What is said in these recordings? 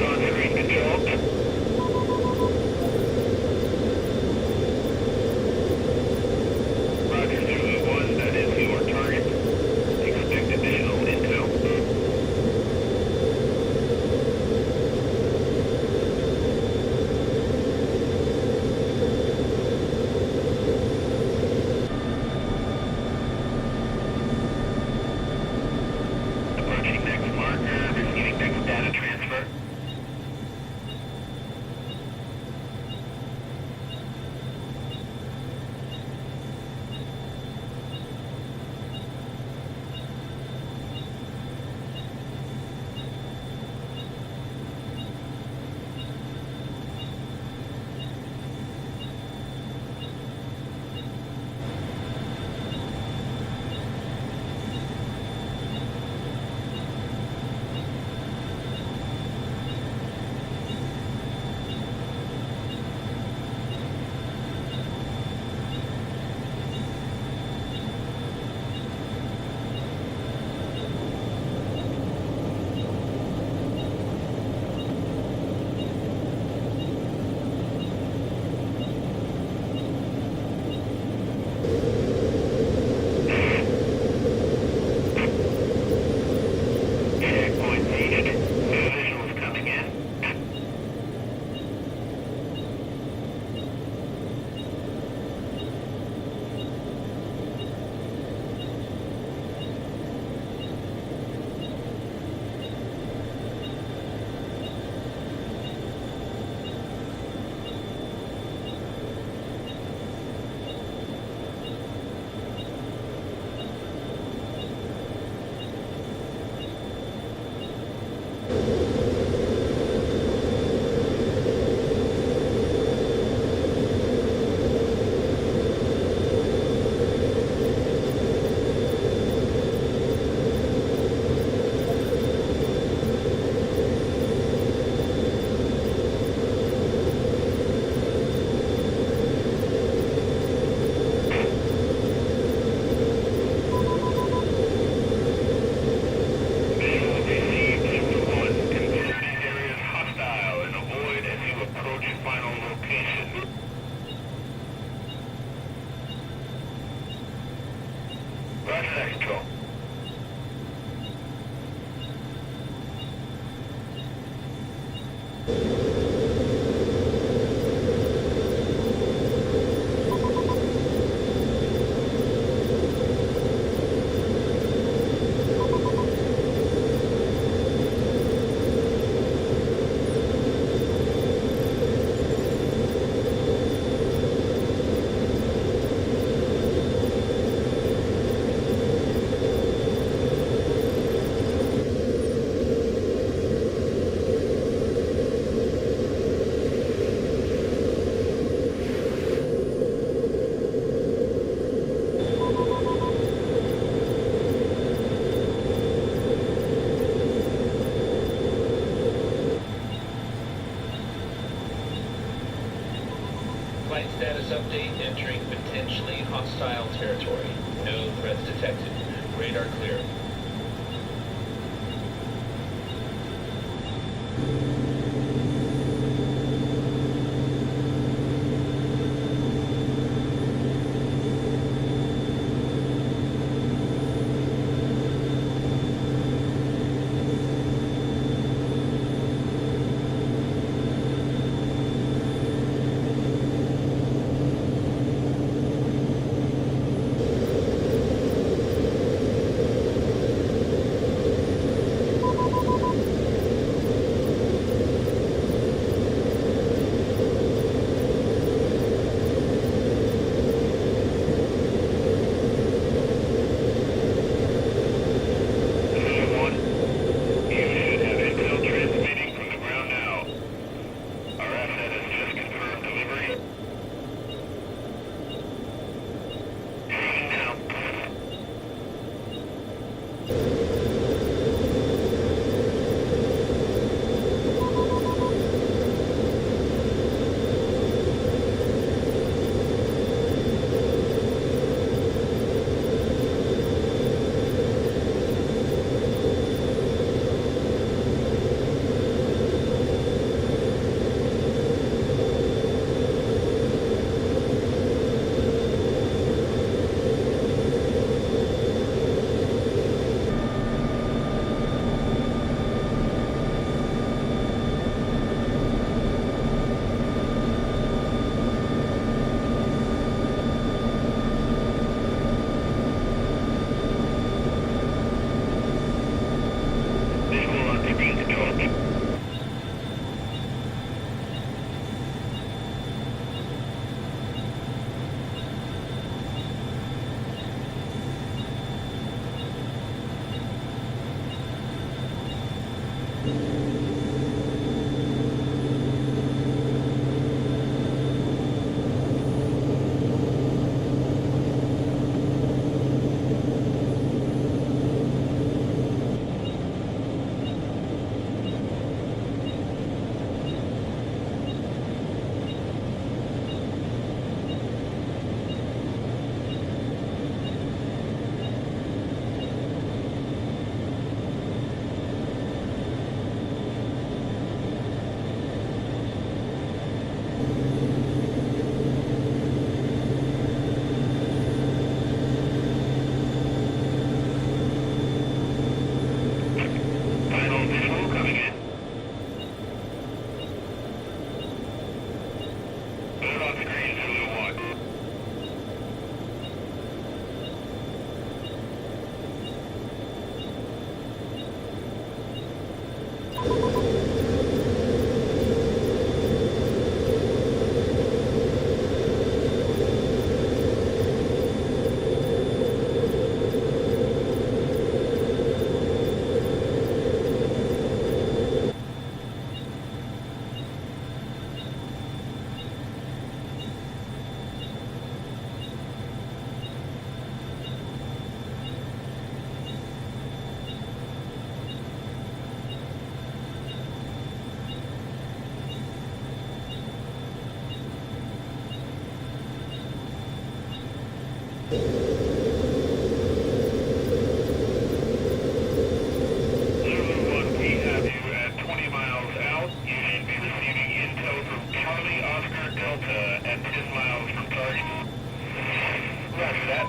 On-screen control. Roger, Zulu 1, that is your target. Expect additional intel. Approaching next marker, receiving next data transfer. Checkpoint needed. New visuals coming in. Visual received, Zulu 1. Consider these areas hostile and avoid as you approach final location. Roger that, Control. Flight status update entering potentially hostile territory. No threats detected. Radar clear. Final visual coming in. Put on screen, Zulu 1. Zulu 1, we have you at 20 miles out. You should be receiving intel from Charlie Oscar Delta at 10 miles from target. Roger that.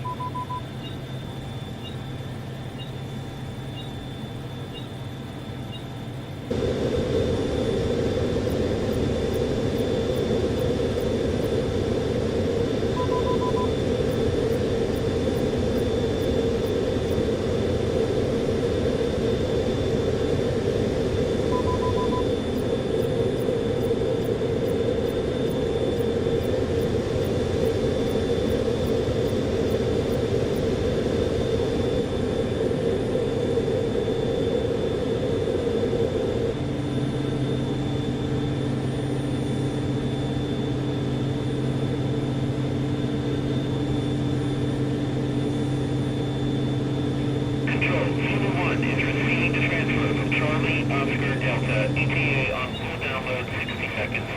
Control, Zulu 1 is receiving the transfer from Charlie Oscar Delta, ETA on full download 60 seconds.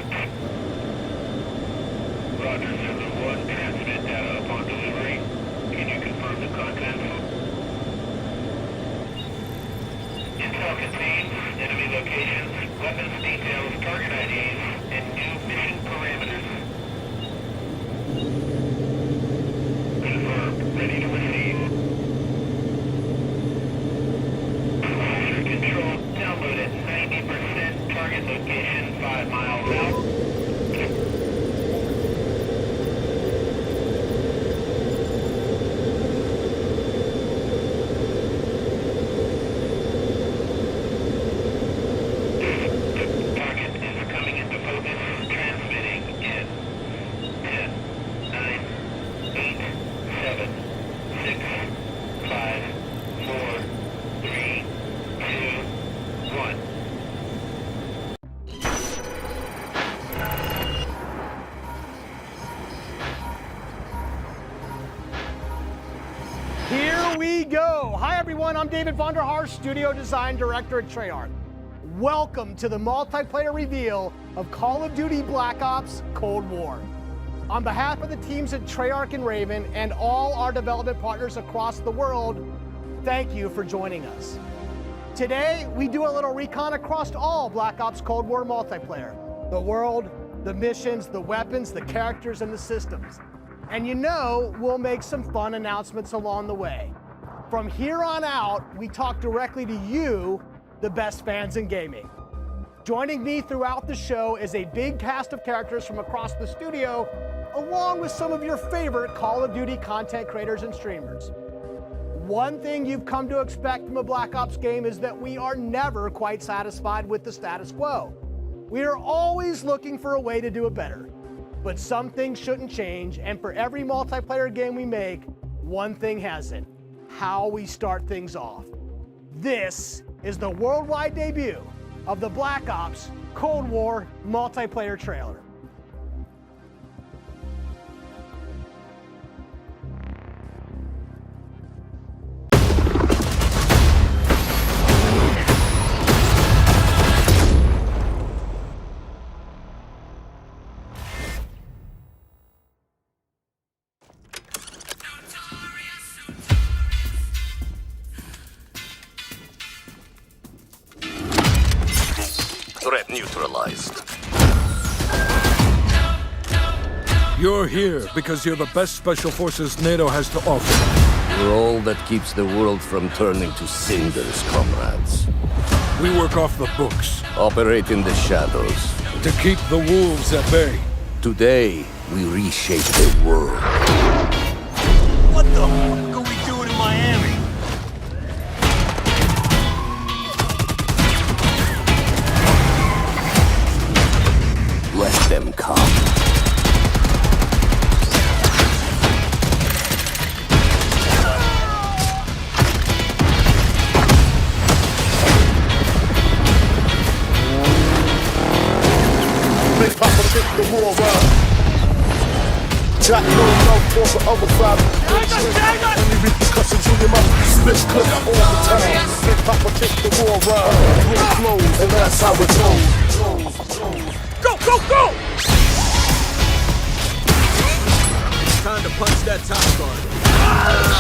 Roger, Zulu 1, transmit data upon delivery. Can you confirm the contents? Intel contains enemy locations, weapons details, target IDs, and new mission parameters. Confirmed, ready to receive. Control, download at 90%, target location 5 miles out. Target is coming into focus, transmitting in 10, 9, 8, 7, 6, 5, 4, 3, 2, 1. Here we go. Hi everyone, I'm David Vonderhaar, Studio Design Director at Treyarch. Welcome to the multiplayer reveal of Call of Duty Black Ops Cold War. On behalf of the teams at Treyarch and Raven and all our development partners across the world, thank you for joining us. Today, we do a little recon across all Black Ops Cold War multiplayer. The world, the missions, the weapons, the characters, and the systems. And you know, we'll make some fun announcements along the way. From here on out, we talk directly to you, the best fans in gaming. Joining me throughout the show is a big cast of characters from across the studio, along with some of your favorite Call of Duty content creators and streamers. One thing you've come to expect from a Black Ops game is that we are never quite satisfied with the status quo. We are always looking for a way to do it better. But some things shouldn't change, and for every multiplayer game we make, one thing hasn't: how we start things off. This is the worldwide debut of the Black Ops Cold War multiplayer trailer. Threat neutralized. You're here because you're the best special forces NATO has to offer. We're all that keeps the world from turning to cinders, comrades. We work off the books Operate in the shadows. to keep the wolves at bay. Today, we reshape the world. What the fuck are we doing in Miami? Let them come. Big Papa pick the war up. Jack no force of other crowd. Only repercussions on your mouth. Split clip all the time. Big Papa pick the war up. Rule flows, and that's how it goes. Go, go, go! Time to punch that top guard.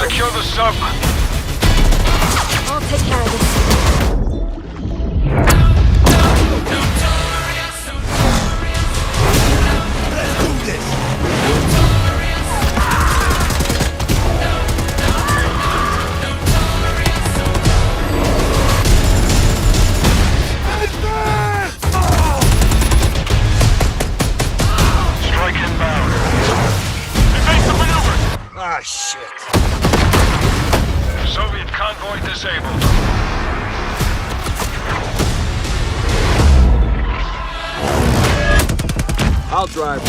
Secure the sub. I'll take care of this. Strike inbound. Evade the maneuver. Ah, shit. Soviet convoy disabled. I'll drive.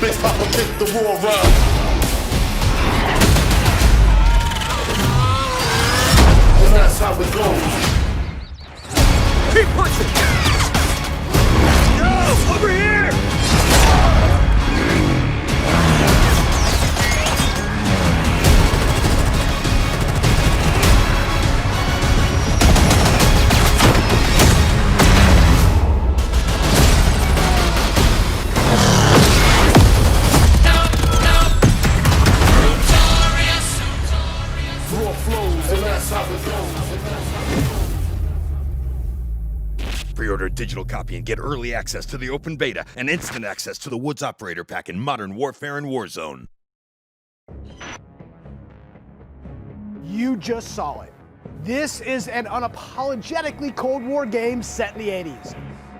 Big Papa pick the war up. And that's how it goes. Keep punching! Yo, over here! War flows, and that's how it goes. Pre-order a digital copy and get early access to the open beta and instant access to the Woods Operator Pack in Modern Warfare and Warzone. You just saw it. This is an unapologetically Cold War game set in the 80s,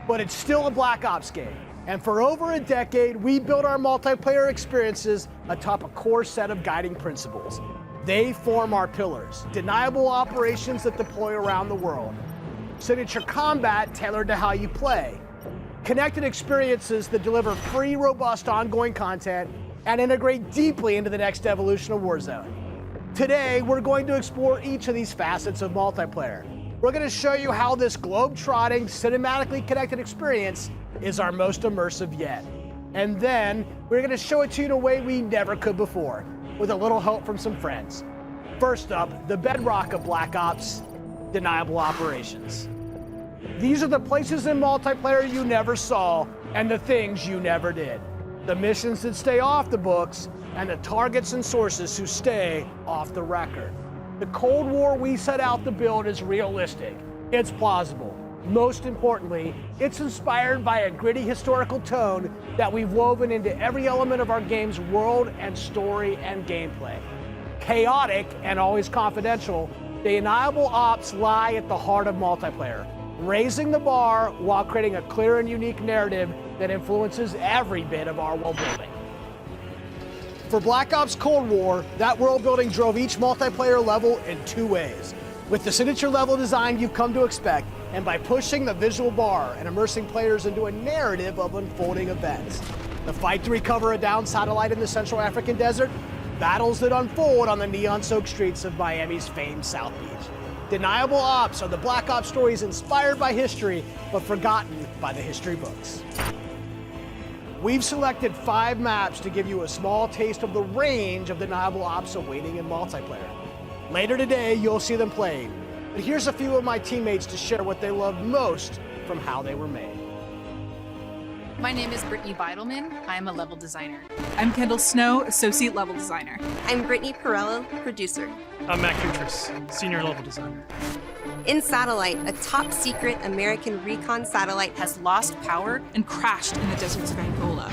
but it's still a Black Ops game. And for over a decade, we built our multiplayer experiences atop a core set of guiding principles. They form our pillars: deniable operations that deploy around the world, signature combat tailored to how you play, connected experiences that deliver free, robust, ongoing content, and integrate deeply into the next evolution of Warzone. Today, we're going to explore each of these facets of multiplayer. We're going to show you how this globe-trotting, cinematically connected experience is our most immersive yet. And then, we're going to show it to you in a way we never could before, with a little help from some friends. First up, the bedrock of Black Ops, deniable operations. These are the places in multiplayer you never saw and the things you never did. The missions that stay off the books and the targets and sources who stay off the record. The Cold War we set out to build is realistic. It's plausible. Most importantly, it's inspired by a gritty historical tone that we've woven into every element of our game's world and story and gameplay. Chaotic and always confidential, the deniable ops lie at the heart of multiplayer, raising the bar while creating a clear and unique narrative that influences every bit of our world building. For Black Ops Cold War, that world building drove each multiplayer level in two ways: with the signature level design you've come to expect, and by pushing the visual bar and immersing players into a narrative of unfolding events. The fight to recover a downed satellite in the Central African desert, battles that unfold on the neon-soaked streets of Miami's famed South Beach. Deniable Ops are the Black Ops stories inspired by history, but forgotten by the history books. We've selected 5 maps to give you a small taste of the range of Deniable Ops awaiting in multiplayer. Later today, you'll see them played. But here's a few of my teammates to share what they loved most from how they were made. My name is Brittany Beidelman. I'm a level designer. I'm Kendall Snow, associate level designer. I'm Brittany Perello, producer. I'm Matt Kutris, senior level designer. In Satellite, a top secret American recon satellite has lost power and crashed in the deserts of Angola.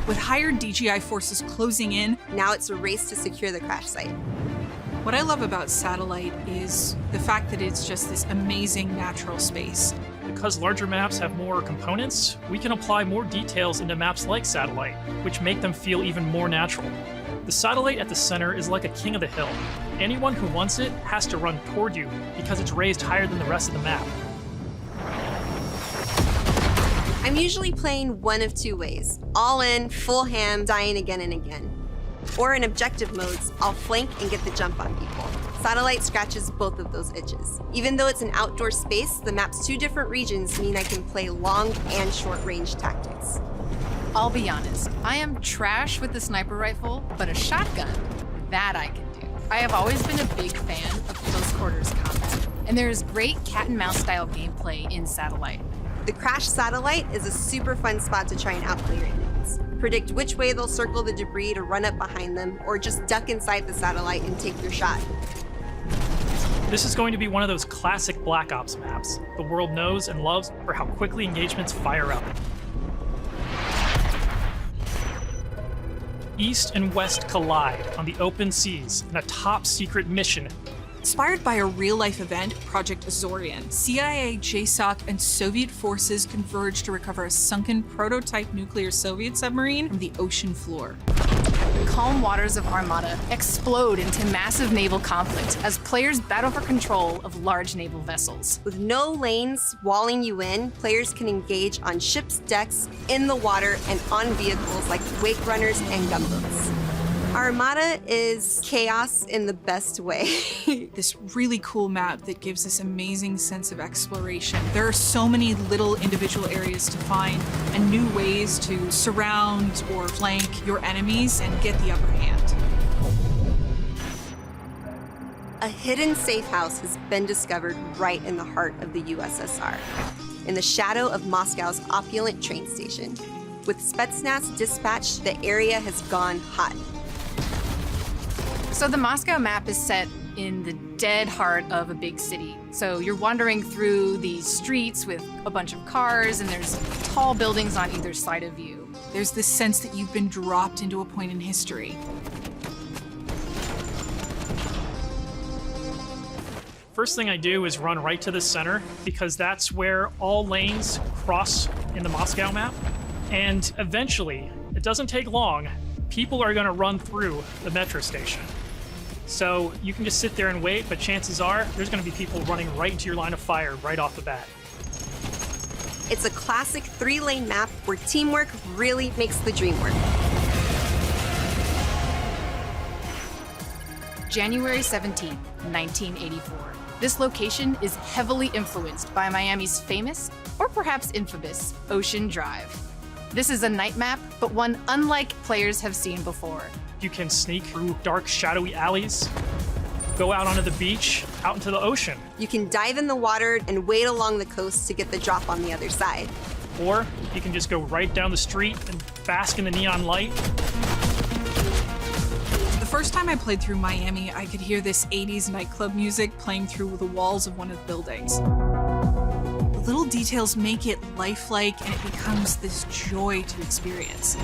With hired DGI forces closing in, now it's a race to secure the crash site. What I love about Satellite is the fact that it's just this amazing natural space. Because larger maps have more components, we can apply more details into maps like Satellite, which make them feel even more natural. The satellite at the center is like a king of the hill. Anyone who wants it has to run toward you because it's raised higher than the rest of the map. I'm usually playing one of 2 ways. All in, full ham, dying again and again. Or in objective modes, I'll flank and get the jump on people. Satellite scratches both of those itches. Even though it's an outdoor space, the map's 2 different regions mean I can play long and short range tactics. I'll be honest, I am trash with the sniper rifle, but a shotgun, that I can do. I have always been a big fan of close quarters combat, and there is great cat and mouse style gameplay in Satellite. The Crash Satellite is a super fun spot to try and outplay your enemies. Predict which way they'll circle the debris to run up behind them, or just duck inside the satellite and take your shot. This is going to be one of those classic Black Ops maps the world knows and loves for how quickly engagements fire up. East and West collide on the open seas in a top-secret mission. Inspired by a real-life event, Project Azorian, CIA, JSOC, and Soviet forces converge to recover a sunken prototype nuclear Soviet submarine from the ocean floor. The calm waters of Armada explode into massive naval conflict as players battle for control of large naval vessels. With no lanes walling you in, players can engage on ships' decks, in the water, and on vehicles like wake runners and gunboats. Armada is chaos in the best way. This really cool map that gives this amazing sense of exploration. There are so many little individual areas to find and new ways to surround or flank your enemies and get the upper hand. A hidden safe house has been discovered right in the heart of the USSR, in the shadow of Moscow's opulent train station. With Spetsnaz dispatched, the area has gone hot. So the Moscow map is set in the dead heart of a big city. So you're wandering through these streets with a bunch of cars, and there's tall buildings on either side of you. There's this sense that you've been dropped into a point in history. First thing I do is run right to the center because that's where all lanes cross in the Moscow map. And eventually, it doesn't take long, people are going to run through the metro station. So you can just sit there and wait, but chances are there's going to be people running right into your line of fire right off the bat. It's a classic 3-lane map where teamwork really makes the dream work. January 17th, 1984. This location is heavily influenced by Miami's famous, or perhaps infamous, Ocean Drive. This is a night map, but one unlike players have seen before. You can sneak through dark, shadowy alleys, go out onto the beach, out into the ocean. You can dive in the water and wade along the coast to get the drop on the other side. Or you can just go right down the street and bask in the neon light. The first time I played through Miami, I could hear this 80s nightclub music playing through the walls of one of the buildings. The little details make it lifelike, and it becomes this joy to experience.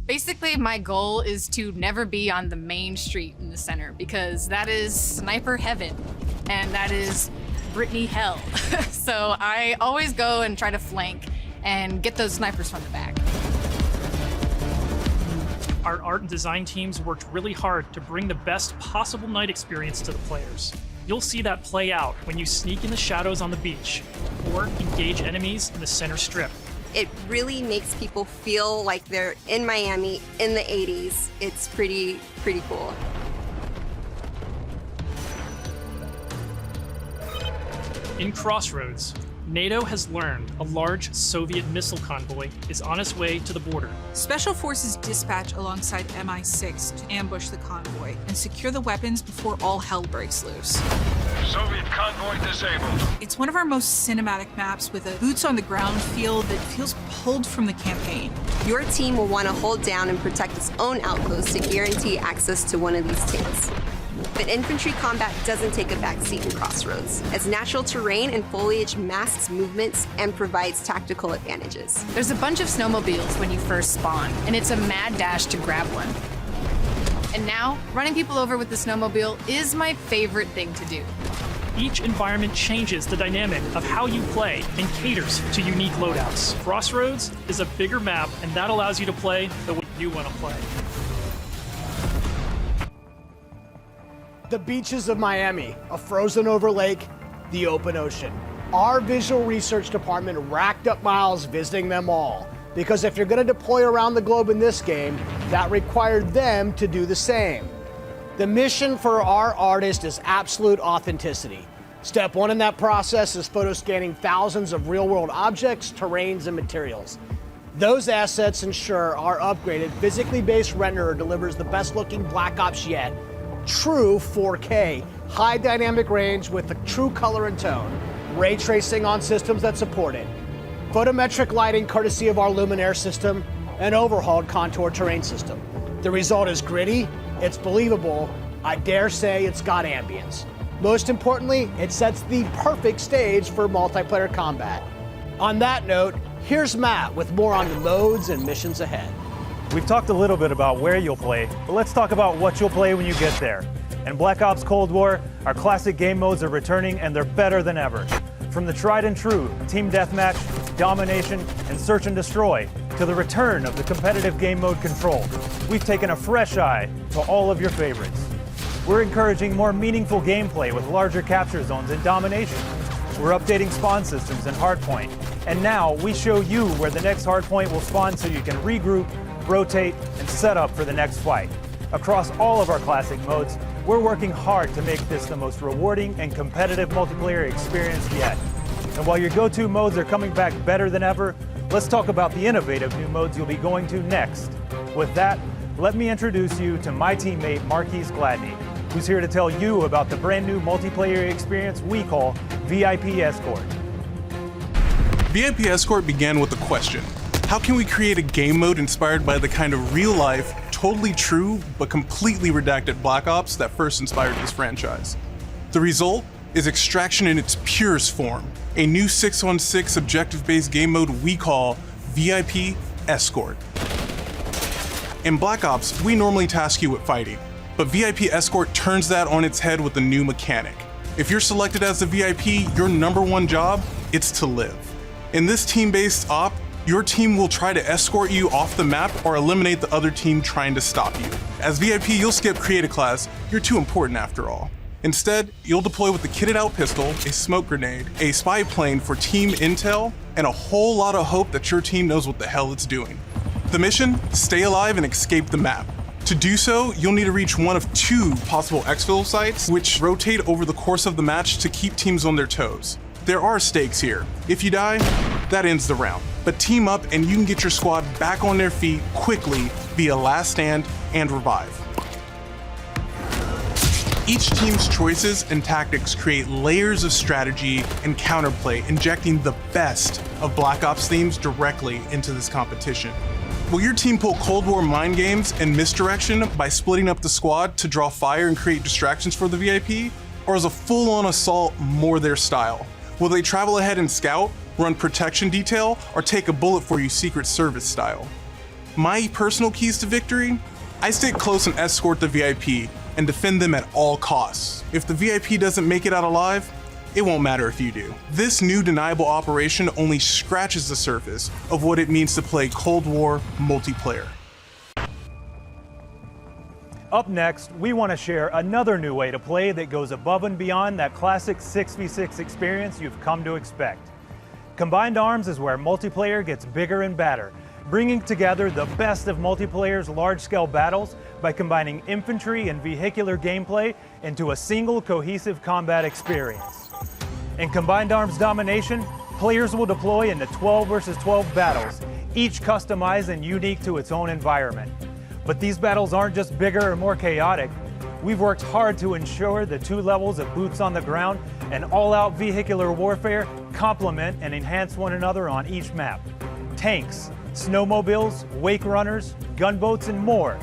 Basically, my goal is to never be on the main street in the center, because that is sniper heaven, and that is Brittany hell. So I always go and try to flank and get those snipers from the back. Our art and design teams worked really hard to bring the best possible night experience to the players. You'll see that play out when you sneak in the shadows on the beach, or engage enemies in the center strip. It really makes people feel like they're in Miami in the 80s. It's pretty cool. In Crossroads, NATO has learned a large Soviet missile convoy is on its way to the border. Special forces dispatch alongside MI6 to ambush the convoy and secure the weapons before all hell breaks loose. Soviet convoy disabled. It's one of our most cinematic maps with a boots-on-the-ground feel that feels pulled from the campaign. Your team will want to hold down and protect its own outpost to guarantee access to one of these tanks. But infantry combat doesn't take a backseat in Crossroads, as natural terrain and foliage masks movements and provides tactical advantages. There's a bunch of snowmobiles when you first spawn, and it's a mad dash to grab one. And now, running people over with the snowmobile is my favorite thing to do. Each environment changes the dynamic of how you play and caters to unique loadouts. Crossroads is a bigger map, and that allows you to play the way you want to play. The beaches of Miami, a frozen over lake, the open ocean. Our visual research department racked up miles visiting them all, because if you're going to deploy around the globe in this game, that required them to do the same. The mission for our artist is absolute authenticity. Step one in that process is photo scanning thousands of real-world objects, terrains, and materials. Those assets ensure our upgraded, physically based renderer delivers the best-looking Black Ops yet. True 4K, high dynamic range with the true color and tone, ray tracing on systems that support it, photometric lighting courtesy of our Luminaire system, and overhauled contour terrain system. The result is gritty, it's believable, I dare say it's got ambience. Most importantly, it sets the perfect stage for multiplayer combat. On that note, here's Matt with more on the modes and missions ahead. We've talked a little bit about where you'll play, but let's talk about what you'll play when you get there. In Black Ops Cold War, our classic game modes are returning and they're better than ever. From the tried and true Team Deathmatch, Domination, and Search and Destroy, to the return of the competitive game mode Control, we've taken a fresh eye to all of your favorites. We're encouraging more meaningful gameplay with larger capture zones in Domination. We're updating spawn systems in Hardpoint. And now we show you where the next Hardpoint will spawn so you can regroup, rotate, and set up for the next fight. Across all of our classic modes, we're working hard to make this the most rewarding and competitive multiplayer experience yet. And while your go-to modes are coming back better than ever, let's talk about the innovative new modes you'll be going to next. With that, let me introduce you to my teammate Marquise Gladney, who's here to tell you about the brand new multiplayer experience we call VIP Escort. VIP Escort began with a question. How can we create a game mode inspired by the kind of real-life, totally true, but completely redacted Black Ops that first inspired this franchise? The result is Extraction in its purest form, a new 6-on-6 objective-based game mode we call VIP Escort. In Black Ops, we normally task you with fighting, but VIP Escort turns that on its head with a new mechanic. If you're selected as the VIP, your #1 job, it's to live. In this team-based op, your team will try to escort you off the map or eliminate the other team trying to stop you. As VIP, you'll skip Create a Class, you're too important after all. Instead, you'll deploy with a kitted out pistol, a smoke grenade, a spy plane for team intel, and a whole lot of hope that your team knows what the hell it's doing. The mission? Stay alive and escape the map. To do so, you'll need to reach one of 2 possible exfil sites, which rotate over the course of the match to keep teams on their toes. There are stakes here. If you die, that ends the round. But team up and you can get your squad back on their feet quickly via Last Stand and Revive. Each team's choices and tactics create layers of strategy and counterplay, injecting the best of Black Ops themes directly into this competition. Will your team pull Cold War mind games and misdirection by splitting up the squad to draw fire and create distractions for the VIP? Or is a full-on assault more their style? Will they travel ahead and scout, run protection detail, or take a bullet for you Secret Service style? My personal keys to victory? I stick close and escort the VIP and defend them at all costs. If the VIP doesn't make it out alive, it won't matter if you do. This new Deniable operation only scratches the surface of what it means to play Cold War multiplayer. Up next, we want to share another new way to play that goes above and beyond that classic 6v6 experience you've come to expect. Combined Arms is where multiplayer gets bigger and badder, bringing together the best of multiplayer's large-scale battles by combining infantry and vehicular gameplay into a single cohesive combat experience. In Combined Arms Domination, players will deploy into 12 versus 12 battles, each customized and unique to its own environment. But these battles aren't just bigger or more chaotic. We've worked hard to ensure the 2 levels of boots on the ground and all-out vehicular warfare complement and enhance one another on each map. Tanks, snowmobiles, wake runners, gunboats, and more.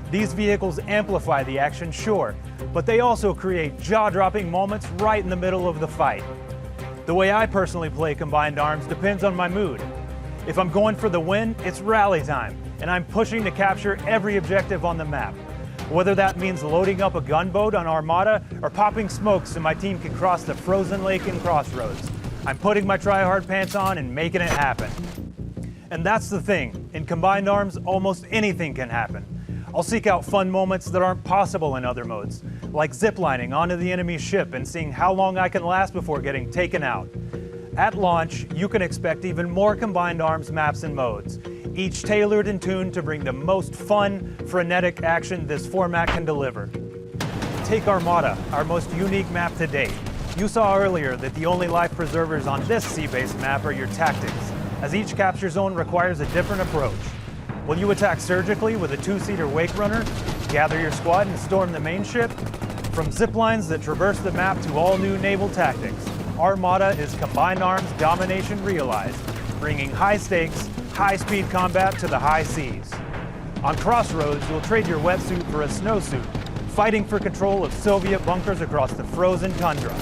These vehicles amplify the action, sure, but they also create jaw-dropping moments right in the middle of the fight. The way I personally play Combined Arms depends on my mood. If I'm going for the win, it's rally time, and I'm pushing to capture every objective on the map. Whether that means loading up a gunboat on Armada or popping smokes so my team can cross the frozen lake in Crossroads, I'm putting my try-hard pants on and making it happen. And that's the thing, in Combined Arms, almost anything can happen. I'll seek out fun moments that aren't possible in other modes, like ziplining onto the enemy ship and seeing how long I can last before getting taken out. At launch, you can expect even more Combined Arms maps and modes, each tailored and tuned to bring the most fun, frenetic action this format can deliver. Take Armada, our most unique map to date. You saw earlier that the only life preservers on this sea-based map are your tactics, as each capture zone requires a different approach. Will you attack surgically with a 2-seater wake runner, gather your squad and storm the main ship? From ziplines that traverse the map to all new naval tactics, Armada is Combined Arms Domination realized, bringing high stakes, high-speed combat to the high seas. On Crossroads, you'll trade your wetsuit for a snowsuit, fighting for control of Soviet bunkers across the frozen tundra.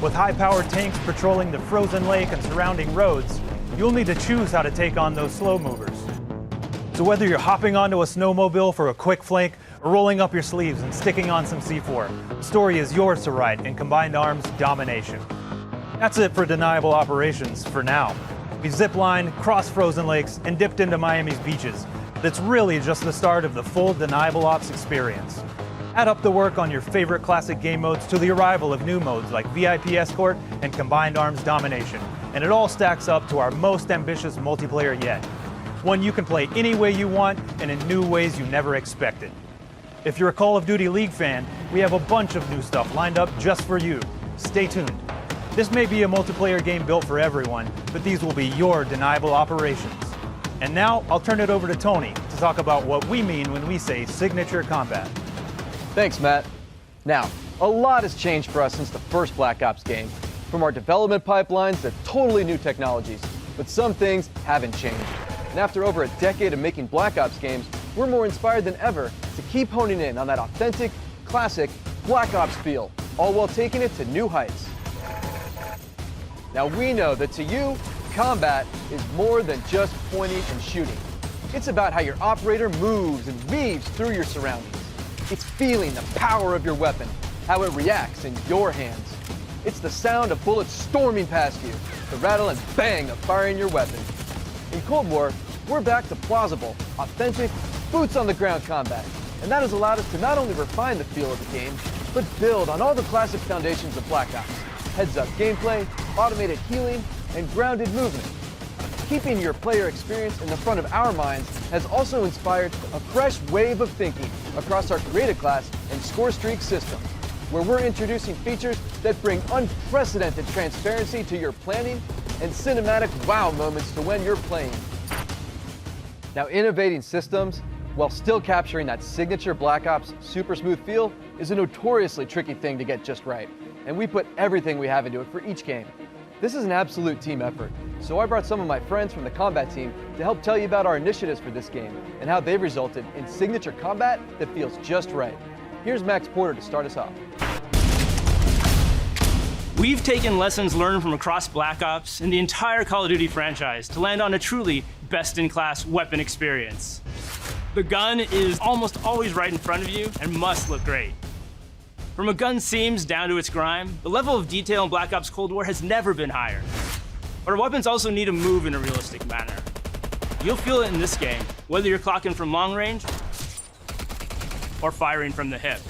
With high-powered tanks patrolling the frozen lake and surrounding roads, you'll need to choose how to take on those slow movers. So whether you're hopping onto a snowmobile for a quick flank or rolling up your sleeves and sticking on some C4, the story is yours to write in Combined Arms Domination. That's it for Deniable Operations for now. We ziplined, crossed frozen lakes, and dipped into Miami's beaches. That's really just the start of the full Deniable Ops experience. Add up the work on your favorite classic game modes to the arrival of new modes like VIP Escort and Combined Arms Domination, and it all stacks up to our most ambitious multiplayer yet. One you can play any way you want and in new ways you never expected. If you're a Call of Duty League fan, we have a bunch of new stuff lined up just for you. Stay tuned. This may be a multiplayer game built for everyone, but these will be your Deniable Operations. And now, I'll turn it over to Tony to talk about what we mean when we say signature combat. Thanks, Matt. Now, a lot has changed for us since the first Black Ops game. From our development pipelines to totally new technologies, but some things haven't changed. And after over a decade of making Black Ops games, we're more inspired than ever to keep honing in on that authentic, classic Black Ops feel, all while taking it to new heights. Now we know that to you, combat is more than just pointing and shooting. It's about how your operator moves and weaves through your surroundings. It's feeling the power of your weapon, how it reacts in your hands. It's the sound of bullets storming past you, the rattle and bang of firing your weapon. In Cold War, we're back to plausible, authentic, boots-on-the-ground combat, and that has allowed us to not only refine the feel of the game, but build on all the classic foundations of Black Ops. Heads-up gameplay, automated healing, and grounded movement. Keeping your player experience in the front of our minds has also inspired a fresh wave of thinking across our creative class and score streak systems, where we're introducing features that bring unprecedented transparency to your planning and cinematic wow moments to when you're playing. Now, innovating systems while still capturing that signature Black Ops super smooth feel is a notoriously tricky thing to get just right, and we put everything we have into it for each game. This is an absolute team effort, so I brought some of my friends from the combat team to help tell you about our initiatives for this game and how they've resulted in signature combat that feels just right. Here's Max Porter to start us off. We've taken lessons learned from across Black Ops and the entire Call of Duty franchise to land on a truly best-in-class weapon experience. The gun is almost always right in front of you and must look great. From a gun's seams down to its grime, the level of detail in Black Ops Cold War has never been higher. But our weapons also need to move in a realistic manner. You'll feel it in this game, whether you're clocking from long range or firing from the hip.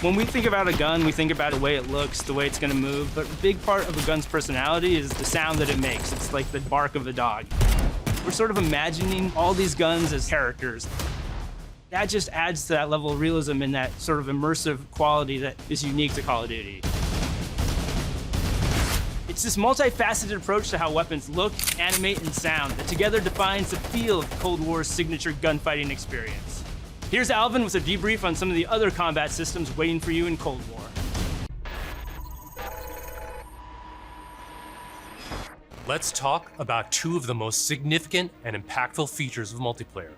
When we think about a gun, we think about the way it looks, the way it's going to move, but a big part of a gun's personality is the sound that it makes. It's like the bark of a dog. We're sort of imagining all these guns as characters. That just adds to that level of realism and that sort of immersive quality that is unique to Call of Duty. It's this multifaceted approach to how weapons look, animate, and sound that together defines the feel of Cold War's signature gunfighting experience. Here's Alvin with a debrief on some of the other combat systems waiting for you in Cold War. Let's talk about two of the most significant and impactful features of multiplayer: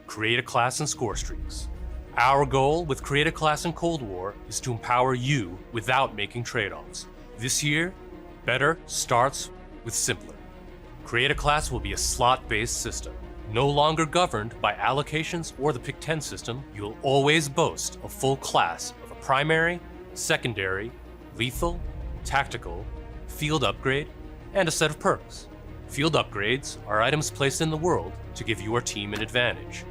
create a class and score streaks. Our goal with Create a Class in Cold War is to empower you without making trade-offs. This year, better starts with simpler. Create a Class will be a slot-based system. No longer governed by allocations or the Pick 10 system, you'll always boast a full class of a primary, secondary, lethal, tactical, field upgrade, and a set of perks. Field upgrades are items placed in the world to give your team an advantage.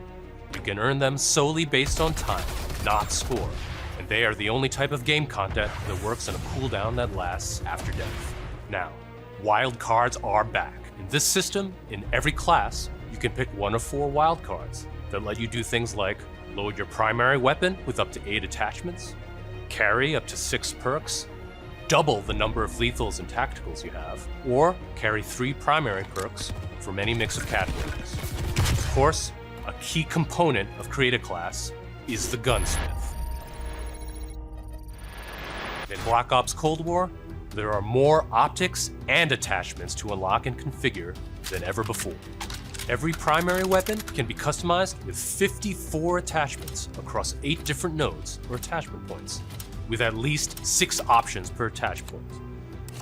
You can earn them solely based on time, not score, and they are the only type of game content that works on a cooldown that lasts after death. Now, wild cards are back. In this system, in every class, you can pick one of 4 wildcards that let you do things like load your primary weapon with up to 8 attachments, carry up to 6 perks, double the number of lethals and tacticals you have, or carry 3 primary perks from any mix of categories. Of course, a key component of Create a Class is the gunsmith. In Black Ops Cold War, there are more optics and attachments to unlock and configure than ever before. Every primary weapon can be customized with 54 attachments across 8 different nodes or attachment points, with at least 6 options per attach point.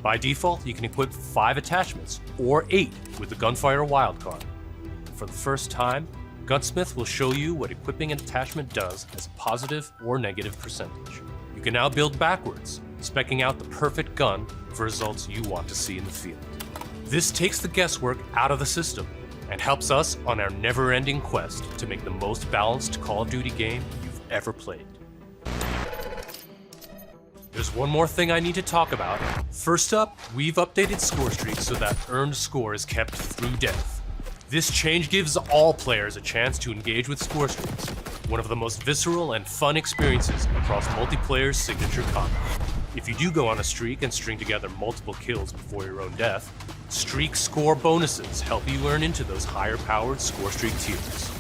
By default, you can equip 5 attachments, or 8 with the Gunfighter wildcard. For the first time, Gunsmith will show you what equipping an attachment does as a positive or negative percentage. You can now build backwards, speccing out the perfect gun for results you want to see in the field. This takes the guesswork out of the system and helps us on our never-ending quest to make the most balanced Call of Duty game you've ever played. There's one more thing I need to talk about. First up, we've updated score streaks so that earned score is kept through death. This change gives all players a chance to engage with score streaks, one of the most visceral and fun experiences across multiplayer's signature combat. If you do go on a streak and string together multiple kills before your own death, streak score bonuses help you earn into those higher-powered score streak tiers.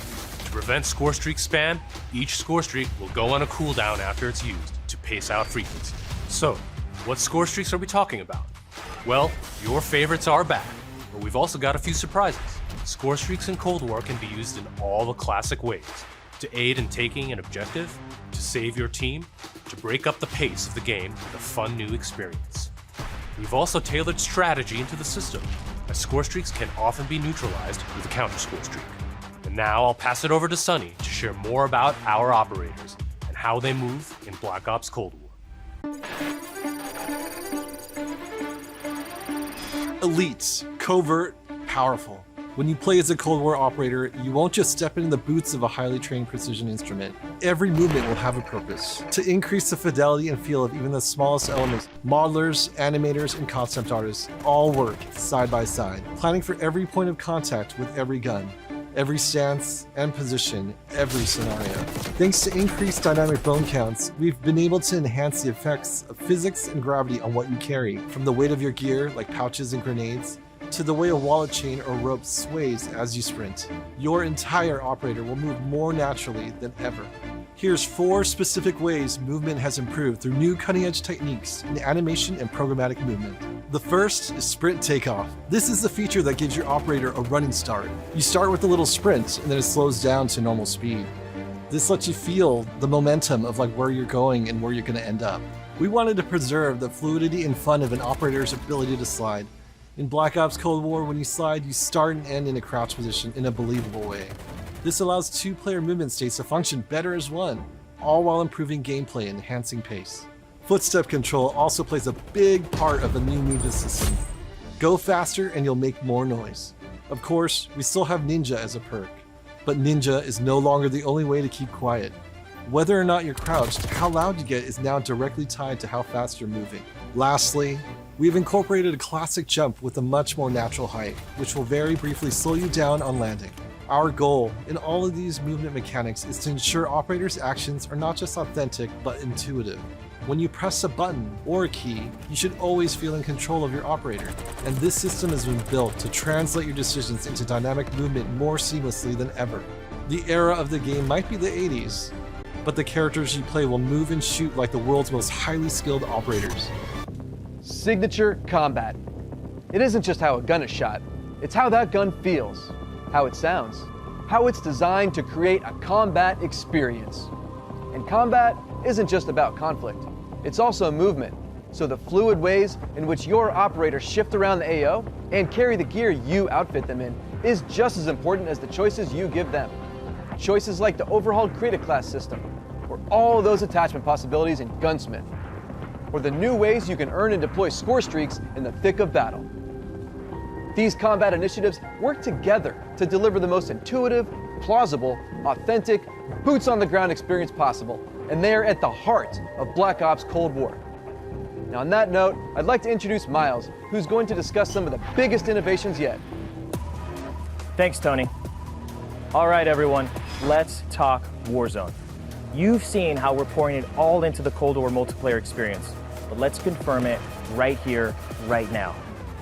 To prevent score streak spam, each score streak will go on a cooldown after it's used to pace out frequency. So, what score streaks are we talking about? Well, your favorites are back, but we've also got a few surprises. Score streaks in Cold War can be used in all the classic ways: to aid in taking an objective, to save your team, to break up the pace of the game with a fun new experience. We've also tailored strategy into the system, as score streaks can often be neutralized with a counter score streak. And now I'll pass it over to Sunny to share more about our operators and how they move in Black Ops Cold War. Elite, covert, powerful. When you play as a Cold War operator, you won't just step into the boots of a highly trained precision instrument. Every movement will have a purpose. To increase the fidelity and feel of even the smallest elements, modelers, animators, and concept artists all work side by side, planning for every point of contact with every gun, every stance and position, every scenario. Thanks to increased dynamic bone counts, we've been able to enhance the effects of physics and gravity on what you carry, from the weight of your gear, like pouches and grenades, to the way a wallet chain or rope sways as you sprint. Your entire operator will move more naturally than ever. Here's 4 specific ways movement has improved through new cutting-edge techniques in animation and programmatic movement. The first is sprint takeoff. This is the feature that gives your operator a running start. You start with a little sprint and then it slows down to normal speed. This lets you feel the momentum of like where you're going and where you're going to end up. We wanted to preserve the fluidity and fun of an operator's ability to slide. In Black Ops Cold War, when you slide, you start and end in a crouch position in a believable way. This allows 2-player movement states to function better as one, all while improving gameplay and enhancing pace. Footstep control also plays a big part of the new movement system. Go faster and you'll make more noise. Of course, we still have Ninja as a perk, but Ninja is no longer the only way to keep quiet. Whether or not you're crouched, how loud you get is now directly tied to how fast you're moving. Lastly, we've incorporated a classic jump with a much more natural height, which will very briefly slow you down on landing. Our goal in all of these movement mechanics is to ensure operators' actions are not just authentic, but intuitive. When you press a button or a key, you should always feel in control of your operator, and this system has been built to translate your decisions into dynamic movement more seamlessly than ever. The era of the game might be the 80s, but the characters you play will move and shoot like the world's most highly skilled operators. Signature combat. It isn't just how a gun is shot, it's how that gun feels, how it sounds, how it's designed to create a combat experience. And combat isn't just about conflict, it's also movement. So the fluid ways in which your operators shift around the AO and carry the gear you outfit them in is just as important as the choices you give them. Choices like the overhauled Create a Class system, or all those attachment possibilities in Gunsmith, or the new ways you can earn and deploy score streaks in the thick of battle. These combat initiatives work together to deliver the most intuitive, plausible, authentic, boots-on-the-ground experience possible, and they are at the heart of Black Ops Cold War. Now on that note, I'd like to introduce Miles, who's going to discuss some of the biggest innovations yet. Thanks, Tony. All right, everyone, let's talk Warzone. You've seen how we're pouring it all into the Cold War multiplayer experience, but let's confirm it right here, right now.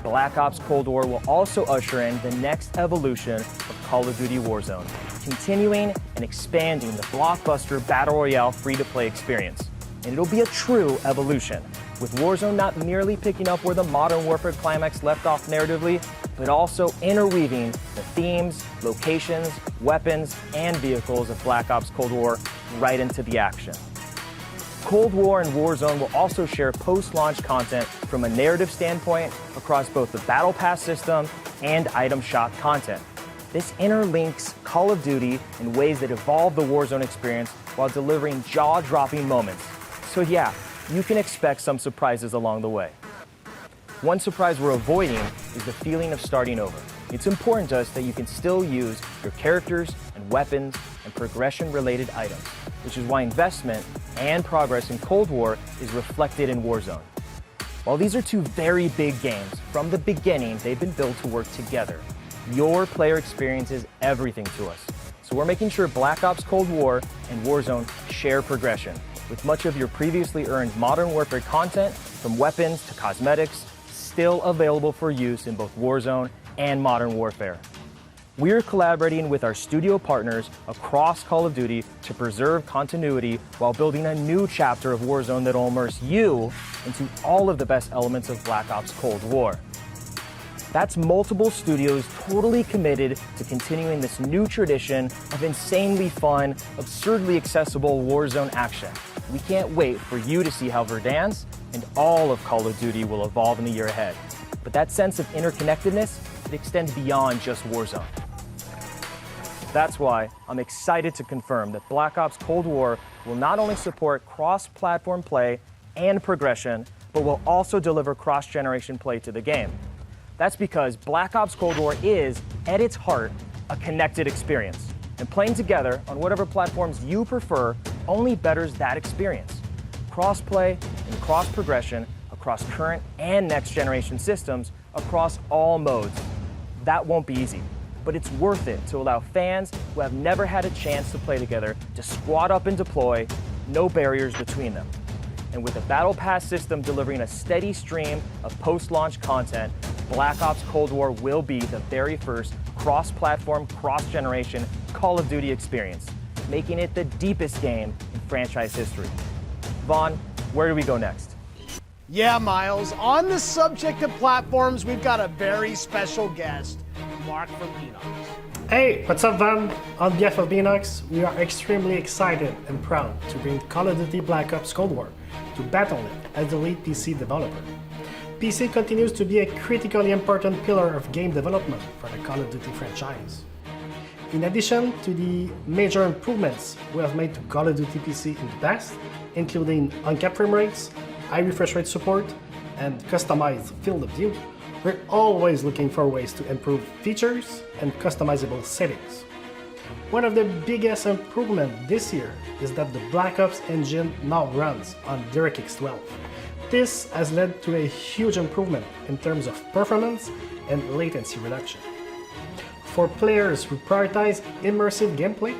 Black Ops Cold War will also usher in the next evolution of Call of Duty Warzone, continuing and expanding the blockbuster Battle Royale free-to-play experience. And it'll be a true evolution, with Warzone not merely picking up where the Modern Warfare climax left off narratively, but also interweaving the themes, locations, weapons, and vehicles of Black Ops Cold War right into the action. Cold War and Warzone will also share post-launch content from a narrative standpoint across both the Battle Pass system and item shop content. This interlinks Call of Duty in ways that evolve the Warzone experience while delivering jaw-dropping moments. So yeah, you can expect some surprises along the way. One surprise we're avoiding is the feeling of starting over. It's important to us that you can still use your characters and weapons and progression-related items, which is why investment and progress in Cold War is reflected in Warzone. While these are two very big games, from the beginning they've been built to work together. Your player experience is everything to us. So we're making sure Black Ops Cold War and Warzone share progression, with much of your previously earned Modern Warfare content, from weapons to cosmetics, still available for use in both Warzone and Modern Warfare. We're collaborating with our studio partners across Call of Duty to preserve continuity while building a new chapter of Warzone that'll immerse you into all of the best elements of Black Ops Cold War. That's multiple studios totally committed to continuing this new tradition of insanely fun, absurdly accessible Warzone action. We can't wait for you to see how Verdansk and all of Call of Duty will evolve in the year ahead. But that sense of interconnectedness, it extends beyond just Warzone. That's why I'm excited to confirm that Black Ops Cold War will not only support cross-platform play and progression, but will also deliver cross-generation play to the game. That's because Black Ops Cold War is, at its heart, a connected experience. And playing together on whatever platforms you prefer only betters that experience. Cross-play and cross-progression across current and next-generation systems across all modes. That won't be easy, but it's worth it to allow fans who have never had a chance to play together to squad up and deploy, no barriers between them. And with the Battle Pass system delivering a steady stream of post-launch content, Black Ops Cold War will be the very first cross-platform, cross-generation Call of Duty experience, making it the deepest game in franchise history. Vaughn, where do we go next? Yeah, Miles, on the subject of platforms, we've got a very special guest, Mark from Enox. Hey, what's up, Van? On behalf of Enox, we are extremely excited and proud to bring Call of Duty Black Ops Cold War to Battle.net as the lead PC developer. PC continues to be a critically important pillar of game development for the Call of Duty franchise. In addition to the major improvements we have made to Call of Duty PC in the past, including uncapped frame rates, high refresh rate support, and customized field of view, we're always looking for ways to improve features and customizable settings. One of the biggest improvements this year is that the Black Ops engine now runs on DirectX 12. This has led to a huge improvement in terms of performance and latency reduction. For players who prioritize immersive gameplay,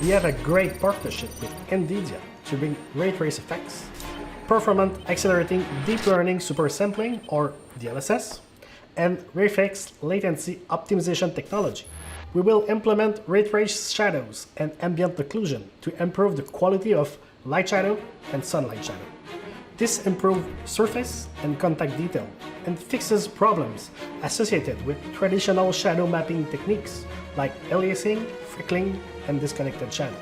we have a great partnership with NVIDIA to bring ray trace effects, performance accelerating deep learning super sampling or DLSS, and reflex latency optimization technology. We will implement ray trace shadows and ambient occlusion to improve the quality of light shadow and sunlight shadow. This improves surface and contact detail and fixes problems associated with traditional shadow mapping techniques like aliasing, freckling, and disconnected shadows.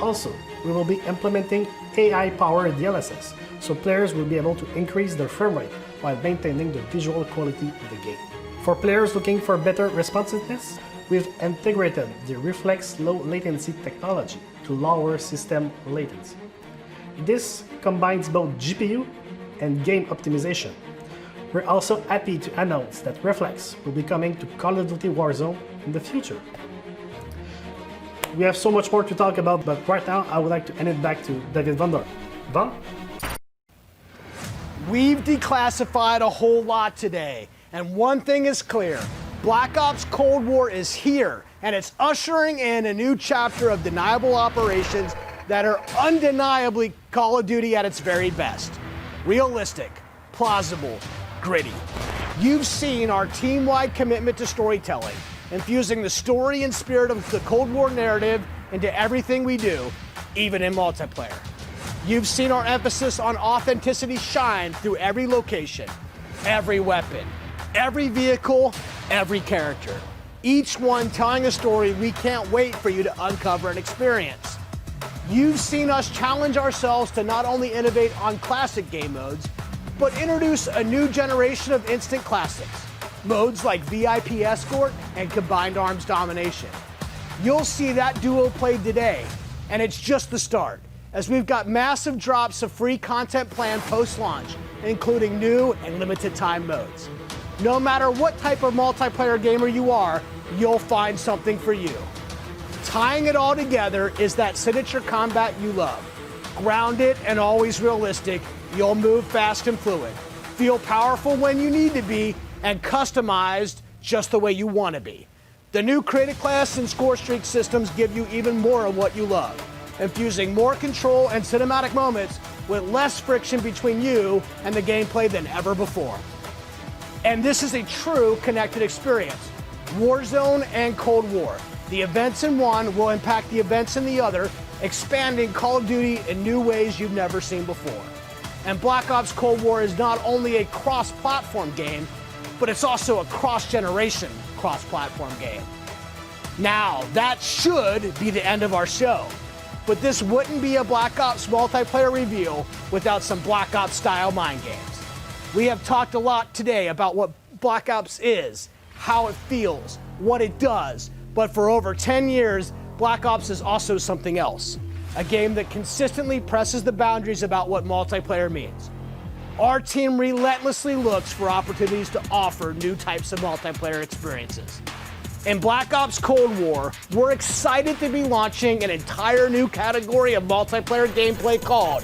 Also, we will be implementing AI-powered DLSS, so players will be able to increase their frame rate while maintaining the visual quality of the game. For players looking for better responsiveness, we've integrated the Reflex low latency technology to lower system latency. This combines both GPU and game optimization. We're also happy to announce that Reflex will be coming to Call of Duty Warzone in the future. We have so much more to talk about, but right now I would like to hand it back to David Vander. Van? We've declassified a whole lot today, and one thing is clear. Black Ops Cold War is here, and it's ushering in a new chapter of deniable operations that are undeniably Call of Duty at its very best. Realistic, plausible, gritty. You've seen our team-wide commitment to storytelling, infusing the story and spirit of the Cold War narrative into everything we do, even in multiplayer. You've seen our emphasis on authenticity shine through every location, every weapon, every vehicle, every character. Each one telling a story we can't wait for you to uncover and experience. You've seen us challenge ourselves to not only innovate on classic game modes, but introduce a new generation of instant classics. Modes like VIP Escort and Combined Arms Domination. You'll see that duo played today, and it's just the start, as we've got massive drops of free content planned post-launch, including new and limited time modes. No matter what type of multiplayer gamer you are, you'll find something for you. Tying it all together is that signature combat you love. Grounded and always realistic, you'll move fast and fluid. Feel powerful when you need to be, and customized just the way you want to be. The new Creative Class and Score Streak systems give you even more of what you love, infusing more control and cinematic moments with less friction between you and the gameplay than ever before. And this is a true connected experience. Warzone and Cold War. The events in one will impact the events in the other, expanding Call of Duty in new ways you've never seen before. And Black Ops Cold War is not only a cross-platform game, but it's also a cross-generation cross-platform game. Now, that should be the end of our show, but this wouldn't be a Black Ops multiplayer reveal without some Black Ops style mind games. We have talked a lot today about what Black Ops is, how it feels, what it does, but for over 10 years, Black Ops is also something else. A game that consistently presses the boundaries about what multiplayer means. Our team relentlessly looks for opportunities to offer new types of multiplayer experiences. In Black Ops Cold War, we're excited to be launching an entire new category of multiplayer gameplay called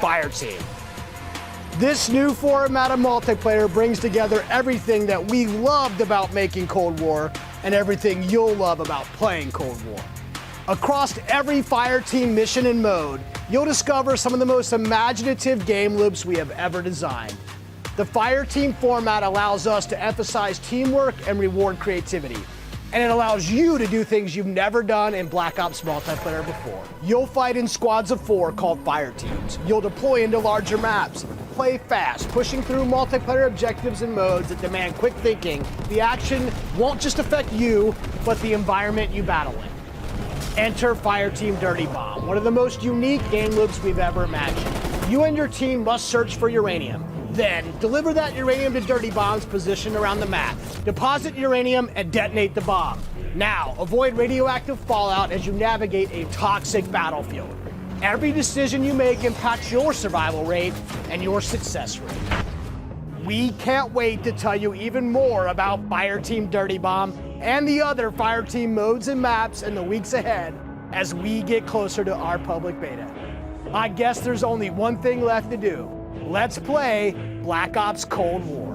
Fireteam. This new format of multiplayer brings together everything that we loved about making Cold War and everything you'll love about playing Cold War. Across every Fireteam mission and mode, you'll discover some of the most imaginative game loops we have ever designed. The Fireteam format allows us to emphasize teamwork and reward creativity, and it allows you to do things you've never done in Black Ops multiplayer before. You'll fight in squads of 4 called Fireteams. You'll deploy into larger maps, play fast, pushing through multiplayer objectives and modes that demand quick thinking. The action won't just affect you, but the environment you battle in. Enter Fireteam Dirty Bomb, one of the most unique game loops we've ever imagined. You and your team must search for uranium. Then, deliver that uranium to Dirty Bombs positioned around the map. Deposit uranium and detonate the bomb. Now, avoid radioactive fallout as you navigate a toxic battlefield. Every decision you make impacts your survival rate and your success rate. We can't wait to tell you even more about Fireteam Dirty Bomb and the other Fireteam modes and maps in the weeks ahead as we get closer to our public beta. I guess there's only one thing left to do. Let's play Black Ops Cold War.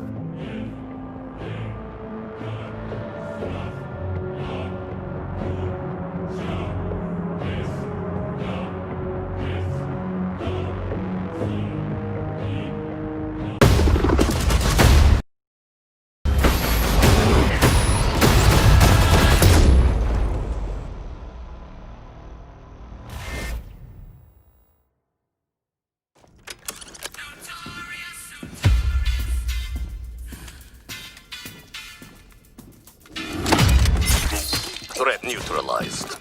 Threat neutralized.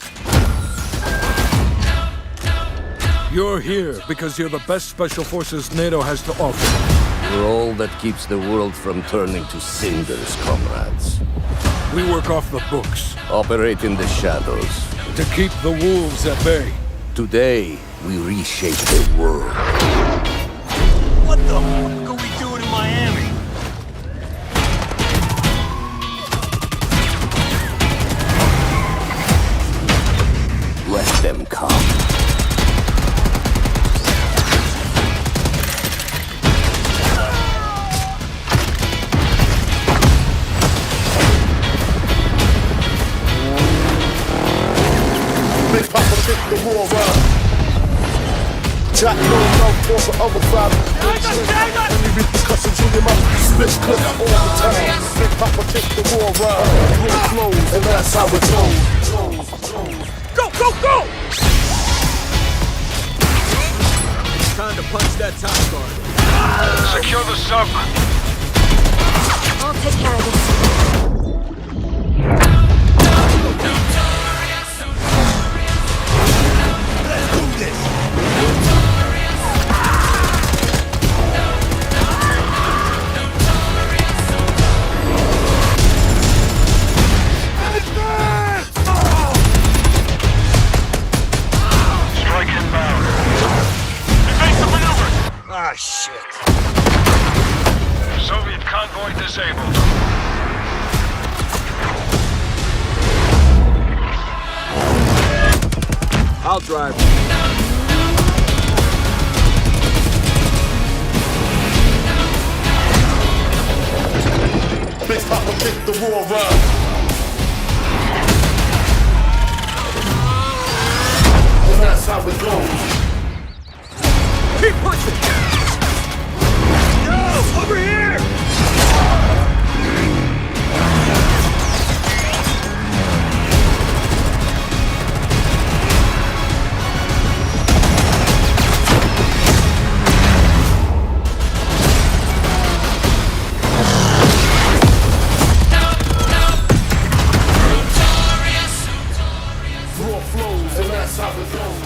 You're here because you're the best special forces NATO has to offer. You're all that keeps the world from turning to cinders, comrades. We work off the books. Operate in the shadows. To keep the wolves at bay. Today, we reshape the world. What the fuck are we doing in Miami? Let them come. Big Papa take the war around. Jack no for the other side. Any repercussions in your mouth. Split clip all the time. Big Papa take the war around. Roll flows, and that's how it goes. Go, go, go! Time to punch that top guard. Secure the sub. I'll take care of this. Let's do this! Strike inbound. Evasive maneuver. Ah, shit. Soviet convoy disabled. I'll drive. Big Papa take the war around. And that's how it goes. Keep pushing! Yo, over here! Raw flows, and that's how it goes.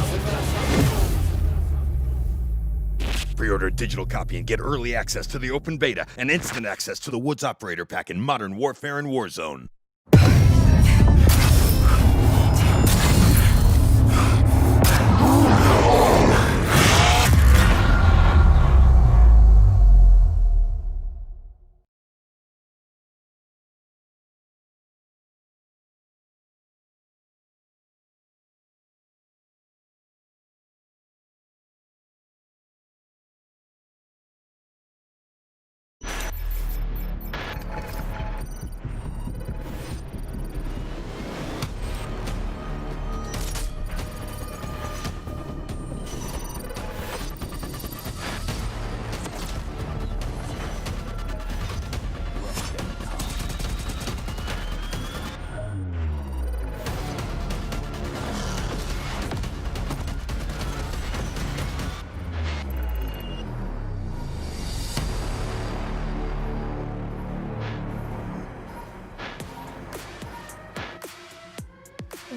Pre-order a digital copy and get early access to the open beta and instant access to the Woods Operator Pack in Modern Warfare and Warzone.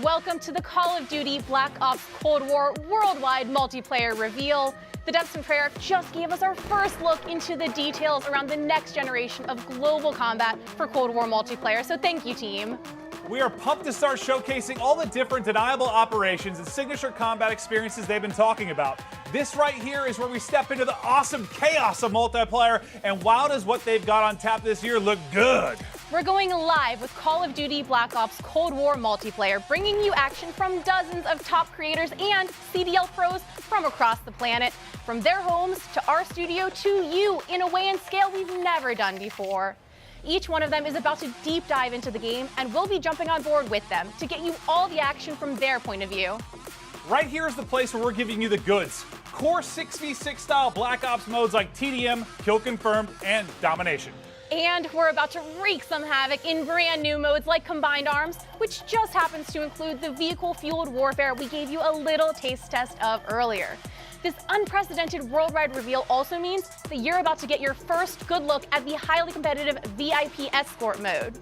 Welcome to the Call of Duty Black Ops Cold War worldwide multiplayer reveal. The Depths and Prayer just gave us our first look into the details around the next generation of global combat for Cold War multiplayer, so thank you, team. We are pumped to start showcasing all the different Deniable operations and signature combat experiences they've been talking about. This right here is where we step into the awesome chaos of multiplayer, and wow, does what they've got on tap this year look good. We're going live with Call of Duty Black Ops Cold War multiplayer, bringing you action from dozens of top creators and CDL pros from across the planet, from their homes to our studio to you, in a way and scale we've never done before. Each one of them is about to deep dive into the game, and we'll be jumping on board with them to get you all the action from their point of view. Right here is the place where we're giving you the goods. Core 6v6 style Black Ops modes like TDM, Kill Confirmed, and Domination. And we're about to wreak some havoc in brand new modes like Combined Arms, which just happens to include the vehicle-fueled warfare we gave you a little taste test of earlier. This unprecedented worldwide reveal also means that you're about to get your first good look at the highly competitive VIP escort mode.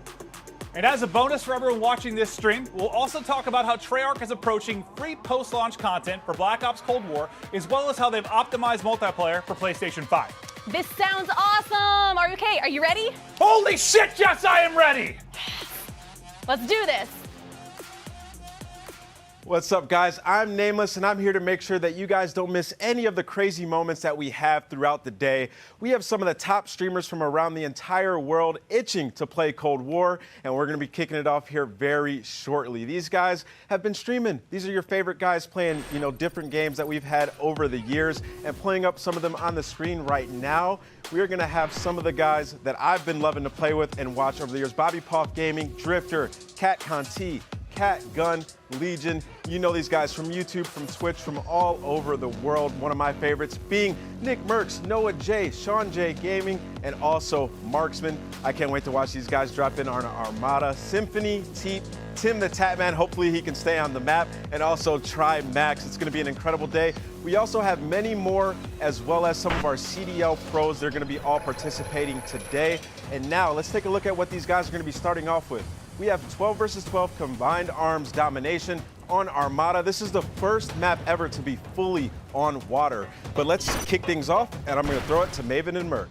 And as a bonus for everyone watching this stream, we'll also talk about how Treyarch is approaching free post-launch content for Black Ops Cold War, as well as how they've optimized multiplayer for PlayStation 5. This sounds awesome! Are you okay? Are you ready? Holy shit, yes, I am ready! Let's do this! What's up, guys? I'm Nameless, and I'm here to make sure that you guys don't miss any of the crazy moments that we have throughout the day. We have some of the top streamers from around the entire world itching to play Cold War, and we're going to be kicking it off here very shortly. These guys have been streaming. These are your favorite guys playing, different games that we've had over the years, and playing up some of them on the screen right now. We are going to have some of the guys that I've been loving to play with and watch over the years. Bobby Poff Gaming, Drifter, Cat Conti, Cat Gun, Legion. You know these guys from YouTube, from Twitch, from all over the world. One of my favorites being Nick Merckx, Noah J, Sean J Gaming, and also Marksman. I can't wait to watch these guys drop in on Armada, Symphony, Tim the Tatman. Hopefully he can stay on the map, and also Try Max. It's going to be an incredible day. We also have many more, as well as some of our CDL pros. They're going to be all participating today. And now let's take a look at what these guys are going to be starting off with. We have 12 versus 12 Combined Arms Domination on Armada. This is the first map ever to be fully on water. But let's kick things off, and I'm going to throw it to Maven and Merc.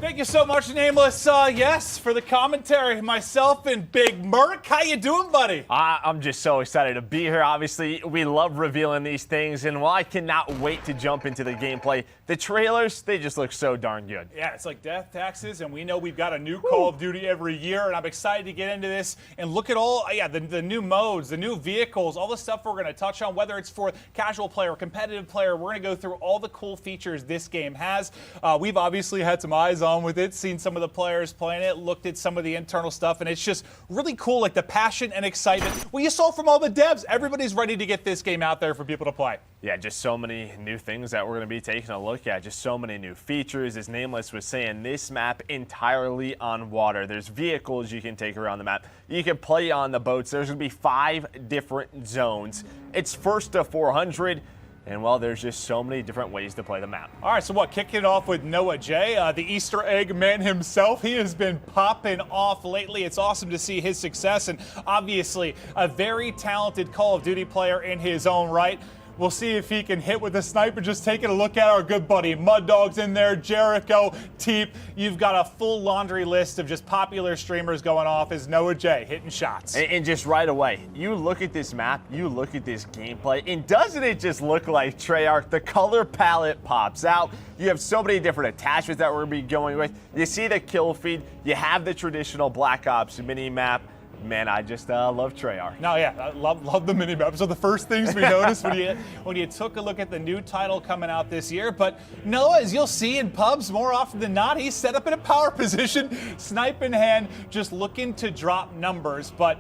Thank you so much, Nameless. Yes, for the commentary, myself and Big Merc. How you doing, buddy? I'm just so excited to be here. Obviously, we love revealing these things, and while I cannot wait to jump into the gameplay, the trailers, they just look so darn good. Yeah, it's like death taxes, and we know we've got a new Call of Duty every year, and I'm excited to get into this and look at all, the new modes, the new vehicles, all the stuff we're going to touch on, whether it's for casual player, competitive player. We're going to go through all the cool features this game has. We've obviously had some eyes on with it, seen some of the players playing it, looked at some of the internal stuff, and it's just really cool, like the passion and excitement. Well, you saw from all the devs, everybody's ready to get this game out there for people to play. Yeah, just so many new things that we're going to be taking a look at, just so many new features. As Nameless was saying, this map entirely on water. There's vehicles you can take around the map. You can play on the boats. There's going to be 5 different zones. It's first to 400. And, well, there's just so many different ways to play the map. All right, so kicking it off with Noah J, the Easter egg man himself. He has been popping off lately. It's awesome to see his success, and obviously a very talented Call of Duty player in his own right. We'll see if he can hit with a sniper. Just taking a look at our good buddy Mud Dog's in there, Jericho, Teep. You've got a full laundry list of just popular streamers going off as Noah J hitting shots. And just right away, you look at this map, you look at this gameplay, and doesn't it just look like Treyarch? The color palette pops out. You have so many different attachments that we're going to be going with. You see the kill feed. You have the traditional Black Ops mini map. Man, I just love Treyarch. No, yeah, I love the mini-maps. So the first things we noticed when you took a look at the new title coming out this year. But Noah, as you'll see in pubs more often than not, he's set up in a power position, snipe in hand, just looking to drop numbers. But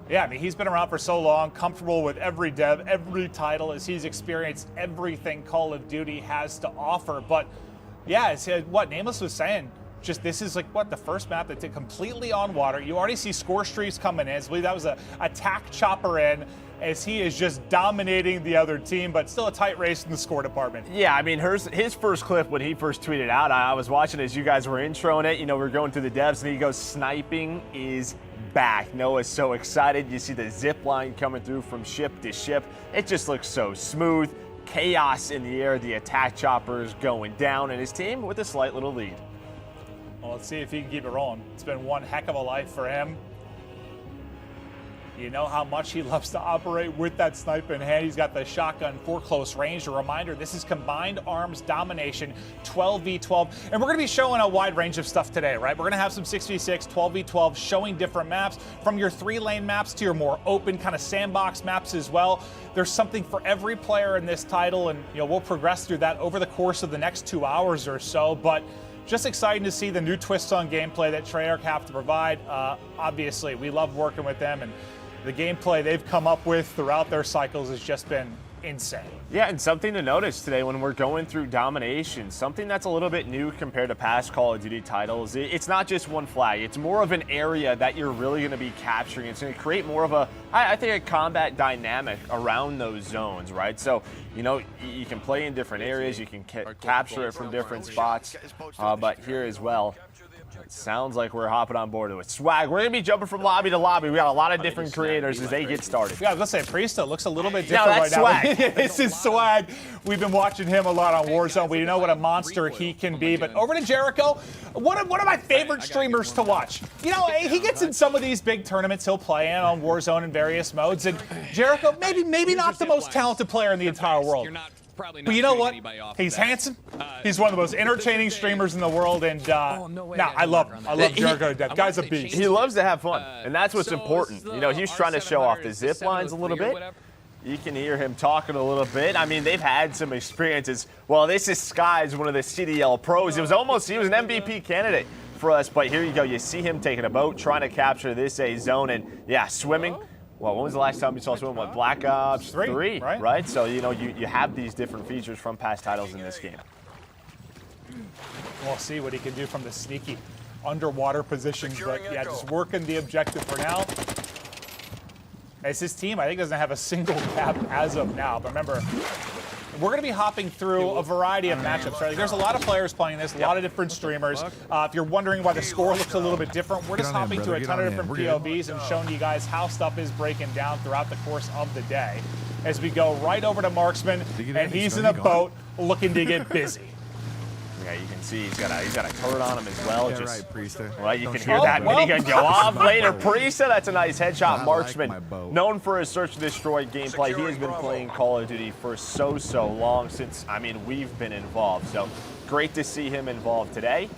yeah, I mean, he's been around for so long, comfortable with every dev, every title, as he's experienced everything Call of Duty has to offer. But yeah, it's what Nameless was saying. Just this is the first map that's completely on water. You already see score streaks coming in. I believe that was a attack chopper in, as he is just dominating the other team, but still a tight race in the score department. Yeah, I mean, his first clip when he first tweeted out, I was watching as you guys were introing it. We're going through the devs, and he goes, sniping is back. Noah's so excited. You see the zip line coming through from ship to ship. It just looks so smooth. Chaos in the air. The attack choppers going down, and his team with a slight little lead. Well, let's see if he can keep it rolling. It's been one heck of a life for him. You know how much he loves to operate with that sniper in hand. He's got the shotgun for close range. A reminder, this is combined arms domination, 12v12. And we're going to be showing a wide range of stuff today, right? We're going to have some 6v6, 12v12, showing different maps, from your 3-lane maps to your more open kind of sandbox maps as well. There's something for every player in this title, and we'll progress through that over the course of the next 2 hours or so. But just exciting to see the new twists on gameplay that Treyarch have to provide. Obviously, we love working with them, and the gameplay they've come up with throughout their cycles has just been insane. Yeah, and something to notice today when we're going through domination, something that's a little bit new compared to past Call of Duty titles. It's not just one flag. It's more of an area that you're really going to be capturing. It's going to create more of a, I think, a combat dynamic around those zones, right? So, you can play in different areas. You can capture it from different spots. But here as well, it sounds like we're hopping on board with Swag. We're going to be jumping from lobby to lobby. We got a lot of different creators as they get started. Yeah, I was going to say, Priesta looks a little bit different right Swag. now. This is Swag. We've been watching him a lot on Warzone. We know what a monster he can be. But over to Jericho, one of my favorite streamers to watch. He gets in some of these big tournaments he'll play in on Warzone in various modes. And Jericho, maybe not the most talented player in the entire world. But you know what? He's handsome. He's one of the most entertaining streamers in the world, and I love him. I love Jericho to death. Guy's a beast. He loves to have fun, and that's what's important. He's trying to show off the zip lines a little bit. You can hear him talking a little bit. I mean, they've had some experiences. Well, this is Sky's one of the CDL pros. He was an MVP candidate for us, but here you go. You see him taking a boat, trying to capture this A zone, and yeah, swimming. Well, when was the last time you saw someone with Black Ops 3, right? So, you have these different features from past titles in this game. We'll see what he can do from the sneaky underwater positions, but yeah, just working the objective for now. As his team, I think, doesn't have a single cap as of now, but remember, we're going to be hopping through a variety of matchups. Right? There's a lot of players playing this, a lot of different streamers. If you're wondering why the score looks a little bit different, we're just hopping through a ton of different POVs and showing you guys how stuff is breaking down throughout the course of the day. As we go right over to Marksman, and he's in a boat looking to get busy. Yeah, you can see he's got a turret on him as well. Yeah, right, Priesta. Well, you can hear that minigun go off later. Priesta, that's a nice headshot. Marksman, known for his search and destroy gameplay. He has been playing Call of Duty for so long since, we've been involved. So great to see him involved today.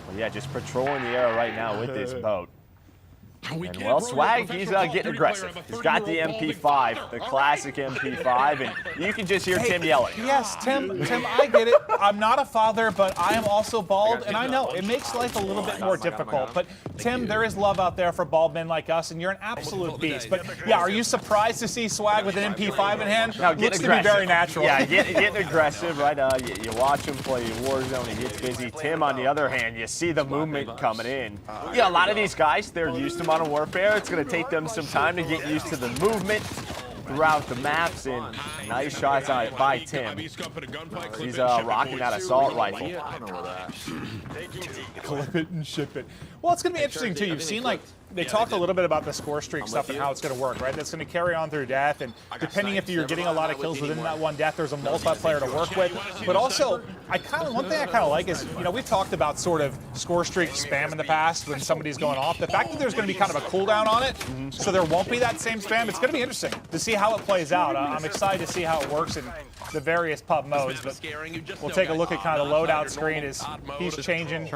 Well, yeah, just patrolling the area right now with this boat. And well, Swag, he's getting aggressive. He's got the MP5, the classic MP5, and you can just hear Tim yelling. Yes, Tim, I get it. I'm not a father, but I am also bald, and I know it makes life a little bit more difficult. But Tim, there is love out there for bald men like us, and you're an absolute beast. But yeah, are you surprised to see Swag with an MP5 in hand? No, looks to be very natural. Yeah, getting aggressive, right? You watch him play Warzone, he gets busy. Tim, on the other hand, you see the movement coming in. Yeah, a lot of these guys, they're used to Modern Warfare. It's going to take them some time to get used to the movement throughout the maps, and nice shots by Tim. He's rocking that assault rifle. Clip it and ship it. Well, it's going to be interesting, too. You've seen, they talked a little bit about the score streak stuff and how it's going to work, right? That's going to carry on through death, and depending if you're getting a lot of kills within that one death, there's a multiplayer to work with. But also, one thing I kind of like is, we've talked about sort of score streak spam in the past when somebody's going off. The fact that there's going to be kind of a cooldown on it, so there won't be that same spam, it's going to be interesting to see how it plays out. I'm excited to see how it works in the various pub modes, but we'll take a look at kind of the loadout screen as he's changing,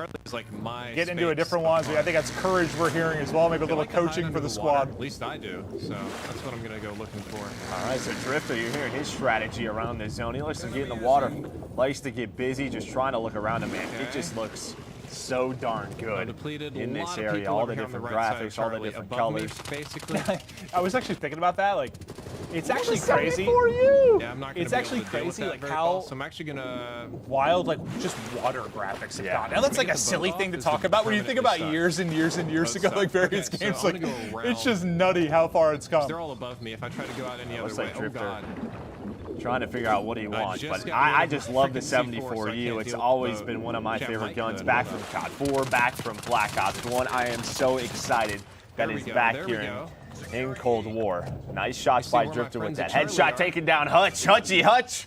getting into a different one. So I think that's courage we're hearing as well. Maybe a little coaching for the squad. At least I do. So that's what I'm going to go looking for. All right, so Drifter, you're hearing his strategy around this zone. He likes to get in the water, likes to get busy, just trying to look around him, man. It just looks so darn good in this area. All the different graphics, all the different colors. Basically. I was actually thinking about that. It's actually crazy. Yeah, I'm not gonna it's actually crazy, how so I'm actually gonna wild, just water graphics have gone. Now that's like a silly thing to talk about when you think about years and years and years ago, various games. It's just nutty how far it's come. They're all above me. If I try to go out any other way, oh God. Trying to figure out what he wants, but I just love the 74U. It's always been one of my favorite guns, back from COD 4, back from Black Ops 1. I am so excited that it's back here in Cold War. Nice shots by Drifter with that headshot, taking down Hutch. Hutchy Hutch.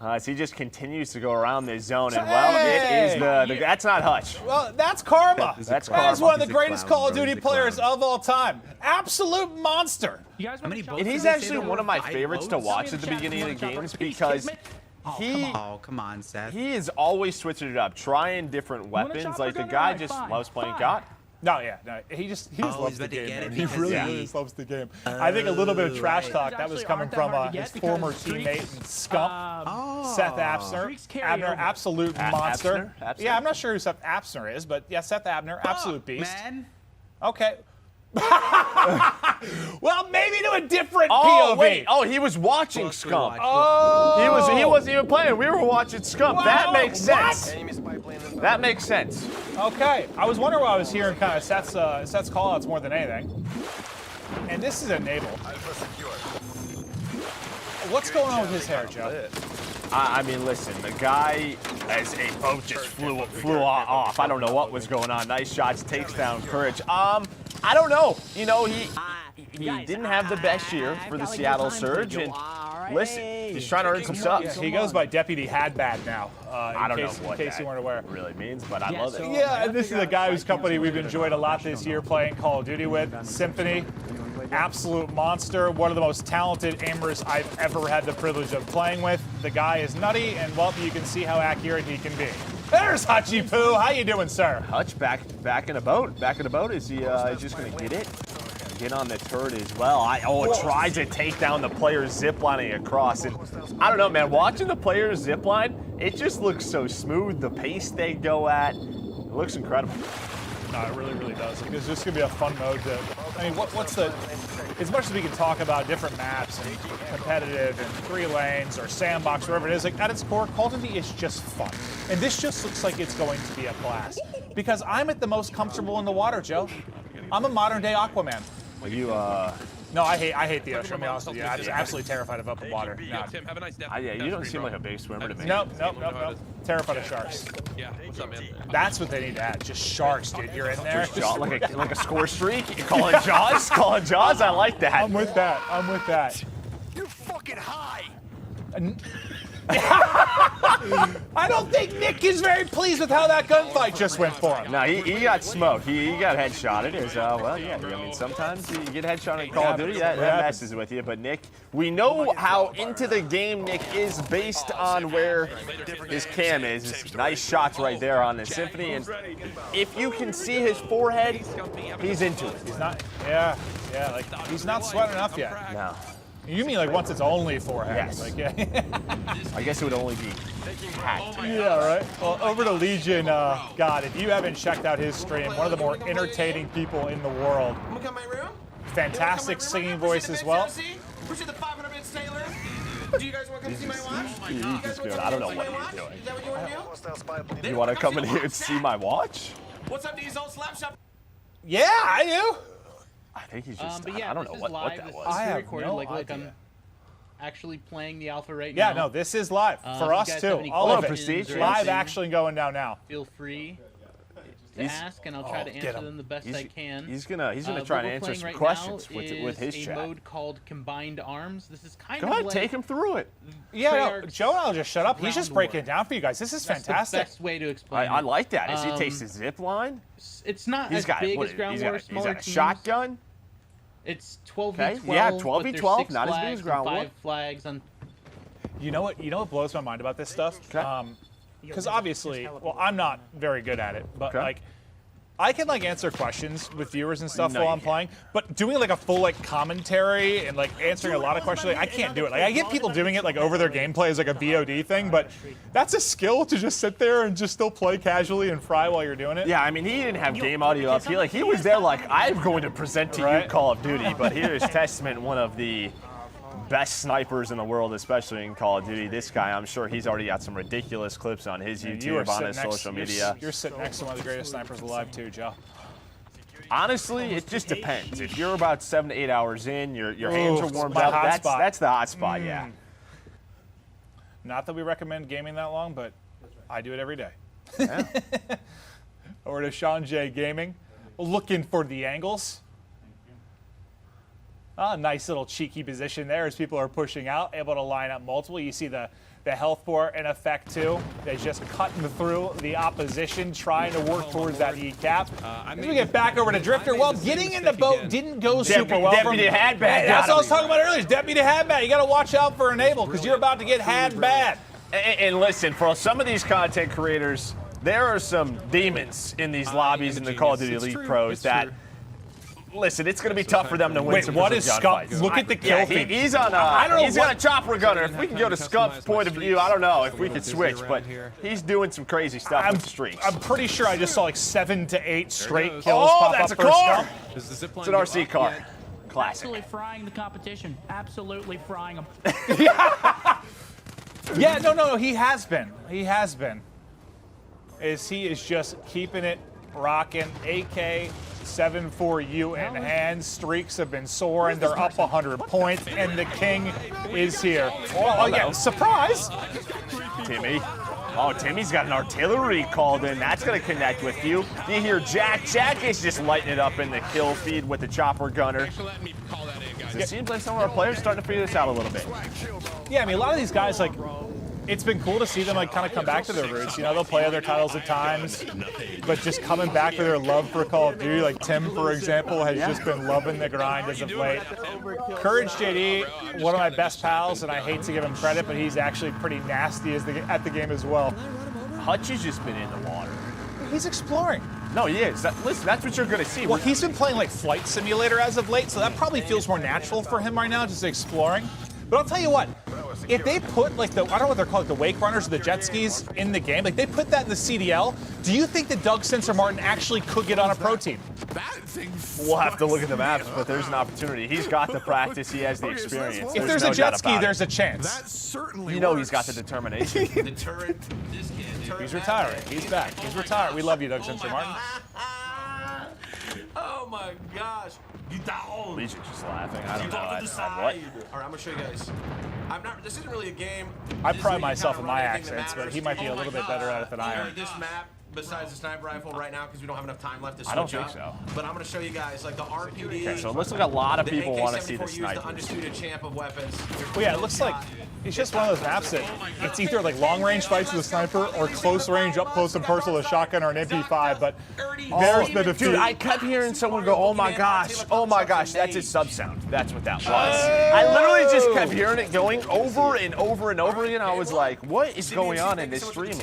As he just continues to go around this zone, and well, it is the that's not Hutch. Well, that's Karma. That's That is Karma. one of the greatest Call of Duty players of all time. Absolute monster. And he's actually one of my favorites to watch at the beginning of the games because come on, Seth. he is always switching it up, trying different weapons. Like the guy just loves playing God. No, he just loves the game. Man. He really just loves the game. I think a Oh, little bit of trash talk that was coming from his former teammate and scump, Seth Abner. Abner, absolute monster. Abner? Yeah, I'm not sure who Seth Abner is, but yeah, Seth Abner, absolute beast. Man. Okay. Well, maybe to a different Oh POV. wait! Oh, he was watching Scump. Oh, He wasn't even playing. We were watching Scump. Wow, That makes sense. what? That makes sense. Okay, I was wondering why I was hearing kind of Seth's callouts more than anything. And this is Deniable. What's going on with his hair, Joe? I mean, listen, the guy, as a boat just flew off. I don't know what was going on. Nice shots, takes down Courage. I don't know. You know, he didn't have the best year for the Seattle Surge, and listen, he's trying to earn some subs. He goes by Deputy Hadbad now. I don't know what in case you weren't aware. really means, but I love it. Yeah, and this is a guy whose company we've enjoyed a lot this year playing Call of Duty with. Symphony, absolute monster, one of the most talented aimers I've ever had the privilege of playing with. The guy is nutty, and well, you can see how accurate he can be. There's Hutchie Poo. How you doing, sir? Hutch back in a boat. Back in a boat. Is he just going to get it? Get on the turret as well. It tries to take down the player ziplining across. And I don't know, man. Watching the players zipline, it just looks so smooth. The pace they go at, it looks incredible. No, it really, really does. Like, it's just going to be a fun mode to... I mean, what's the... As much as we can talk about different maps and competitive and 3 lanes or sandbox, wherever it is, like at its core, Call of Duty is just fun. And this just looks like it's going to be a blast. Because I'm at the most comfortable in the water, Joe. I'm a modern-day Aquaman. Well, you, No, I hate the ocean. I'll be honest with you. I'm just absolutely terrified of open water. No. Tim, have a nice day. yeah, you don't seem like a big swimmer to me. Nope. Terrified of sharks. Yeah, what's up, man? That's what they need to add. Just sharks, dude. You're in there. Like a score streak? You call it Jaws? Call it Jaws? I like that. I'm with that. You're fucking high. I don't think Nick is very pleased with how that gunfight just went for him. No, he got smoked. He got headshotted. Well, yeah. I mean, sometimes you get headshotted in Call of Duty, that messes with you. But Nick, we know how into the game Nick is based on where his cam is. Nice shots right there on the Symphony. And if you can see his forehead, he's into it. He's not. Yeah. Like he's not sweating enough yet. No. You mean like once it's only forehead? Yes. Like, yeah. I guess it would only be hat. Yeah, right. Well, over to Legion. God, if you haven't checked out his stream, one of the more entertaining people in the world. Fantastic singing voice as well. Push it to 500-bit sailor. Do you guys want to come see my watch? He's just good. I don't know what he's doing. Is that what you want to do? You want to come in here and see my watch? What's up, Diesel? Slap shop. Yeah, I do. I think he's just. But yeah, I don't know what that was. I have recorded. no Look, idea. I'm actually playing the alpha right now. Yeah, no, this is live for if you us guys too. have any All of it. questions or Live anything, action going down now. Feel free to ask, and I'll try to answer them the best I can. He's gonna try to answer some questions with his chat. A mode called Combined Arms. This is kind Go of ahead, like take him through it. Yeah, no, Treyarch's Joe and I'll just shut up. He's just breaking it down for you guys. This is That's fantastic. the best way to explain I it. like that. As he takes the zip line. It's not He's as got big what as is it? Ground He's War, got a smaller teams. shotgun. It's 12v12. Okay, yeah, but 12v12, there's 6 not as big as flags Ground and War. 5 flags on. You know what blows my mind about this stuff? Because obviously, well, I'm not very good at it, but like, I can like answer questions with viewers and stuff while I'm playing, but doing like a full like commentary and like answering a lot of questions, like, I can't do it. Like I get people doing it like over their gameplay as like a VOD thing, but that's a skill to just sit there and just still play casually and fry while you're doing it. Yeah, I mean, he didn't have game audio up. He was there like, I'm going to present to you Call of Duty, but here is testament one of the best snipers in the world, especially in Call of Duty. This guy, I'm sure he's already got some ridiculous clips on his YouTube, on his social media. You're sitting next to one of the greatest snipers alive too, Joe. Honestly, it just depends. If you're about 7 to 8 hours in, your hands are warmed up, that's the hot spot, yeah. Not that we recommend gaming that long, but I do it every day. Yeah. Over to Sean J Gaming, looking for the angles. Nice little cheeky position there as people are pushing out, able to line up multiple. You see the the health bar in effect too. They're just cutting through the opposition, trying to work towards that E cap. As we get back over to Drifter, well, getting in the boat didn't go super well. Deputy had bad. That's what I was talking about earlier. Deputy had bad. You got to watch out for Enable because you're about to get had bad. And listen, for some of these content creators, there are some demons in these lobbies in the Call of Duty Elite Pros that. Listen, it's going to be tough for them to win. Wait, what is Scump? Look at the kill feed. He's on. He's got a chopper gunner. If we can go to Scump's point of view, I don't know if we could switch, but he's doing some crazy stuff with streaks. I'm pretty sure I just saw like 7 to 8 straight kills pop that's up a for car. Scump. It's an RC car. Classic. Absolutely frying the competition. Absolutely frying them. Yeah, no, he has been. He has been. He is just keeping it rocking. AK-74U in hand. Streaks have been soaring. They're up 100 points, and the king is here. Oh, yeah, surprise! Timmy. Oh, Timmy's got an artillery called in. That's going to connect with you. You hear Jack. Jack is just lighting it up in the kill feed with the chopper gunner. It seems like some of our players are starting to figure this out a little bit. Yeah, I mean, a lot of these guys, like, it's been cool to see them, like, kind of come back to their roots. You know, they'll play other titles at times, but just coming back to their love for Call of Duty. Like, Tim, for example, has just been loving the grind as of late. Courage JD, one of my best pals, and I hate to give him credit, but he's actually pretty nasty at the game as well. Hutch has just been in the water. He's exploring. No, he is. Listen, that's what you're going to see. Well, he's been playing, like, Flight Simulator as of late, so that probably feels more natural for him right now, just exploring. But I'll tell you what, if they put, like, I don't know what they're called, the wake runners or the jet skis in the game, like, they put that in the CDL, do you think that Doug Sensor Martin actually could get on a pro team? We'll have to look at the maps, but there's an opportunity. He's got the practice. He has the experience. If there's a jet ski, there's a chance. That certainly You know he's got the determination. The turret, this kid. He's retiring. He's back. He's retired. We love you, Doug Sensor Martin. Oh my gosh. Legion's just laughing. I don't know. What? What? All right, I'm gonna show you guys. This isn't really a game. I pride myself in my accents, but he might be a little bit better at it than I am. This map, besides the sniper rifle right now, because we don't have enough time left to switch I don't think up. so. But I'm gonna show you guys like the RPD. Okay, so it looks like a lot of people want to see the AK-74U is the snipers. undisputed champ of weapons. Well, yeah, it looks like it's just one of those maps that it's either like long range fights with a sniper or close range, up close and personal with a shotgun or an MP5. But there's the defeat. Dude, I kept hearing someone go, "Oh my gosh, that's his sub sound." That's what that was. I literally just kept hearing it going over and over and over again. I was like, "What is going on in this stream?"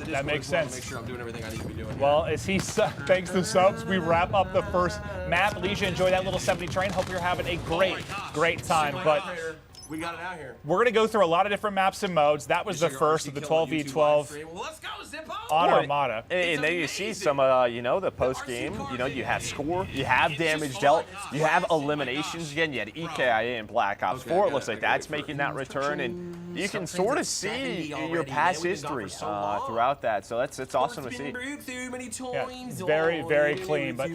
That makes sense. Make sure I'm doing everything I need to be doing. Well, as he thanks the subs, we wrap up the first map. Alicia, enjoy that little 70 train. Hope you're having a great time. But we got it out here. we're going to go through a lot of different maps and modes. That was the first of the 12v12 on Armada. And then you see some, the post game. You have score, you have damage dealt, you have eliminations again. You had EKIA in Black Ops 4. It looks like that's making that return, and you can sort of see your past history throughout that. So it's awesome to see. Yeah, very clean. But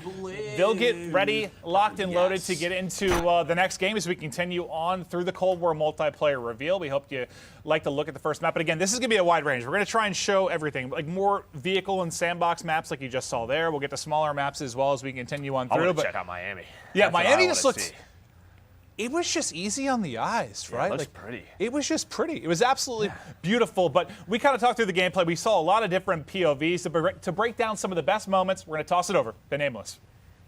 they'll get ready, locked and loaded to get into the next game as we continue on through the Cold War multiplayer reveal. We hope you like to look at the first map. But again, this is going to be a wide range. We're going to try and show everything, like more vehicle and sandbox maps like you just saw there. We'll get to smaller maps as well as we continue on through. I want to check out Miami. Yeah, That's what Miami I just wanna looked... see. It was just easy on the eyes, right? It looks pretty. It was just pretty. It was absolutely beautiful. But we kind of talked through the gameplay. We saw a lot of different POVs. To break down some of the best moments, we're going to toss it over to Nameless.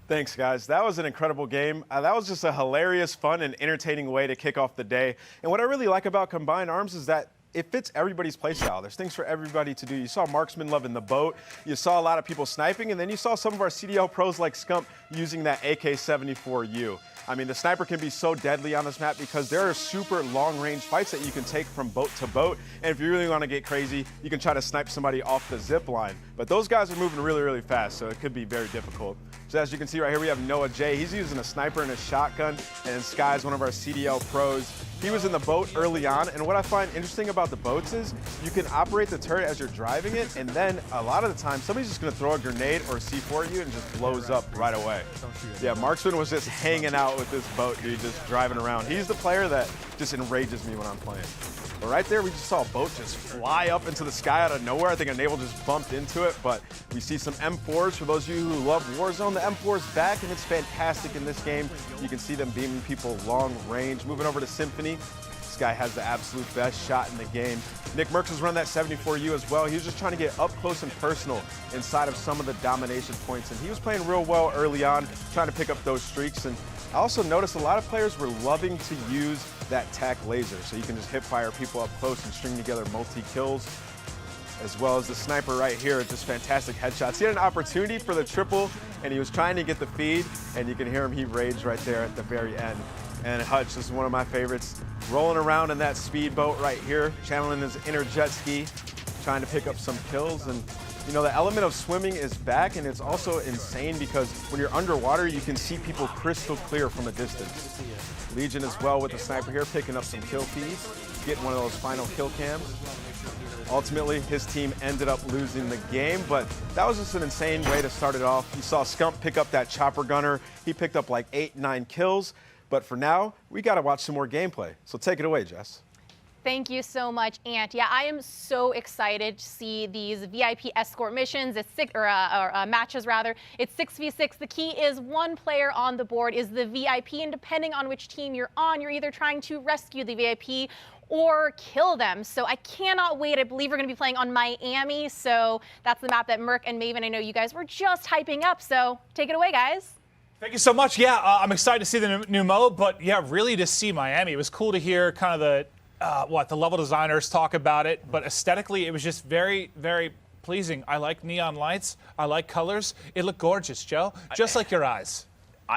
Thanks, guys. That was an incredible game. That was just a hilarious, fun, and entertaining way to kick off the day. And what I really like about Combined Arms is that it fits everybody's playstyle. There's things for everybody to do. You saw Marksman loving the boat. You saw a lot of people sniping. And then you saw some of our CDL pros like Scump using that AK-74U. I mean, the sniper can be so deadly on this map because there are super long-range fights that you can take from boat to boat. And if you really want to get crazy, you can try to snipe somebody off the zip line. But those guys are moving really fast, so it could be very difficult. So as you can see right here, we have Noah J. He's using a sniper and a shotgun, and Sky's one of our CDL pros. He was in the boat early on, and what I find interesting about the boats is you can operate the turret as you're driving it, and then a lot of the time, somebody's just gonna throw a grenade or a C4 at you and just blows up right away. Yeah, Marksman was just hanging out with this boat, dude, just driving around. He's the player that just enrages me when I'm playing. But right there, we just saw a boat just fly up into the sky out of nowhere. I think Deniable just bumped into it, but we see some M4s. For those of you who love Warzone, the M4 is back, and it's fantastic in this game. You can see them beaming people long range. Moving over to Symphony. This guy has the absolute best shot in the game. Nick Merckx has run that 74U as well. He was just trying to get up close and personal inside of some of the domination points, and he was playing real well early on, trying to pick up those streaks. And I also noticed a lot of players were loving to use that tac laser, so you can just hip fire people up close and string together multi-kills, as well as the sniper right here, just fantastic headshots. He had an opportunity for the triple, and he was trying to get the feed, and you can hear him, he raged right there at the very end. And Hutch, this is one of my favorites, rolling around in that speedboat right here, channeling his inner jet ski, trying to pick up some kills. And you know, the element of swimming is back, and it's also insane because when you're underwater, you can see people crystal clear from a distance. Legion as well with the sniper here, picking up some kill feeds, getting one of those final kill cams. Ultimately, his team ended up losing the game, but that was just an insane way to start it off. You saw Scump pick up that chopper gunner. He picked up like 8-9 kills, but for now, we got to watch some more gameplay. So take it away, Jess. Thank you so much, Ant. Yeah, I am so excited to see these VIP escort missions, matches rather. It's 6v6. The key is one player on the board is the VIP, and depending on which team you're on, you're either trying to rescue the VIP or kill them. So I cannot wait. I believe we're going to be playing on Miami, so that's the map that Merc and Maven, I know you guys were just hyping up, so take it away, guys. Thank you so much. Yeah, I'm excited to see the new mode, but yeah, really to see Miami. It was cool to hear kind of the the level designers talk about it, but aesthetically it was just very, very pleasing. I like neon lights. I like colors. It looked gorgeous, Joe, just like your eyes.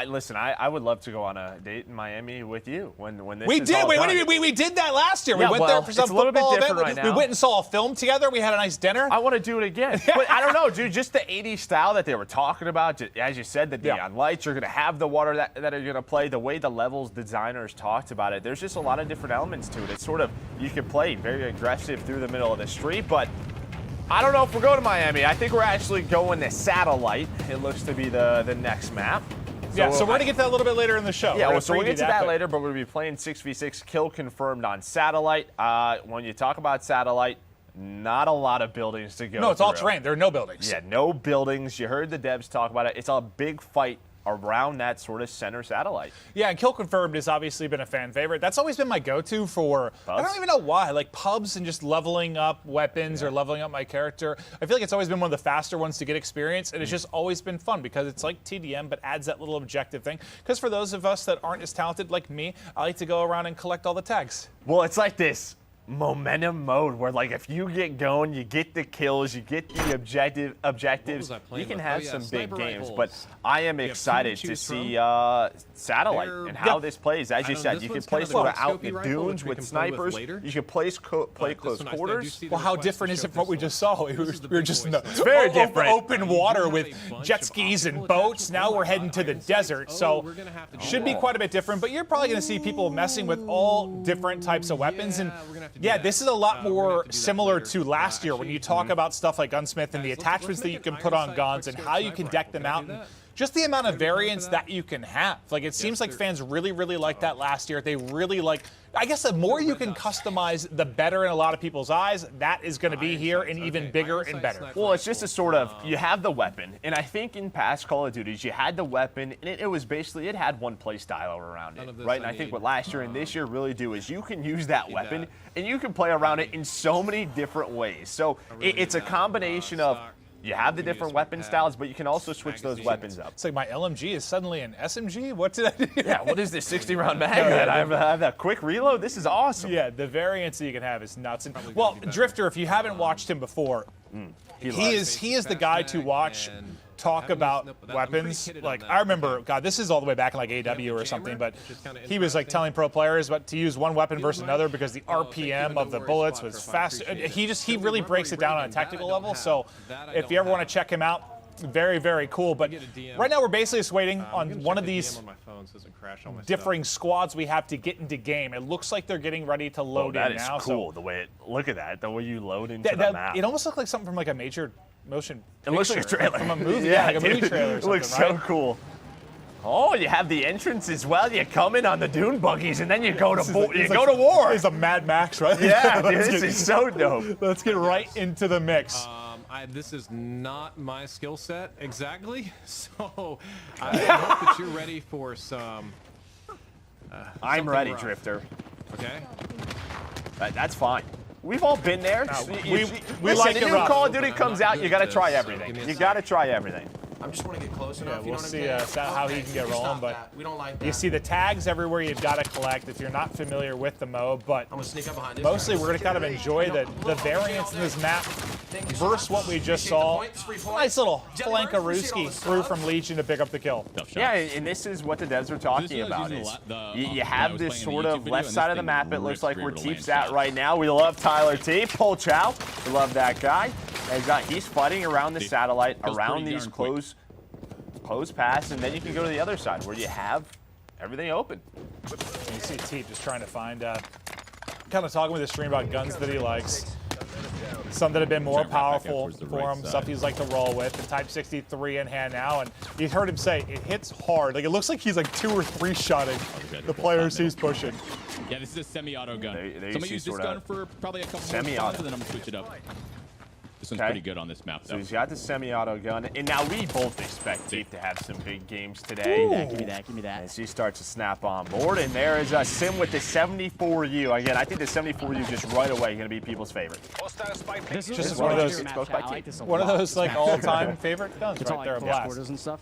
Listen, I would love to go on a date in Miami with you when this we is did. all Wait, done. what do you mean? We did that last year. Yeah, we went there for some it's a little bit football different event. right now. We went and saw a film together. We had a nice dinner. I want to do it again. But I don't know, dude. Just the 80s style that they were talking about, as you said, the neon lights. You're going to have the water that are going to play. The way the levels designers talked about it. There's just a lot of different elements to it. It's sort of, you can play very aggressive through the middle of the street, but I don't know if we're going to Miami. I think we're actually going to Satellite. It looks to be the next map. So we're going to get to that a little bit later in the show. Yeah, so we'll get to that later, but we're going to be playing 6v6, kill confirmed on Satellite. When you talk about Satellite, not a lot of buildings to go No, it's all terrain. There are no buildings. Yeah, no buildings. You heard the devs talk about it. It's a big fight around that sort of center satellite. Yeah, and Kill Confirmed has obviously been a fan favorite. That's always been my go-to for, pubs? I don't even know why, like pubs and just leveling up weapons or leveling up my character. I feel like it's always been one of the faster ones to get experience, and it's just always been fun because it's like TDM, but adds that little objective thing. Because for those of us that aren't as talented like me, I like to go around and collect all the tags. Well, it's like this momentum mode where, like, if you get going, you get the kills, you get the objectives, you can have some big games. But I am excited to see Satellite and how this plays. As you said, you can play sort of out in the dunes with snipers. You can play close quarters. Well, how different is it from what we just saw? We were just in the very different. Open water with jet skis and boats. Now we're heading to the desert, so should be quite a bit different. But you're probably going to see people messing with all different types of weapons. And yeah, this is a lot more similar to last year when you talk about stuff like Gunsmith and the attachments that you can put on guns and how you can deck them out. And just the amount of variance that you can have. Like, it seems like fans really, really liked that last year. They really like, I guess the more you can customize, the better in a lot of people's eyes. That is going to be here and even bigger and better. Well, it's just a sort of, you have the weapon. And I think in past Call of Duties, you had the weapon, and it was basically, it had one play style around it, right? And I think what last year and this year really do is you can use that weapon, and you can play around it in so many different ways. So it's a combination of, you have the different weapon styles, but you can also switch those weapons up. It's like my LMG is suddenly an SMG? What did I do? Yeah, what is this 60-round mag? I have that quick reload? This is awesome. Yeah, the variance that you can have is nuts. And, well, Drifter, if you haven't watched him before, he is the guy to watch talk about weapons. Like, I remember, God, this is all the way back in like AW or something, but he was like telling pro players to use one weapon versus another because the RPM of the bullets was fast. He really breaks it down on a technical level. So if you ever want to check him out, very, very cool. But right now we're basically just waiting on one of these differing squads we have to get into game. It looks like they're getting ready to load in now. That is cool, the way look at that, the way you load into the map. It almost looked like something from like a major motion picture. It looks like a trailer. From a movie, yeah, like a movie trailer or something, It looks so cool. Oh, you have the entrance as well. You come in on the dune buggies, and then you go to war. It's a Mad Max, right? Yeah, dude, this is so dope. Let's get right into the mix. This is not my skill set exactly, so I hope that you're ready for some. I'm ready, Drifter. Okay. That's fine. We've all been there. We Listen, like the it new rough. Call of Duty comes out, you got to try everything. You got to try everything. I just want to get close enough. We'll see how he can get Just rolling, stop but that. We don't like that. you see the tags everywhere you've got to collect if you're not familiar with the mode, but I'm gonna sneak up behind this mostly guy. we're going to kind of enjoy the variance in this map versus what we just saw. Nice little flankarooski through from Legion to pick up the kill. Yeah, and this is what the devs are talking about. Is you have this sort of left side of the map, it looks like where Teep's at right now. We love Tyler Teep. Pull Chow. We love that guy. He's fighting around the satellite, around these close pass, and then you can go to the other side where you have everything open. You see Teep just trying to find, kind of talking with his stream about guns that he likes. Some that have been more powerful for him, stuff he's like to roll with. The Type 63 in hand now, and you heard him say it hits hard. Like it looks like he's like 2 or 3 shotting the players he's pushing. Yeah, this is a semi-auto gun. There So I'm gonna use this gun for probably a couple more rounds, and then I'm gonna switch it up. This one's pretty good on this map, though. So he's got the semi-auto gun, and now we both expect Teep to have some big games today. Give me that, give me that. As he starts to snap on board, and there is a Sim with the 74U. Again, I think the 74U just right away going to be people's favorite. This is just one of those like all-time favorite guns right there, a blast. And stuff.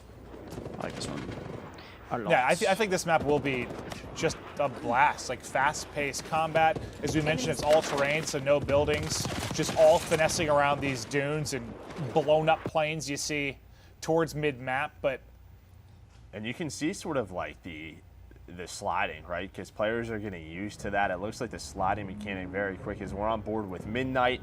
I like this one. Yeah, I think this map will be just a blast, like fast-paced combat. As we mentioned, it's all-terrain, so no buildings, just all finessing around these dunes and blown-up planes you see towards mid-map. And you can see sort of like the sliding, right? Because players are getting used to that. It looks like the sliding mechanic very quick as we're on board with Midnight.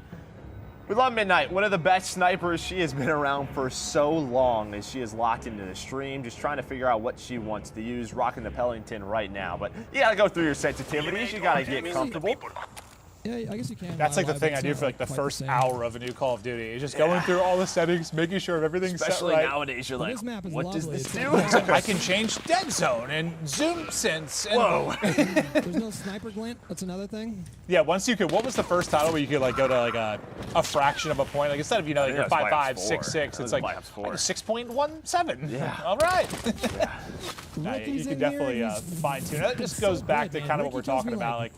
We love Midnight, one of the best snipers. She has been around for so long as she is locked into the stream, just trying to figure out what she wants to use, rocking the Pellington right now. But you gotta go through your sensitivities, you gotta get comfortable. Yeah, I guess you can. That's like the thing I do for like the first hour of a new Call of Duty. Is just going through all the settings, making sure everything's Especially set right. nowadays, you're like, this map is what does lovely. this do? I can change dead zone and zoom sense. And Whoa. There's no sniper glint. That's another thing. Yeah, once you could. What was the first title where you could like go to like a fraction of a point? Like instead of like you're 5.5, 6.6, it's like 6.17. Yeah. All right. You can definitely fine tune it. It just goes back to kind of what we're talking about, like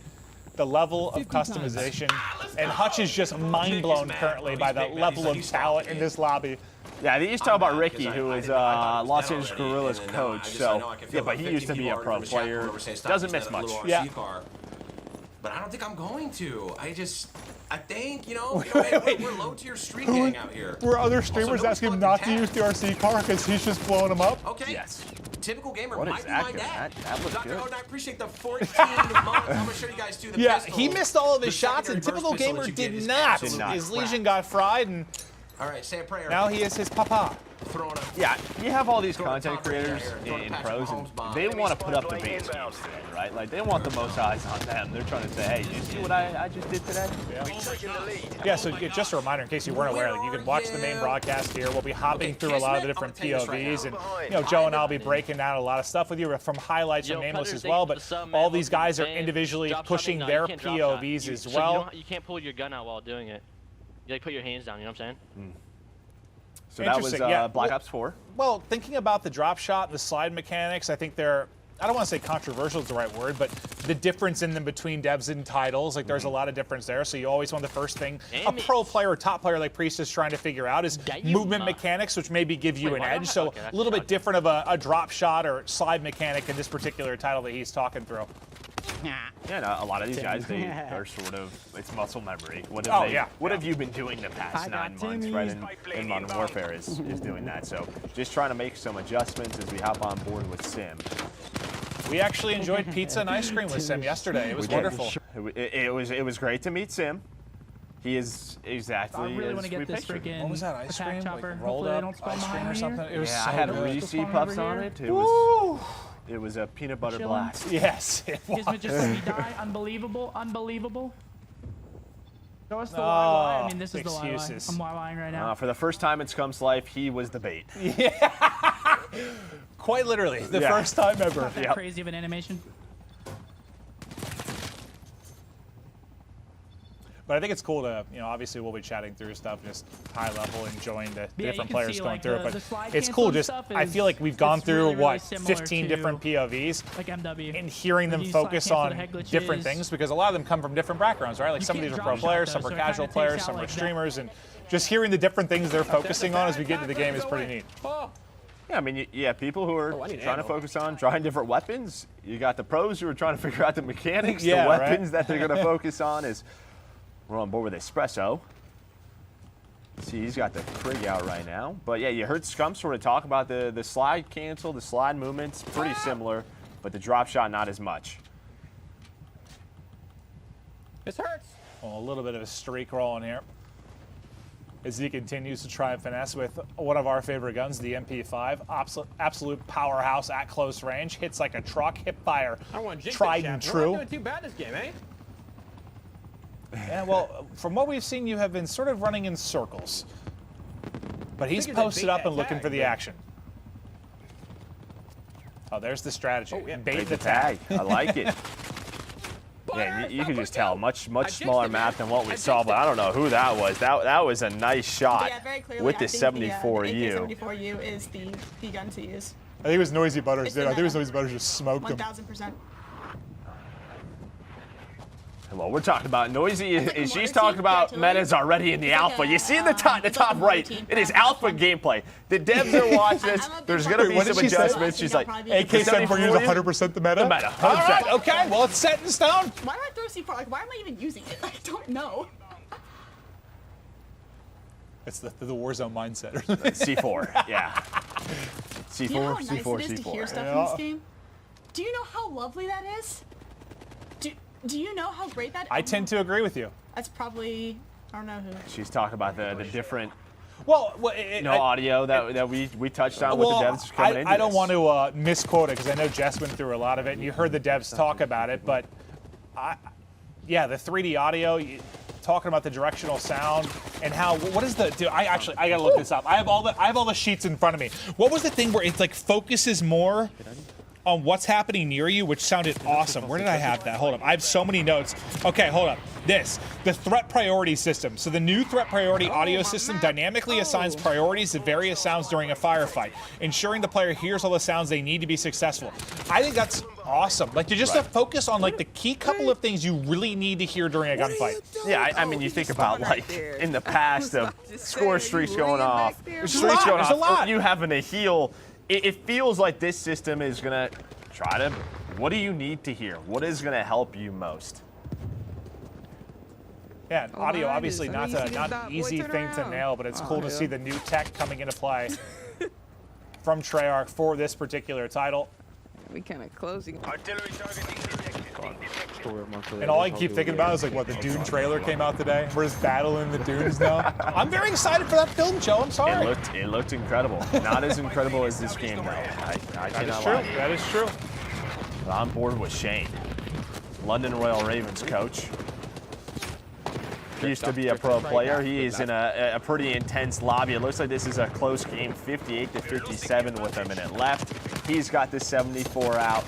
the level of customization. And Hutch is just mind blown currently by the level of talent in this lobby. Yeah, they used to talk about Ricky, who is Los Angeles Guerrillas coach. So yeah, but he used to be a pro player. Doesn't miss much. Yeah. But I don't think I'm going to. I think, we're low-tier street gang out here. Were other streamers asking him not to use the RC car because he's just blowing them up? Okay. Yes. Typical gamer What might is be that my good? dad. That looks Dr. good. Odin, I appreciate the 14 moments. I'm going to show you guys, too, the Yeah, pistol. he missed all of his The shots, and secondary typical burst pistol gamer that you get did is not. absolute His crap. Legion got fried, and All right, say a prayer. now he is his papa. Throwing a Yeah, you have all these Throwing content top right creators here, throwing in Patrick pros, and Mahomes bomb. they want to put up the base games today, right? Like, they want the most eyes on them. They're trying to say, hey, you see what I just did today? Yeah, so just a reminder, in case you weren't aware, like you can watch the main broadcast here. We'll be hopping through a lot of the different POVs, and Joe and I'll be breaking down a lot of stuff with you from highlights from Nameless as well. But all these guys are individually pushing their POVs as well. You can't pull your gun out while doing it. You like put your hands down. You know what I'm saying? So that was Interesting, yeah. Black Ops 4. Well, thinking about the drop shot and the slide mechanics, I think they're, I don't want to say controversial is the right word, but the difference in them between devs and titles, like there's a lot of difference there. So you always want the first thing a pro player or top player like Priest is trying to figure out is movement mechanics, which maybe give you an edge. So a little bit different of a drop shot or slide mechanic in this particular title that he's talking through. Yeah, no, a lot of these guys, they're sort of, it's muscle memory. What have you been doing the past 9 months, right? In Modern Warfare is doing that. So just trying to make some adjustments as we hop on board with Sim. We actually enjoyed pizza and ice cream with Sim yesterday. It was wonderful. It was great to meet Sim. He is exactly I really want as to we get this pictured. freaking What was that, ice cream? chopper. Like rolled Hopefully they up don't spawn ice cream behind or me something? here. It was Yeah, so I had good. Reese Spawn Puffs over on here. it. It was a peanut butter Chilling. blast. Yes, it was. Gizmo just let me die. Unbelievable. Unbelievable. Show us the YY. I mean, this is excuses. the YY. I'm YYing right now. For the first time in Scum's life, he was the bait. Quite literally, the first time ever. Not that crazy of an animation. But I think it's cool to, obviously we'll be chatting through stuff, just high level, enjoying the Yeah, different you can players see, going like, through it. the But slide it's cancel cool. and Just stuff I feel like we've gone through really, really what similar 15 to, different POVs, like MW. and hearing them Like, you slide focus cancel on the head glitches. different things because a lot of them come from different backgrounds, right? Like You some of can't these are drop pro shot, players, though, some so are it kinda casual takes players, out, some are like, that. streamers, and just hearing the different things they're focusing on as we get into the game is pretty neat. Yeah, I mean, you have people who are trying to focus on trying different weapons. You got the pros who are trying to figure out the mechanics, Yeah, the weapons right? that they're going to focus on. Is we're on board with Espresso. See, he's got the Krig out right now. But yeah, you heard Scump sort of talk about the slide cancel, the slide movements, pretty similar, but the drop shot not as much. This hurts. Well, a little bit of a streak rolling here as he continues to try and finesse with one of our favorite guns, the MP5. Absolute powerhouse at close range. Hits like a truck. Hip fire. Tried and true. We're not doing too bad this game, eh? Yeah, well, from what we've seen, you have been sort of running in circles. But he's posted up and looking for the action. Oh, there's the strategy. Oh, yeah. Bait the tag. I like it. Yeah, you can just tell, much smaller map than what we saw, but I don't know who that was. That was a nice shot Yeah, very clearly, with I the think 74U. The 74U is the gun to use. I think it was Noisy Butters did. I think it was Noisy Butters just smoked him. 1000%. Well, we're talking about Noisy. She's talking about metas already in the alpha. You see in the top right, it is alpha gameplay. The devs are watching this. There's going to be some adjustments. She's like, AK-74U is 100% the meta? The meta, 100%. All right, okay, well, it's set in stone. Why do I throw C4? Like, why am I even using it? I don't know. It's the Warzone mindset. C4, yeah. C4, Do you know how nice C4, it is C4. to hear stuff in this game? Do you know how lovely that is? Do you know how great that is? I tend to agree with you. That's probably, I don't know who. She's talking about the different audio that we touched on with the devs coming into I don't want to misquote it because I know Jess went through a lot of it, and you heard the devs talk about it, but yeah, the 3D audio, talking about the directional sound and how, what is the, dude, I gotta look this up. I have all the sheets in front of me. What was the thing where it like focuses more on what's happening near you, which sounded awesome. Where did I have that? Hold up. I have so many notes. Okay, hold up. The threat priority system. So the new threat priority audio system dynamically assigns priorities to various sounds during a firefight, ensuring the player hears all the sounds they need to be successful. I think that's awesome. Like, to just to focus on like the key couple of things you really need to hear during a gunfight. Yeah, I mean, you think about like in the past of score streaks going off, There's a lot. You having to heal. It feels like this system is gonna try to, what do you need to hear? What is gonna help you most? Yeah, audio obviously not an easy thing to nail, but it's cool to see the new tech coming into play from Treyarch for this particular title. We kind of closing. Artillery target And all I keep thinking about is like what the Dune trailer came out today. We're just battling the dunes now. I'm very excited for that film, Joe. I'm sorry. It looked incredible. Not as incredible as this game, though. I That is cannot true. lie. That is true. But I'm bored with Shane, London Royal Ravens coach. He used to be a pro player. He is in a pretty intense lobby. It looks like this is a close game, 58-57 with a minute left. He's got the 74 out.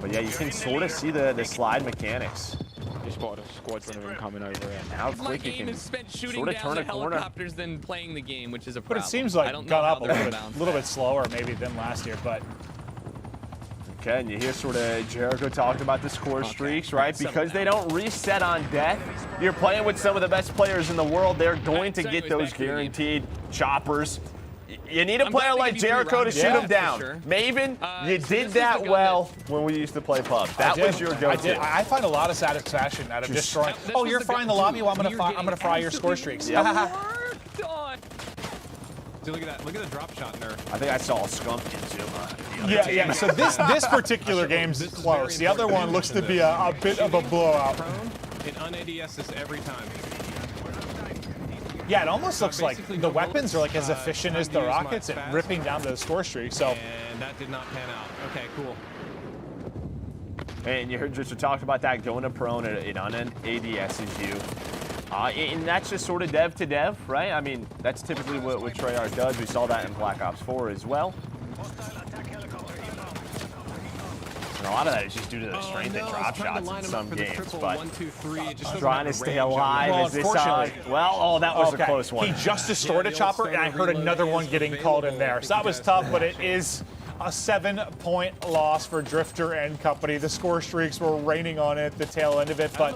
But yeah, you can sort of see the slide mechanics. You spotted a squadron of them coming over. And how My quick you game can is spent shooting sort of down turn the a corner. helicopters than playing the game, which is a But problem. it seems I like don't gone know how up a they're gonna little bit slower maybe than last year, but Okay, and you hear sort of Jericho talking about the score streaks, right? Because they don't reset on death. You're playing with some of the best players in the world. They're going to get those guaranteed choppers. You need a player like Jericho to shoot them down. Maven, you did that well when we used to play pub. That was your go-to. I find a lot of satisfaction out of destroying. Oh, you're frying the lobby? Well, I'm gonna fry your score streaks. Yep. See, look at that. Look at the drop shot in there. I think I saw a skunk into Yeah. So this particular game's close. The other one looks to be a bit of a blowout. It un-ADS this every time. Yeah, it almost looks like the weapons are like as efficient as the rockets at ripping down those score streaks. So. And that did not pan out. Okay, cool. And you heard Richard talk about that going to prone, it un-ADSs you. And that's just sort of dev to dev, right? I mean, that's typically what Treyarch does. We saw that in Black Ops 4 as well. And a lot of that is just due to the strength and drop shots in some games, but 1, 2, 3, just trying to stay alive. Well, is this unfortunately, that was a close one. He just destroyed a chopper, and I heard another one getting called in there. So that was tough, but it is a 7-point loss for Drifter and company. The score streaks were raining on it at the tail end of it, but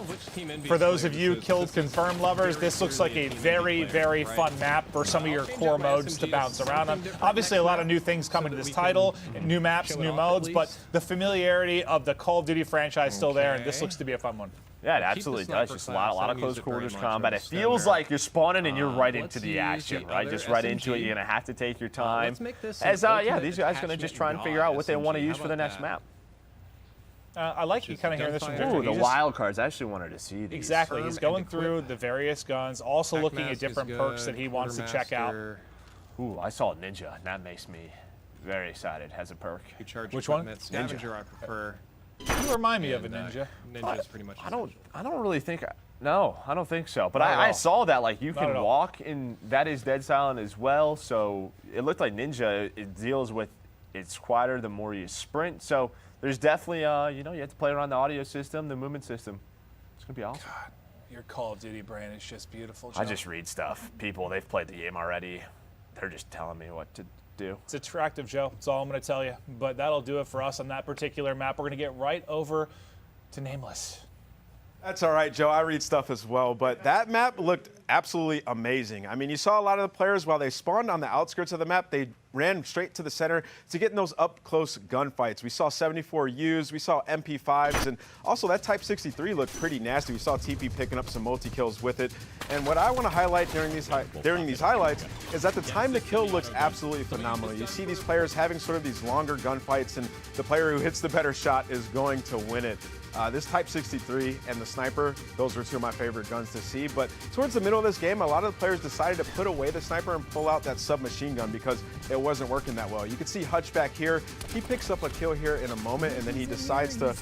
for those of you killed confirmed lovers, this looks like a very, very fun map for some of your core modes to bounce around on. Obviously, a lot of new things coming to this title, new maps, new modes, but the familiarity of the Call of Duty franchise is still there, and this looks to be a fun one. Yeah, it absolutely does. Just a lot of close quarters combat. It feels like you're spawning and you're right into the action, right? Just right into it. You're gonna have to take your time. As these guys are gonna just try and figure out what they want to use for the next map. I like you kind of hearing this from Drifter. Ooh, the wild cards. I actually wanted to see these. Exactly. He's going through the various guns, also looking at different perks that he wants to check out. Ooh, I saw Ninja, and that makes me very excited. Has a perk. Which one? Ninja. I prefer. You remind me of a Ninja. Ninja is pretty much. I don't really think. No, I don't think so. But I saw that like you can walk, and that is dead silent as well. So it looked like Ninja. It deals with it's quieter the more you sprint. So there's definitely you have to play around the audio system, the movement system. It's gonna be awesome. God, your Call of Duty brand is just beautiful, Joe. I just read stuff. People, they've played the game already. They're just telling me what to do. It's attractive, Joe. That's all I'm going to tell you. But that'll do it for us on that particular map. We're going to get right over to Nameless. That's all right, Joe. I read stuff as well, but that map looked absolutely amazing. I mean, you saw a lot of the players, while they spawned on the outskirts of the map, they ran straight to the center to get in those up-close gunfights. We saw 74Us, we saw MP5s, and also that Type 63 looked pretty nasty. We saw TP picking up some multi-kills with it. And what I want to highlight during these highlights is that the time to kill looks absolutely phenomenal. You see these players having sort of these longer gunfights, and the player who hits the better shot is going to win it. This Type 63 and the Sniper, those were two of my favorite guns to see. But towards the middle of this game, a lot of the players decided to put away the Sniper and pull out that submachine gun because it wasn't working that well. You can see Hutch back here. He picks up a kill here in a moment, and then he decides to,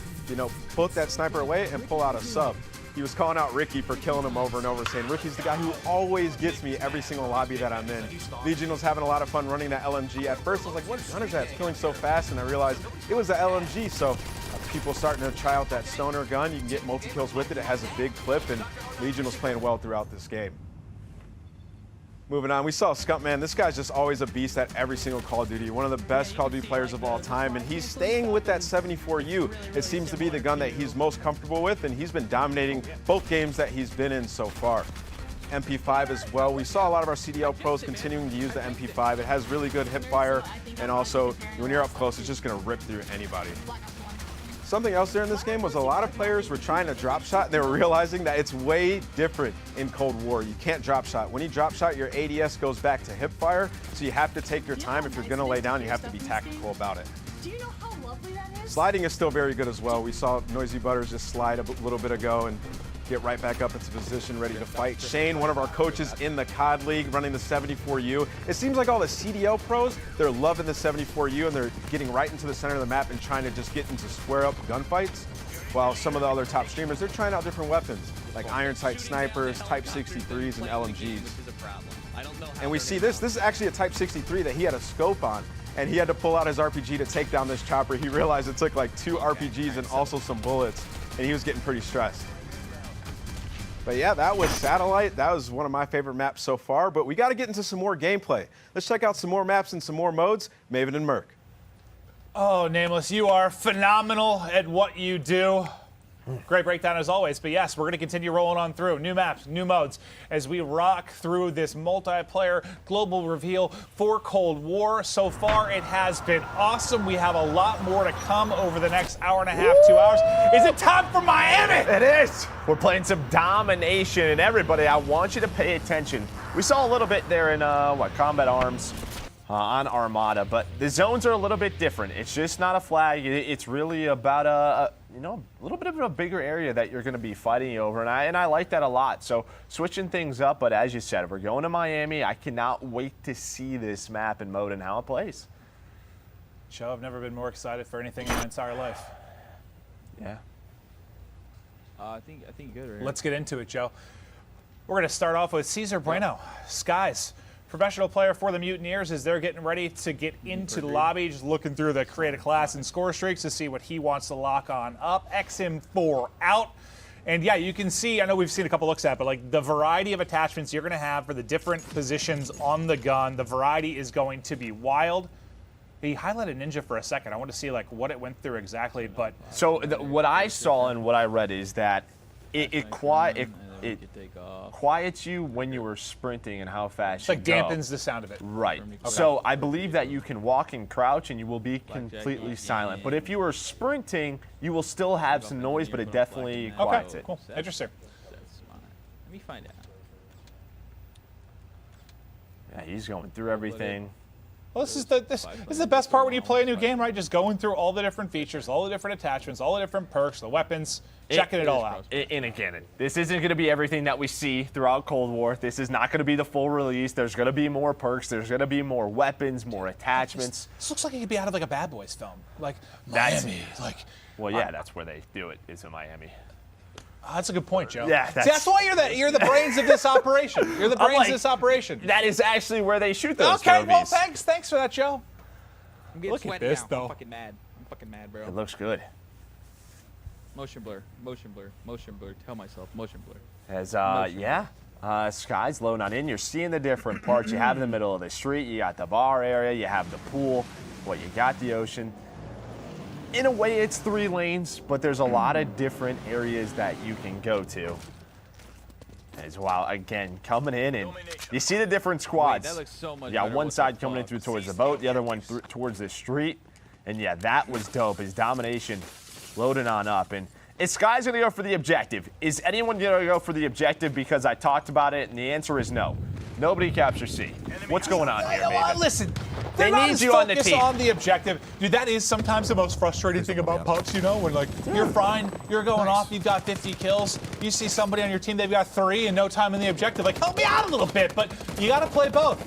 put that Sniper away and pull out a sub. He was calling out Ricky for killing him over and over, saying Ricky's the guy who always gets me every single lobby that I'm in. Legion was having a lot of fun running that LMG. At first, I was like, what gun is that? It's killing so fast, and I realized it was the LMG. So people starting to try out that stoner gun. You can get multi-kills with it. It has a big clip, and Legion was playing well throughout this game. Moving on, we saw Scumpman. This guy's just always a beast at every single Call of Duty. One of the best Call of Duty players of all time, and he's staying with that 74U. It seems to be the gun that he's most comfortable with, and he's been dominating both games that he's been in so far. MP5 as well. We saw a lot of our CDL pros continuing to use the MP5. It has really good hip fire, and also when you're up close, it's just going to rip through anybody. Something else there in this game was a lot of players were trying to drop shot, and they were realizing that it's way different in Cold War. You can't drop shot. When you drop shot, your ADS goes back to hip fire, so you have to take your time. If you're going to lay down, you have to be tactical about it. Do you know how lovely that is? Sliding is still very good as well. We saw Noisy Butters just slide a little bit ago and get right back up into position, ready to fight. Shane, one of our coaches in the COD League, running the 74U. It seems like all the CDL pros, they're loving the 74U, and they're getting right into the center of the map and trying to just get into square-up gunfights, while some of the other top streamers, they're trying out different weapons, like iron sight snipers, Type 63s, and LMGs. And we see this is actually a Type 63 that he had a scope on, and he had to pull out his RPG to take down this chopper. He realized it took like 2 RPGs and also some bullets, and he was getting pretty stressed. But yeah, that was Satellite. That was one of my favorite maps so far, but we got to get into some more gameplay. Let's check out some more maps and some more modes. Maven and Merc. Oh, Nameless, you are phenomenal at what you do. Great breakdown as always, but yes, we're going to continue rolling on through. New maps, new modes, as we rock through this multiplayer global reveal for Cold War. So far, it has been awesome. We have a lot more to come over the next hour and a half, 2 hours. Is it time for Miami? It is. We're playing some domination, and everybody, I want you to pay attention. We saw a little bit there in, Combat Arms on Armada, but the zones are a little bit different. It's just not a flag. It's really about a little bit of a bigger area that you're going to be fighting over, and I like that a lot. So switching things up, but as you said, we're going to Miami. I cannot wait to see this map and mode and how it plays. Joe, I've never been more excited for anything in my entire life. Yeah. I think good. Right? Let's get into it, Joe. We're going to start off with Cesar Bueno, Skies professional player for the Mutineers as they're getting ready to get into the lobby, just looking through the create a class and score streaks to see what he wants to lock on up. XM4 out. And yeah, you can see, I know we've seen a couple looks at it, but like the variety of attachments you're going to have for the different positions on the gun, the variety is going to be wild. He highlighted Ninja for a second. I want to see like what it went through exactly, but so what I saw and what I read is that it quiets you when you were sprinting and how fast you go. Dampens the sound of it. Right. Okay. So I believe that you can walk and crouch and you will be completely silent. But if you were sprinting, you will still have some noise, but it definitely quiets it. Cool. Interesting. Let me find out. Yeah, he's going through everything. Well, this is the best part when you play a new game, right? Just going through all the different features, all the different attachments, all the different perks, the weapons, checking it all out. And again, this isn't going to be everything that we see throughout Cold War. This is not going to be the full release. There's going to be more perks. There's going to be more weapons, more attachments. This looks like it could be out of like a Bad Boys film, like Miami. Well, yeah, that's where they do it. Is in Miami. Oh, that's a good point, Joe. Yeah, that's why you're the brains of this operation. You're the brains of this operation. That is actually where they shoot those Okay, movies. well, thanks for that, Joe. I'm getting Look sweaty at this, now. though. I'm fucking mad, bro. It looks good. Motion blur, motion blur, motion blur. Tell myself, motion blur. As Sky's loading on in. You're seeing the different parts. You have in the middle of the street. You got the bar area. You have the pool. You got the ocean. In a way, it's 3 lanes, but there's a lot of different areas that you can go to. As well, again, coming in, and you see the different squads. Wait, that looks so much yeah, better. one What side the coming in fuck? through towards the boat, the other one towards the street. And yeah, that was dope. His domination loading on up. And is Sky's going to go for the objective? Is anyone going to go for the objective because I talked about it? And the answer is no. Nobody captures C. What's going on here, Maven? Listen, they need you on the team. on the objective. Dude, that is sometimes the most frustrating thing about pubs, you know, when like you're fine, you're going off, you've got 50 kills, you see somebody on your team, they've got 3 and no time in the objective. Like, help me out a little bit, but you got to play both.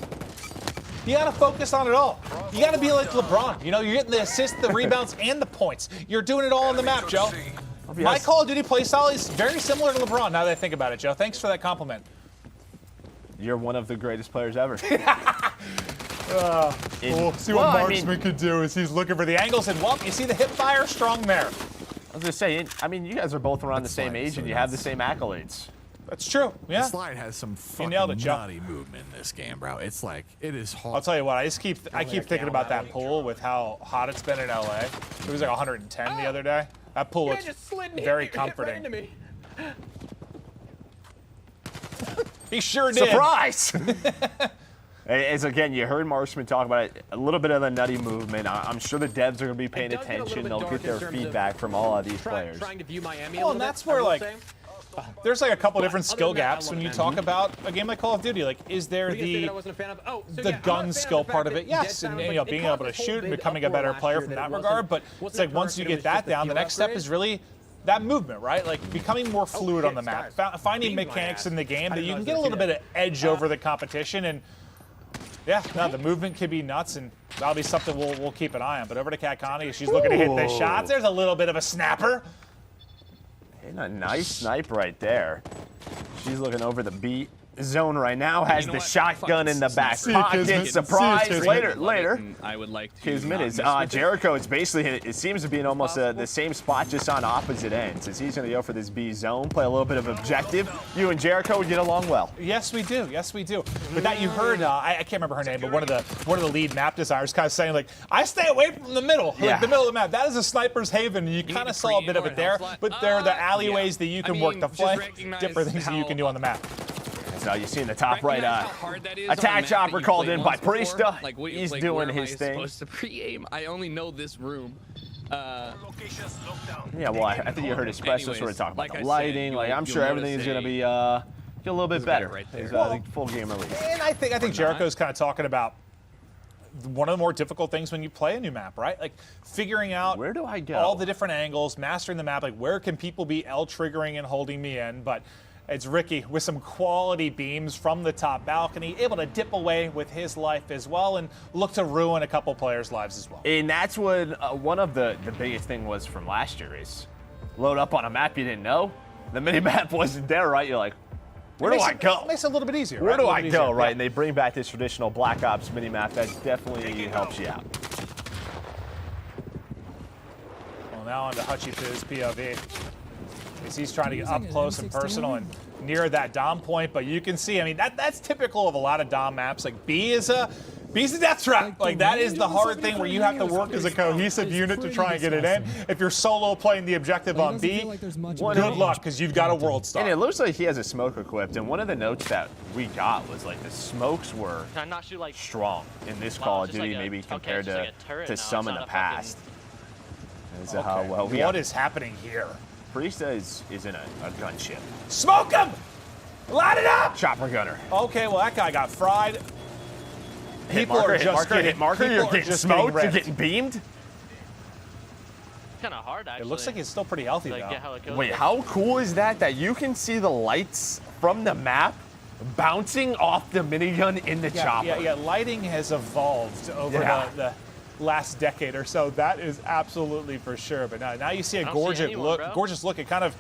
You got to focus on it all. You got to be like LeBron. You know, you're getting the assists, the rebounds, and the points. You're doing it all on the map, Joe. My Call of Duty playstyle is very similar to LeBron now that I think about it, Joe. Thanks for that compliment. You're one of the greatest players ever. We'll see what Marksman could do as he's looking for the angles. And, well, you see the hip fire strong there. I was going to say, I mean, you guys are both around the same age and you have the same accolades. That's true, yeah. The slide has some fucking nutty movement in this game, bro. It's like, it is hard. I'll tell you what, I keep thinking about that pool with how hot it's been in LA. It was like 110 the other day. That pool looks very comforting. He sure did. Surprise! As again, you heard Marksman talk about it, a little bit of the nutty movement. I'm sure the devs are going to be paying attention. They'll get their feedback from all of these players. Trying to view Miami well, and that's where like there's like a couple different skill gaps when you talk about a game like Call of Duty. Like, is there the gun skill part of it? Yes, and you know, being able to shoot and becoming a better player from that regard. But it's like once you get that down, the next step is really that movement, right? Like becoming more fluid on the map, finding mechanics in the game that you can get a little bit of edge over the competition. And yeah, no, the movement can be nuts, and that'll be something we'll keep an eye on. But over to Kat Connie, she's looking to hit the shots. There's a little bit of a snapper. And a nice snipe right there. She's looking over the B zone right now, has the shotgun in the back pocket. Surprise! Later. I would like to. Kismet is Jericho. It's basically, it seems to be in almost the same spot, just on opposite ends. As he's going to go for this B zone, play a little bit of objective. You and Jericho would get along well. Yes, we do. Yes, we do. But that you heard, I can't remember her name, but one of the lead map designers kind of saying like, I stay away from the middle, like the middle of the map. That is a sniper's haven. You kind of saw a bit of it there, but there are the alleyways that you can work the flank, different things that you can do on the map. So you see in the top right, attack chopper called in by Priesta. Like, he's doing his thing. Supposed to pre-aim. I only know this room. Yeah, well, I think you heard Espresso sort of talk about the lighting. Like, I'm sure everything is going to be get a little bit better. Right there. Full game release. And I think Jericho's kind of talking about one of the more difficult things when you play a new map, right? Like figuring out where do I go, all the different angles, mastering the map. Like where can people be L triggering and holding me in, but. It's Ricky with some quality beams from the top balcony, able to dip away with his life as well and look to ruin a couple players' lives as well. And that's what one of the biggest thing was from last year is load up on a map you didn't know. The mini map wasn't there, right? You're like, Where do I go? It makes it a little bit easier. Where right? do A I little bit go, easier. right? Yeah. And they bring back this traditional Black Ops minimap that definitely helps you out. Well, now on to Hutchie Poo's POV. As he's trying to get up close and personal and near that Dom point, but you can see, I mean, that's typical of a lot of Dom maps. Like B's a death trap. Like that is the hard thing where you have to work as a cohesive unit to try and get it in. If you're solo playing the objective on B, good luck, because you've got a world star. And it looks like he has a smoke equipped, and one of the notes that we got was like the smokes were Can I not shoot like strong in this Call of Duty, maybe compared to some in the past. As to how well what is happening here? Priesta is in a gunship. Smoke him! Line it up! Chopper gunner. Okay, well that guy got fried. Hit marker, hit marker. You're getting smoked. You're getting beamed. kind of hard, actually. It looks like he's still pretty healthy, though. Wait, how cool is that? That you can see the lights from the map bouncing off the minigun in the chopper. Yeah, lighting has evolved over the last decade or so. That is absolutely for sure. But now you see a gorgeous look at kind of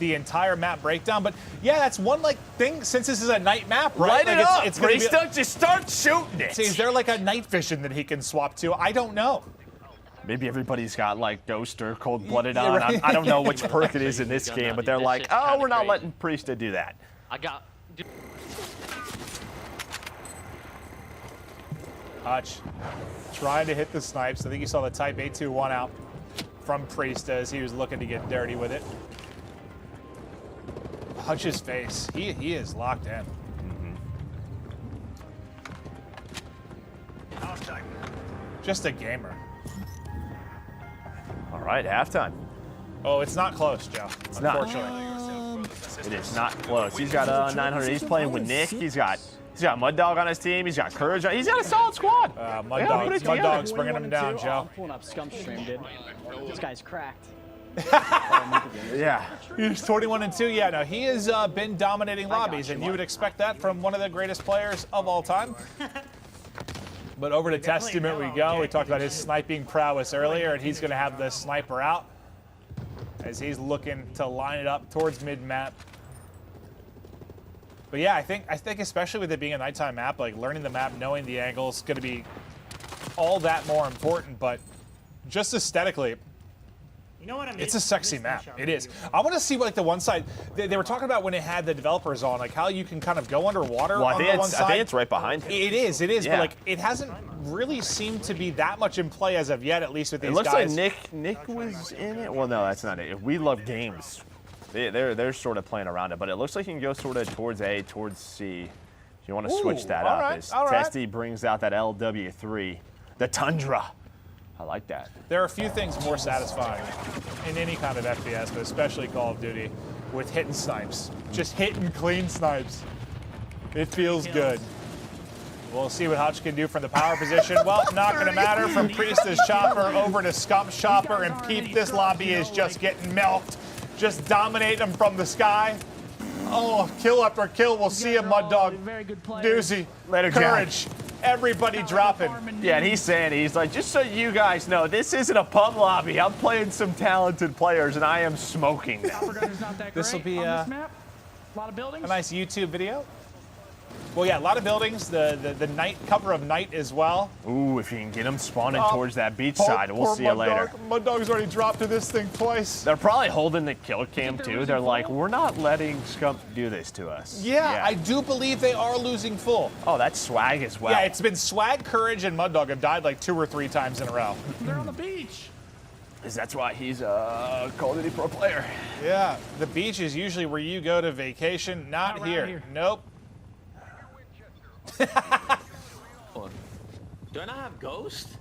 the entire map breakdown. But yeah, that's one thing, since this is a night map, right? Light it up. It's gonna just start shooting it. See, is there like a night vision that he can swap to? I don't know. Maybe everybody's got like Ghost or Cold-Blooded on. I don't know which perk it is in this game, but they're like, oh, we're not letting Priesta do that. I got. Hutch trying to hit the snipes. I think you saw the Type 821 out from Priesta as he was looking to get dirty with it. Hutch's face, he is locked in. Just a gamer. All right, halftime. Oh, it's not close, Joe. It's unfortunately. It is not close. He's got 900. He's playing with Nick. He's got Mud Dog on his team. He's got Courage. He's got a solid squad. Mud Dog's bringing him down, Joe. I'm pulling up Scump Stream, dude. This guy's cracked. Yeah. He's 21-2. Yeah, no, he has been dominating lobbies, and you would expect that from one of the greatest players of all time. But over to Testament we go. We talked about his sniping prowess earlier, and he's going to have the sniper out as he's looking to line it up towards mid-map. But yeah, I think especially with it being a nighttime map, like learning the map, knowing the angles, going to be all that more important. But just aesthetically, you know what I mean? It's a sexy map. It is. I want to see what, like, the one side they were talking about when it had the developers on, like how you can kind of go underwater on the one side. I think it's right behind him. It is. Yeah. But like it hasn't really seemed to be that much in play as of yet, at least with these guys. It looks like Nick was in it. Well, no, that's not it. We Love Games. They're sort of playing around it, but it looks like you can go sort of towards A, towards C. If you want to switch that up, as Testy brings out that LW3, the Tundra. I like that. There are a few things more satisfying in any kind of FPS, but especially Call of Duty, with hitting snipes. Just hitting clean snipes. It feels good. We'll see what Hutch can do from the power position. Well, not going to matter. From Priesta's chopper over to Scump's chopper, and Peep, this lobby is just getting milked. Just dominate them from the sky. Oh, kill after kill. We'll see him, Mud Dog. Doozy. Later, Courage. Everybody dropping. Yeah, and he's like, just so you guys know, this isn't a pub lobby. I'm playing some talented players, and I am smoking them. This will be a lot of buildings. A nice YouTube video. Well, yeah, a lot of buildings. The night cover of night as well. Ooh, if you can get them spawning towards that beach side, we'll see you later. Mud Dog's already dropped to this thing twice. They're probably holding the kill cam too. They're like, we're not letting Scump do this to us. Yeah, I do believe they are losing full. Oh, that's Swag as well. Yeah, it's been Swag, Courage, and Mud Dog have died like 2 or 3 times in a row. They're on the beach. That's why he's a Call of Duty pro player. Yeah, the beach is usually where you go to vacation. Not here. Nope. Do I not have Ghost?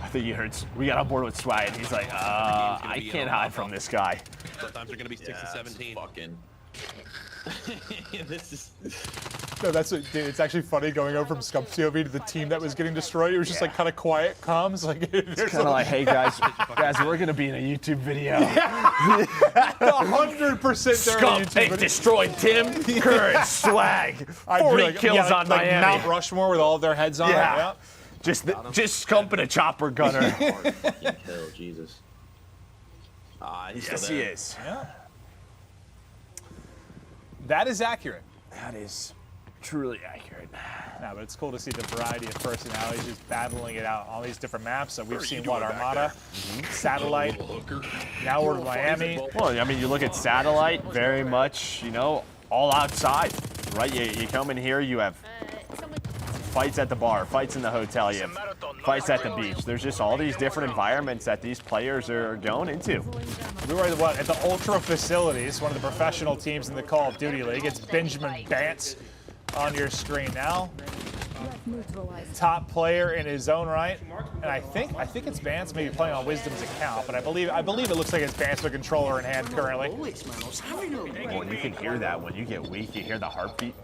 I think you heard. We got on board with Swag, and he's like, I can't hide from this guy. Sometimes they're gonna be 6 to 17. Fucking. This is. No, that's what, dude, it's actually funny going over from Scump COV to the team that was getting destroyed. It was just like kind of quiet comms. Like it's kind of like, hey guys, we're gonna be in a YouTube video. 100% Scump, hey, destroyed Tim, Courage, Swag, 40 kills on like Miami. Mount Rushmore with all of their heads on it. Yeah. Just Scump and a chopper gunner. Kill, Jesus. Yes, he is. Yeah. That is accurate. That is truly accurate. No, but it's cool to see the variety of personalities just battling it out on these different maps. So we've seen what, Armada, Satellite, now we're in Miami. Well, I mean, you look at Satellite, very much, you know, all outside, right? You come in here, you have fights at the bar, fights in the hotel, you have fights at the beach. There's just all these different environments that these players are going into. We were at the Ultra Facilities, one of the professional teams in the Call of Duty League. It's Benjamin Bance on your screen now. Top player in his own right, and I think it's Bance maybe playing on Wisdom's account, but I believe it looks like it's Bance with a controller in hand currently. Well, you can hear that when you get weak. You hear the heartbeat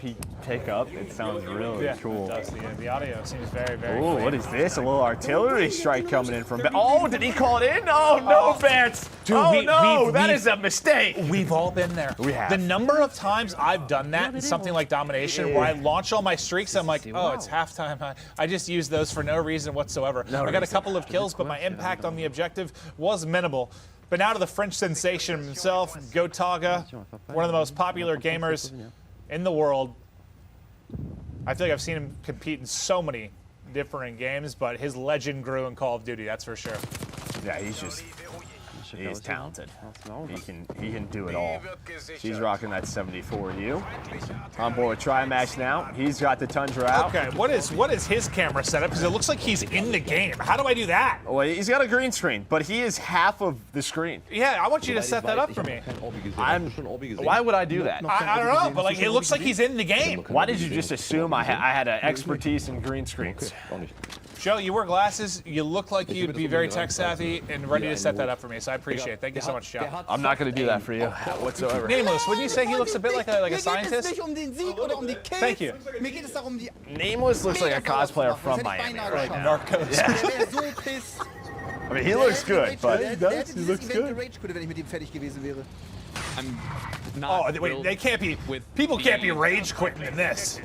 pick up. It sounds really cool. It does. The audio seems very, very. Ooh, clean. what is this? A little artillery strike coming in from. Oh, did he call it in? Oh no, Bance! Dude, that is a mistake. We've all been there. We have. The number of times I've done that in something like Domination, where I launch all my streaks, I'm like, oh, it's halftime. I just use those for no reason whatsoever. I got a couple of kills, but my impact on the objective was minimal. But now to the French sensation himself, Gotaga, one of the most popular gamers in the world. I feel like I've seen him compete in so many different games, but his legend grew in Call of Duty, that's for sure. Yeah, he's talented. He can do it all. He's rocking that 74U. On board with Trimax now. He's got the Tundra out. Okay, what is his camera setup? Because it looks like he's in the game. How do I do that? Well, he's got a green screen, but he is half of the screen. Yeah, I want you to set that up for me. Why would I do that? I don't know, but like it looks like he's in the game. Why did you just assume I had an expertise in green screens? Joe, you wear glasses. You look like you'd be very tech savvy and ready to set that up for me, so I appreciate it. Thank you so much, Joe. I'm not going to do that for you whatsoever. Nameless, wouldn't you say he looks a bit like a scientist? Thank you. Nameless looks like a cosplayer from Miami right now. Narcos. Yeah. I mean, he looks good, but he does. He looks good. I'm not. Oh, wait, they can't be. People can't be rage quitting in this.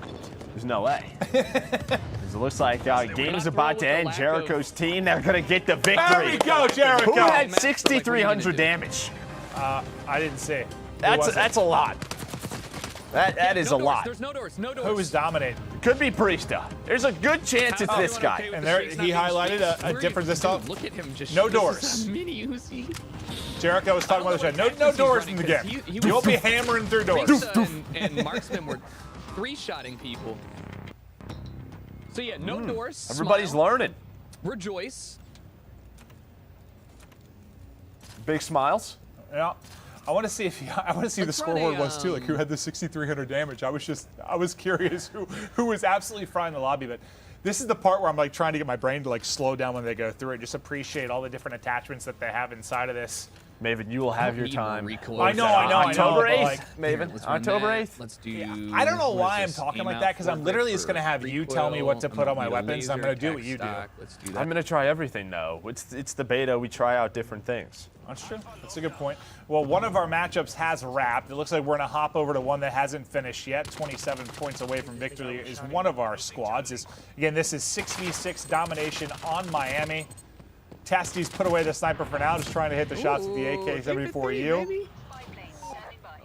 There's no way. It looks like game's about to end. Jericho's team, they're going to get the victory. There we go, Jericho. Who had 6,300 damage? I didn't see. That's a lot. That is a lot. There's no doors. No doors. Who is dominating? Could be Priesta. There's a good chance it's this guy. And there, he highlighted a difference this time. Look at him just. No doors. Mini Uzi. Jericho was talking about the show. No doors in the game. You won't be hammering through doors. And Marksman were three-shotting people. So yeah, no doors. Everybody's learning. Rejoice. Big smiles. Yeah. I want to see if the scoreboard was too. Like who had the 6,300 damage. I was curious who was absolutely frying the lobby. But this is the part where I'm like trying to get my brain to like slow down when they go through it. Just appreciate all the different attachments that they have inside of this. Maven, you will have your time. I know. October 8th, like, Maven. October 8th. Let's do. I don't know why I'm talking like that because I'm literally just going to have you tell me what to put on my weapons. And I'm going to do what you do. Let's do that. I'm going to try everything, though. It's the beta. We try out different things. That's true. That's a good point. Well, one of our matchups has wrapped. It looks like we're going to hop over to one that hasn't finished yet. 27 points away from victory is one of our squads. Again, this is 6v6 domination on Miami. Tasty's put away the sniper for now, just trying to hit the shots with the AK-74U.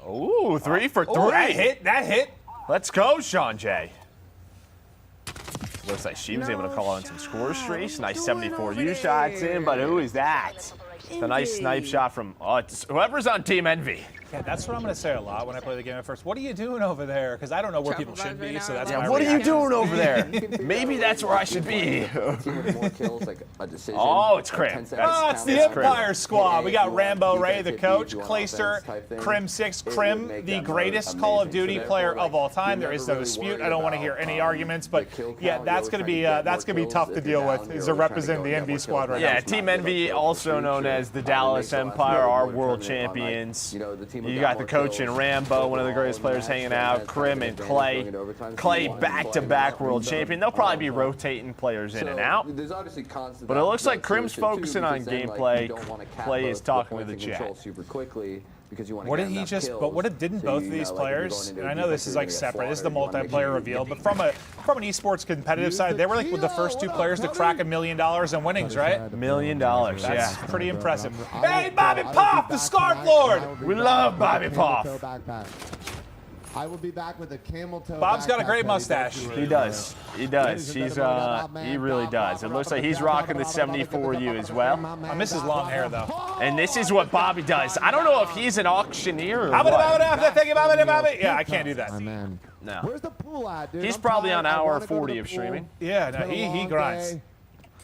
Ooh, 3 for 3. Oh, that hit. Let's go, Sean J. Looks like she was able to call on some score streaks. Nice 74U shots in, but who is that? The nice snipe shot from it's whoever's on Team Envy. Yeah, that's what I'm going to say a lot when I play the game at first. What are you doing over there? Because I don't know where people should be, so that's my what are you reaction. doing over there? Maybe that's where I should be. Oh, it's Crim. Oh, it's the Empire squad. We got Rambo Ray, the coach, Clayster, Crim6, Crim, the greatest Call of Duty player of all time. There is no dispute. I don't want to hear any arguments, but yeah, that's going to be tough to deal with. Is to represent the Envy squad right now. Yeah, Team Envy, also known as the Dallas Empire, are world champions. You got the coach and Rambo, one of the greatest players hanging out, Crim and Clay. Clay back-to-back world champion. They'll probably be rotating players in and out. But it looks like Crim's focusing on gameplay. Clay is talking to the chat. because you want to What did he just? But what didn't both of these players? And I know this is like separate. This is the multiplayer reveal, but from an esports competitive side, they were like with the first 2 players to crack $1 million in winnings, right? $1 million. That's yeah. pretty impressive. Hey, Bobby Pop, the Scarf Lord. We love Bobby Pop. I will be back with a camel toe. Bob's got a great mustache. He does. He does. He's he really does. It looks like he's rocking the 74U as well. I miss his long hair though. And this is what Bobby does. I don't know if he's an auctioneer or what. Yeah, I can't do that. No. Where's the pool at, dude? He's probably on hour 40 of streaming. Yeah, no, he grinds.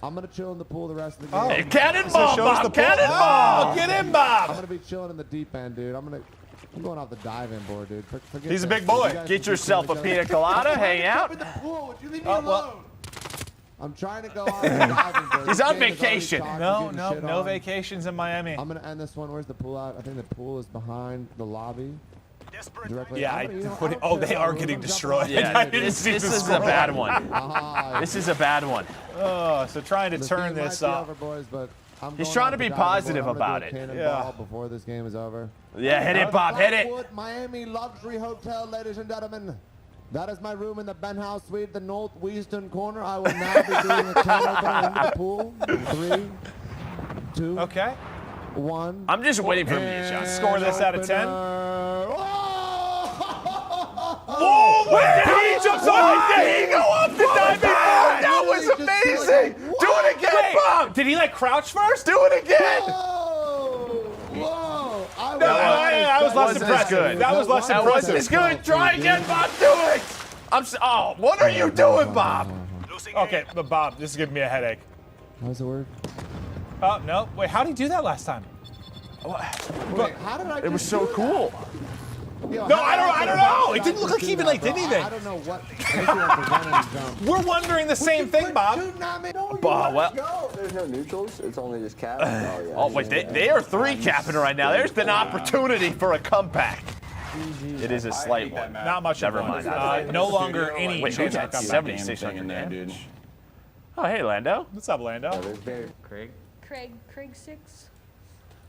I'm gonna chill in the pool the rest of the game. Oh, hey, cannonball, Bob! Cannonball! Oh, get in, Bob! I'm gonna be chilling in the deep end, dude. I'm going off the dive-in board, dude. He's a big boy. Get yourself a pina colada, hang out. In the pool. Would you leave me alone? I'm trying to go off the diving board. He's on vacation. No vacations in Miami. I'm gonna end this one. Where's the pool at? I think the pool is behind the lobby. Directly. Yeah, they are getting destroyed. Yeah, this is a bad one. This is a bad one. Oh, so trying to turn this up. He's trying to be positive about it. Yeah. Before this game is over. Yeah, hit it, Bob. Hit it. Miami Luxury Hotel, ladies and gentlemen. That is my room in the penthouse suite, the northwestern corner. I will now be doing a turnover into the pool. 3, 2, okay. 1. I'm just waiting for him to shot. Score this out of 10. Whoa! Where did he jump on? Did he go up the diving board? That was amazing! Do it again, Bob! Did he like crouch first? Do it again! Whoa! That was less impressive. That was less impressive. Wasn't as good. Try again, Bob. Do it! Oh, what are you doing, Bob? Okay, but Bob, this is giving me a headache. How's the word? Oh, no. Wait, how did he do that last time? Wait, how did I It was so cool. Yo, no, I don't know. It didn't look like he even did anything. I don't know what. We're wondering the same thing, Bob. There's no neutrals. It's only just cap. Oh, wait, they are 3 capping right now. There's an opportunity for a comeback. It is a slight one. Not much. Never mind. No longer any chance of at comeback. 7600 damage. Oh, hey, Lando. What's up, Lando? Craig 6.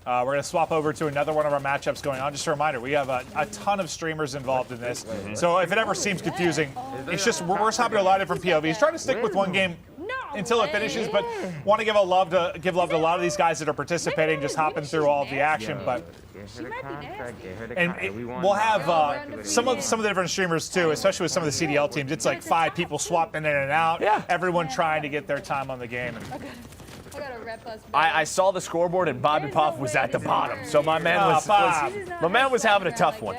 We're going to swap over to another one of our matchups going on. Just a reminder, we have a ton of streamers involved in this. So if it ever seems confusing, it's just we're hopping to a lot of different POVs. Trying to stick with one game until it finishes, but want to give love to a lot of these guys that are participating, just hopping through all of the action. But we'll have some of the different streamers too, especially with some of the CDL teams. It's like 5 people swapping in and out. Yeah. Everyone trying to get their time on the game. I saw the scoreboard and Bobby Puff was at the bottom, so my man was having a tough one.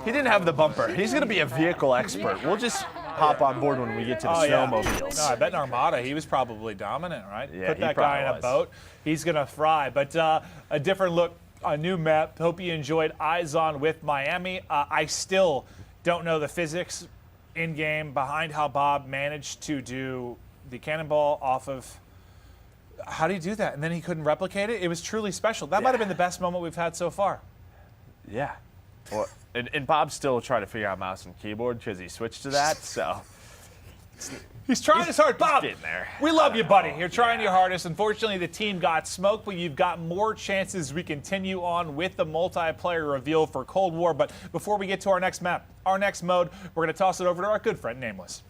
He didn't have the bumper. He's going to be a vehicle expert. We'll just hop on board when we get to the snowmobiles. No, I bet in Armada he was probably dominant, right? Yeah, Put that guy in a boat, he's going to fry. But a different look, a new map. Hope you enjoyed Eyes On with Miami. I still don't know the physics in-game behind how Bob managed to do the cannonball off of... How do you do that? And then he couldn't replicate it? It was truly special. That might have been the best moment we've had so far. Yeah. Well, and Bob's still trying to figure out mouse and keyboard because he switched to that, so... He's trying his hard. Bob, there. We love you, buddy. You're trying your hardest. Unfortunately, the team got smoked, but you've got more chances. We continue on with the multiplayer reveal for Cold War. But before we get to our next map, our next mode, we're going to toss it over to our good friend, Nameless.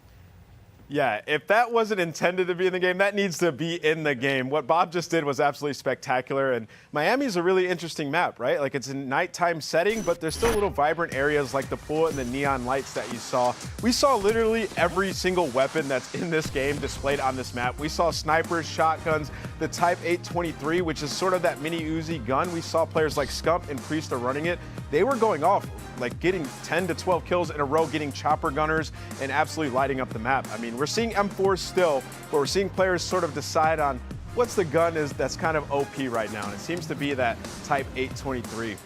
Yeah, if that wasn't intended to be in the game, that needs to be in the game. What Bob just did was absolutely spectacular, and Miami's a really interesting map, right? Like, it's a nighttime setting, but there's still little vibrant areas like the pool and the neon lights that you saw. We saw literally every single weapon that's in this game displayed on this map. We saw snipers, shotguns, the Type 823, which is sort of that mini Uzi gun. We saw players like Scump and Priest are running it. They were going off, like getting 10 to 12 kills in a row, getting chopper gunners, and absolutely lighting up the map. I mean, we're seeing M4s still, but we're seeing players sort of decide on what's the gun that's kind of OP right now, and it seems to be that Type 823.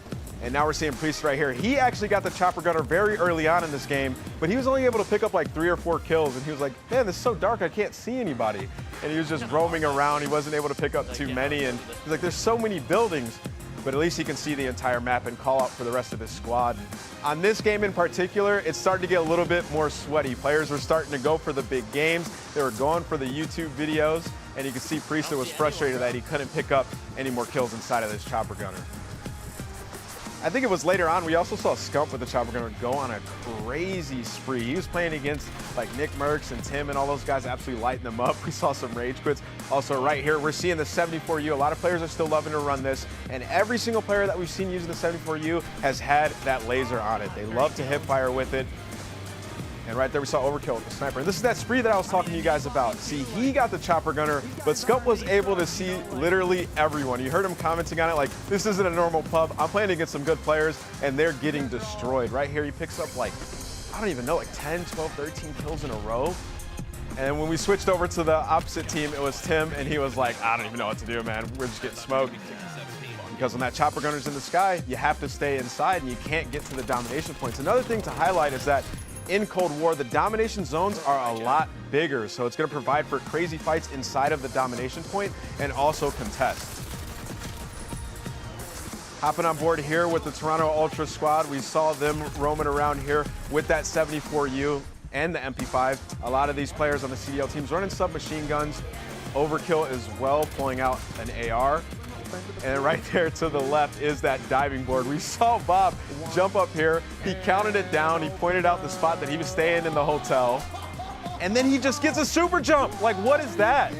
And now we're seeing Priest right here. He actually got the chopper gunner very early on in this game, but he was only able to pick up like 3 or 4 kills, and he was like, man, this is so dark, I can't see anybody. And he was just roaming around. He wasn't able to pick up too many, and he's like, there's so many buildings, but at least he can see the entire map and call out for the rest of his squad. On this game in particular, it's starting to get a little bit more sweaty. Players were starting to go for the big games. They were going for the YouTube videos, and you can see Priest was frustrated that he couldn't pick up any more kills inside of this chopper gunner. I think it was later on, we also saw Scump with the chopper gunner go on a crazy spree. He was playing against like Nick Merckx and Tim and all those guys, absolutely lighting them up. We saw some rage quits. Also right here, we're seeing the 74U. A lot of players are still loving to run this, and every single player that we've seen using the 74U has had that laser on it. They love to hip fire with it. And right there we saw Overkill with the sniper. And this is that spree that I was talking to you guys about. See, he got the chopper gunner, but Scump was able to see literally everyone. You heard him commenting on it like, this isn't a normal pub. I'm playing against some good players, and they're getting destroyed. Right here, he picks up like, I don't even know, like 10, 12, 13 kills in a row. And when we switched over to the opposite team, it was Tim, and he was like, I don't even know what to do, man. We're just getting smoked. Because when that chopper gunner's in the sky, you have to stay inside, and you can't get to the domination points. Another thing to highlight is that in Cold War, the domination zones are a lot bigger, so it's going to provide for crazy fights inside of the domination point and also contests. Hopping on board here with the Toronto Ultra squad, we saw them roaming around here with that 74U and the MP5. A lot of these players on the CDL teams running submachine guns, Overkill as well, pulling out an AR. And right there to the left is that diving board. We saw Bob jump up here. He counted it down. He pointed out the spot that he was staying in the hotel. And then he just gets a super jump. Like, what is that?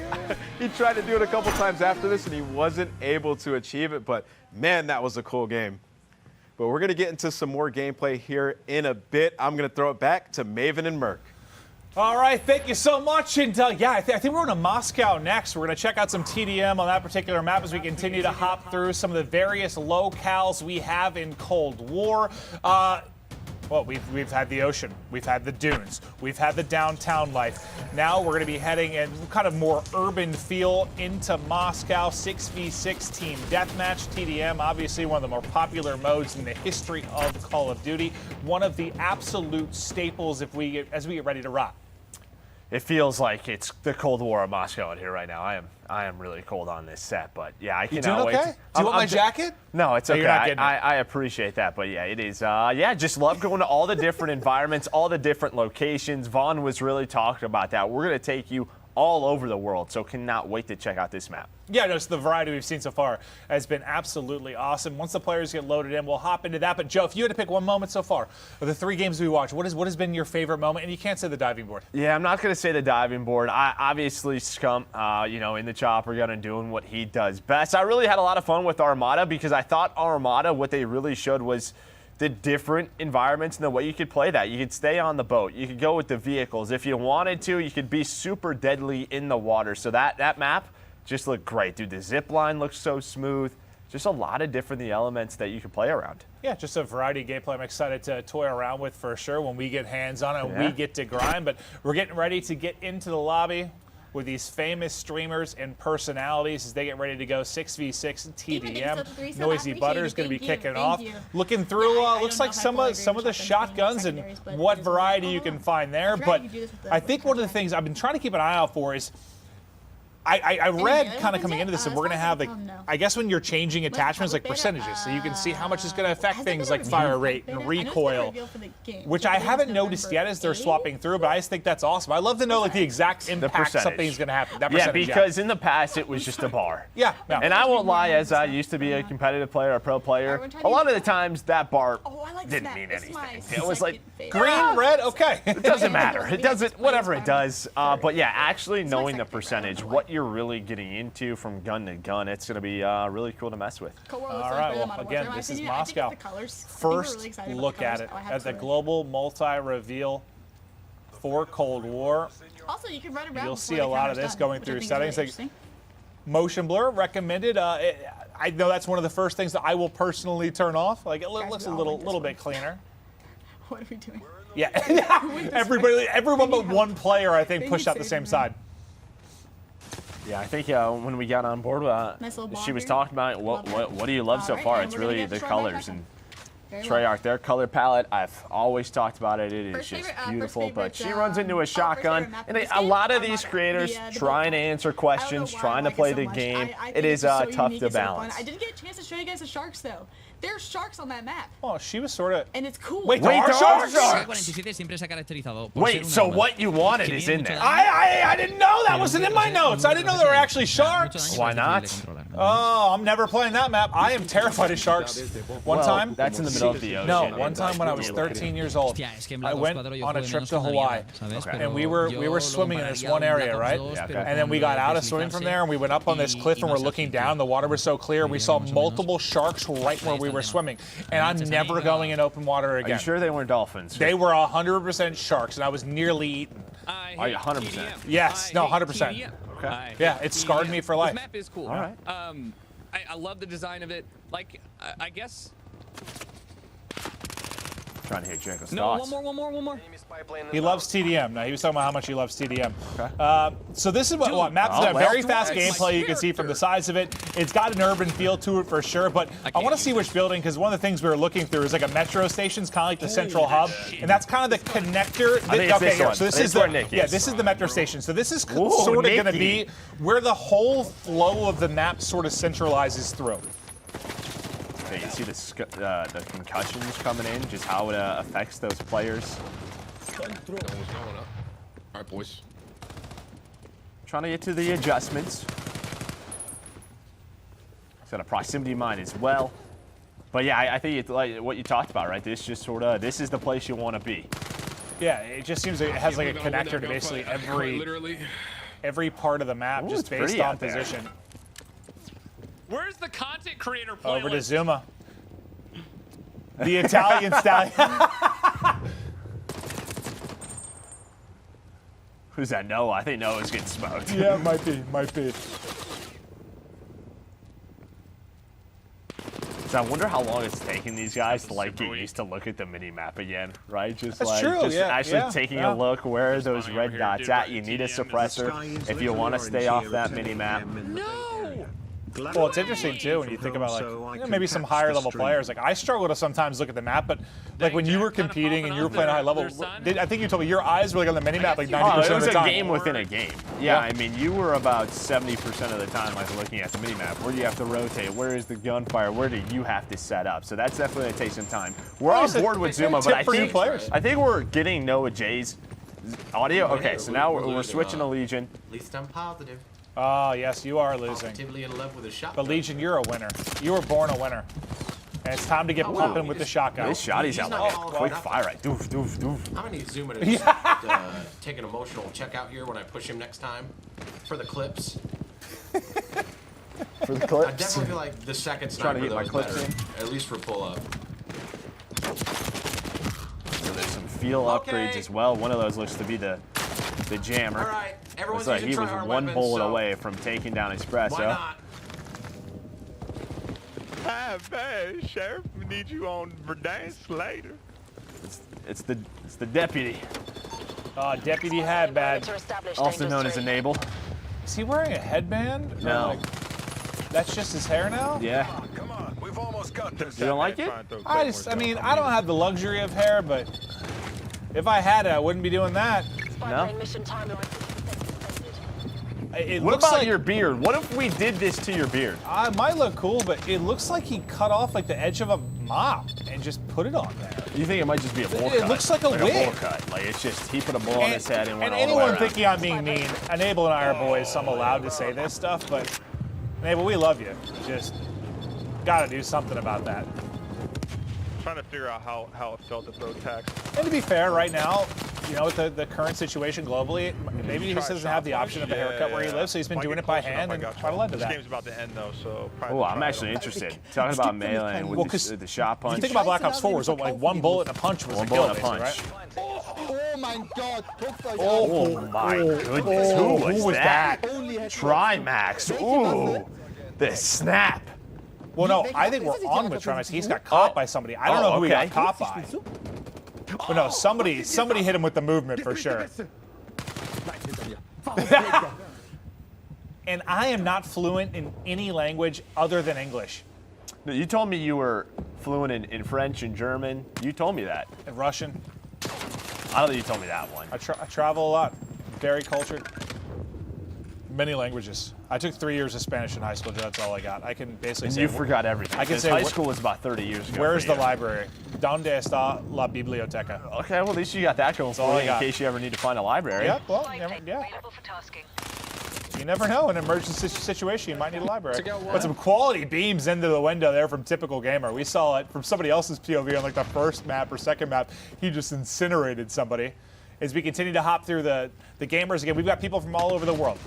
He tried to do it a couple times after this, and he wasn't able to achieve it. But, man, that was a cool game. But we're going to get into some more gameplay here in a bit. I'm going to throw it back to Maven and Merc. All right, thank you so much. And yeah, I think we're going to Moscow next. We're going to check out some TDM on that particular map as we continue to hop through some of the various locales we have in Cold War. Well, we've had the ocean, we've had the dunes, we've had the downtown life. Now we're going to be heading in kind of more urban feel into Moscow. 6v6 team deathmatch. TDM, obviously one of the more popular modes in the history of Call of Duty. One of the absolute staples as we get ready to rock. It feels like it's the Cold War of Moscow in here right now. I am really cold on this set, but yeah, I cannot wait. Okay? Do you want my jacket? No, it's okay. You're not getting it. I appreciate that, but yeah, it is. Yeah, just love going to all the different environments, all the different locations. Vaughn was really talking about that. We're going to take you all over the world, so cannot wait to check out this map. Yeah, no, so the variety we've seen so far has been absolutely awesome. Once the players get loaded in, we'll hop into that. But Joe, if you had to pick one moment so far of the 3 games we watched, what has been your favorite moment? And you can't say the diving board. Yeah, I'm not going to say the diving board. Obviously, Scump, in the chopper gun and doing what he does best. I really had a lot of fun with Armada because I thought Armada, what they really showed was the different environments and the way you could play that. You could stay on the boat. You could go with the vehicles. If you wanted to, you could be super deadly in the water. So that map just looked great. Dude, the zip line looks so smooth. Just a lot of different elements that you can play around. Yeah, just a variety of gameplay I'm excited to toy around with for sure when we get hands on it and we get to grind. But we're getting ready to get into the lobby with these famous streamers and personalities as they get ready to go 6v6 TDM. Noisy Butter is going to be kicking off. Looking through, looks like some of the shotguns and what variety you can find there. But I think one of the things I've been trying to keep an eye out for is I read kind of coming into this, and we're going to have, like, I guess when you're changing attachments, like percentages, so you can see how much it's going to affect things like fire rate and recoil, which I haven't noticed yet as they're swapping through, but I just think that's awesome. I'd love to know, like, the exact impact something's going to happen. That yeah, because in the past, it was just a bar. Yeah. No. And I won't lie, as I used to be a competitive player, a pro player, a lot of the times that bar didn't mean anything. It was like, green, red, okay. It doesn't matter. It doesn't, whatever it does. But yeah, actually knowing the percentage, what you're really getting into from gun to gun, it's going to be really cool to mess with. All right, well, again, this is Moscow. First look at it, at the global multi-reveal for Cold War. Also, you can run around. You'll see a lot of this going through settings. Like motion blur recommended. I know that's one of the first things that I will personally turn off. Like, it looks a little bit cleaner. What are we doing? Yeah, everyone but one player, I think, pushed out the same side. Yeah, I think when we got on board, she was talking about what do you love so far? It's really the colors. And Treyarch, their color palette, I've always talked about it. It is just beautiful, but she runs into a shotgun. And a lot of these creators trying to answer questions, trying to play the game, it is tough to balance. I did get a chance to show you guys the sharks, though. There's sharks on that map. Oh, she was sort of. And it's cool. Wait, there are sharks? Wait, so what you wanted is in there. I didn't know that wasn't in my notes. I didn't know there were actually sharks. Why not? Oh, I'm never playing that map. I am terrified of sharks. One time. That's in the middle of the ocean. No, one time when I was 13 years old, I went on a trip to Hawaii, and we were swimming in this one area, right? And then we got out of swimming from there, and we went up on this cliff, and we're looking down. The water was so clear, we saw multiple sharks right where we were swimming. And I'm never going in open water again. Are you sure they weren't dolphins? They were 100% sharks, and I was nearly eaten. Are you 100%? Yes, no, 100%. Okay. Yeah, it scarred me for life. This map is cool. All right. I love the design of it. Like, I guess. Trying to hear Jericho's No, thoughts. one more. He loves TDM. Now, he was talking about how much he loves TDM. Okay. So this is what maps a very fast gameplay. You can see from the size of it. It's got an urban feel to it for sure, but I want to see which building, because one of the things we were looking through is like a metro station. It's kind of like the central hub, and that's kind of the connector. So this is this is the metro station. So this is sort of going to be where the whole flow of the map sort of centralizes through. Okay, you see the concussions coming in, just how it affects those players. What's going up? All right, boys. Trying to get to the adjustments. It's got a proximity mine as well. But yeah, I think it's like what you talked about, right? This just sort of, this is the place you want to be. Yeah, it just seems like it has like a connector to basically every part of the map, just based on position. Where's the content creator playlist? Over to Zuma. The Italian stallion. Who's that? Noah? I think Noah's getting smoked. Yeah, might be. So I wonder how long it's taking these guys to like get used to look at the mini map again, right? Just actually taking a look where are those red dots at. You need a suppressor if you want to stay off that mini map. No. Well, it's interesting too when you think about like maybe some higher level players. Like I struggle to sometimes look at the map, but like when you were competing and you were playing a high level, I think you told me your eyes were like on the mini map like 90% of the time. It was a game within a game. Yeah, I mean you were about 70% of the time like looking at the mini map. Where do you have to rotate? Where is the gunfire? Where do you have to set up? So that's definitely going to take some time. We're on board with Zuma, but I think we're getting Noah J's audio. Okay, so now we're switching to Legion. At least I'm positive. Oh, yes, you are losing. Positively in love with a shotgun. But Legion, you're a winner. You were born a winner. And it's time to get pumping with the shotgun. This shotty's out like quick fire right. Doof, doof, doof. I'm going to need Zuma to just, take an emotional check out here when I push him next time for the clips. For the clips? I definitely feel like the second sniper though is better, at least for pull-up. So there's some feel upgrades as well. One of those looks to be the jammer. All right, everyone's looks like he was one bullet so away from taking down Espresso. why not? Hi, man, Sheriff. We need you on Verdansk later. It's the deputy. Deputy Hadbad, also known as Deniable. Is he wearing a headband? No. That's just his hair now? Yeah. Come on, we've almost got this. You don't like it? I mean, I don't have the luxury of hair, but if I had it, I wouldn't be doing that. No? It What looks about like your beard? What if we did this to your beard? It might look cool, but it looks like he cut off like the edge of a mop and just put it on there. You think it might just be a bowl cut? It looks like a wig. A bowl cut. Like it's just he put a bowl on his head and went all the way anyone around. thinking I'm being mean, Deniable and I are boys, so I'm allowed to say this stuff, but Deniable, we love you. Just gotta do something about that. Trying to figure out how it felt to throw tax. And to be fair, right now, you know, with the current situation globally, maybe he just doesn't have the option of a haircut where he lives, so he's been doing it by hand and trying to led to that. This game's about to end though, so. Oh, I'm actually interested. Talking about melee with the shot punch. If you think about Black Ops 4, so like one bullet and a punch was a kill, right? Oh my God! Oh my goodness! Who was that? Trimax. Ooh, the snap. Well, no, I think we're on with Trimax. He's got caught by somebody. I don't know who he got caught by. But no, somebody hit him with the movement for sure. And I am not fluent in any language other than English. No, you told me you were fluent in French and German. You told me that. And Russian. I don't think you told me that one. I travel a lot. Very cultured. Many languages. I took 3 years of Spanish in high school, Joe. That's all I got. I can basically And say... you forgot everything. I can say... high school was about 30 years ago. Where's the library? ¿Dónde está la biblioteca? Okay, well, at least you got that going for you in case you ever need to find a library. Yep, well, yeah. You never know. In an emergency situation, you might need a library. But some quality beams into the window there from Typical Gamer. We saw it from somebody else's POV on like the first map or second map. He just incinerated somebody. As we continue to hop through the gamers again, we've got people from all over the world.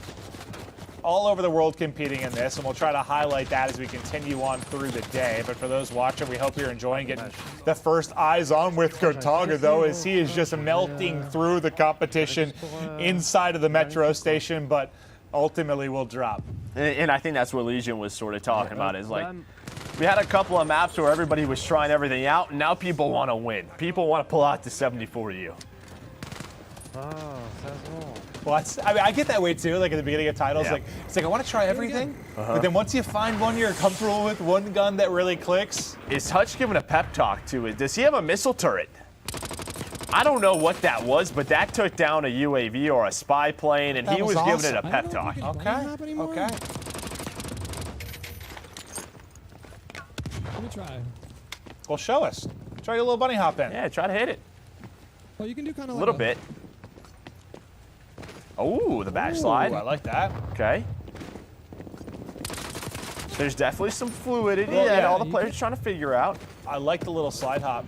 All over the world competing in this, and we'll try to highlight that as we continue on through the day. But for those watching, we hope you're enjoying getting the first eyes on with Gotaga, though, as he is just melting through the competition inside of the metro station, but ultimately will drop. And I think that's what Legion was sort of talking about, is like, we had a couple of maps where everybody was trying everything out, and now people want to win. People want to pull out the 74U. Well, I get that way too. Like at the beginning of titles, it's like I want to try everything, but then once you find one you're comfortable with, one gun that really clicks. Is Hutch giving a pep talk to it? Does he have a missile turret? I don't know what that was, but that took down a UAV or a spy plane, and he was giving it a pep talk. Okay. Let me try. Well, show us. Try your little bunny hop in. Yeah, try to hit it. Well, you can do kind of a little bit. Oh, the backslide. I like that. Okay. There's definitely some fluidity Well, that yeah, all the players are trying to figure out. I like the little slide hop.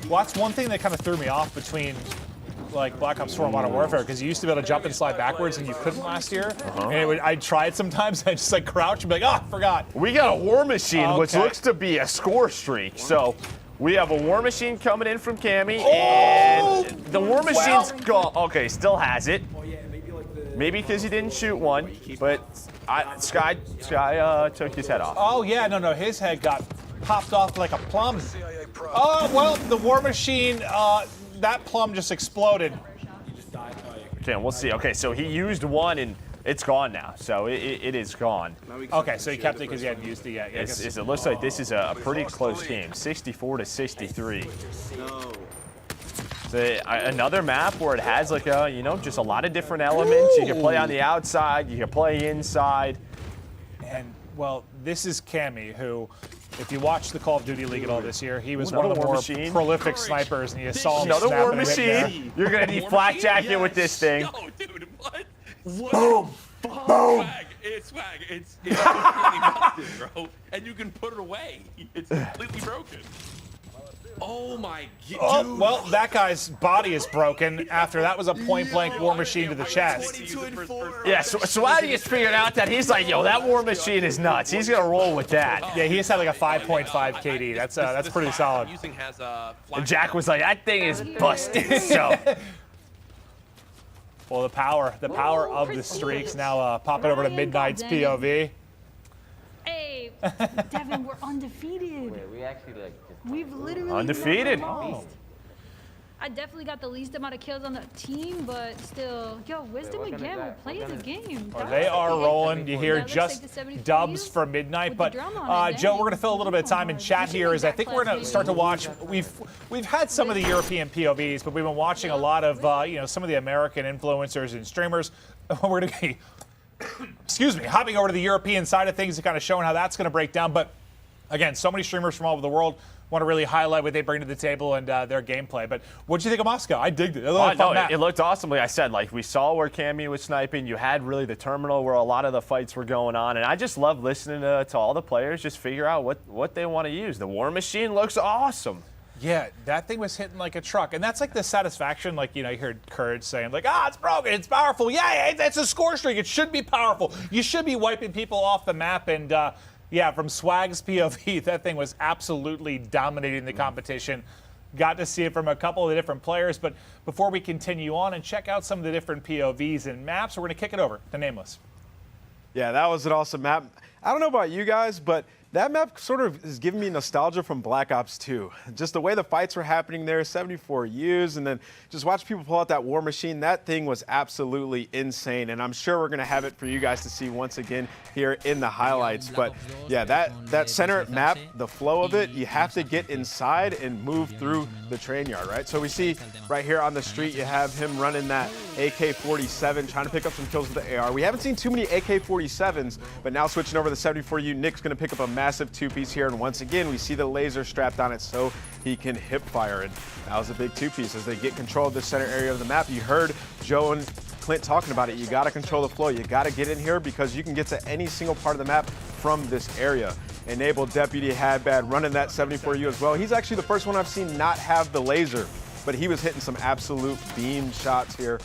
Well, that's one thing that kind of threw me off between like Black Ops 4 and Modern Warfare, because you used to be able to jump and slide backwards, and you couldn't last year. And I'd try it sometimes, and I'd just like crouch and be like, oh, I forgot. We got a War Machine, which looks to be a score streak. So we have a War Machine coming in from Cammy, and the War Machine's gone. Okay, still has it. Maybe because he didn't shoot one, but Sky took his head off. Oh, yeah, no, his head got popped off like a plum. Oh, well, the War Machine, that plum just exploded. Okay, we'll see. Okay, so he used one, and it's gone now. So it is gone. Okay, so he kept it because he hadn't used it yet. It looks like this is a pretty close game, 64-63. So another map where it has like just a lot of different elements. You can play on the outside, you can play inside. And well, this is Cammy, who, if you watch the Call of Duty League at all this year, he was one of the more prolific snipers, and you saw him another snap War and hit Machine. You're gonna need flak jacket with this thing. Yo, dude, what? Boom! Boom! It's swag. It's completely busted, bro. And you can put it away. It's completely broken. Oh my god. Oh, well, that guy's body is broken after that was a point-blank War Machine to the chest. Yeah, so Swaggy has figured out that he's like, yo, that War Machine is nuts. He's gonna roll with that. Yeah, he just had like a 5.5 KD. That's pretty solid. And Jack was like, that thing is busted. So. Well, the power of the streaks now popping over to Midnight's POV. Hey, Devin, we're undefeated. Wait, we actually like we've literally undefeated. I definitely got the least amount of kills on the team, but still, yo, Wisdom and Gamble play the game. They are rolling. You hear just dubs for Midnight, but Joe, we're gonna fill a little bit of time in chat here. As I think we're gonna start to watch. We've had some of the European POVs, but we've been watching a lot of some of the American influencers and streamers. We're gonna be hopping over to the European side of things and kind of showing how that's gonna break down. But again, so many streamers from all over the world want to really highlight what they bring to the table and their gameplay. But what did you think of Moscow? I digged it. It looked awesome. Like I said, like we saw where Cammy was sniping. You had really the terminal where a lot of the fights were going on. And I just love listening to all the players just figure out what they want to use. The War Machine looks awesome. Yeah, that thing was hitting like a truck. And that's like the satisfaction, like, you heard Courage saying, like, it's broken, it's powerful. Yeah, it's a score streak. It should be powerful. You should be wiping people off the map. And, yeah, from Swag's POV, that thing was absolutely dominating the competition. Got to see it from a couple of the different players. But before we continue on and check out some of the different POVs and maps, we're going to kick it over to Nameless. Yeah, that was an awesome map. I don't know about you guys, but that map sort of is giving me nostalgia from Black Ops 2. Just the way the fights were happening there, 74 U's, and then just watch people pull out that War Machine. That thing was absolutely insane, and I'm sure we're going to have it for you guys to see once again here in the highlights. But yeah, that center map, the flow of it, you have to get inside and move through the train yard, right? So we see right here on the street, you have him running that AK-47, trying to pick up some kills with the AR. We haven't seen too many AK-47s, but now switching over to the 74U, Nick's going to pick up a massive two-piece here, and once again, we see the laser strapped on it so he can hip fire it. That was a big two-piece as they get control of the center area of the map. You heard Joe and Clint talking about it. You got to control the flow. You got to get in here because you can get to any single part of the map from this area. Enable Deputy had bad running that 74U as well. He's actually the first one I've seen not have the laser, but he was hitting some absolute beam shots here,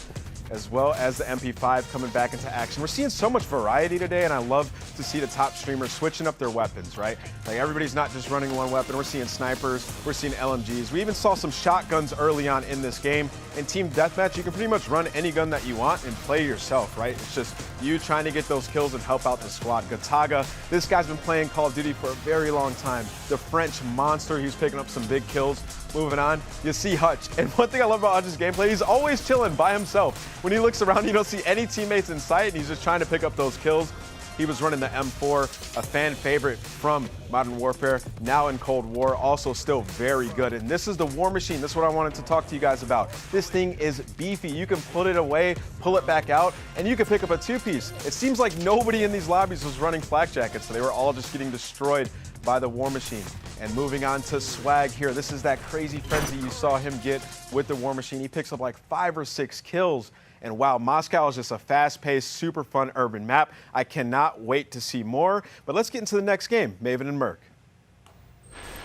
as well as the MP5 coming back into action. We're seeing so much variety today, and I love to see the top streamers switching up their weapons, right? Like, everybody's not just running one weapon. We're seeing snipers, we're seeing LMGs. We even saw some shotguns early on in this game. In Team Deathmatch, you can pretty much run any gun that you want and play yourself, right? It's just you trying to get those kills and help out the squad. Gataga, this guy's been playing Call of Duty for a very long time. The French monster, he's picking up some big kills. Moving on, you see Hutch. And one thing I love about Hutch's gameplay, he's always chilling by himself. When he looks around, you don't see any teammates in sight, and he's just trying to pick up those kills. He was running the M4, a fan favorite from Modern Warfare, now in Cold War, also still very good. And this is the War Machine. This is what I wanted to talk to you guys about. This thing is beefy. You can put it away, pull it back out, and you can pick up a two-piece. It seems like nobody in these lobbies was running flak jackets, so they were all just getting destroyed by the War Machine. And moving on to swag here, this is that crazy frenzy you saw him get with the War Machine. He picks up like 5 or 6 kills. And wow, Moscow is just a fast-paced, super fun urban map. I cannot wait to see more. But let's get into the next game, Maven and Merc.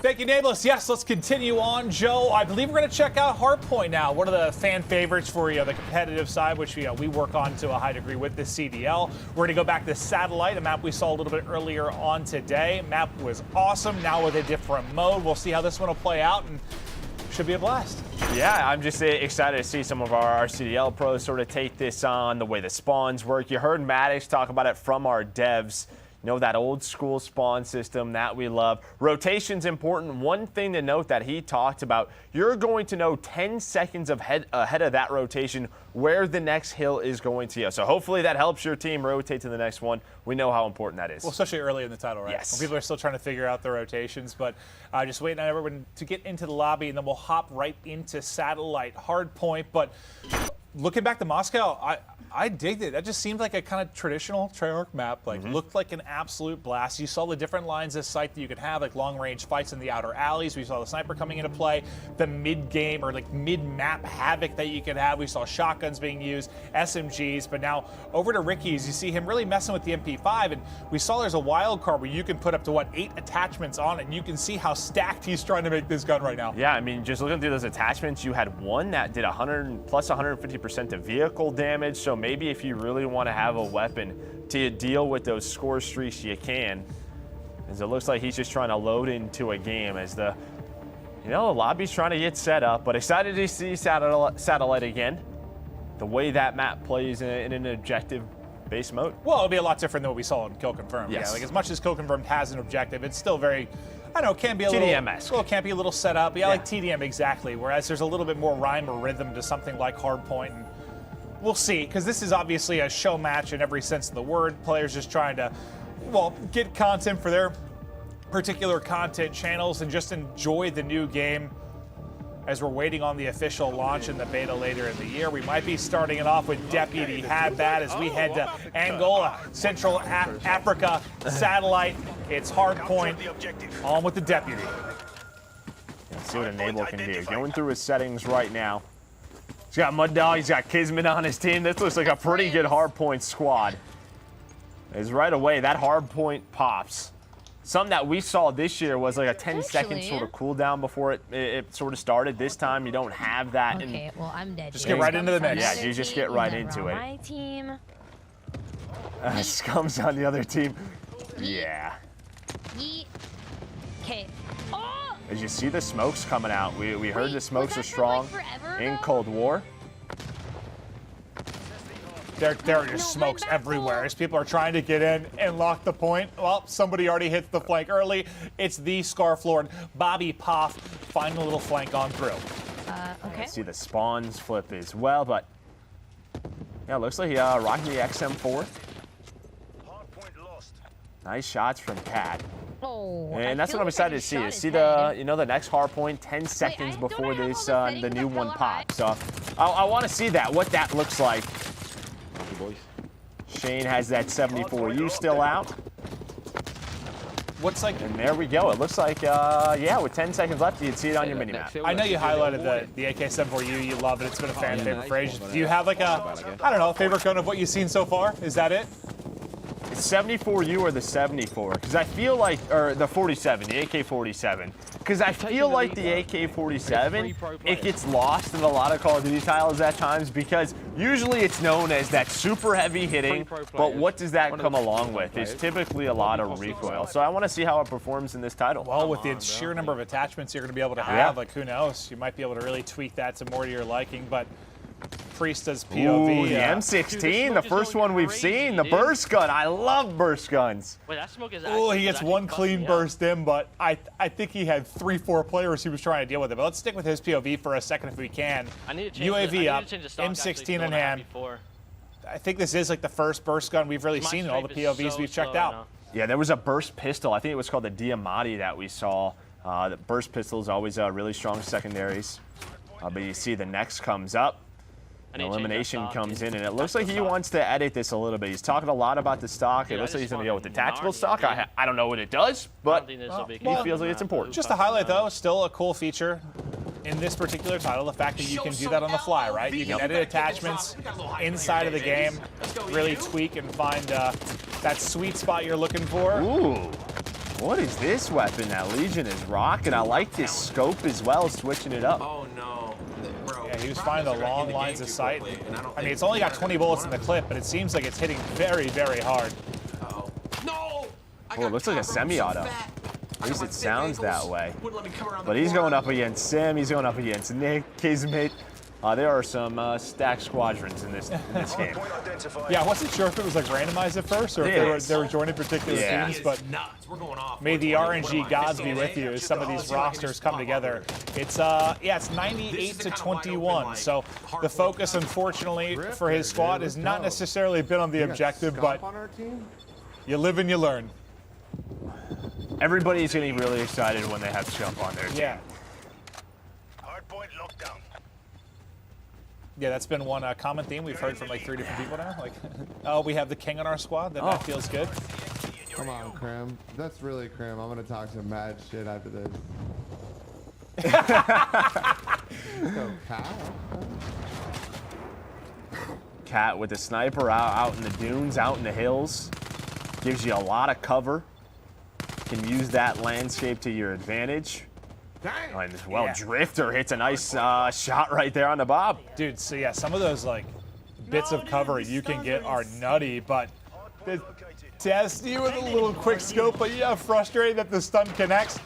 Thank you, Nameless. Yes, let's continue on, Joe. I believe we're going to check out Hardpoint now, one of the fan favorites for the competitive side, which we work on to a high degree with the CDL. We're going to go back to Satellite, a map we saw a little bit earlier on today. Map was awesome, now with a different mode. We'll see how this one will play out, and should be a blast. Yeah, I'm just excited to see some of our CDL pros sort of take this on, the way the spawns work. You heard Maddox talk about it from our devs. You know, that old school spawn system that we love. Rotation's important. One thing to note that he talked about, you're going to know 10 seconds ahead of that rotation where the next hill is going to go. So hopefully that helps your team rotate to the next one. We know how important that is. Well, especially early in the title, right? Yes. When people are still trying to figure out the rotations, but just waiting on everyone to get into the lobby, and then we'll hop right into Satellite Hardpoint. But looking back to Moscow, I digged it. That just seemed like a kind of traditional Treyarch map. Like, looked like an absolute blast. You saw the different lines of sight that you could have, like long-range fights in the outer alleys. We saw the sniper coming into play, the mid-game or like mid-map havoc that you could have. We saw shotguns being used, SMGs. But now over to Ricky's, you see him really messing with the MP5, and we saw there's a wild card where you can put up to 8 attachments on it, and you can see how stacked he's trying to make this gun right now. Yeah, I mean, just looking through those attachments, you had one that did 100 plus 150% to vehicle damage. So maybe if you really want to have a weapon to deal with those score streaks, you can. As it looks like he's just trying to load into a game as the lobby's trying to get set up. But excited to see Satellite again. The way that map plays in an objective-based mode. Well, it'll be a lot different than what we saw in Kill Confirmed. Yes. Yeah, like as much as Kill Confirmed has an objective, it's still very, I don't know, can be a little TDM-esque. Well, it can be a little set up. Yeah, like TDM exactly. Whereas there's a little bit more rhyme or rhythm to something like Hardpoint. And we'll see, because this is obviously a show match in every sense of the word. Players just trying to, get content for their particular content channels and just enjoy the new game as we're waiting on the official launch in the beta later in the year. We might be starting it off with Deputy Hadbat as we head to Angola, Central Africa, Satellite. It's Hardpoint, on with the Deputy. Let's see what Enable can do. Going through his settings right now. He's got Mud Dog, he's got Kismet on his team. This looks like a pretty good Hardpoint squad. As right away, that Hardpoint pops. Something that we saw this year was like a 10-second sort of cooldown before it sort of started. This time, you don't have that. Okay, well, I'm dead. Just get right into the mix. Yeah, you just get right into it. My team. Scum's on the other team. Yeah. Okay. As you see the smokes coming out, we heard the smokes are strong in Cold War. There are just smokes everywhere as people are trying to get in and lock the point. Well, somebody already hits the flank early. It's the Scarf Lord, Bobby Poff, finding a little flank on through. Okay. See the spawns flip as well, but yeah, looks like rocking the XM4. Nice shots from Cat. Oh, and that's what I'm excited to see. Is see the the next Hardpoint 10 seconds before this the new one pops. So I want to see that, what that looks like. Shane has that 74U still out. What's like? And there we go. It looks like, yeah, with 10 seconds left, you'd see it on your mini-map. I know you highlighted the AK-74U. You love it. It's been a fan favorite for ages. Do you have like a, I don't know, favorite gun of what you've seen so far? Is that it? 74U or the 74? Because I feel like, or the 47, the AK-47. Because I feel like the AK-47, it gets lost in a lot of Call of Duty titles at times because usually it's known as that super heavy hitting, but what does that come along with? It's typically a lot of recoil. So I want to see how it performs in this title. Well, with the sheer number of attachments you're going to be able to have, like who knows? You might be able to really tweak that to more to your liking, but Priesta's POV. Ooh, the M16, the first one we've seen, the burst gun. I love burst guns. Wait, that smoke is Oh, he gets one clean burst in, but I think he had 3-4 players he was trying to deal with it. But let's stick with his POV for a second if we can. I need to change UAV up, stock, M16 in hand. I think this is like the first burst gun we've really seen in all the POVs we've checked out. Yeah, there was a burst pistol. I think it was called the Diamatti that we saw. The burst pistol is always really strong secondaries. But you see the next comes up. Elimination comes in, and it looks like he wants to edit this a little bit. He's talking a lot about the stock. It looks like he's going to go with the tactical stock. I don't know what it does, but he feels like it's important. Just to highlight, though, still a cool feature in this particular title, the fact that you can do that on the fly, right? You can edit attachments inside of the game, really tweak and find that sweet spot you're looking for. Ooh, what is this weapon that Legion is rocking? I like this scope as well, switching it up. Oh, no. Yeah, he was finding the long lines of sight. I mean, it's only got 20 bullets in the clip, but it seems like it's hitting very, very hard. Uh-oh. No! Oh, it looks like a semi-auto. At least it sounds that way. But he's going up against Sim. He's going up against Nick, Kismet. There are some stacked squadrons in this game. Yeah, I wasn't sure if it was like randomized at first or if they were joining particular teams, but may the RNG gods be with you as some of these rosters come together. It's it's 98 to 21. So the focus, unfortunately, for his squad has not necessarily been on the objective, but you live and you learn. Everybody's getting really excited when they have Scump on their team. Yeah. Yeah, that's been one common theme we've heard from like 3 different people now. Like, oh, we have the king on our squad. That feels good. Come on, Crim. That's really Crim. I'm gonna talk some mad shit after this. So, Cat with the sniper out in the dunes, out in the hills. Gives you a lot of cover. Can use that landscape to your advantage. And Drifter hits a nice shot right there on the bob. Dude, so yeah, some of those like bits of cover you can get are nutty, but test you with a little quick scope, but yeah, frustrated that the stun connects.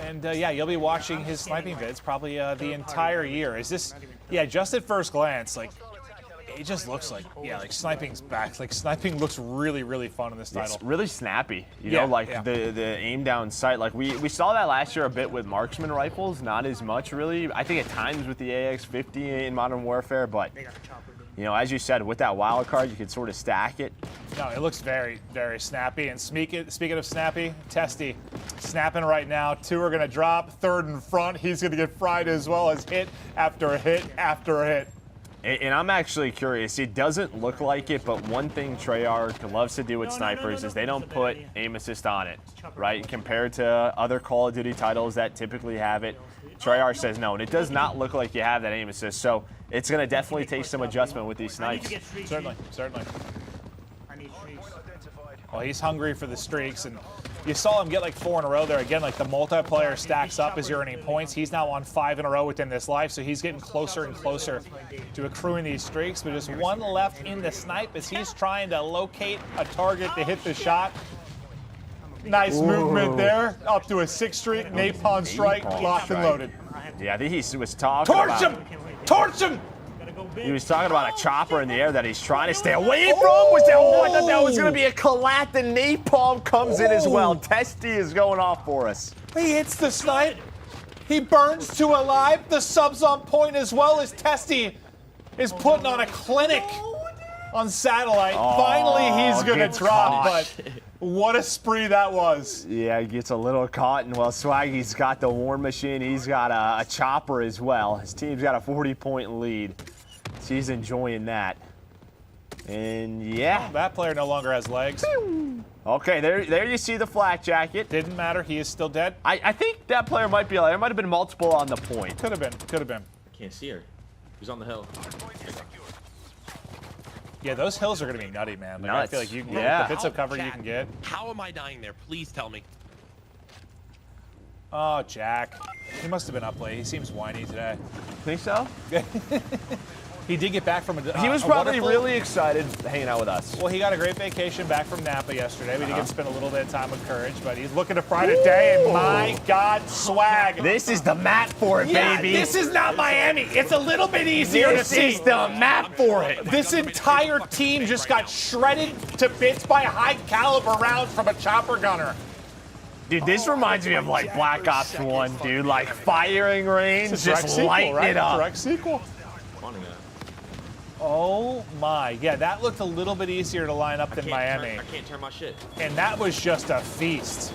And yeah, you'll be watching his sniping vids probably the entire year. Is this, yeah, just at first glance, like, it just looks like, yeah, like sniping's back. Like sniping looks really, really fun in this title. It's really snappy. You know, like the aim down sight. Like we saw that last year a bit with marksman rifles, not as much really. I think at times with the AX50 in Modern Warfare, but you know, as you said, with that wild card, you can sort of stack it. No, it looks very, very snappy. And speaking of snappy, Testy snapping right now. 2 are going to drop. 3rd in front. He's going to get fried as well as hit after hit after hit. And I'm actually curious. It doesn't look like it, but one thing Treyarch loves to do with snipers is they don't put aim assist on it, right? Compared to other Call of Duty titles that typically have it, Treyarch says no, and it does not look like you have that aim assist. So it's going to definitely take some adjustment with these snipes. Certainly. Well, he's hungry for the streaks, and you saw him get like 4 in a row there. Again, like the multiplayer stacks up as you're earning points. He's now on 5 in a row within this life, so he's getting closer and closer to accruing these streaks. But just one left in the snipe as he's trying to locate a target to hit the shot. Nice movement there, up to a 6 streak, napalm strike, locked and loaded. Yeah, I think he was talking about... Torch him! Torch him! He was talking about a chopper in the air that he's trying to stay away from. I thought that was going to be a collat. The napalm comes in as well. Testy is going off for us. He hits the snipe. He burns to alive. The sub's on point as well as Testy is putting on a clinic. on satellite. Finally, he's going to drop, but what a spree that was. Yeah, he gets a little caught, and well, Swaggy's got the War Machine. He's got a chopper as well. His team's got a 40-point lead. So he's enjoying that. And yeah. Oh, that player no longer has legs. Okay, there you see the flak jacket. Didn't matter. He is still dead. I think that player might be, there might have been multiple on the point. Could have been. Could have been. I can't see her. She's on the hill. Yeah, those hills are going to be nutty, man. Like, I feel like you can get the bits of cover you can get. How am I dying there? Please tell me. Oh, Jack. He must have been up late. He seems whiny today. Think so? He did get back from a He was probably really excited hanging out with us. Well, he got a great vacation back from Napa yesterday. We did get to spend a little bit of time with Courage, but he's looking to Friday today, and my God, swag. This is the map for it, baby. This is not Miami. It's a little bit easier to see. This is the map for it. This entire team just got shredded to bits by high caliber rounds from a chopper gunner. Dude, this reminds me of like Black Ops 1, dude. Like firing range, just lighting it up. Direct sequel. Oh my, yeah, that looked a little bit easier to line up than Miami. I can't turn my shit. And that was just a feast.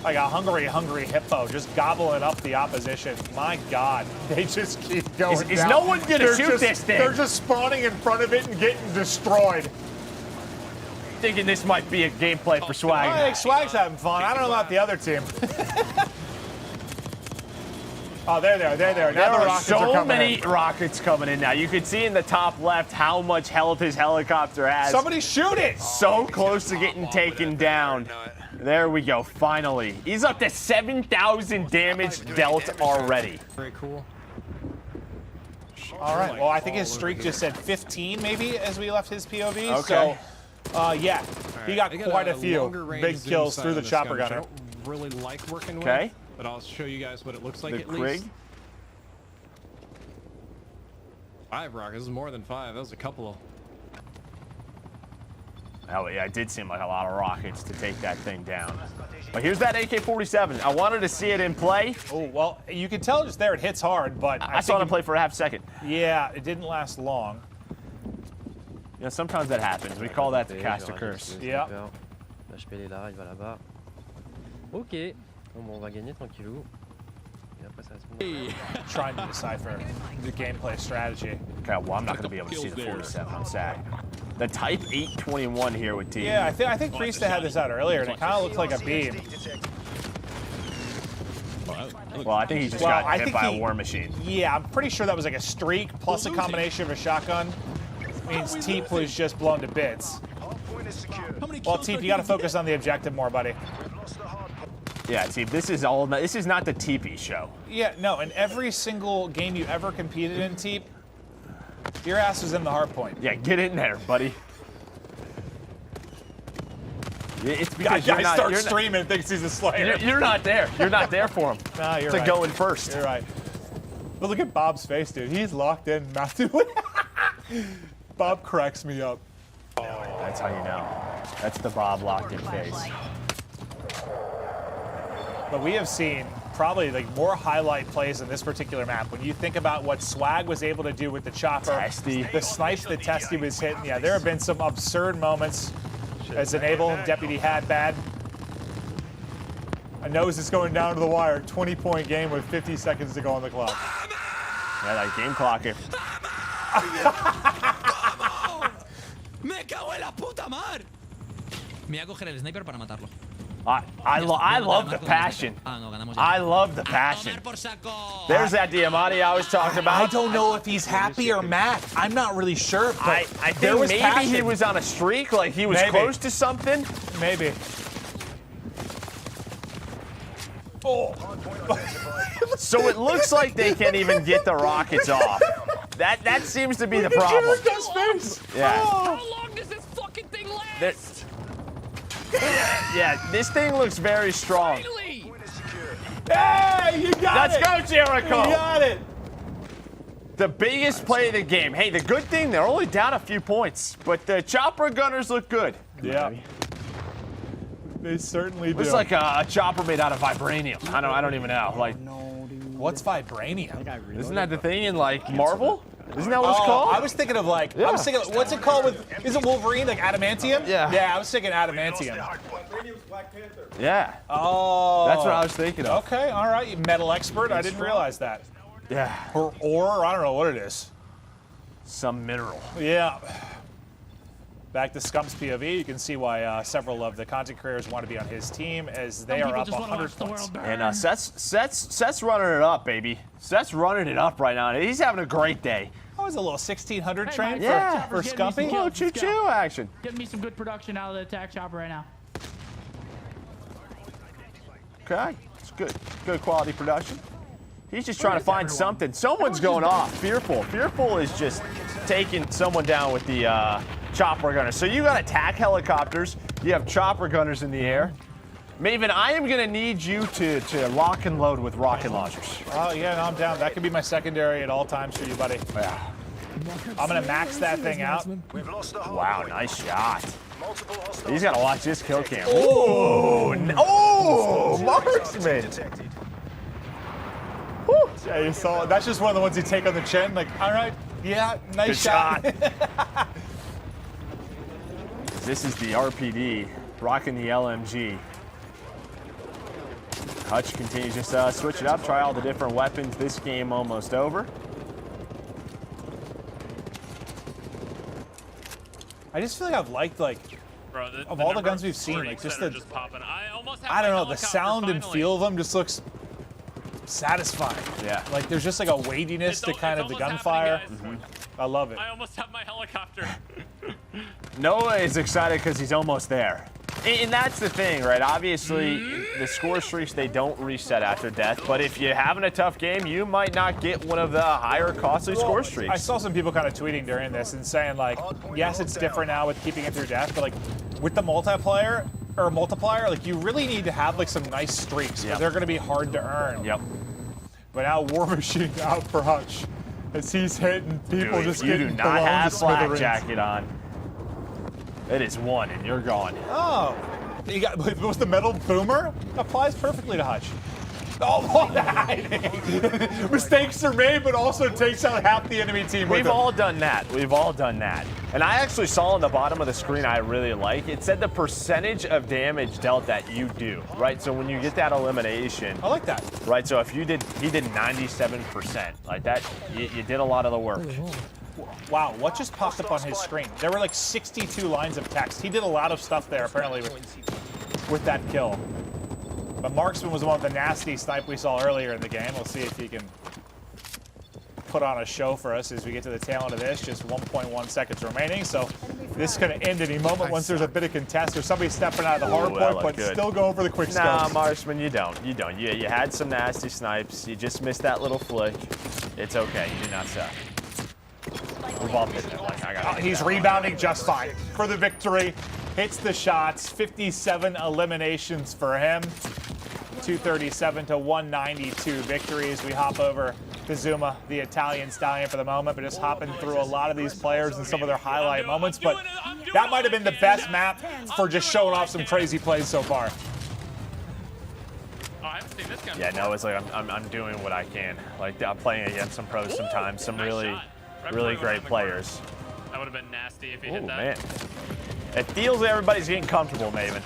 Like a hungry hippo, just gobbling up the opposition. My God, they just keep going Is down. no one gonna shoot this thing? They're just spawning in front of it and getting destroyed. Thinking this might be a gameplay for Swag. I think Swag's having fun. I don't know about the other team. Oh, there. Now there the are rockets so are coming many in. rockets coming in now. You can see in the top left how much health his helicopter has. Somebody shoot it! So close to getting taken down. There we go, finally. He's up to 7,000 damage dealt already. Very cool. All right, well, I think his streak just said 15 maybe as we left his POV. Okay. So, yeah, he got quite a few big kills through the chopper gunner. I don't really like working with. Okay. But I'll show you guys what it looks like The at Krig. least. 5 rockets. This is more than 5. That was a couple. Oh yeah, it did seem like a lot of rockets to take that thing down. But here's that AK-47. I wanted to see it in play. Oh, well, you can tell just there it hits hard, but I saw it in play for a half second. Yeah, it didn't last long. You know, sometimes that happens. We call that the caster curse. Yeah. Ok. On va gagner tranquillou. Trying to decipher the gameplay strategy. Okay, well, I'm not going to be able to see the 47 on SAG. The Type 821 here with team. Yeah, I think Priesta had this out earlier, and it kind of looked like a beam. Well, I think he just got hit by a War Machine. Yeah, I'm pretty sure that was like a streak plus a combination of a shotgun. Means Teep was just blown to bits. Well, Teep, you got to focus on the objective more, buddy. Yeah, Teep, this is not the TP show. Yeah, no, in every single game you ever competed in, Teep, your ass was in the hard point. Yeah, get in there, buddy. It's because guy starts streaming and thinks he's a Slayer. You're not there. You're not there for him. Nah, you're right. To go in first. You're right. But look at Bob's face, dude. He's locked in. Bob cracks me up. That's how you know. That's the Bob locked in face. But we have seen probably like more highlight plays in this particular map. When you think about what Swag was able to do with the chopper, the snipes that Testy was hitting, yeah, there have been some absurd moments as Deniable, Deputy had bad. A nose is going down to the wire, 20-point game with 50 seconds to go on the clock. Yeah, that game clock. Me cago en la puta madre. Me voy a coger el sniper para matarlo. I love the passion. I love the passion. There's that Diamante I was talking about. I don't know if he's happy or mad. I'm not really sure. But I think maybe he was on a streak, like he was close to something. Maybe. Oh. So it looks like they can't even get the rockets off. That seems to be the problem. Yeah. How long does this fucking thing last? Yeah, this thing looks very strong. Finally! Hey, you got it! Let's go, Jericho! You got it! The biggest play of the game. Hey, the good thing, they're only down a few points, but the chopper gunners look good. Yeah. They certainly do. It's like a chopper made out of vibranium. I don't even know. Like, what's vibranium? Isn't that the thing in like Marvel? Isn't that what it's called? I was thinking of like, I was thinking, what's it called with, is it Wolverine, like adamantium? Yeah. Yeah, I was thinking adamantium. Yeah. Oh. That's what I was thinking of. Okay, all right, you metal expert. I didn't realize that. Yeah. Or I don't know what it is. Some mineral. Yeah. Back to Scump's POV, you can see why several of the content creators want to be on his team as they are up 100 points. And Seth's running it up, baby. Seth's running it up right now. He's having a great day. That was a little 1600 train for Chopper's Scumpy. Oh, choo-choo action. Getting me some good production out of the attack chopper right now. Okay, it's good quality production. He's just trying to find something. Someone's going off. Fearful. Fearful is just taking someone down with the chopper gunner. So you got attack helicopters. You have chopper gunners in the air. Maven, I am going to need you to lock and load with rocket launchers. Oh, yeah, no, I'm down. That could be my secondary at all times for you, buddy. Yeah. I'm going to max that thing out. Wow, nice shot. He's got to watch this kill cam. Oh, marksman. Yeah, you saw it. That's just one of the ones you take on the chin. Like, all right, yeah, nice Good shot. This is the RPD, rocking the LMG. Hutch continues to switch it up, try all the different weapons. This game almost over. I just feel like I've liked, like, Bro, of all the guns we've seen, like, just the, I don't know, the sound and feel of them just looks satisfying. Yeah. Like, there's just like a weightiness to kind of the gunfire. I love it. I almost have my helicopter. Noah is excited because he's almost there. And that's the thing, right? Obviously, the score streaks, they don't reset after death. But if you're having a tough game, you might not get one of the higher costly score streaks. I saw some people kind of tweeting during this and saying, like, yes, it's different now with keeping it through death, but, like, with the multiplier, like, you really need to have, like, some nice streaks because they're going to be hard to earn. Yep. But now War Machine out for Hutch as he's hitting people. Dude, just you getting do not have flak smithereens. jacket on. It is one, and you're gone. Oh, you got, was the metal boomer? Applies perfectly to Hutch. Oh, mistakes are made, but also takes out half the enemy team. We've all done that. We've all done that. And I actually saw on the bottom of the screen, I really like, it said the percentage of damage dealt that you do, right? So when you get that elimination. I like that. Right, so if he did 97%, like that, you did a lot of the work. Wow, what just popped up on his screen? There were like 62 lines of text. He did a lot of stuff there, apparently, with that kill. But Marksman was the one with the nasty snipe we saw earlier in the game. We'll see if he can put on a show for us as we get to the tail end of this. Just 1.1 seconds remaining, so this could end any moment once there's a bit of contest or somebody stepping out of the hard point, but still go for the quick scopes. Nah, Marksman, you don't. You had some nasty snipes. You just missed that little flick. It's okay. You did not suck. We've all been there. Like, I gotta he's rebounding just fine for the victory. Hits the shots. 57 eliminations for him. 237 to 192 victories. We hop over to Zuma, the Italian stallion, for the moment, but just hopping through a lot of these players and some of their highlight moments. But that might have been the best map for just showing off some crazy plays so far. Yeah, no, it's like I'm doing what I can. Like, I'm playing against some pros sometimes, some really great players. That would have been nasty if he Oh, hit that. man. It feels like everybody's getting comfortable, Maven.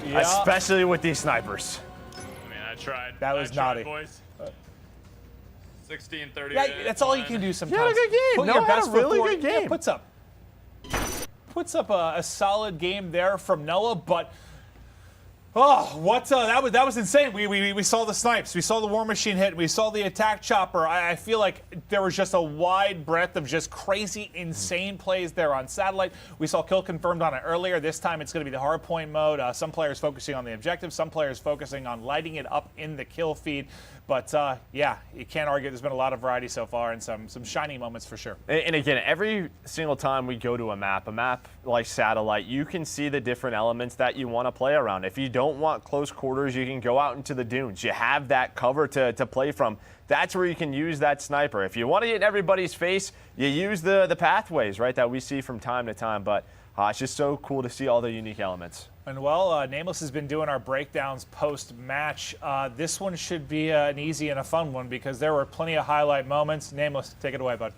Yeah. Especially with these snipers. I mean, I tried. That was naughty. Boys. 16-30. Yeah, that's all you can do sometimes. You had a good game. Put Noah your had best a foot really forward. good game. Yeah, puts up a solid game there from Noah, but that was insane. We saw the snipes, we saw the War Machine hit, we saw the attack chopper. I feel like there was just a wide breadth of just crazy, insane plays there on satellite. We saw kill confirmed on it earlier. This time it's going to be the hard point mode. Some players focusing on the objective, some players focusing on lighting it up in the kill feed. But yeah, you can't argue. There's been a lot of variety so far and some shining moments for sure. And again, every single time we go to a map like satellite, you can see the different elements that you want to play around. If you don't want close quarters, you can go out into the dunes. You have that cover to play from. That's where you can use that sniper. If you want to get in everybody's face, you use the pathways, right, that we see from time to time. But it's just so cool to see all the unique elements. And well, Nameless has been doing our breakdowns post-match. This one should be an easy and a fun one because there were plenty of highlight moments. Nameless, take it away, bud.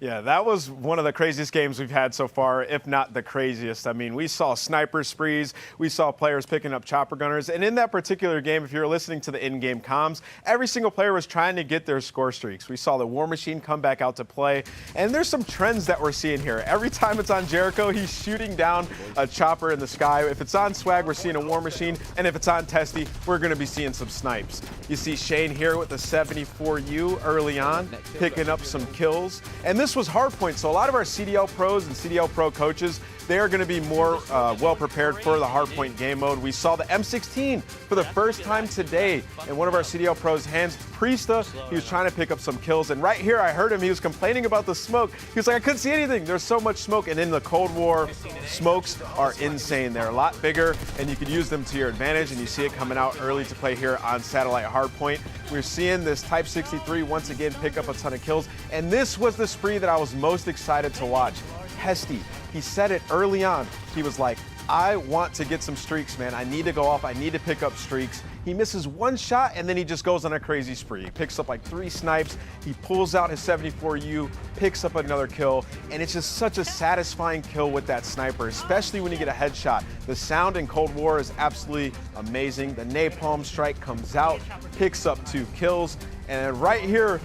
Yeah, that was one of the craziest games we've had so far, if not the craziest. I mean, we saw sniper sprees, we saw players picking up chopper gunners, and in that particular game, if you're listening to the in-game comms, every single player was trying to get their score streaks. We saw the War Machine come back out to play, and there's some trends that we're seeing here. Every time it's on Jericho, he's shooting down a chopper in the sky. If it's on Swag, we're seeing a War Machine, and if it's on Testy, we're going to be seeing some snipes. You see Shane here with the 74U early on, picking up some kills, and this was hardpoint, so a lot of our CDL pros and CDL pro coaches, they are going to be more well prepared for the hardpoint game mode. We saw the M16 for the first time today in one of our CDL pros' hands. Priesta, he was trying to pick up some kills, and right here I heard him, he was complaining about the smoke. He was like, I couldn't see anything. There's so much smoke, and in the Cold War, smokes are insane. They're a lot bigger, and you can use them to your advantage, and you see it coming out early to play here on Satellite Hardpoint. We're seeing this Type 63 once again pick up a ton of kills, and this was the spree that I was most excited to watch. Testy, he said it early on. He was like, I want to get some streaks, man. I need to go off. I need to pick up streaks. He misses one shot, and then he just goes on a crazy spree. He picks up like 3 snipes. He pulls out his 74U, picks up another kill, and it's just such a satisfying kill with that sniper, especially when you get a headshot. The sound in Cold War is absolutely amazing. The napalm strike comes out, picks up 2 kills, and right here,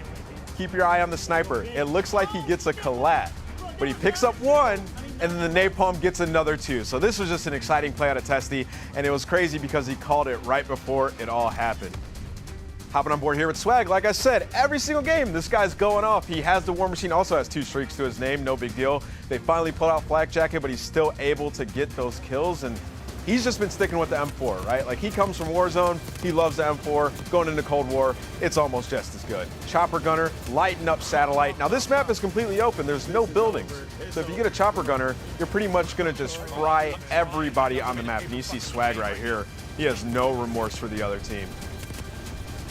keep your eye on the sniper. It looks like he gets a collat, but he picks up 1, and then the napalm gets another 2. So this was just an exciting play out of Testy, and it was crazy because he called it right before it all happened. Hopping on board here with Swag, like I said, every single game, this guy's going off. He has the War Machine, also has 2 streaks to his name, no big deal. They finally pulled out Flak Jacket, but he's still able to get those kills, and he's just been sticking with the M4, right? Like, he comes from Warzone, he loves the M4, going into Cold War, it's almost just as good. Chopper Gunner, lighting up Satellite. Now, this map is completely open, there's no buildings. So if you get a Chopper Gunner, you're pretty much gonna just fry everybody on the map. And you see Swag right here, he has no remorse for the other team.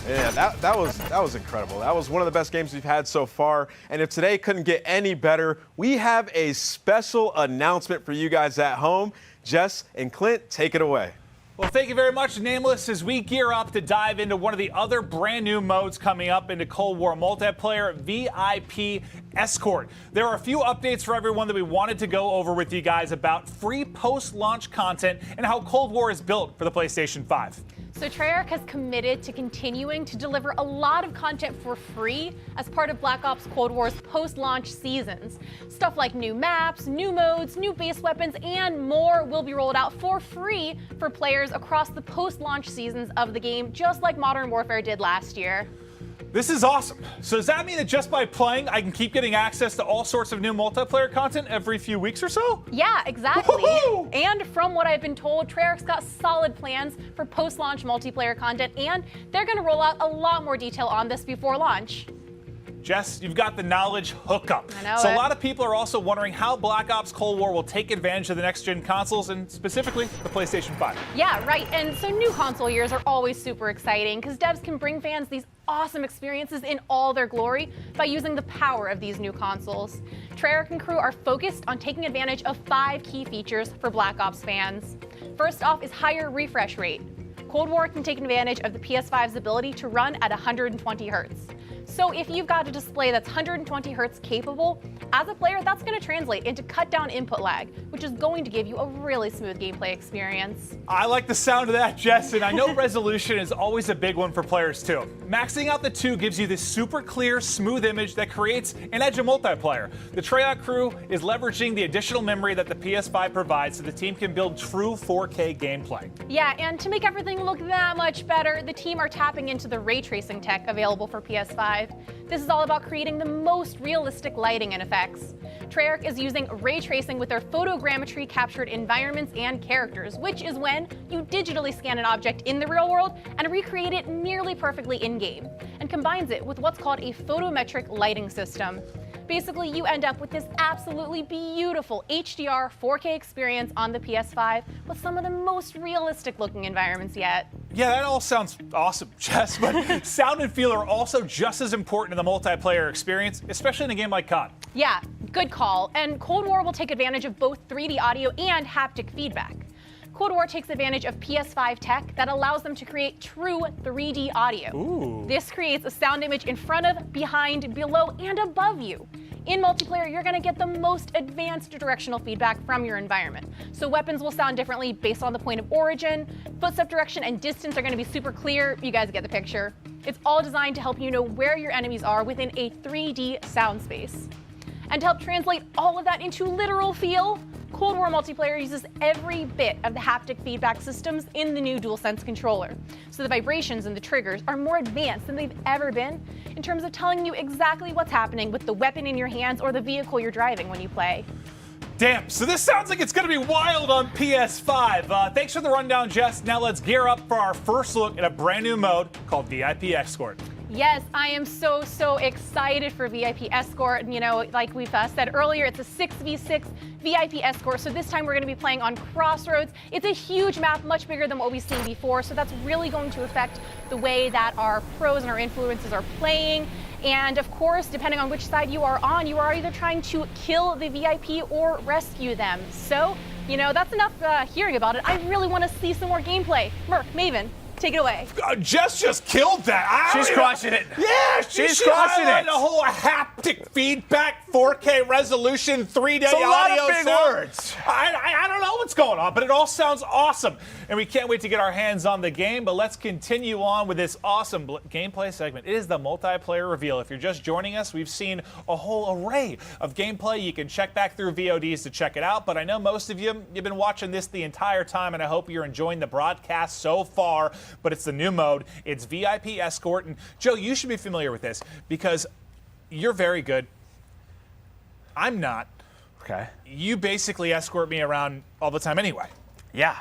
Yeah, that was incredible. That was one of the best games we've had so far. And if today couldn't get any better, we have a special announcement for you guys at home. Jess and Clint, take it away. Well, thank you very much, Nameless, as we gear up to dive into one of the other brand new modes coming up into Cold War multiplayer, VIP Escort. There are a few updates for everyone that we wanted to go over with you guys about free post-launch content and how Cold War is built for the PlayStation 5. So Treyarch has committed to continuing to deliver a lot of content for free as part of Black Ops Cold War's post-launch seasons. Stuff like new maps, new modes, new base weapons, and more will be rolled out for free for players across the post-launch seasons of the game, just like Modern Warfare did last year. This is awesome. So does that mean that just by playing, I can keep getting access to all sorts of new multiplayer content every few weeks or so? Yeah, exactly. Woo-hoo! And from what I've been told, Treyarch's got solid plans for post-launch multiplayer content, and they're going to roll out a lot more detail on this before launch. Jess, you've got the knowledge hookup. I know so it. A lot of people are also wondering how Black Ops Cold War will take advantage of the next-gen consoles, and specifically the PlayStation 5. Yeah, right. And so new console years are always super exciting because devs can bring fans these awesome experiences in all their glory by using the power of these new consoles. Treyarch and crew are focused on taking advantage of 5 key features for Black Ops fans. First off is higher refresh rate. Cold War can take advantage of the PS5's ability to run at 120 Hertz. So if you've got a display that's 120 Hertz capable, as a player, that's going to translate into cut down input lag, which is going to give you a really smooth gameplay experience. I like the sound of that, Jess, and I know resolution is always a big one for players too. Maxing out the 2 gives you this super clear, smooth image that creates an edge of multiplayer. The Treyarch crew is leveraging the additional memory that the PS5 provides so the team can build true 4K gameplay. Yeah, and to make everything look that much better, the team are tapping into the ray tracing tech available for PS5. This is all about creating the most realistic lighting and effects. Treyarch is using ray tracing with their photogrammetry captured environments and characters, which is when you digitally scan an object in the real world and recreate it nearly perfectly in-game, and combines it with what's called a photometric lighting system. Basically, you end up with this absolutely beautiful HDR 4K experience on the PS5 with some of the most realistic looking environments yet. Yeah, that all sounds awesome, Jess, but sound and feel are also just as important in the multiplayer experience, especially in a game like COD. Yeah, good call. And Cold War will take advantage of both 3D audio and haptic feedback. Cold War takes advantage of PS5 tech that allows them to create true 3D audio. Ooh. This creates a sound image in front of, behind, below, and above you. In multiplayer, you're gonna get the most advanced directional feedback from your environment. So weapons will sound differently based on the point of origin, footstep direction and distance are gonna be super clear. You guys get the picture. It's all designed to help you know where your enemies are within a 3D sound space. And to help translate all of that into literal feel, Cold War multiplayer uses every bit of the haptic feedback systems in the new DualSense controller. So the vibrations and the triggers are more advanced than they've ever been in terms of telling you exactly what's happening with the weapon in your hands or the vehicle you're driving when you play. Damn, so this sounds like it's going to be wild on PS5. Thanks for the rundown, Jess. Now let's gear up for our first look at a brand new mode called VIP Escort. Yes, I am so excited for VIP Escort. And, you know, like we've said earlier, it's a 6v6 VIP Escort. So this time we're going to be playing on Crossroads. It's a huge map, much bigger than what we've seen before. So that's really going to affect the way that our pros and our influencers are playing. And of course, depending on which side you are on, you are either trying to kill the VIP or rescue them. So, you know, that's enough hearing about it. I really want to see some more gameplay. Merc, Maven, take it away. Jess just killed that. She's crushing it. Yeah, she's crushing it. A whole haptic feedback, 4K resolution, 3-day audio. A lot of big words. I don't know what's going on, but it all sounds awesome. And we can't wait to get our hands on the game, but let's continue on with this awesome gameplay segment. It is the multiplayer reveal. If you're just joining us, we've seen a whole array of gameplay. You can check back through VODs to check it out, but I know most of you've been watching this the entire time, and I hope you're enjoying the broadcast so far. But it's the new mode. It's VIP Escort. And Joe, you should be familiar with this because you're very good. I'm not. Okay. You basically escort me around all the time anyway. Yeah.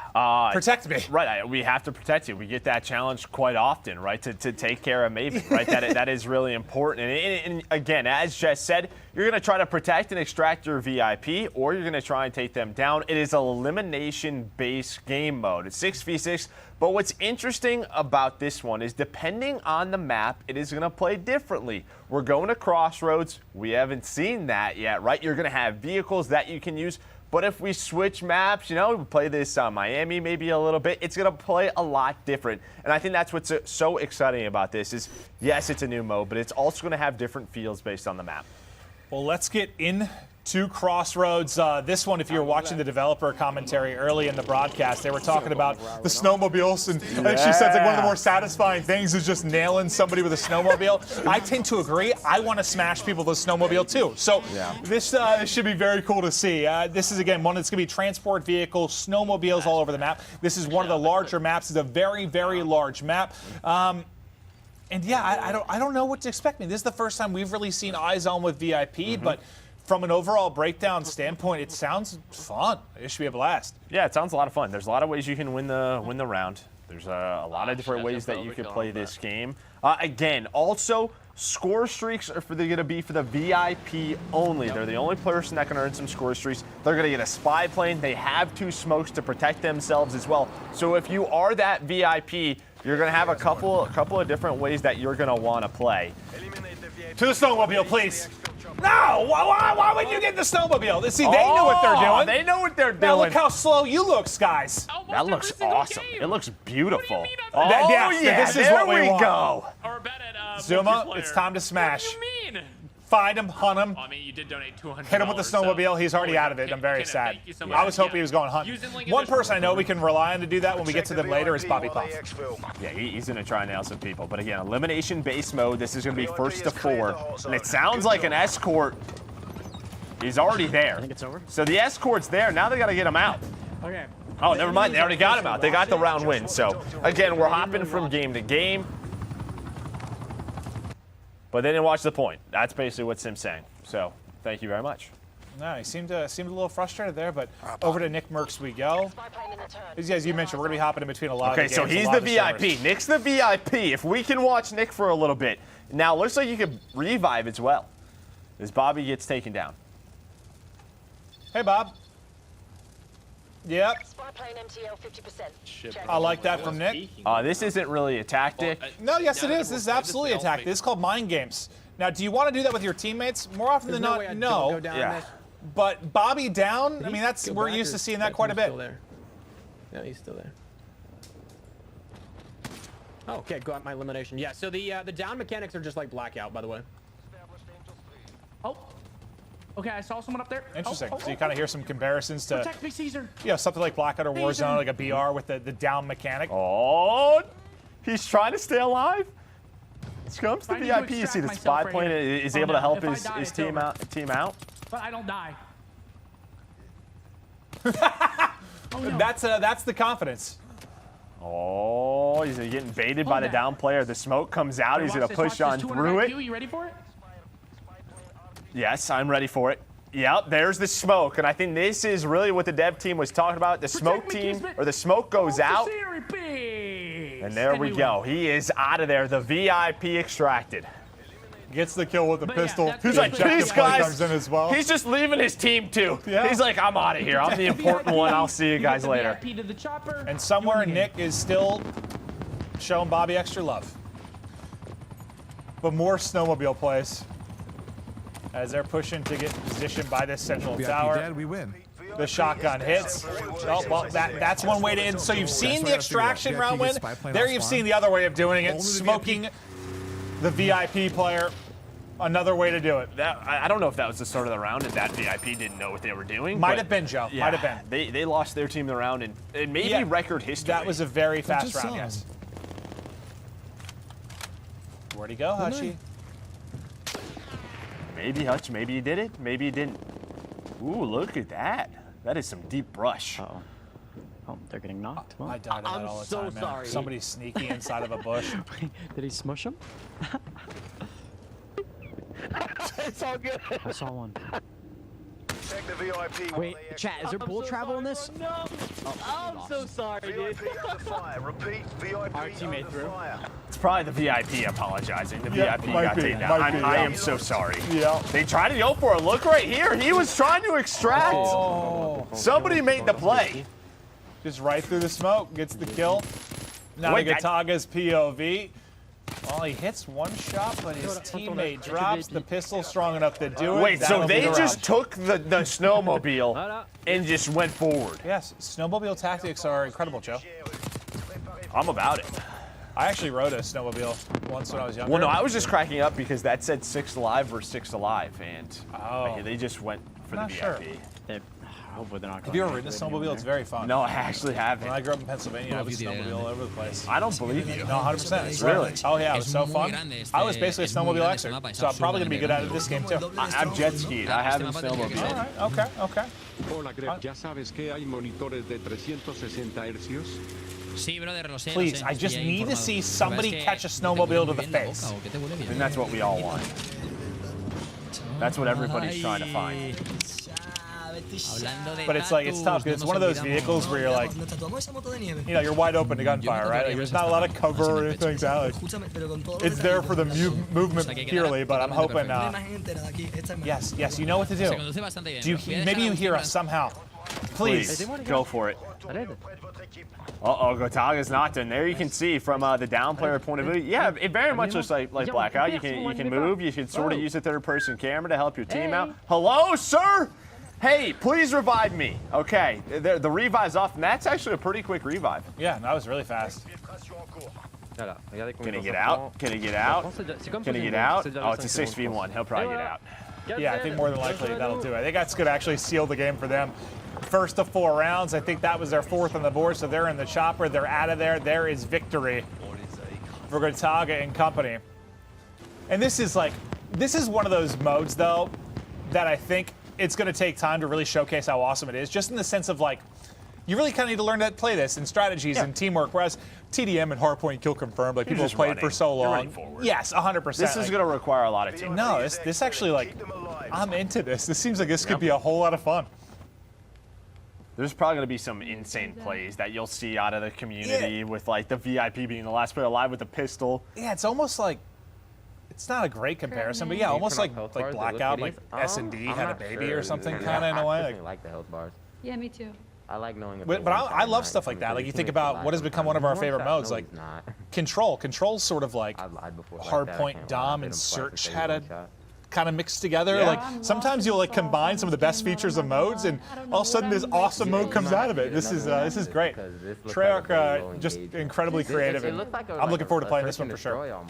Protect me. Right. We have to protect you. We get that challenge quite often, right, to take care of Maven, right? that is really important. And again, as Jess said, you're going to try to protect and extract your VIP, or you're going to try and take them down. It is an elimination-based game mode. It's 6v6. But what's interesting about this one is depending on the map, it is going to play differently. We're going to Crossroads. We haven't seen that yet, right? You're going to have vehicles that you can use. But if we switch maps, you know, we play this Miami maybe a little bit, it's going to play a lot different. And I think that's what's so exciting about this is, yes, it's a new mode, but it's also going to have different feels based on the map. Well, let's get into Crossroads. This one, if you were watching the developer commentary early in the broadcast, they were talking about the snowmobiles, and I think she said like one of the more satisfying things is just nailing somebody with a snowmobile. I tend to agree. I want to smash people with a snowmobile too. So this should be very cool to see. This is, again, one that's going to be transport vehicles, snowmobiles all over the map. This is one of the larger maps. It's a very, very large map. And yeah, I don't know what to expect. I mean, this is the first time we've really seen eyes on with VIP, but from an overall breakdown standpoint, it sounds fun. It should be a blast. Yeah, it sounds a lot of fun. There's a lot of ways you can win the round. There's a lot of different ways that you could play this game. Again, also, score streaks are going to be for the VIP only. They're the only person that can earn some score streaks. They're going to get a spy plane. They have 2 smokes to protect themselves as well. So if you are that VIP, you're going to have a couple of different ways that you're going to want to play. To the snowmobile, please. No! Why would you get the snowmobile? See, they know what they're doing. They know what they're doing. Now look how slow you look, Skies. That looks awesome. It looks beautiful. This is what we want. Go. Zuma, it's time to smash. What do you mean? Find him, hunt him. I mean, you did donate $200. Hit him with the snowmobile. He's already out of it. I'm very sad. Thank you so much. I was hoping he was going hunting. One person I know we can rely on to do that when we get to them later is Bobby Puff. Yeah, he's going to try and nail some people. But again, elimination-based mode. This is going to be first to 4. And it sounds like an escort is already there. I think it's over. So the escort's there. Now they got to get him out. Okay. Oh, never mind. They already got him out. They got the round win. So, again, we're hopping from game to game. But they didn't watch the point. That's basically what Sim's saying. So, thank you very much. No, he seemed a little frustrated there, but over to Nick Merckx we go. As you mentioned, we're going to be hopping in between a lot of the games. Okay, so he's the VIP. Nick's the VIP. If we can watch Nick for a little bit. Now, looks like you could revive as well as Bobby gets taken down. Hey, Bob. Yep. I like that from Nick. This isn't really a tactic. No, yes, it is. This is absolutely a tactic. This is called mind games. Now, do you want to do that with your teammates? More often than not, no. Yeah. But Bobby down, I mean, we're used to seeing that quite a bit. No, he's still there. Oh, okay, got my elimination. Yeah, so the down mechanics are just like blackout, by the way. Oh. Okay, I saw someone up there. Interesting. So you kind of hear some comparisons to, Protect me, Caesar. something like Blackout or Warzone, like a BR with the down mechanic. Oh, he's trying to stay alive. Comes the VIP. You see the spy plane is able to help his team out. But I don't die. That's the confidence. Oh, he's getting baited by the down player. The smoke comes out. He's going to push on through it. You ready for it? Yes, I'm ready for it. Yep, there's the smoke. And I think this is really what the dev team was talking about. The smoke team, or the smoke goes out. And there we go. He is out of there. The VIP extracted. Gets the kill with the pistol. He's like, these guys, comes in as well. He's just leaving his team too. Yeah. He's like, I'm out of here. I'm the important one. I'll see you guys later. And somewhere Nick is still showing Bobby extra love. But more snowmobile plays as they're pushing to get positioned by this central tower. Dead, we win. The shotgun hits. Oh, well, that's one way to end. So you've seen the extraction round win. There you've seen the other way of doing it, smoking the VIP player. Another way to do it. I don't know if that was the start of the round and that VIP didn't know what they were doing. Might have been, Joe. Yeah, might have been. They lost their team in the round and maybe record history. That was a very fast round, yes. Where'd he go, Hutchie? Maybe Hutch, maybe he did it, maybe he didn't. Ooh, look at that. That is some deep brush. Uh-oh. Oh, they're getting knocked. I die to that all the time, man. sorry. Somebody's sneaky inside of a bush. Did he smush him? It's all good. I saw one. Check the VIP. Wait, chat, is there bull travel in this? No. I'm so sorry, dude. Repeat, VIP Our teammate threw. It's probably the VIP apologizing. The Yeah, VIP might got be, taken down. might be, I yeah. am so sorry. Yeah. They tried to go for it. Look right here. He was trying to extract. Oh. Somebody made the play. Just right through the smoke, gets the kill. Nagataga's POV. Well, he hits one shot, but his teammate drops the pistol strong enough to do it. Wait, so That'll be they the just round. took the snowmobile and just went forward. Yes, snowmobile tactics are incredible, Joe. I'm about it. I actually rode a snowmobile once when I was younger. Well, no, I was just cracking up because that said 6 alive versus 6 alive, and they just went for the Not VIP. sure. Hopefully they're not. Have you ever ridden a snowmobile? It's very fun. No, I actually haven't. When I grew up in Pennsylvania, I was snowmobile all over the place. I don't believe you. No, 100%. It's Really? Oh yeah, it was so fun. I was basically a snowmobile expert, so I'm probably gonna be good at it this game too. I'm jet skied. I haven't snowmobiled. All right. Okay. Okay. Hola, Greg. ¿Ya sabes que hay monitores de 360 hercios? Sí, brother, lo sé. Please, I just need to see somebody catch a snowmobile to the face. And that's what we all want. That's what everybody's trying to find. But it's like, it's tough because it's one of those vehicles where you're like, you know, you're wide open to gunfire, right? Like, there's not a lot of cover or anything like that. Like, it's there for the movement purely, but I'm hoping, yes, you know what to do. Maybe you hear us somehow. Please. Go for it. Uh-oh, Gotaga's knocked in. There you can see from the down player point of view. Yeah, it very much looks like Blackout. You can move. You can sort of use a third-person camera to help your team out. Hello, sir? Hey, please revive me. Okay, the revive's off, and that's actually a pretty quick revive. Yeah, that was really fast. Can he get out? Can he get out? Can he get out? Oh, it's a 6v1. He'll probably get out. Yeah, I think more than likely that'll do it. I think that's going to actually seal the game for them. First of 4 rounds. I think that was their 4th on the board, so they're in the chopper. They're out of there. There is victory for Gotaga and company. And this is one of those modes, though, that I think it's going to take time to really showcase how awesome it is, just in the sense of, like, you really kind of need to learn to play this and strategies and teamwork, whereas TDM and Hardpoint Kill Confirmed, like, people have played for so long. Yes, 100%. This is going to require a lot of teamwork. No, this actually, like, I'm into this. This seems like this could be a whole lot of fun. There's probably going to be some insane plays that you'll see out of the community with, like, the VIP being the last player alive with a pistol. Yeah, it's almost like, it's not a great comparison, but yeah, almost like Blackout, like S&D had a baby or something, kind of in a way. I like the health bars. Yeah, me too. I like knowing. But I love stuff like that. Like, you think about what has become one of our favorite modes, like Control. Control's sort of like Hardpoint, Dom, and Search had a kind of mixed together. Yeah. Like, sometimes you'll like combine some of the best features of modes, and all of a sudden this awesome mode comes out of it. This is great. Treyarch just incredibly creative, and I'm looking forward to playing this one for sure.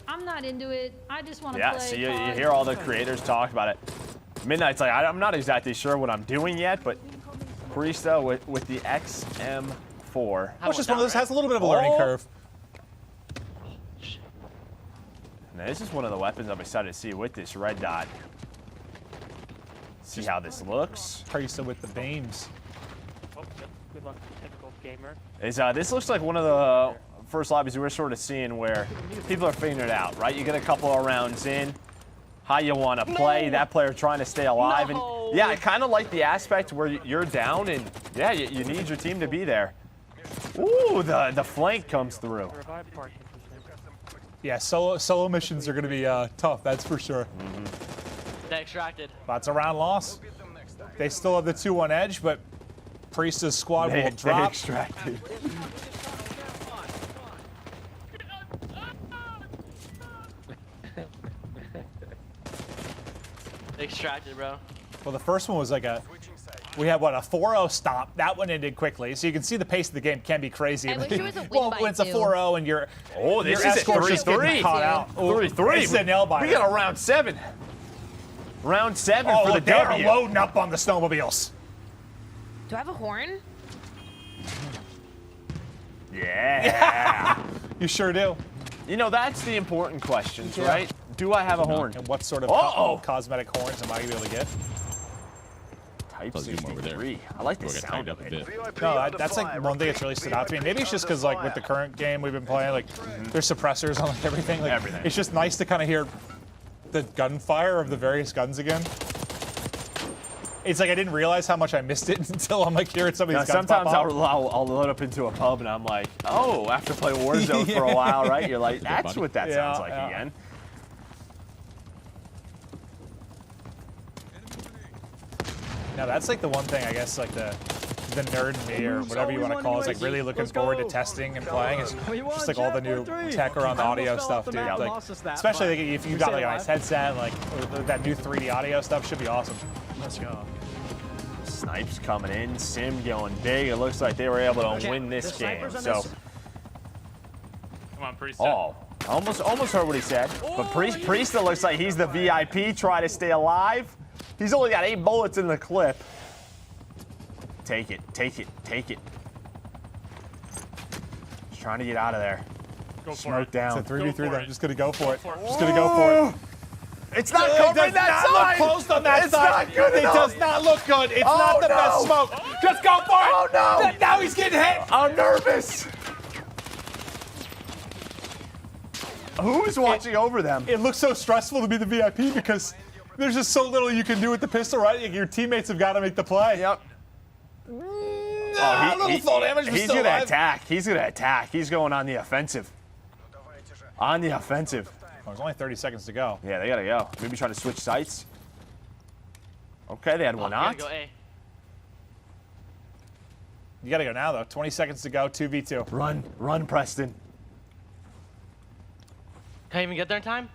I'm not into it. I just want to Yeah, play. see, you hear all the creators talk about it. Midnight's like, I'm not exactly sure what I'm doing yet, but Priesta with the XM4. Well, it's just one of those, has a little bit of a learning curve. Now, this is one of the weapons I'm excited to see with this red dot. See how this looks. Priesta with the beams. Oh, good luck, typical gamer. This looks like one of the first lobbies we're sort of seeing where people are figuring it out, right? You get a couple of rounds in, how you want to play, that player trying to stay alive. And yeah, I kind of like the aspect where you're down and yeah, you need your team to be there. Ooh, the flank comes through. Yeah, solo missions are going to be tough, that's for sure. They extracted. Lots of round loss. They still have the 2-1 edge, but Priesta's squad will drop. They extracted. They extracted, bro. Well, the first one was like we had what, a 4-0 stop. That one ended quickly, so you can see the pace of the game can be crazy. I wish it was a win well, by when it's a 2. 4-0 and your this your is escort's just getting caught out. 3-3. This is a nail biter. We got a round 7. Round 7 for the they're W. loading up on the snowmobiles. Do I have a horn? Yeah. You sure do. You know, that's the important questions, right? Do I have a horn? And what sort of cosmetic horns am I going to be able to get? Type 63. I like the sound of it. No, that's like one thing that's really stood out to me. Maybe it's just because like with the current game we've been playing, like there's suppressors on like everything. Like, everything. It's just nice to kind of hear the gunfire of the various guns again. It's like I didn't realize how much I missed it until I'm like hearing some of these guns Sometimes pop up. I'll load up into a pub and I'm like, oh, after playing Warzone for a while, right? You're like, that's what that sounds like again. Now that's like the one thing I guess like the nerd in me or whatever you want to call it is like really looking forward to testing and playing is just like all the new tech around the audio stuff, dude. Like, especially like, if you've got like a nice headset, like that new 3D audio stuff should be awesome. Let's go. Snipes coming in, Sim going big. It looks like they were able to win this game. So, Come on, Priesta. oh, almost heard what he said. But Priesta looks like he's the VIP. Try to stay alive. He's only got 8 bullets in the clip. Take it, take it, take it. He's trying to get out of there. Smoke down. It's a 3v3 though. I'm just gonna go for it. Just gonna go for it. It's not covering that side. It does not look closed on that side. It's not good enough. It does not look good. It's not the best smoke. Just go for it. Oh no! Now he's getting hit. I'm nervous. Who is watching over them? It looks so stressful to be the VIP because there's just so little you can do with the pistol, right? Your teammates have got to make the play. Yep. Little fall damage. He's going to attack. He's going to attack. He's going on the offensive. On the offensive. Oh, there's only 30 seconds to go. Yeah, they got to go. Maybe try to switch sites. Okay, they had one out. Go A. You got to go now, though. 20 seconds to go. 2v2. Run, Preston. Can I even get there in time?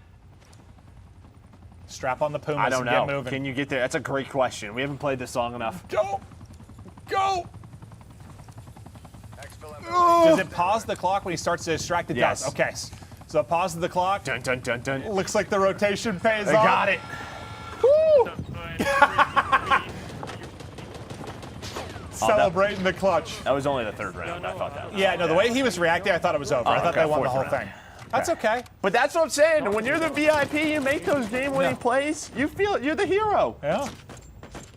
Strap on the Pumas I don't and know. get moving. Can you get there? That's a great question. We haven't played this long enough. Go! Go! Does it pause the clock when he starts to distract? It Yes. does. Okay. So it pauses the clock. Dun, dun, dun, dun. Looks like the rotation pays They off. got it. Woo! Celebrating the clutch. That was only the 3rd round. I thought that was Yeah, no, the way he was reacting, I thought it was over. I thought okay, they won the 4th whole round. thing. That's okay. But that's what I'm saying. When you're the VIP, you make those game-winning plays. You feel it. You're the hero. Yeah.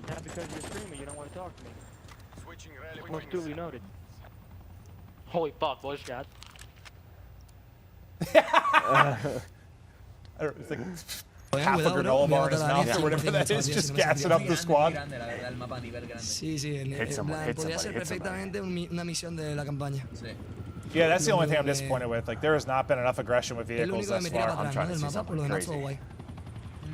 Yeah, because you're streaming, you don't want to talk to me. Most duly noted. Holy fuck, boys, God. It's like half a granola bar in his mouth or whatever that is, just gassing up the squad. Sí, sí, podría ser perfectamente una misión de la campaña. Yeah, that's the only thing I'm disappointed with. Like, there has not been enough aggression with vehicles thus far. I'm trying to see something crazy.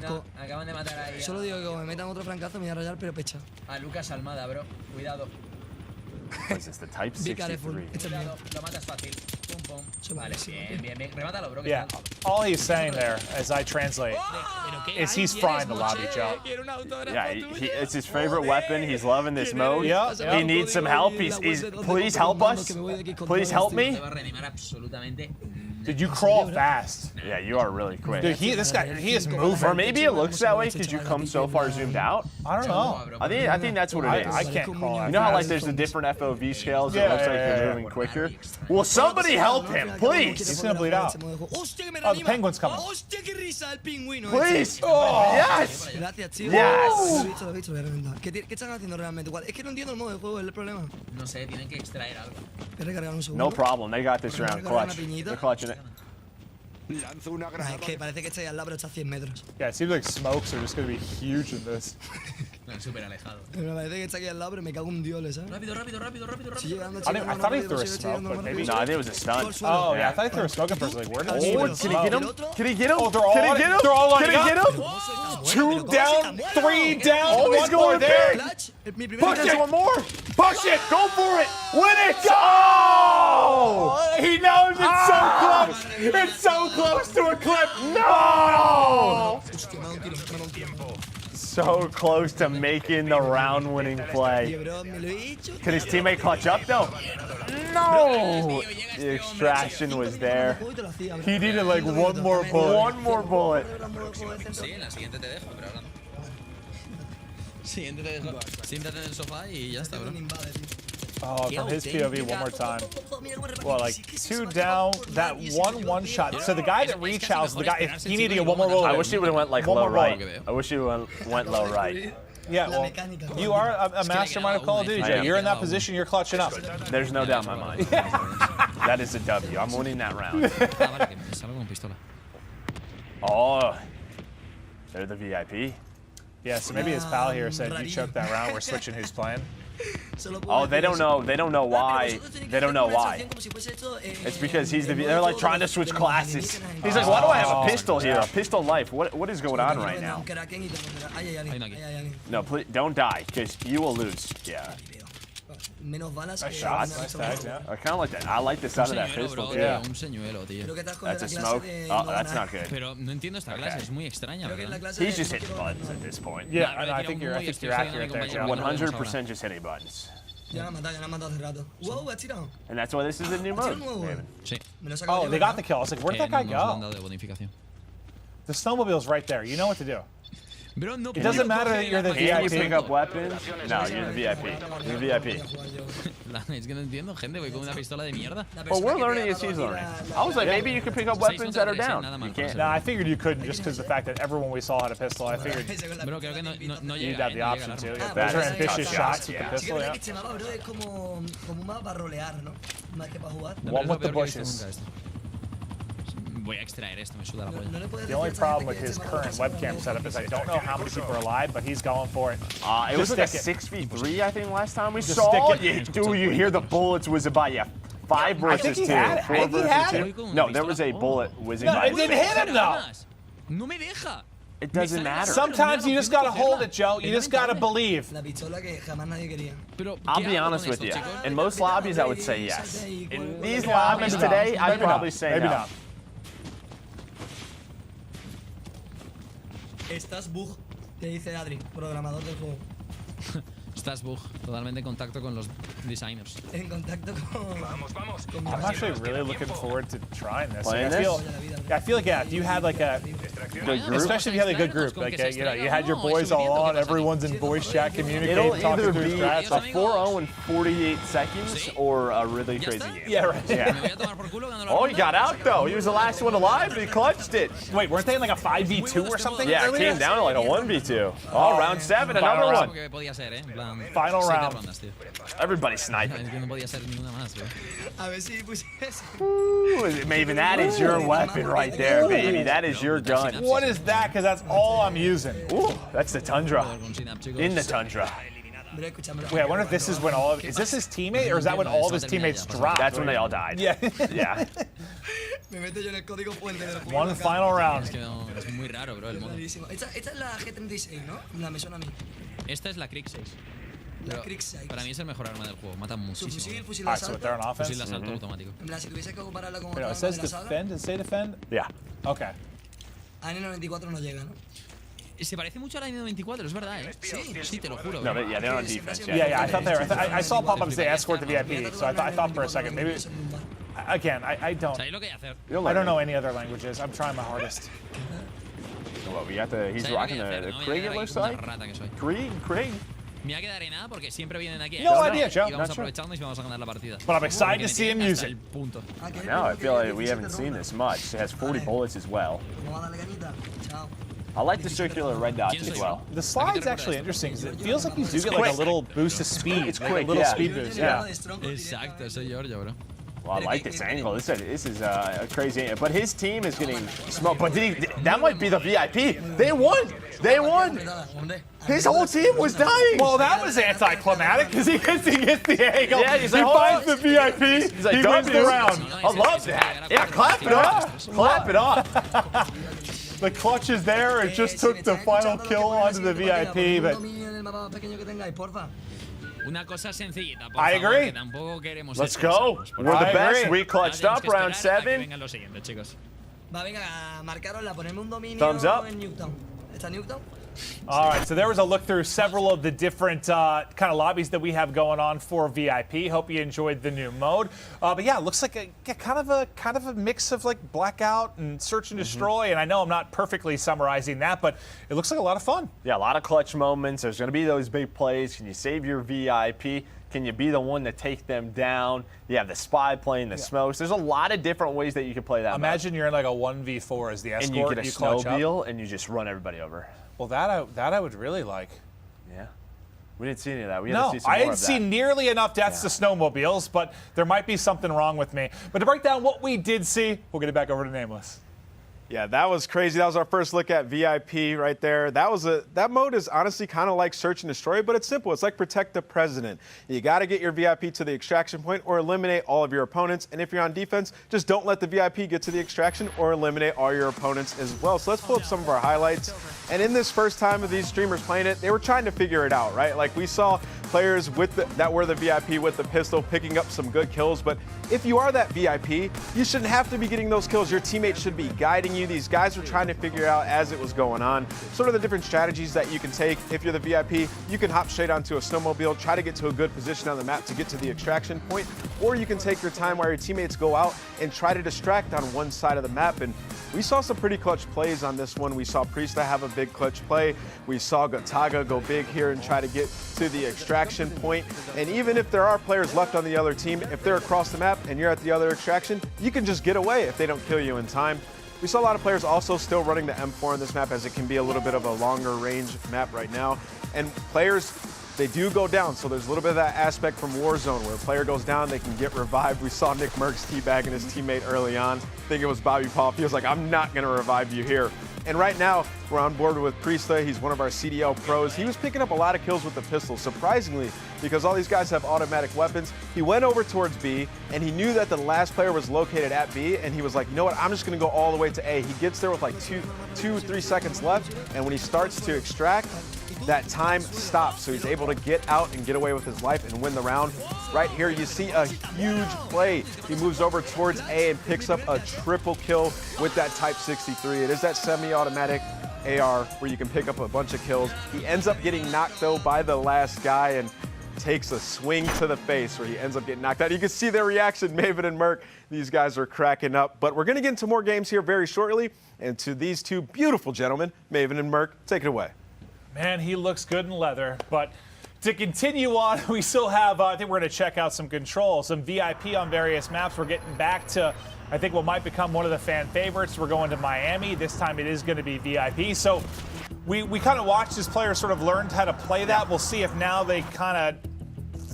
No, acaban de matar ahí. Solo digo que como me metan otro francazo me voy a rayar, pero pecha. A Lucas Armada, bro. Cuidado. What is this, the Type 63? Cuidado, lo matas fácil. Pum, pum. Vale, bien. Remátalo, bro. Yeah, all he's saying there, as I translate, is he's frying the lobby, Joe. Yeah, it's his favorite weapon. He's loving this mode. Yeah. He needs some help. He's please help us. Please help me. Dude, you crawl fast. Yeah, you are really quick. Dude, this guy, he is moving. Or maybe it looks that way because you come so far zoomed out. I don't know. I think that's what it is. I can't crawl. You know how like there's the different FOV scales? It looks like you're moving quicker. Will somebody help him, please? He's gonna bleed out. Oh, the penguin's coming. Please. Oh, yes. Yes. ¿Qué están haciendo realmente? Es que no entiendo el modo de juego, es el problema. No sé, tienen que extraer algo. ¿Quieres recargar un segundo? No problem. They got this round. Clutch. They're clutching it. Es que parece que está ahí al lado, pero está a 100 metros. Yeah, it seems like smokes are just gonna be huge in this. Súper alejado. Me parece que está aquí al lado, pero me cago un dios, ¿sabes? Rápido. I thought he threw a smoke, but maybe. No, I think it was a stunt. Oh, yeah, I thought he threw a smoke at first. Like, where did he Oh, even can he get him? Can he get him? Oh, Can he get him? They're all Can lining he get up. him? 2 down, 3 down. Oh, he's one more going there. big. Push it. One more. Push it. Go for it. Win it. Oh! He knows it's so close. It's so close to a clip. No! So close to making the round-winning play. Can his teammate clutch up though? No! The extraction was there. He needed like one more bullet. One more bullet. Sí, en la siguiente te dejo, pero ahora no. Siguiente te dejo. Siéntate en el sofá y ya está, bro. Oh, from his POV one more time. Well, like 2 down, that one shot. So the guy that rechows, the guy, if he needed to get one more bullet. I wish he would have went like low right. I wish he went low right. Yeah, well, you are a mastermind of Call of Duty, Jay. You're in that position, you're clutching up. There's no doubt in my mind. That is a W. I'm winning that round. Oh, they're the VIP. Yeah, so maybe his pal here said you choked that round. We're switching who's playing. Oh, they don't know. They don't know why. They don't know why. It's because they're like trying to switch classes. He's like, why do I have a pistol here? A pistol life. What is going on right now? No, please don't die, because you will lose. Yeah. Nice shot. Nice tag, yeah. I kind of like that. I like the sound of that pistol. Yeah. That's a smoke. Oh, that's not good. Pero no entiendo esta clase, es muy extraña, ¿verdad? He's just hitting buttons at this point. Yeah, I think you're accurate there, Joe. 100% just hitting buttons. And that's why this is a new mode. Oh, they got the kill. I was like, where did that guy go? The snowmobile's right there. You know what to do. It doesn't matter that you're the VIP. Can you pick up weapons? No, you're the VIP. You're the VIP. Es que no entiendo, gente, voy con una pistola de mierda. Well, we're learning as he's learning. I was like, maybe you could pick up weapons that are down. You can't. No, I figured you couldn't just because the fact that everyone we saw had a pistol. I figured you'd have the option to. Those are ambitious shots with the pistol, yeah. One with the bushes. Voy a extraer esto, me suda la polla. The only problem with his current webcam setup is I don't know how many people are alive, but he's going for it. It was like a 6v3, I think, last time we saw it. Dude, you hear the bullets whizzing by. Yeah, 5 versus 2. 4 versus 2. No, there was a bullet whizzing by. It didn't hit him, though. No me deja. It doesn't matter. Sometimes you just gotta hold it, Joe. You just gotta believe. I'll be honest with you. In most lobbies, I would say yes. In these lobbies today, I'd probably say no. Maybe not. Estás bug, te dice Adri, programador del juego. Estás bug, totalmente en contacto con los designers. En contacto con... Vamos. I'm actually really looking forward to trying this. Playing I feel like, yeah, if you had like a good group, especially if you had a good group, like you know, you had your boys all on, everyone's in voice chat, communicating, talking through strats. A 4-0 in 48 seconds or a really crazy game. Yeah, right. Yeah. Oh, he got out though. He was the last one alive, but he clutched it. Wait, weren't they in like a 5v2 or something? Yeah, it came down to like a 1v2. Oh, round 7, another one. Final round. Everybody sniping. Maven, that is your weapon right there, baby. That is your gun. What is that? Because that's all I'm using. Ooh, that's the Tundra. In the Tundra. Wait, I wonder if this is when all of... Is this his teammate, or is that when all of his teammates dropped? That's when they all died. Yeah. Yeah. One final round. Es muy raro, bro, el modo. Esta es la G36, ¿no? Me suena a mí. Esta es la Crick 6. La Crick 6. Para mí es el mejor arma del juego, mata muchísimo. Fusil de asalto. Fusil de asalto automático. En plan, si tuviese que compararla con Pero, it says defend, does it say defend? Yeah. Okay. A N94 no llega, ¿no? Se parece mucho a la N94, es verdad, ¿eh? Sí, te lo juro. No, but yeah, they're on defense. Yeah, I thought they were. I saw pop-up say escort the VIP, so I thought for a second maybe. Again, I don't. ¿Sabéis lo que hay que hacer? I don't know any other languages. I'm trying my hardest. So what, we got the, he's ¿Sabéis lo rocking que hay que the hacer? No, mira, regular aquí como una side? rata que soy. Craig. Me voy a quedar en A porque siempre vienen aquí. No idea, Joe. Y vamos Not sure. aprovechando y vamos a ganar la partida. But I'm excited to see him use Hasta it. el punto. Now I feel like we haven't seen this much. It has 40 bullets as well. I like the circular red dots as well. The slide's actually interesting because it feels like you do get like a little boost of speed. It's like quick, a little yeah. speed boost. Yeah. Exacto, soy Giorgio, bro. Well, I like this angle. This is a crazy. But his team is getting smoked. But that might be the VIP. They won. They won. His whole team was dying. Well, that was anticlimactic because he gets the angle. Yeah, he's like, he finds the VIP. He's like, he wins the round. I love that. Yeah, clap it up. Clap it up. The clutch is there. It just took the final kill onto the VIP, but Una cosa sencillita, por I favor, agree. que tampoco queremos Let's estresarnos, go. por We're the favor. best. We clutched Ahora tenemos up que round esperar a que 7. vengan los siguientes, chicos. Va, venga, marcarosla, ponerme un dominio Thumbs up. en Newtown. ¿Está Newtown? all right. So there was a look through several of the different kind of lobbies that we have going on for VIP. Hope you enjoyed the new mode. But yeah, it looks like a kind of a mix of like Blackout and Search and Destroy. And I know I'm not perfectly summarizing that, but it looks like a lot of fun. Yeah, a lot of clutch moments. There's going to be those big plays. Can you save your VIP? Can you be the one to take them down? You have the spy playing the smokes. There's a lot of different ways that you can play that. Imagine you're in like a 1v4 as the escort. and you get a clutch up. snowmobile and you just run everybody over. Well, that I would really like. Yeah. We didn't see any of that. We had No, to see some I more didn't of see that. nearly enough deaths to snowmobiles, but there might be something wrong with me. But to break down what we did see, we'll get it back over to Nameless. Yeah, that was crazy. That was our first look at VIP right there. That mode is honestly kind of like Search and Destroy, but it's simple. It's like Protect the President. You got to get your VIP to the extraction point or eliminate all of your opponents. And if you're on defense, just don't let the VIP get to the extraction or eliminate all your opponents as well. So let's pull up some of our highlights. And in this first time of these streamers playing it, they were trying to figure it out, right? Like we saw players that were the VIP with the pistol picking up some good kills. But if you are that VIP, you shouldn't have to be getting those kills. Your teammates should be guiding you. These guys were trying to figure out as it was going on sort of the different strategies that you can take. If you're the VIP, you can hop straight onto a snowmobile, try to get to a good position on the map to get to the extraction point, or you can take your time while your teammates go out and try to distract on one side of the map. And we saw some pretty clutch plays on this one. We saw Priesta have a big clutch play. We saw Gotaga go big here and try to get to the extraction point. And even if there are players left on the other team, if they're across the map and you're at the other extraction, you can just get away if they don't kill you in time. We saw a lot of players also still running the M4 on this map, as it can be a little bit of a longer range map right now. And players, they do go down, so there's a little bit of that aspect from Warzone where a player goes down, they can get revived. We saw Nick Merckx teabagging his teammate early on. I think it was Bobby Poff. He was like, I'm not going to revive you here. And right now, we're on board with Priesta. He's one of our CDL pros. He was picking up a lot of kills with the pistol, surprisingly, because all these guys have automatic weapons. He went over towards B, and he knew that the last player was located at B, and he was like, you know what, I'm just going to go all the way to A. He gets there with like 3 seconds left, and when he starts to extract, that time stops, so he's able to get out and get away with his life and win the round. Right here, you see a huge play. He moves over towards A and picks up a triple kill with that Type 63. It is that semi-automatic AR where you can pick up a bunch of kills. He ends up getting knocked, though, by the last guy and takes a swing to the face where he ends up getting knocked out. You can see their reaction, Maven and Merc. These guys are cracking up. But we're going to get into more games here very shortly. And to these two beautiful gentlemen, Maven and Merc, take it away. Man, he looks good in leather, but to continue on, we still have, I think we're going to check out some Control, some VIP on various maps. We're getting back to, I think, what might become one of the fan favorites. We're going to Miami. This time it is going to be VIP. So we kind of watched as players sort of learned how to play that. We'll see if now they kind of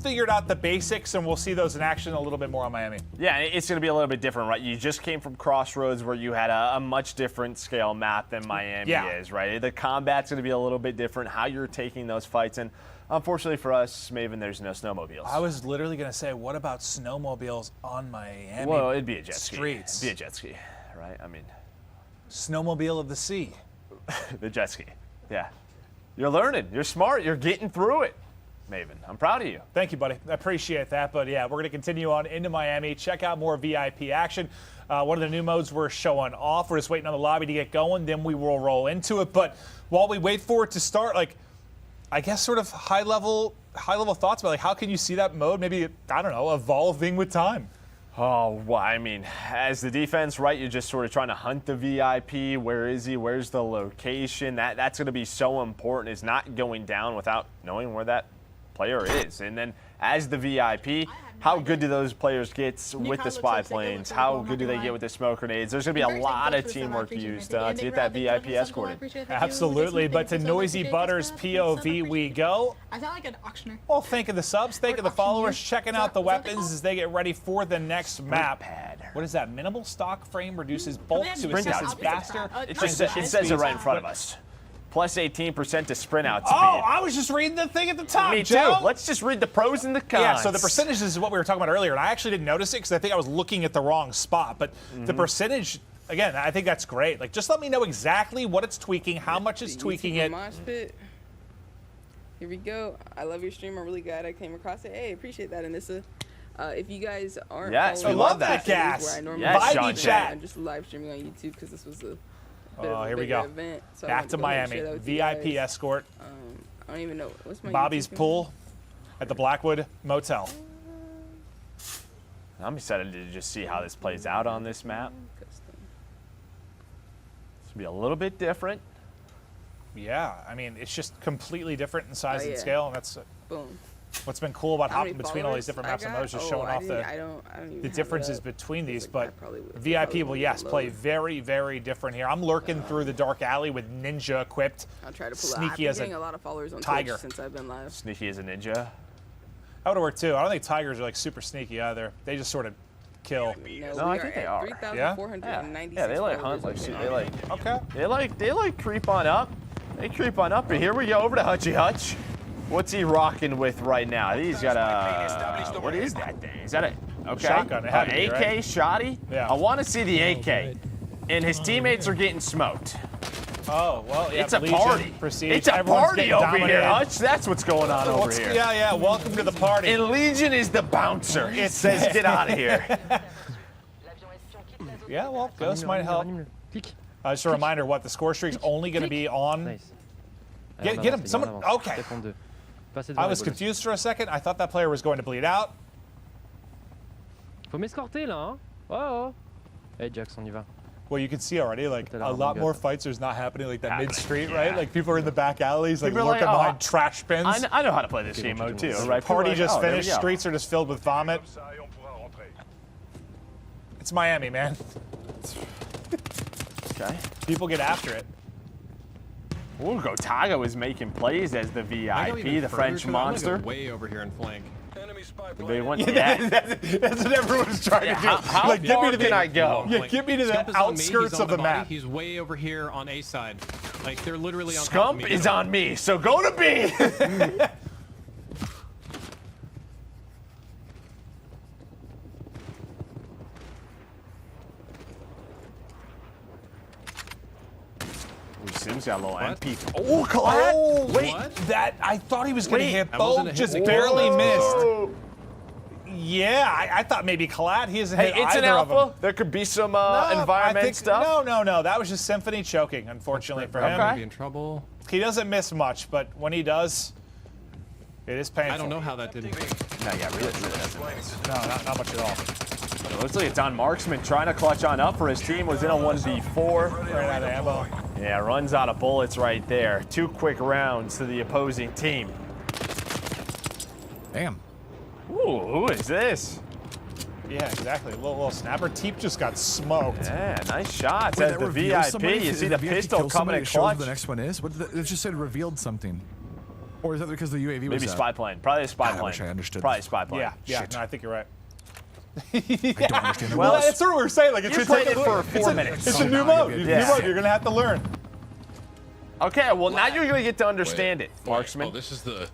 figured out the basics, and we'll see those in action a little bit more on Miami. Yeah, it's going to be a little bit different, right? You just came from Crossroads where you had a much different scale map than Miami is, right? The combat's going to be a little bit different, how you're taking those fights. And unfortunately for us, Maven, there's no snowmobiles. I was literally going to say, what about snowmobiles on Miami Well, it'd be a jet ski. streets? It'd be a jet ski, right? I mean, snowmobile of the sea. The jet ski, yeah. You're learning. You're smart. You're getting through it. Maven, I'm proud of you. Thank you, buddy. I appreciate that. But yeah, we're going to continue on into Miami. Check out more VIP action. One of the new modes we're showing off. We're just waiting on the lobby to get going. Then we will roll into it. But while we wait for it to start, like, I guess sort of high level thoughts about like how can you see that mode maybe, I don't know, evolving with time? Oh, well, I mean, as the defense, right, you're just sort of trying to hunt the VIP. Where is he? Where's the location? That's going to be so important, is not going down without knowing where that player is. And then as the VIP, how good do those players get with the spy planes? How good do they get with the smoke grenades? There's going to be a lot of teamwork used to get that VIP escorted. Absolutely, but to Noisy Butters POV we go. I sound like an auctioneer. Well, think of the subs, think of the followers, checking out the weapons as they get ready for the next map. What is that? Minimal stock frame reduces bulk to assist faster. It says it right in front of us. Plus 18% to sprint out speed. Oh, I was just reading the thing at the top, Me Joe. too. Let's just read the pros and the cons. Yeah, so the percentage is what we were talking about earlier, and I actually didn't notice it because I think I was looking at the wrong spot. But the percentage, again, I think that's great. Like, just let me know exactly what it's tweaking, how much it's tweaking it. Mosh pit. Here we go. I love your stream. I'm really glad I came across it. Hey, appreciate that, Anissa. If you guys aren't we love that, Cass. where I normally Vibey chat. I'm just live streaming on YouTube because this was a Oh, here we go. event, so Back to Miami. VIP escort. I don't even know what's my Bobby's YouTube pool at the Blackwood Motel. I'm excited to just see how this plays out on this map. This will be a little bit different. Yeah, I mean, it's just completely different in size and yeah. scale, and that's Boom. what's been cool about How hopping many between all these different maps and modes, just showing off the differences between these. But VIP will, yes, play very, very different here. I'm lurking through the dark alley with Ninja equipped. I'll try to pull sneaky I've as been getting a lot of followers on tiger. Twitch since I've been live. Sneaky as a ninja. That would have worked too. I don't think tigers are like super sneaky either. They just sort of kill. No, I think they are. Yeah? Yeah, they like hunt like shit. They like they like creep on up. They creep on up, but here we go over to Hutchie Hutch. What's he rocking with right now? He's got a, what is that thing? Is that a shotgun? An AK right? shotty? Yeah. I want to see the AK. And his teammates are getting smoked. Oh, well, yeah. It's a Legion, party. Prestige, It's a everyone's party getting over dominated. here, Hutch. That's what's going on over here. Yeah, yeah. Welcome to the party. And Legion is the bouncer. It says, get out of here. Yeah, well, Ghost might help. Just a reminder, what the score streak's only going to be on. Get him. Someone. Okay. I was confused for a second. I thought that player was going to bleed out. Faut m'escorter là, hein? Oh. Hey Jax, on y va. Well, you can see already, like, a lot more fights are not happening like that mid-street, right? Like, people are in the back alleys, like, lurking behind trash bins. I know how to play this game mode, too. Right? Party just there we finished. go. Streets are just filled with vomit. It's Miami, man. Okay. People get after it. Ooh, Gotago is making plays as the VIP, the French monster. Way over here in flank. They went, that's what everyone's trying to do. How like, far can I go? Yeah, get me to the outskirts of the map. He's way over here on A side. Like, they're literally on top of Scump me. is on me, so go to B. Sim's got a little MP. Oh, Colette! Oh, wait, that I thought he was going to hit That wasn't both, a just hit. barely Whoa. missed. Yeah, I thought maybe Colette. He hasn't hit It's an either of them. alpha. There could be some environment stuff. No. That was just Symphony choking, unfortunately for him. Gonna be in trouble. He doesn't miss much, but when he does, it is painful. I don't know how that didn't. No, yeah, really doesn't miss. No, not much at all. It looks like it's on Marksman trying to clutch on up for his team. Was in a 1v4. Ran out of ammo. Yeah, runs out of bullets right there. 2 quick rounds to the opposing team. Damn. Ooh, who is this? Yeah, exactly. A little snapper. Teep just got smoked. Yeah, nice shots Wait, as that the reveals VIP. somebody? You see Did the VIP pistol kill coming somebody in to show clutch. who the next one is? What it just said revealed something. Or is that because the UAV was Maybe out? spy plane. Probably a spy God, I plane. wish I understood. Probably a spy plane. Yeah, Shit. no, I think you're right. I don't understand the Well, rules. that's sort of what we're saying. Like, it's You played it for 4 minutes. It's Oh, a new now mode. you're New good. mode. You're gonna have to learn. Okay, well now you're gonna get to understand it, Marksman. Oh, this is the.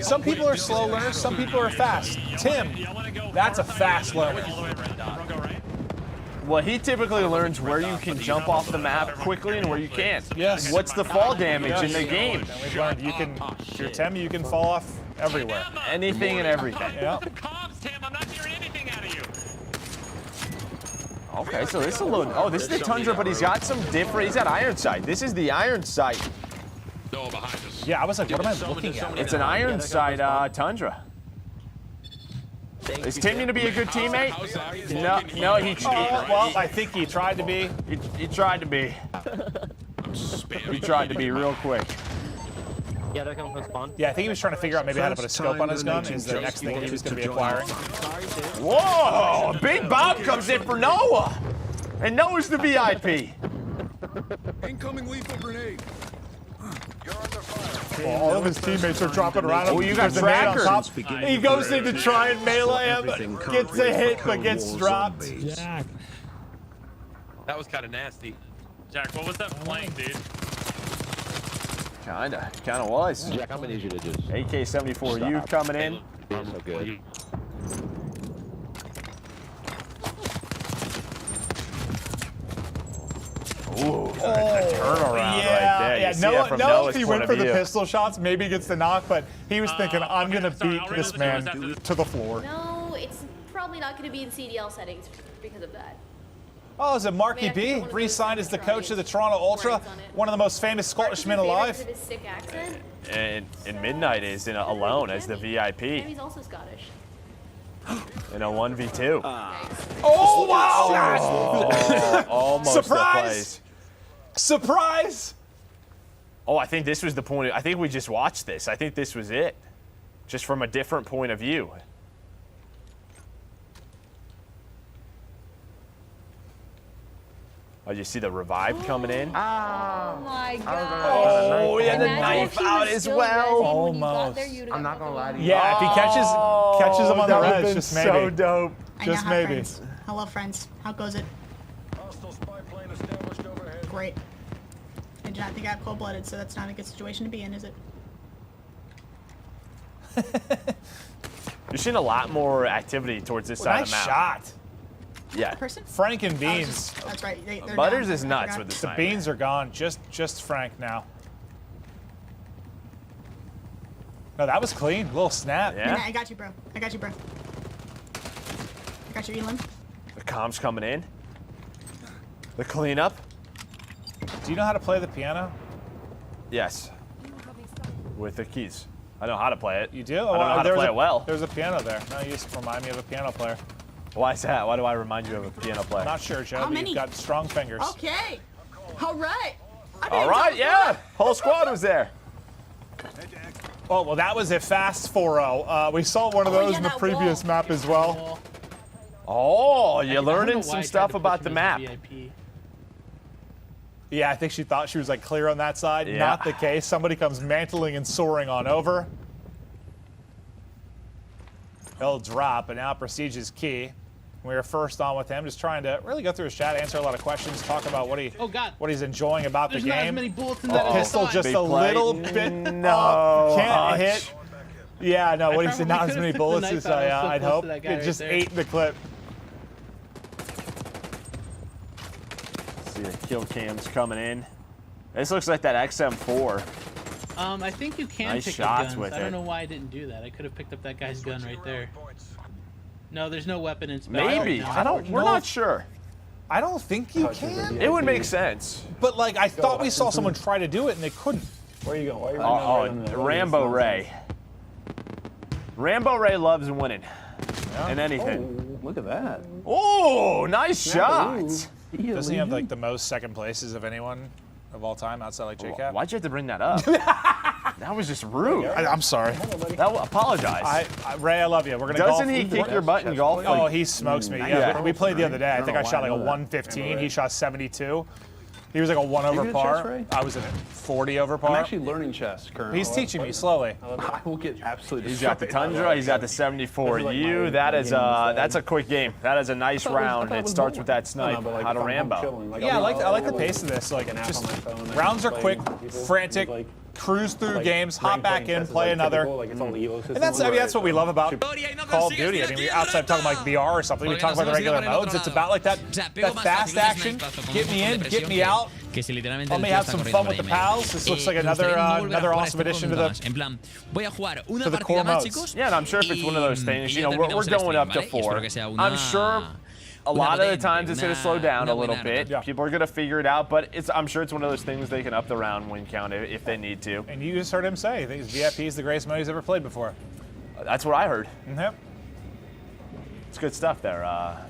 Some people are slow learners. Some people are fast. Tim, that's a fast learner. Well, he typically learns where you can jump off the map quickly and where you can't. Yes. What's the fall damage in the game? And we've learned you can. If you're Tim, you can fall off everywhere. Anything and everything. Yeah. Okay, so this is a little. Oh, this is the Tundra, but he's got some different. He's got iron sight. This is the iron sight. No, behind us. Yeah, I was like, what am I looking at? It's an iron sight Tundra. Is Tim going to be a good teammate? No, well, I think he tried to be. He tried to be. He tried to be real quick. Yeah, they're coming from spawn. Yeah, I think he was trying to figure out maybe how to put a scope on his gun is the next thing he was going to be acquiring. Whoa! A big bomb comes in for Noah! And Noah's the VIP. Incoming lethal grenade. Well, all of his teammates are dropping around him. Oh, you got There's a nade on trackers. top. He goes in to try and melee him, gets a hit, but gets dropped. Jack. That was kind of nasty. Jack, what was that flank, dude? Kinda was. Jack, I'm gonna need you to just AK-74U coming in. being so good. Ooh, the turnaround right there. Yeah, You see it from Noah, Noah's if he point went of for the view. pistol shots, maybe gets the knock, but he was thinking, I'm going to beat this man to the floor. No, it's probably not going to be in CDL settings because of that. Oh, is it Marky B? Re-signed as the coach of the Toronto Ultra, one of the most famous Scottish men alive. His sick accent. And Midnight is in alone as the VIP He's also Scottish. in a 1v2. Oh, wow! Oh, almost Surprise! the place. Surprise! Oh, I think this was the point. I think we just watched this. I think this was it. Just from a different point of view. Oh, you see the revive coming in? Oh my god. Oh, he had the knife out as well. Almost. I'm not gonna lie to you. Yeah, if he catches him on the that would've res, been just maybe. so dope. Just maybe. Hello, friends. How goes it? Great. I do not think I have cold-blooded, so that's not a good situation to be in, is it? You're seeing a lot more activity towards this side of the map. Shot. Yeah. Person? Frank and Beans. That's right. They're Butters down. is I nuts forgot. with the The sniper. Beans are gone. Just Frank now. No, that was clean. Little snap. Yeah. I got you, bro. I got you, bro. I got you, Elam. The comms coming in. The cleanup. Do you know how to play the piano? Yes. With the keys. I know how to play it. You do? I don't know how to play it well. There's a piano there. No, you just remind me of a piano player. Why is that? Why do I remind you of a piano player? Not sure, Joe. How but many? You've got strong fingers. Okay. All right. All right, yeah. Whole squad was there. Oh, well, that was a fast 4-0. We saw one of those in the previous map as well. Oh, you're learning some stuff about the map. Yeah, I think she thought she was like clear on that side. Yeah. Not the case. Somebody comes mantling and soaring on over. He'll drop, and now Prestige is key. We were first on with him, just trying to really go through his chat, answer a lot of questions, talk about what he's enjoying about There's the not as game. many bullets in that as I Pistol thought. just Big a play. little bit No, up. Can't Hutch. hit. Yeah, no, what he said, probably not as could've many took the bullets knife as out. I was so I'd close hope. to that guy It right just there. ate the clip. See the kill cams coming in. This looks like that XM4. I think you can Nice pick shots up guns. with I don't it. know why I didn't do that. I could have picked up that guy's gun right there. No, there's no weapon in spec. Maybe. right now. We're not sure. I don't think you can. It would make sense. But like, I thought we saw someone try to do it and they couldn't. Where you going? Rambo Ray. Rambo Ray loves winning. And anything. Oh, look at that. Oh, nice shot. Doesn't he have like the most second places of anyone of all time outside like JCap? Why'd you have to bring that up? That was just rude. I'm sorry. Apologize. Ray, I love you. We're gonna golf. Doesn't he kick your butt in golf? Oh, he smokes me. Yeah, we played the other day. I think I shot like a know that. 115. He shot 72. He was like a 1 over good at chess, par. Ray? I was at 40 over par. I'm actually learning chess currently. He's teaching me slowly. I will get absolutely He's got the destroyed. Tundra. He's got the 74U. That is that's a quick game. That is a nice round. It starts with that snipe. How to Rambo. Yeah, I like the pace of this. Like, just rounds are quick, frantic, cruise through games, hop back in, play another. And that's what we love about Call of Duty. I mean, outside of talking like VR or something, we talk about the regular modes. It's about like that fast action. Get me in, get me out. Let me have some fun with the pals. This looks like another awesome addition to the core modes. Yeah, and I'm sure if it's one of those things, we're going up to 4. I'm sure a lot of the times it's going to slow down a little bit. People are going to figure it out, but I'm sure it's one of those things they can up the round win count if they need to. And you just heard him say, he thinks VIP is the greatest mode he's ever played before. That's what I heard. Yep. It's good stuff there,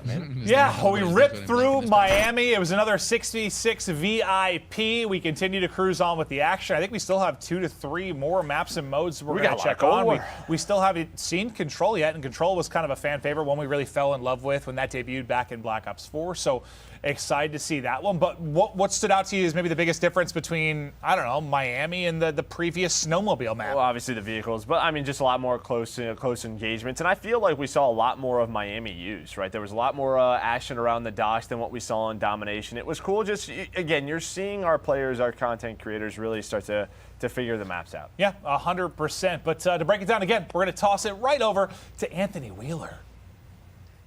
man. Yeah, well, we ripped through Miami. It was another 6v6 VIP. We continue to cruise on with the action. I think we still have 2 to 3 more maps and modes we're going to check on. We still haven't seen Control yet, and Control was kind of a fan favorite, one we really fell in love with when that debuted back in Black Ops 4. So excited to see that one. But what stood out to you is maybe the biggest difference between, I don't know, Miami and the previous snowmobile map? Well, obviously the vehicles, but I mean just a lot more close engagements. And I feel like we saw a lot more of Miami used, right? There was a lot more action around the docks than what we saw in Domination. It was cool. Just, again, you're seeing our players, our content creators really start to figure the maps out. Yeah, 100%. But to break it down again, we're going to toss it right over to Anthony Wheeler.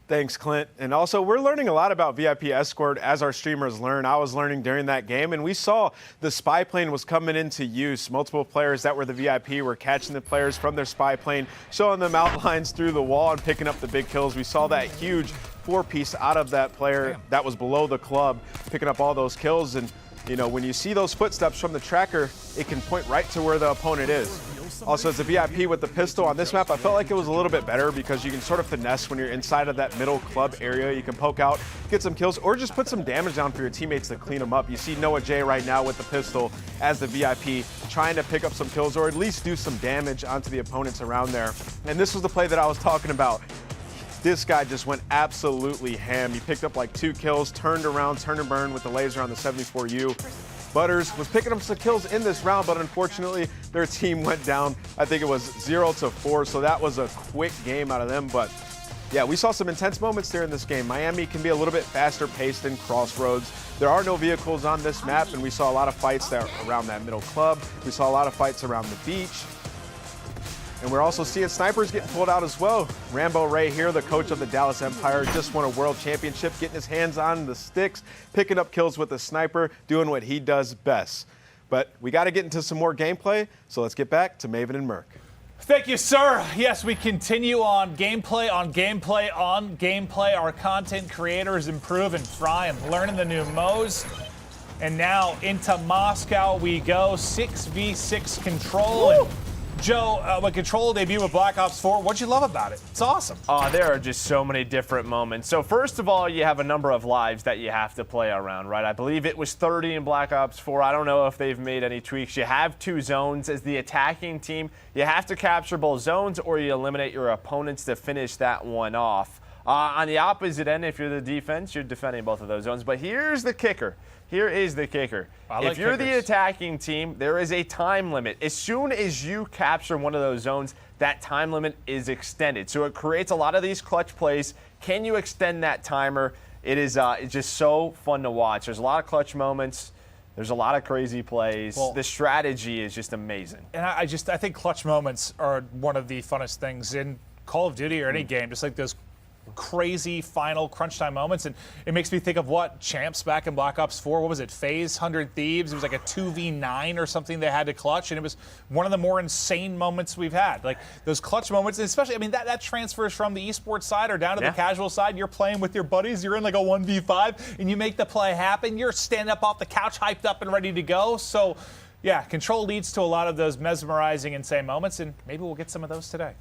Thanks, Clint. And also, we're learning a lot about VIP Escort as our streamers learn. I was learning during that game, and we saw the spy plane was coming into use. Multiple players that were the VIP were catching the players from their spy plane, showing them outlines through the wall and picking up the big kills. We saw that huge 4-piece out of that player that was below the club, picking up all those kills. And, you know, when you see those footsteps from the tracker, it can point right to where the opponent is. Also, as a VIP with the pistol on this map, I felt like it was a little bit better because you can sort of finesse when you're inside of that middle club area. You can poke out, get some kills, or just put some damage down for your teammates to clean them up. You see Noah J right now with the pistol as the VIP, trying to pick up some kills or at least do some damage onto the opponents around there. And this was the play that I was talking about. This guy just went absolutely ham. He picked up like 2 kills, turned around, turn and burn with the laser on the 74U. Butters was picking up some kills in this round, but unfortunately their team went down. I think it was 0-4, so that was a quick game out of them. But yeah, we saw some intense moments there in this game. Miami can be a little bit faster paced than Crossroads. There are no vehicles on this map, and we saw a lot of fights there around that middle club. We saw a lot of fights around the beach. And we're also seeing snipers getting pulled out as well. Rambo Ray here, the coach of the Dallas Empire, just won a world championship, getting his hands on the sticks, picking up kills with the sniper, doing what he does best. But we got to get into some more gameplay, so let's get back to Maven and Merc. Thank you, sir. Yes, we continue on gameplay, on gameplay, on gameplay. Our content creators improve and fry and learning the new modes. And now into Moscow we go, 6v6 Control. And Joe, when Control debuted with Black Ops 4, what'd you love about it? It's awesome. Oh, there are just so many different moments. So first of all, you have a number of lives that you have to play around, right? I believe it was 30 in Black Ops 4. I don't know if they've made any tweaks. You have 2 zones. As the attacking team, you have to capture both zones or you eliminate your opponents to finish that one off. On the opposite end, if you're the defense, you're defending both of those zones. But here's the kicker. Here is the kicker. If you're the attacking team, there is a time limit. As soon as you capture one of those zones, that time limit is extended. So it creates a lot of these clutch plays. Can you extend that timer? It's just so fun to watch. There's a lot of clutch moments. There's a lot of crazy plays. Well, the strategy is just amazing. And I think clutch moments are one of the funnest things in Call of Duty or any game, just like those crazy final crunch time moments. And it makes me think of what Champs back in Black Ops 4, what was it, FaZe 100 Thieves? It was like a 2v9 or something they had to clutch, and it was one of the more insane moments we've had. Like those clutch moments, especially, I mean, that transfers from the esports side or down to the casual side. You're playing with your buddies, you're in like a 1v5, and you make the play happen. You're standing up off the couch, hyped up and ready to go. So yeah, Control leads to a lot of those mesmerizing, insane moments, and maybe we'll get some of those today.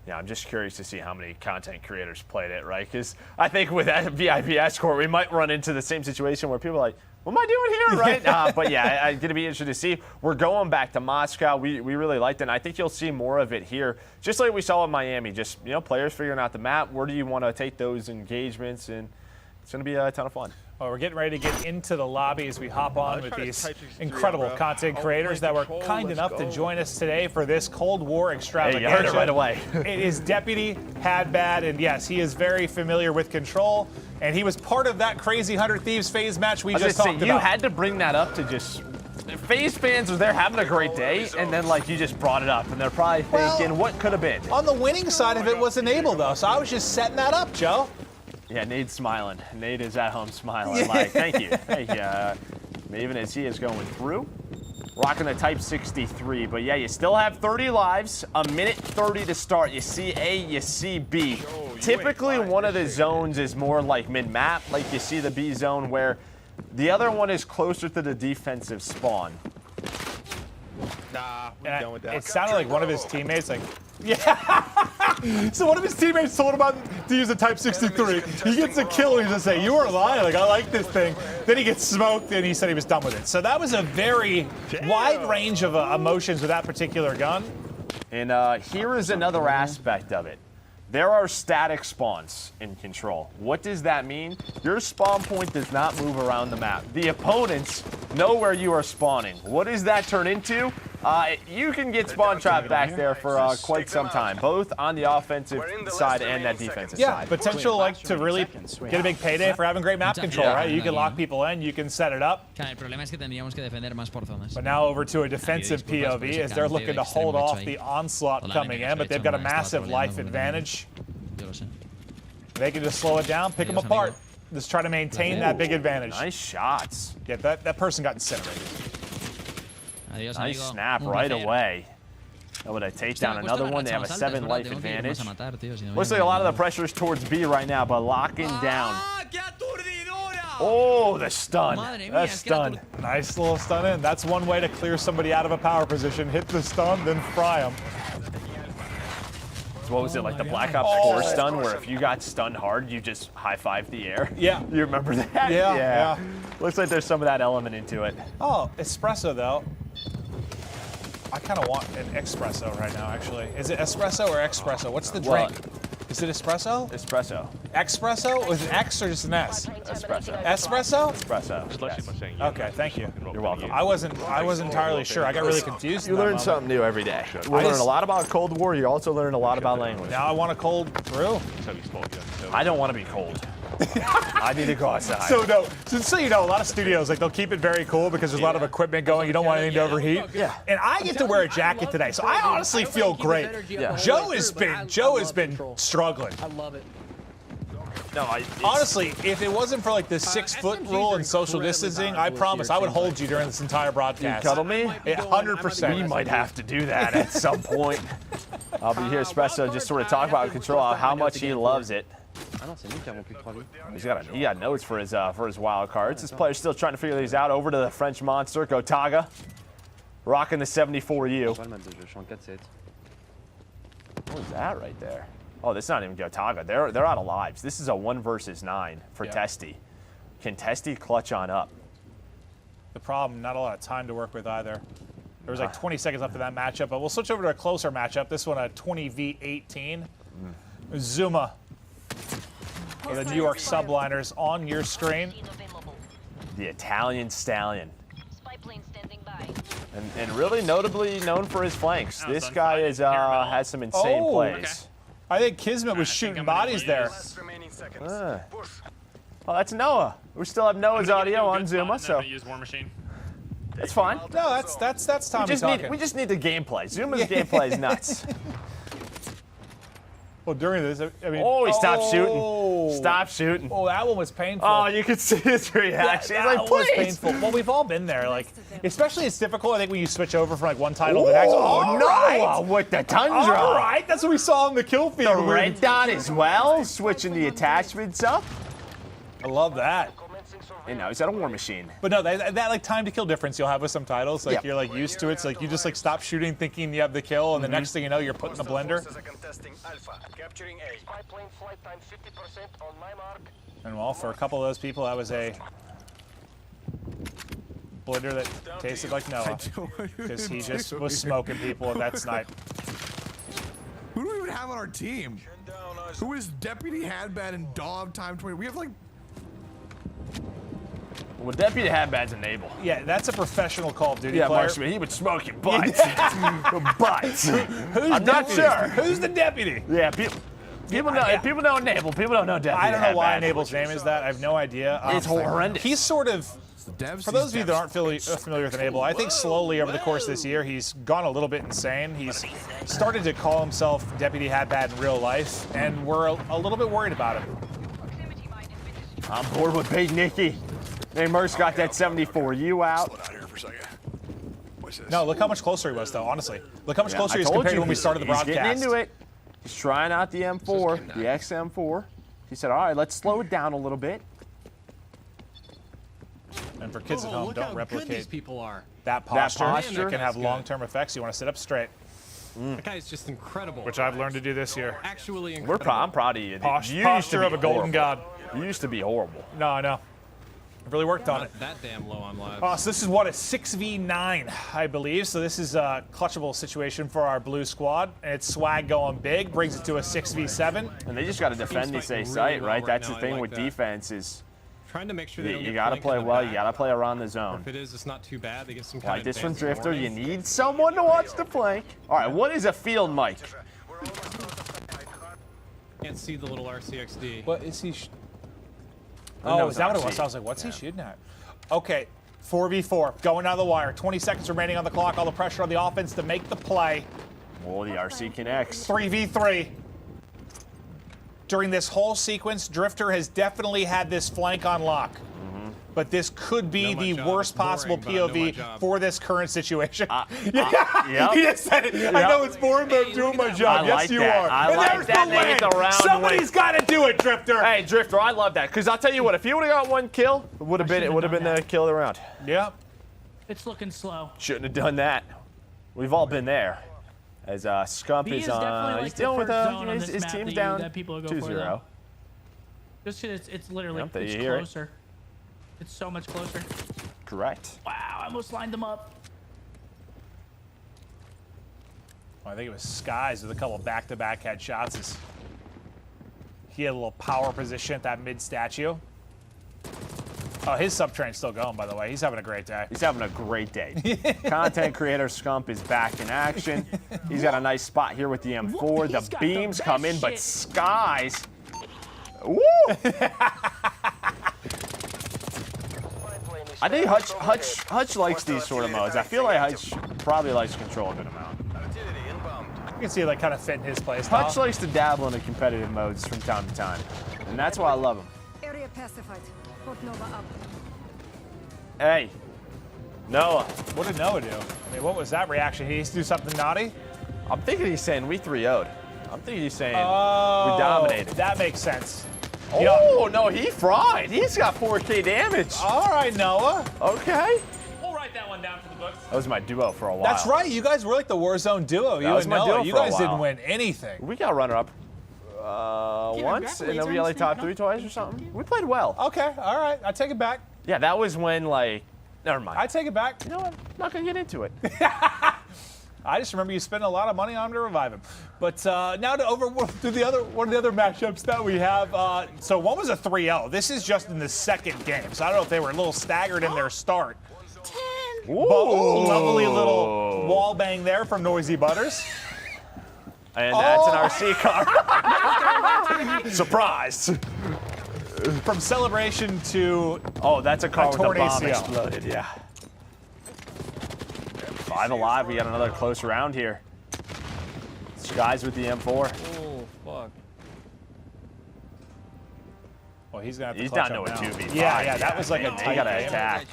Yeah, I'm just curious to see how many content creators played it, right? Because I think with that VIP Escort, we might run into the same situation where people are like, what am I doing here, right? But yeah, I'm going to be interested to see. We're going back to Moscow. We really liked it, and I think you'll see more of it here. Just like we saw in Miami, just, you know, players figuring out the map. Where do you want to take those engagements? And it's going to be a ton of fun. Well, we're getting ready to get into the lobby as we hop on with these incredible content creators that were kind enough to join us today for this Cold War extravaganza. Hey, you heard it right away. It is Deputy Hadbad, and yes, he is very familiar with Control, and he was part of that crazy 100 Thieves FaZe match we just talked about. You had to bring that up to just... FaZe fans are there having a great day, and then like you just brought it up, and they're probably thinking, what could have been? On the winning side of it was Deniable, though, so I was just setting that up, Joe. Yeah, Nate's smiling. Nate is at home smiling. Like, thank you. Thank you. Maven as he is going through. Rocking the Type 63. But yeah, you still have 30 lives. A minute 30 to start. You see A, you see B. Typically, one of the zones is more like mid-map. Like you see the B zone where the other one is closer to the defensive spawn. Nah, we're done with that. It sounded like one of his teammates, like, yeah. So one of his teammates told him to use a Type 63. He gets a kill and he's just saying, you were lying, like I like this thing. Then he gets smoked and he said he was done with it. So that was a very wide range of emotions with that particular gun. And here is another aspect of it. There are static spawns in Control. What does that mean? Your spawn point does not move around the map. The opponents know where you are spawning. What does that turn into? You can get spawn trapped back there for quite some time, both on the offensive side and that defensive side. Potential like to really get a big payday for having great map control, right? You can lock people in, you can set it up. But now over to a defensive POV as they're looking to hold off the onslaught coming in, but they've got a massive life advantage. They can just slow it down, pick them apart. Just try to maintain that big advantage. Nice shots. Yeah, that person got incinerated. Nice snap right away. Oh, would I take down another one? They have a 7 life advantage. Looks like a lot of the pressure is towards B right now, but locking down. Oh, the stun. That's stun. Nice little stun in. That's one way to clear somebody out of a power position. Hit the stun, then fry them. So what was it, like the Black Ops 4 stun, where if you got stunned hard, you just high-fived the air? Yeah. You remember that? Yeah. Looks like there's some of that element into it. Oh, espresso, though. I kind of want an espresso right now, actually. Is it espresso or espresso? What's the drink? Is it espresso? Espresso. Espresso? Was it X or just an S? Espresso. Espresso? Espresso. Yes. Okay, thank you. You're welcome. I wasn't entirely sure. I got really confused. You learn something new every day. You learn a lot about Cold War. You also learn a lot about language. Now I want a cold brew. I don't want to be cold. I need to go outside. So you know, a lot of studios, like, they'll keep it very cool because there's a lot of equipment going. You don't want anything to overheat. Yeah. And I get to wear a jacket today, so I honestly feel great. Yeah. Joe has been struggling. I love it. No, honestly, if it wasn't for like the 6-foot rule and social distancing, I promise I would hold you during this entire broadcast. You cuddle me? 100%. We might have to do that at some point. I'll be here, Espresso, just sort of talk about Control, how much he loves it. He got notes for his wild cards. This player's still trying to figure these out. Over to the French monster, Gotaga, rocking the 74U. What is that right there? Oh, that's not even Gotaga. They're out of lives. This is a 1 versus 9 for Testy. Can Testy clutch on up? The problem, not a lot of time to work with either. There was like 20 seconds left of that matchup, but we'll switch over to a closer matchup. This one, a 20v18. Zuma, the New York Subliners on your screen. The Italian Stallion. And really notably known for his flanks. This guy has some insane plays. I think Kismet was shooting bodies there. Oh, that's Noah. We still have Noah's audio on Zuma, so that's fine. No, that's Tommy talking. We just need the gameplay. Zuma's gameplay is nuts. Well, during this, I mean... Oh, he stopped shooting. Stop shooting. Oh, that one was painful. Oh, you could see his reaction. That one was painful. Well, we've all been there. Like, especially it's difficult, I think, when you switch over from, like, one title to the next. Oh, Noah with the Tundra. All right, that's what we saw on the kill feed. The red dot as well, switching the attachments up. I love that. And now he's got a war machine. But no, that like time to kill difference you'll have with some titles, like you're like used to it. So like you just like stop shooting thinking you have the kill, and the next thing you know you're put in the blender. And well, for a couple of those people, that was a blender that tasted like Noah, because he just was smoking people with that snipe. Who do we even have on our team? Who is Deputy Hadbad and Dog Time 20? We have like... Well, Deputy Hadbad's Enable. Yeah, that's a professional Call of Duty player. Marksman, he would smoke your butts. Butts. I'm not sure. Who's the deputy? Yeah, people know. People know Enable. People don't know Deputy. I don't know why Enable's name is that. I have no idea. It's horrendous. He's sort of. For those of you that aren't familiar with Enable, I think slowly over the course of this year, he's gone a little bit insane. He's started to call himself Deputy Hadbad in real life, and we're a little bit worried about him. I'm bored with Big Nicky. Hey, Merck's got that 74U out. No, look how much closer he was, though, honestly. Look how much closer he is compared to when we started the broadcast. He's getting into it. He's trying out the M4, the XM4. He said, all right, let's slow it down a little bit. And for kids at home, don't replicate people are. that posture. It can have long-term effects. You want to sit up straight. That guy's just incredible. Which I've learned to do this year. Actually incredible. I'm proud of you. Posture of a golden god. You used to be horrible. No, I know. I've really worked on it. Not that damn low on lives. So this is what, a 6v9, I believe. So this is a clutchable situation for our blue squad. And it's swag going big, brings it to a 6v7. And they just got to defend the safe site, right? That's the thing with defense is trying to make sure they you got to play well. You got to play around the zone. If it is, it's not too bad. They get some kind Like of this from advanced Drifter, you warning. need someone to watch the flank. All right, what is a field mic? Can't see the little RCXD. What is he? Oh, is that what it was? I was like, what's he shooting at? Okay, 4v4, going down the wire. 20 seconds remaining on the clock. All the pressure on the offense to make the play. Oh, the RC connects. 3v3. During this whole sequence, Drifter has definitely had this flank on lock. But this could be the worst possible POV for this current situation. Yep. He just said it. I know it's boring, but I'm doing my job. I yes, like you that. are. I and like there's that. the They get win. the round Somebody's got to do it, Drifter. Hey, Drifter, I love that. Because I'll tell you what, if he would have got one kill, it would have been the kill of the round. Yep. It's looking slow. Shouldn't have done that. We've all been there. As Scump B is definitely he's like dealing the with first zone on his this map team's that down that people go for, 2-0. though. Just 'cause it's literally Yep, it's you hear it. closer. It's so much closer. Correct. Wow, I almost lined them up. Well, I think it was Skies with a couple back-to-back headshots. He had a little power position at that mid statue. Oh, his sub-train's still going, by the way. He's having a great day. He's having a great day. Content creator Scump is back in action. He's got a nice spot here with the M4. The beams come in, but Skies. Woo! I think Hutch likes these sort of modes. I feel like Hutch probably likes to control a good amount. You can see it like kind of fit in his play style. Hutch likes to dabble in the competitive modes from time to time, and that's why I love him. Area pacified. Put Nova up. Hey, Noah. What did Noah do? I mean, what was that reaction? He needs to do something naughty? I'm thinking he's saying we 3-0'd. I'm thinking he's saying we dominated. That makes sense. Oh, no, he fried. He's got 4K damage. All right, Noah. Okay. We'll write that one down for the books. That was my duo for a while. That's right. You guys were like the Warzone duo. You was and my Noah. duo You for a guys didn't while. win anything. We got runner-up once, and then we got like top 3 twice or something. We played well. Okay, all right. I take it back. Yeah, that was when, like, never mind. I take it back. You know what? I'm not going to get into it. I just remember you spending a lot of money on him to revive him. But now to one of the other matchups that we have. So one was a 3-0. This is just in the second game. So I don't know if they were a little staggered in their start. 10. Ooh, lovely little wall bang there from Noisy Butters. And that's an RC car. Surprise. From celebration to that's a car with a bomb Tornado. exploded. Yeah. 5 alive. We got another close round here. Skies with the M4. Oh, fuck. Well, he's gonna have to He's clutch down up to a now. 2v5. Yeah, that was like a He tight got game. attack.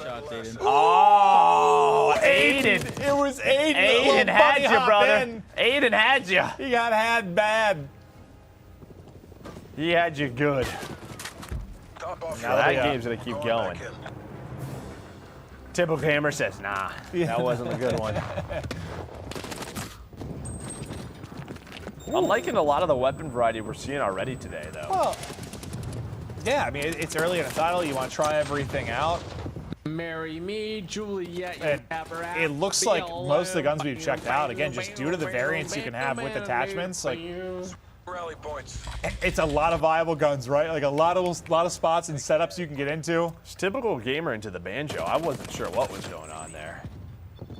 Oh, Aiden. It was Aiden. Aiden had you, brother. Aiden had you. He got had bad. He had you good. Now that the, game's gonna keep going. Typical gamer says, nah, that wasn't a good one. I'm liking a lot of the weapon variety we're seeing already today, though. Well, yeah, I mean, it's early in a title. You want to try everything out. Marry me, Juliet. And it looks like most of the guns we've checked out, again, just due to the variants you can have with attachments, like Rally points. it's a lot of viable guns, right? Like a lot of spots and setups you can get into. It's typical gamer into the banjo. I wasn't sure what was going on there.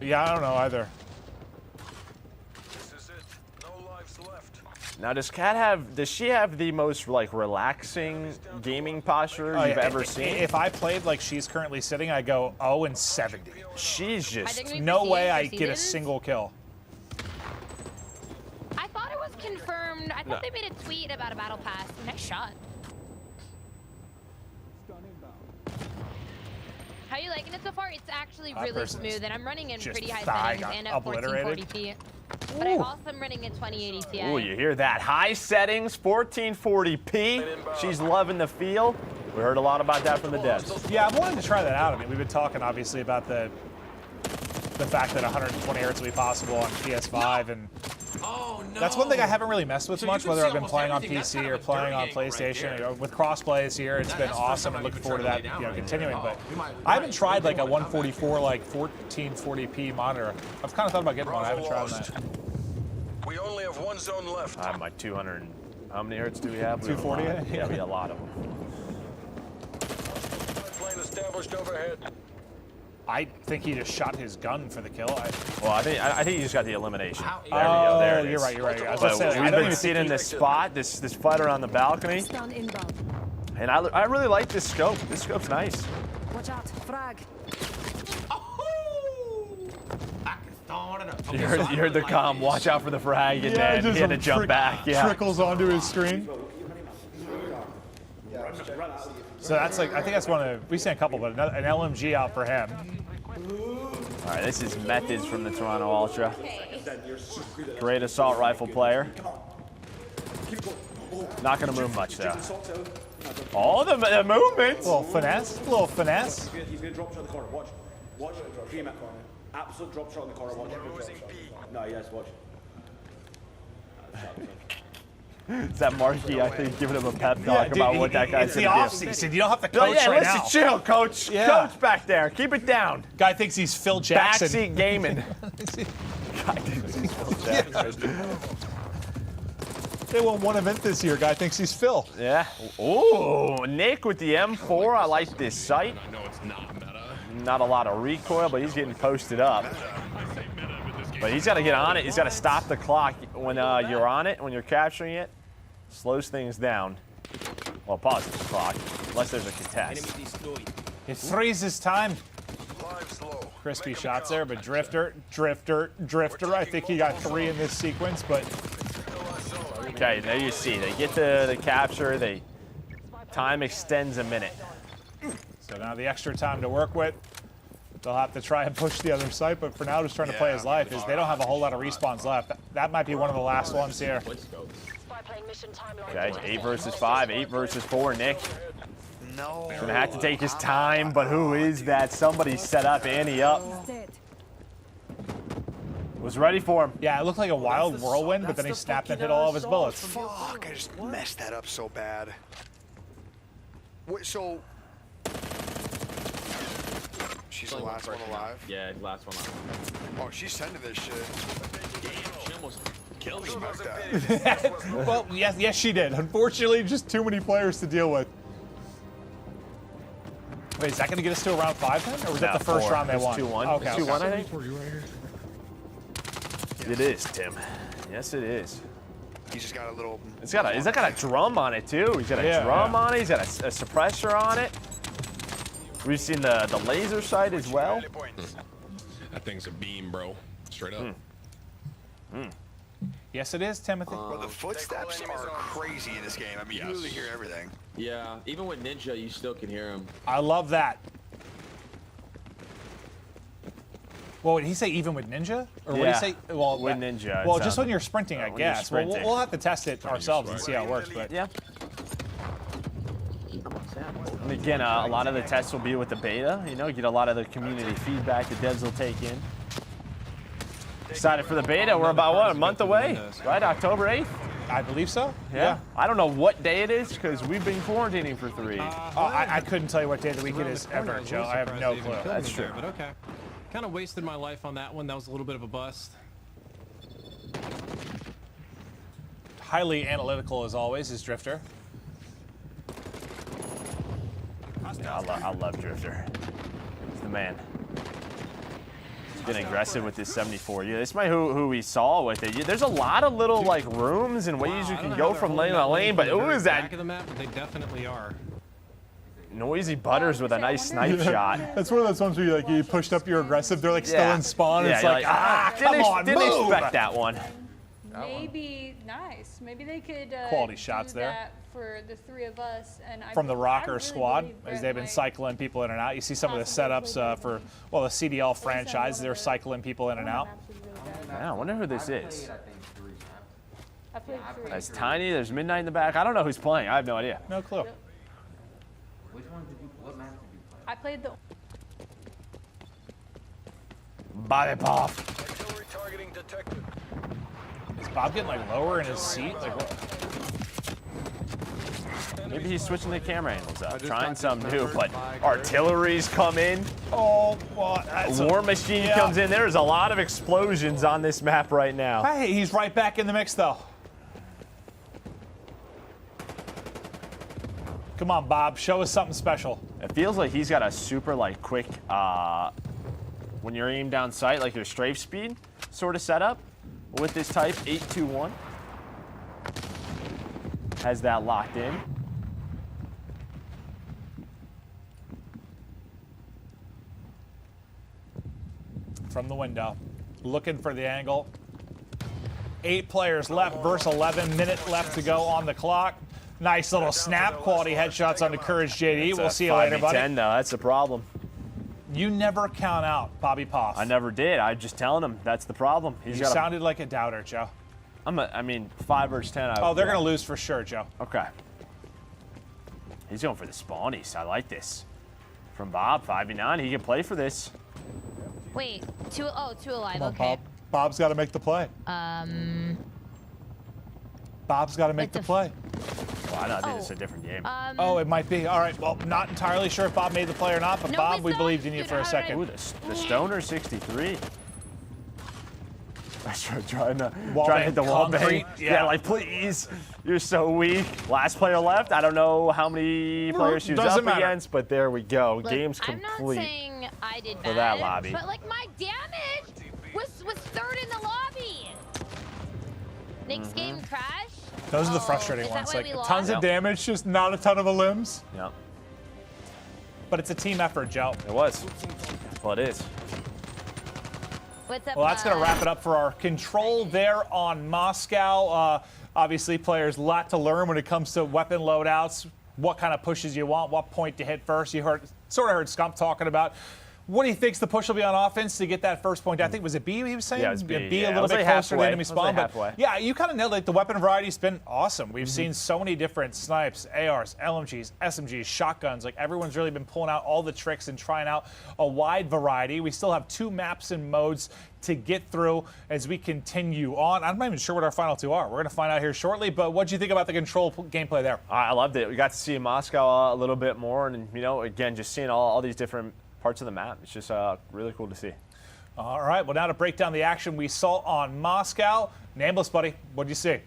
Yeah, I don't know either. This is it. No lives left. Now, does she have the most like relaxing gaming posture Oh, you've yeah. ever seen? If I played like she's currently sitting, I go 0-70. She's just no way I get a single kill. I thought it was confirmed. I thought they made a tweet about a battle pass. Nice shot. How are you liking it so far? It's actually really smooth, and I'm running in pretty high settings and at 1440p. But I also am running at 2080 Ti. Ooh, you hear that? High settings, 1440p. She's loving the feel. We heard a lot about that from the devs. Yeah, I'm wanting to try that out. I mean, we've been talking obviously about the fact that 120 hertz will be possible on PS5, and Oh no. That's one thing I haven't really messed with So you much, can whether see I've been almost playing on everything. That's PC kind or of a playing dirty on angle right PlayStation. there. With crossplay this year, it's been That's awesome the and first looking time forward to I've that, even tried to lay down continuing. right But there. I haven't tried like a 144 like 1440p monitor. I've kind of thought about getting one. I haven't tried that. We only have one zone left. I'm like 200. How many hertz do we have? 240? Yeah, we got a lot of them. Plane established overhead. I think he just shot his gun for the kill. Well, I think you just got the elimination. There we go. Oh, There it is. you're right. You're right. I was But gonna say, I we've don't been even sitting think in this spot, this fighter on the balcony, Stun inbound. and I really like this scope. This scope's nice. Watch out, frag. You heard the comm. Watch out for the frag, and Yeah, then he had to jump back. Yeah. Trickles onto his screen. So that's like, I think that's one of, we've seen a couple, but an LMG out for him. All right, this is Methods from the Toronto Ultra. Great assault rifle player. Not going to move much, though. Oh, the movement! A little finesse. A little finesse. He's going to drop shot in the corner. Watch. Watch. Dream at corner. Absolute drop shot in the corner. Watch. No, yes, watch. Is that Marky, I think, giving him a pep talk about what that guy's It's the going to do? off-season. You don't have to coach yeah, right listen, now. chill, coach. Yeah. Coach back there. Keep it down. Guy thinks he's Phil Jackson. Backseat gaming. Guy thinks he's Phil Jackson. They won one event this year. Guy thinks he's Phil. Yeah. Ooh, Nick with the M4. I like this sight. I know it's not meta. Not a lot of recoil, but he's getting posted up. But he's got to get on it. He's got to stop the clock when you're on it, when you're capturing it. Slows things down. Well, pauses the clock, unless there's a contest. It freezes time. Crispy shots there, but Drifter. I think he got 3 in this sequence, but Okay, there you see. They get the capture. Time extends a minute. so now the extra time to work with. They'll have to try and push the other side, but for now, just trying to play his life. Is they don't have a whole lot of respawns left. That might be one of the last ones here. Okay, 8 versus 5, 8 versus 4, Nick. No. Gonna have to take his time, but who is that? Somebody set up Annie up. Was ready for him. Yeah, it looked like a wild whirlwind, but then he snapped and hit all of his bullets. Fuck, I just messed that up so bad. Wait, so... She's the last one alive? Yeah, last one alive. Oh, she's sending this shit. She almost killed me. Well, yes, she did. Unfortunately, just too many players to deal with. Wait, is that going to get us to around 5 then? Or was that the first round they won? 2-1. Okay, It's 2-1, I think. Okay. It is, Tim. Yes, it is. He's just got a little... He's got a drum on it, too. He's got a drum on it. He's got a suppressor on it. We've seen the laser sight as well. That thing's a beam, bro. Straight up. Yes, it is, Timothy. Well, the footsteps are crazy in this game. I mean, you really hear everything. Yeah, even with Ninja, you still can hear him. I love that. Well, did he say even with Ninja? Or what did he say? Well, with Ninja. Well, just when you're sprinting, I guess. When you're We'll have to test it ourselves and see how it works. But yeah. And again, a lot of the tests will be with the beta. You know, get a lot of the community feedback the devs will take in. Excited for the beta. We're about, what, a month away? Right, October 8th? I believe so. Yeah. I don't know what day it is because we've been quarantining for 3. I couldn't tell you what day of the week it is ever, Joe. I have no clue. That's true. But okay. Kind of wasted my life on that one. That was a little bit of a bust. Highly analytical as always is Drifter. Yeah, I love Drifter. He's the man. He's been aggressive with this 74. Yeah, this might who we saw with it. There's a lot of little like rooms and ways you can go from lane to lane, but who is that? Back of the map, but they definitely are. Noisy Butters with a nice snipe shot. That's one of those ones where you pushed up, you're aggressive. They're like still in spawn. Yeah, it's like, come on, didn't move. expect that one. Maybe nice. Maybe they could Quality shots do there. that for the 3 of us. And From the Rocker really squad, believe as Brett they've been might cycling people in and out. You see some of the setups for, well, the CDL franchise. They're cycling people in and out. Yeah, I wonder who this is. I played 3. There's Tiny, there's Midnight in the back. I don't know who's playing. I have no idea. No clue. Which one did you, what map did you play? I played the... Body pop. Artillery targeting detected. Is Bob getting like lower in his seat? Like what? Maybe he's switching the camera angles up, trying something new, but artillery's come in. Oh, well, War Machine comes in. There's a lot of explosions on this map right now. Hey, he's right back in the mix, though. Come on, Bob, show us something special. It feels like he's got a super, like, quick, when you're aimed down sight, like your strafe speed sort of setup with this type 821. Has that locked in. From the window, looking for the angle. 8 players left versus 11. Minute left to go on the clock. Nice little snap quality headshots on the Courage JD. We'll see you later, buddy. 5v10 though, that's the problem. You never count out Bobby Poff. I never did. I'm just telling him that's the problem. You sounded like a doubter, Joe. I mean, 5 versus 10. Oh, they're going to lose for sure, Joe. Okay. He's going for the spawnies. I like this. From Bob, 5v9. He can play for this. Wait, two alive. Come on, okay. Bob. Bob's got to make the play. Bob's got to make the play. Well, I think it's a different game. Oh, it might be. All right. Well, not entirely sure if Bob made the play or not, but No, Bob, it's we not. believed in you Dude, for a second. Ooh, the Stoner 63. trying to hit the wall bang. Yeah, like, please. You're so weak. Last player left. I don't know how many players she was up against, but there we go. Look, Game's I'm complete. not saying I did bad, for that lobby. but like my damage was third in the lobby. Next game crash. Those are the frustrating is that ones. why Like we lost? tons of damage, just not a ton of limbs. Yep. But it's a team effort, Joe. It was. Well, it is. What's up, Well, that's going to wrap it up for our control there on Moscow. Obviously, players, a lot to learn when it comes to weapon loadouts, what kind of pushes you want, what point to hit first. You sort of heard Scump talking about what he thinks the push will be on offense to get that first point. I think, was it B he was saying? Yeah, it was B. B Yeah, a little bit closer to the enemy spawn. But halfway. yeah, you kind of nailed it. The weapon variety's been awesome. We've seen so many different snipes, ARs, LMGs, SMGs, shotguns. Like, everyone's really been pulling out all the tricks and trying out a wide variety. We still have 2 maps and modes to get through as we continue on. I'm not even sure what our final 2 are. We're going to find out here shortly, but what do you think about the control gameplay there? I loved it. We got to see Moscow a little bit more, and, you know, again, just seeing all these different parts of the map. It's just really cool to see. All right, well, now to break down the action we saw on Moscow. Nameless, buddy, what did you see?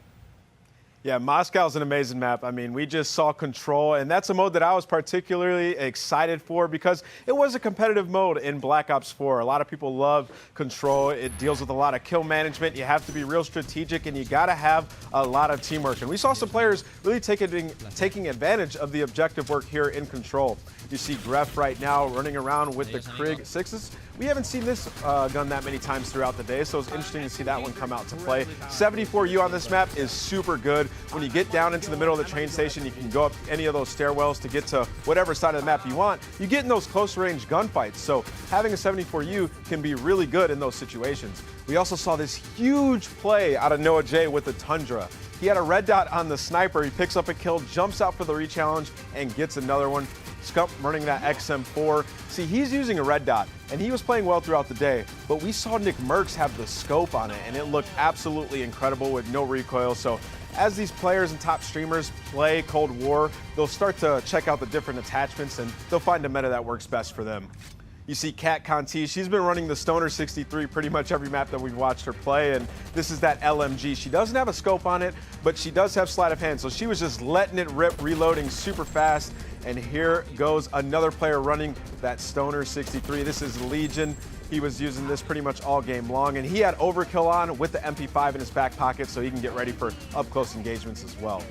Yeah, Moscow's an amazing map. I mean, we just saw Control, and that's a mode that I was particularly excited for because it was a competitive mode in Black Ops 4. A lot of people love Control. It deals with a lot of kill management. You have to be real strategic, and you got to have a lot of teamwork. And we saw some players really taking advantage of the objective work here in Control. You see Gref right now running around with the Krig 6s. We haven't seen this gun that many times throughout the day, so it's interesting to see that one come out to play. 74U on this map is super good. When you get down into the middle of the train station, you can go up any of those stairwells to get to whatever side of the map you want. You get in those close-range gunfights, so having a 74U can be really good in those situations. We also saw this huge play out of Noah J with the Tundra. He had a red dot on the sniper. He picks up a kill, jumps out for the re-challenge, and gets another one. Scump running that XM4. See, he's using a red dot, and he was playing well throughout the day, but we saw Nick Merckx have the scope on it, and it looked absolutely incredible with no recoil. So as these players and top streamers play Cold War, they'll start to check out the different attachments, and they'll find a meta that works best for them. You see Kat Conti, she's been running the Stoner 63 pretty much every map that we've watched her play, and this is that LMG. She doesn't have a scope on it, but she does have sleight of hand, so she was just letting it rip, reloading super fast. And here goes another player running that Stoner 63. This is Legion. He was using this pretty much all game long, and he had overkill on with the MP5 in his back pocket so he can get ready for up-close engagements as well.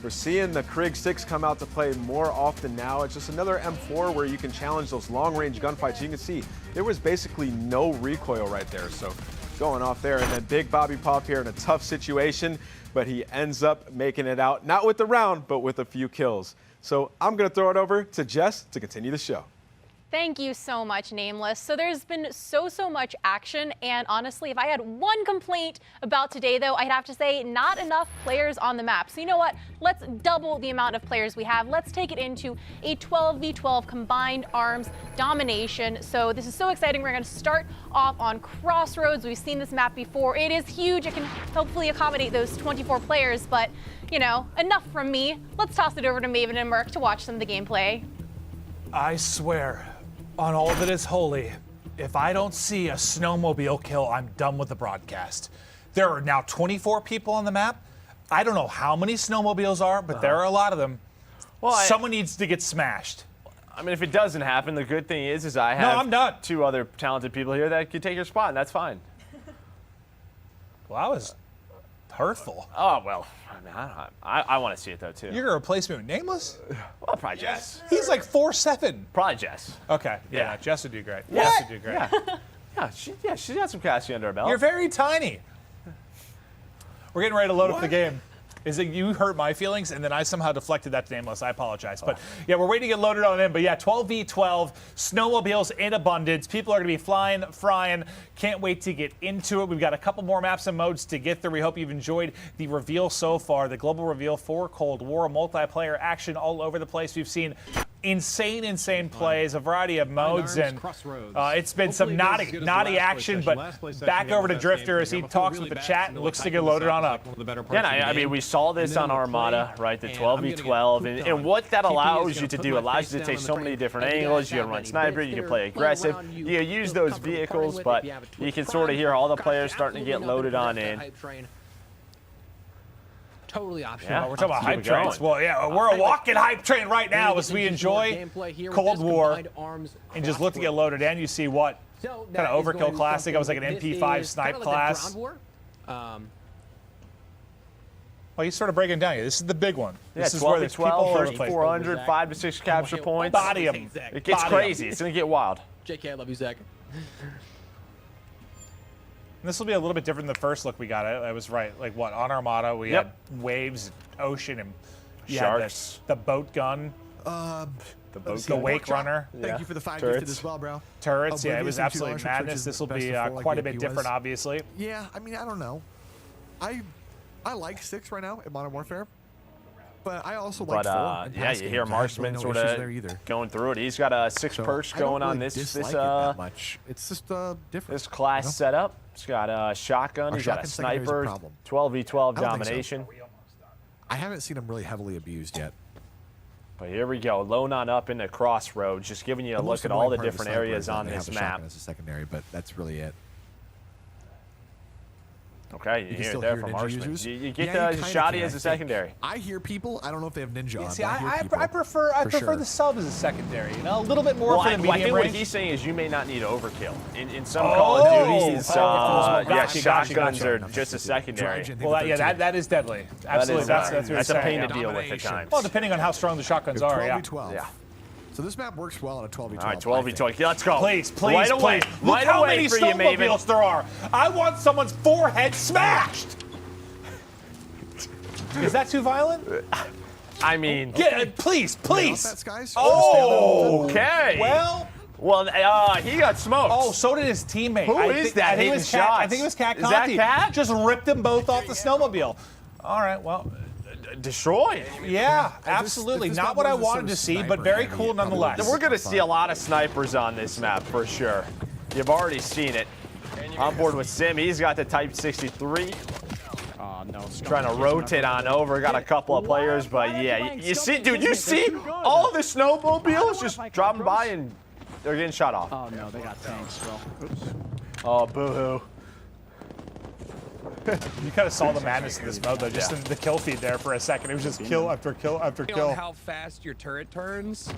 We're seeing the Krig 6 come out to play more often now. It's just another M4 where you can challenge those long-range gunfights. You can see there was basically no recoil right there, so going off there. And then Big Bobby Poff here in a tough situation, but he ends up making it out, not with the round, but with a few kills. So I'm going to throw it over to Jess to continue the show. Thank you so much, Nameless. So there's been so much action, and honestly, if I had one complaint about today, though, I'd have to say not enough players on the map. So you know what? Let's double the amount of players we have. Let's take it into a 12v12 combined arms domination. So this is so exciting. We're going to start off on Crossroads. We've seen this map before. It is huge. It can hopefully accommodate those 24 players, but, you know, enough from me. Let's toss it over to Maven and Merc to watch some of the gameplay. I swear on all that is holy, if I don't see a snowmobile kill, I'm done with the broadcast. There are now 24 people on the map. I don't know how many snowmobiles are, but there are a lot of them. Well, someone needs to get smashed. I mean, if it doesn't happen, the good thing is I have I'm not. 2 other talented people here that could take your spot, and that's fine. Well, that was hurtful. Oh, well, I want to see it, though, too. You're going to replace me with Nameless? Well, probably Jess. He's like 4'7". Probably Jess. Okay, yeah, Jess would do great. Jess would do great. Yeah, she's got some casting under her belt. You're very tiny. We're getting ready to load up the game. Is it you hurt my feelings, and then I somehow deflected that to Nameless. I apologize. But yeah, we're waiting to get loaded on in. But yeah, 12v12, snowmobiles in abundance. People are going to be flying, frying. Can't wait to get into it. We've got a couple more maps and modes to get through. We hope you've enjoyed the reveal so far, the global reveal for Cold War, multiplayer action all over the place. We've seen insane plays, a variety of modes, and it's been some naughty action, but back over to Drifter as he talks with the chat and looks to get loaded on up. Yeah, I mean, we saw this on Armada, right, the 12v12, and what that allows you to do, allows you to take so many different angles. You can run sniper, you can play aggressive, you can use those vehicles, but you can sort of hear all the players starting to get loaded on in. Totally optional. Yeah, we're talking about hype trains. Well, yeah, we're a walking hype train right now as we enjoy Cold War and just look to get loaded in. You see what kind of overkill classic. I was like an MP5 snipe class. Well, he's sort of breaking down here. This is the big one. This is where there's people all over the place. 400, 5 to 6 capture points. Body him. It gets crazy. It's going to get wild. JK, I love you, Zach. This will be a little bit different than the first look we got. I was right. Like what? On Armada, we had waves, ocean, and sharks. The boat gun. The wake runner. Thank you for the 5 gifted as well, bro. Turrets. Yeah, it was absolutely madness. This will be quite a bit different, obviously. Yeah, I mean, I don't know. I like 6 right now in Modern Warfare, but I also like 4. Yeah, you hear Marksman sort of going through it. He's got a 6 perch going on this that much. It's just different. This class setup. He's got a shotgun. He's got a sniper. 12v12 domination. I haven't seen him really heavily abused yet. But here we go, loading on up into Crossroads, just giving you a look at all the different areas on this map. As a secondary, but that's really it. Okay, you hear it there from Marksman. You get the shoddy as a secondary. I hear people. I don't know if they have ninja on. See, I prefer the sub as a secondary. You know, a little bit more for the medium I think range. what he's saying is you may not need overkill. In some Call of Duties, shotguns are just a secondary. Well, that is deadly. Absolutely, that's a pain to deal with at times. Well, depending on how strong the shotguns are, yeah. So this map works well on a 12v12. All right, 12v12. Let's go. Please. Right away. Look how many snowmobiles there are. I want someone's forehead smashed. Is that too violent? I mean, please. Oh, okay. Well, he got smoked. Oh, so did his teammate. Who is that hitting shots? I think it was Cat Is that Conti. Cat? Just ripped them both off the snowmobile. All right, well. Destroyed. Yeah, absolutely. Not what I wanted to see, but very cool nonetheless. We're going to see a lot of snipers on this map for sure. You've already seen it. On board with Sim, he's got the Type 63. Oh, no. Trying to rotate on over. Got a couple of players, but yeah. You see, dude, you see all the snowmobiles just dropping by and they're getting shot off. Oh, no, they got tanks, bro. Oops. Oh, boo-hoo. You kind of saw the madness of this mode, though, just in the kill feed there for a second. It was just kill after kill after kill. How fast your turret turns?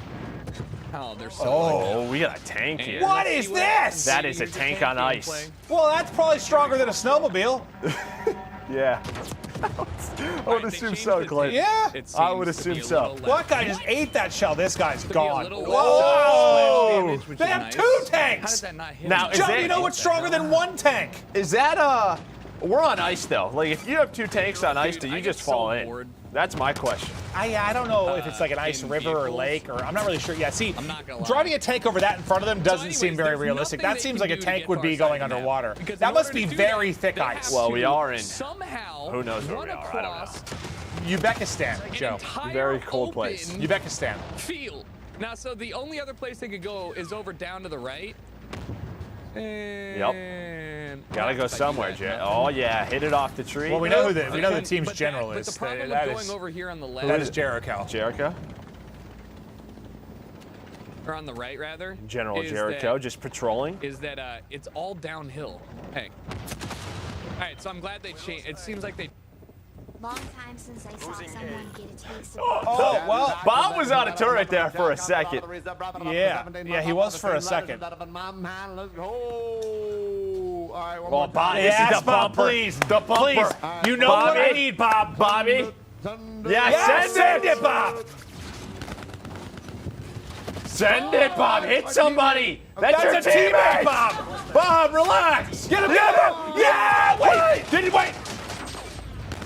Oh, they're so Oh, we got a tank here. What is this? That is a tank on ice. Well, that's probably stronger than a snowmobile. Yeah. I would assume so, Clay. Yeah. I would assume so. Well, that guy just ate that shell. This guy's gone. Whoa! They have 2 tanks. How did that not hit? Now, John, you know what's stronger than 1 tank? Is that we're on ice though. Like if you have 2 tanks on ice, do you just fall in? That's my question. I don't know if it's like a nice river or lake, or I'm not really sure. Yeah, see, driving a tank over that in front of them doesn't seem very realistic. That seems like a tank would be going underwater. That must be very thick ice. Well, we are in. Somehow. Who knows where we are? I don't know. Uzbekistan, Joe. Very cold place. Uzbekistan. Field. Now, so the only other place they could go is over down to the right. And Gotta go somewhere, Jay. Oh yeah, hit it off the tree. Well, we know the team's general is. But the problem with going over here on the left. That is Jericho. Jericho? Or on the right, rather. General Jericho, just patrolling. Is that it's all downhill. Hey. All right, so I'm glad they changed. It seems like they. Long time since I saw someone get a taste of Oh, well, Bob was on a turret there for a second. Yeah, he was for a second. Well, Bob, yes, Bob, please. Please. You know what I need, Bob. Bobby. Yeah, send it, Bob. Send it, Bob. Hit somebody. That's your a teammate, Bob. Bob, relax. Get him, get him. Yeah, wait. Did he wait?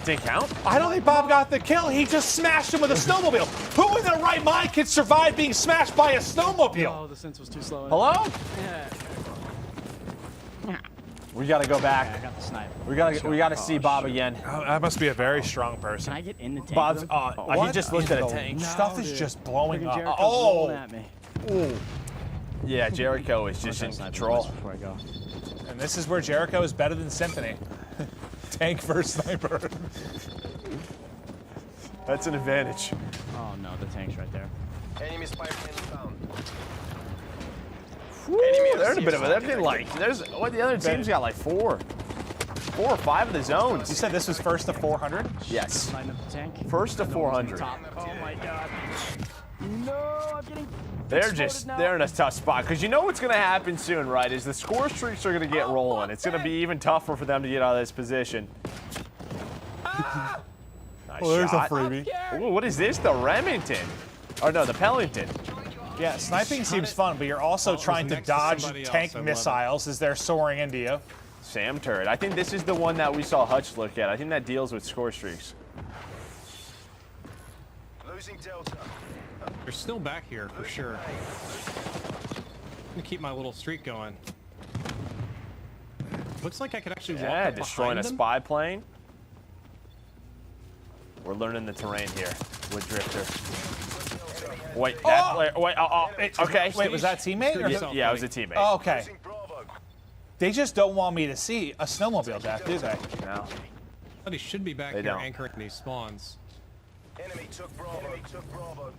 Didn't count? I don't think Bob got the kill. He just smashed him with a snowmobile. Who in their right mind could survive being smashed by a snowmobile? Oh, the sense was too slow. Hello? Yeah. We gotta go back. I got the sniper. We gotta see Bob again. Oh, that must be a very strong person. Can I get in the tank? Bob's. He just looked at a tank. Stuff is just blowing up. Jericho's Oh. rolling at me. Ooh. Yeah, Jericho is just in control. Before I go. And this is where Jericho is better than Symphony. Tank versus sniper. That's an advantage. Oh no, the tank's right there. Enemy spy plane found. There's a bit of a. The other team's got like four or five of the zones. You said this was first to 400? Yes. Line up the tank. First to 400. Oh my god. No, I'm getting. They're in a tough spot because you know what's going to happen soon, right? Is the score streaks are going to get rolling. It's going to be even tougher for them to get out of this position. Nice there's shot. a freebie. Ooh, what is this? The Remington? Or no, the Pellington. Yeah, sniping seems fun, but you're also trying to dodge tank missiles as they're soaring into you. Sam turret. I think this is the one that we saw Hutch look at. I think that deals with score streaks. Losing Delta. They're still back here for sure. I'm gonna keep my little streak going. Looks like I could actually walk up destroying a behind them. spy plane. We're learning the terrain here with Drifter. Wait, okay. Wait, was that teammate? Or yeah, it was a teammate. Oh, okay. They just don't want me to see a snowmobile death, do they? No. But he should be back here anchoring these spawns. Enemy took Bravo.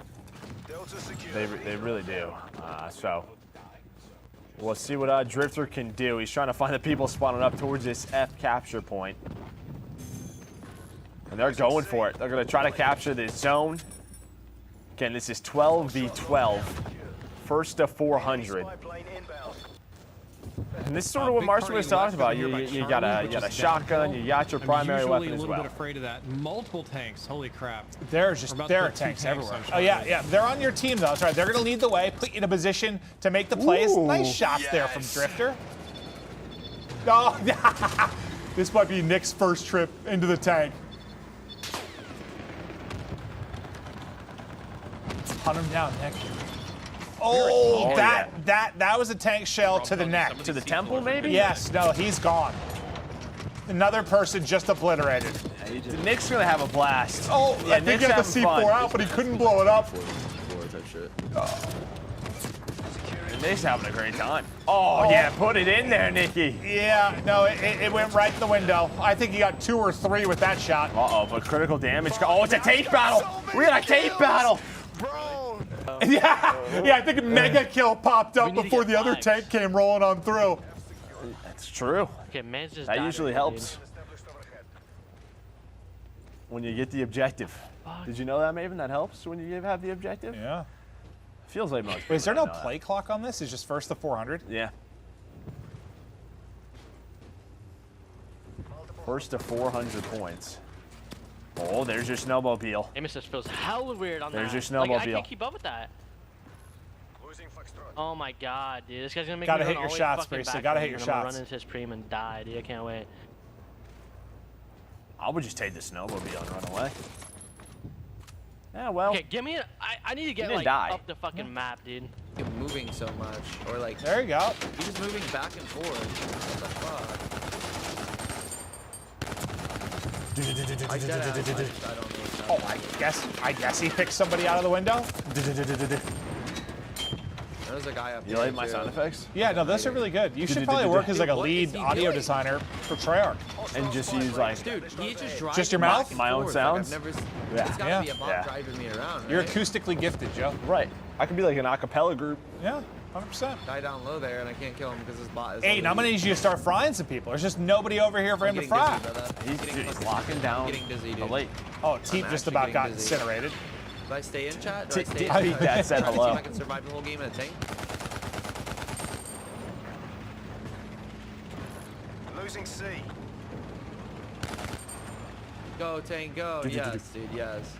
Delta secure. They really do. So we'll see what Drifter can do. He's trying to find the people spawning up towards this F capture point. And they're going for it. They're going to try to capture this zone. Again, this is 12v12. First to 400. And this is sort of what Marshall was talking about. You got a shotgun, you got your primary weapon as well. I'm usually a little bit afraid of that. Multiple tanks, holy crap. There are tanks everywhere. Oh yeah, they're on your team though. That's right. They're gonna lead the way, put you in a position to make the plays. Nice shots there from Drifter. Oh, this might be Nick's first trip into the tank. Hunt him down, Nick. Oh, that was a tank shell to the neck. To the temple, maybe? Yes, no, he's gone. Another person just obliterated. Nick's gonna have a blast. Oh, yeah, I think he had the C4 out, but he couldn't blow it up. Nick's having a great time. Oh, yeah, put it in there, Nicky. Yeah, no, it went right in the window. I think he got 2 or 3 with that shot. Uh-oh, but critical damage. Oh, it's a tape battle. We got a tape battle. Bro. Yeah, I think a mega kill popped up before the other tank came rolling on through. That's true. Okay, man's just that usually helps when you get the objective. Did you know that, Maven? That helps when you have the objective? Yeah. Feels like most. Wait, is there no play clock on this? It's just first to 400? Yeah. First to 400 points. Oh, there's your snowmobile. Amos just feels hella weird on there's that. Your snowmobile. Like, I can't keep up with that. Oh my god, dude. This guy's gonna make me hit your shots, Priestley. Gotta hit your shots. I'm gonna run into his preem and die, dude. I can't wait. I would just take the snowmobile and run away. Yeah, well. Okay, give me. I need to get like up the fucking map, dude. You're moving so much, or like. There you go. You're just moving back and forth. What the fuck? I don't know. Oh, I guess he picked somebody out of the window. There's a guy up You like my sound effects? Yeah, no, those are really good. You should probably work as like a lead audio designer for Treyarch. And just use like just your mouth? My own sounds? Yeah. Driving me around, right? You're acoustically gifted, Joe. Right. I can be like an acapella group. Yeah, 100%. Guy down low there, and I can't kill him because his bot is. Aiden, I'm gonna need you to start frying some people. There's just nobody over here for him to fry. He's locking down the lake. Oh, Teep just about got incinerated. Do I stay in chat? Do I stay in I think chat? Dad said Try to see hello. if I can survive the whole game in a tank. Losing C. Go, tank, go. Yes, dude, yes.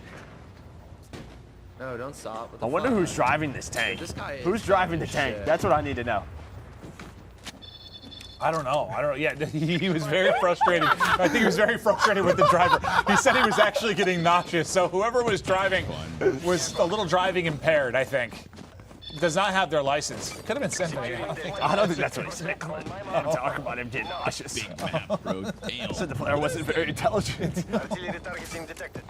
No, don't stop. What the I wonder fuck? who's driving this tank. This guy is Who's driving the driving tank? shit. That's what I need to know. I don't know. Yeah, he was very frustrated. I think he was very frustrated with the driver. He said he was actually getting nauseous. So whoever was driving was a little driving impaired, I think. Does not have their license. Could have been Symphony. I don't think that's what he said. I'm talking about him getting nauseous. Big map, bro. Damn. Said the player wasn't very intelligent. Artillery targeting detected.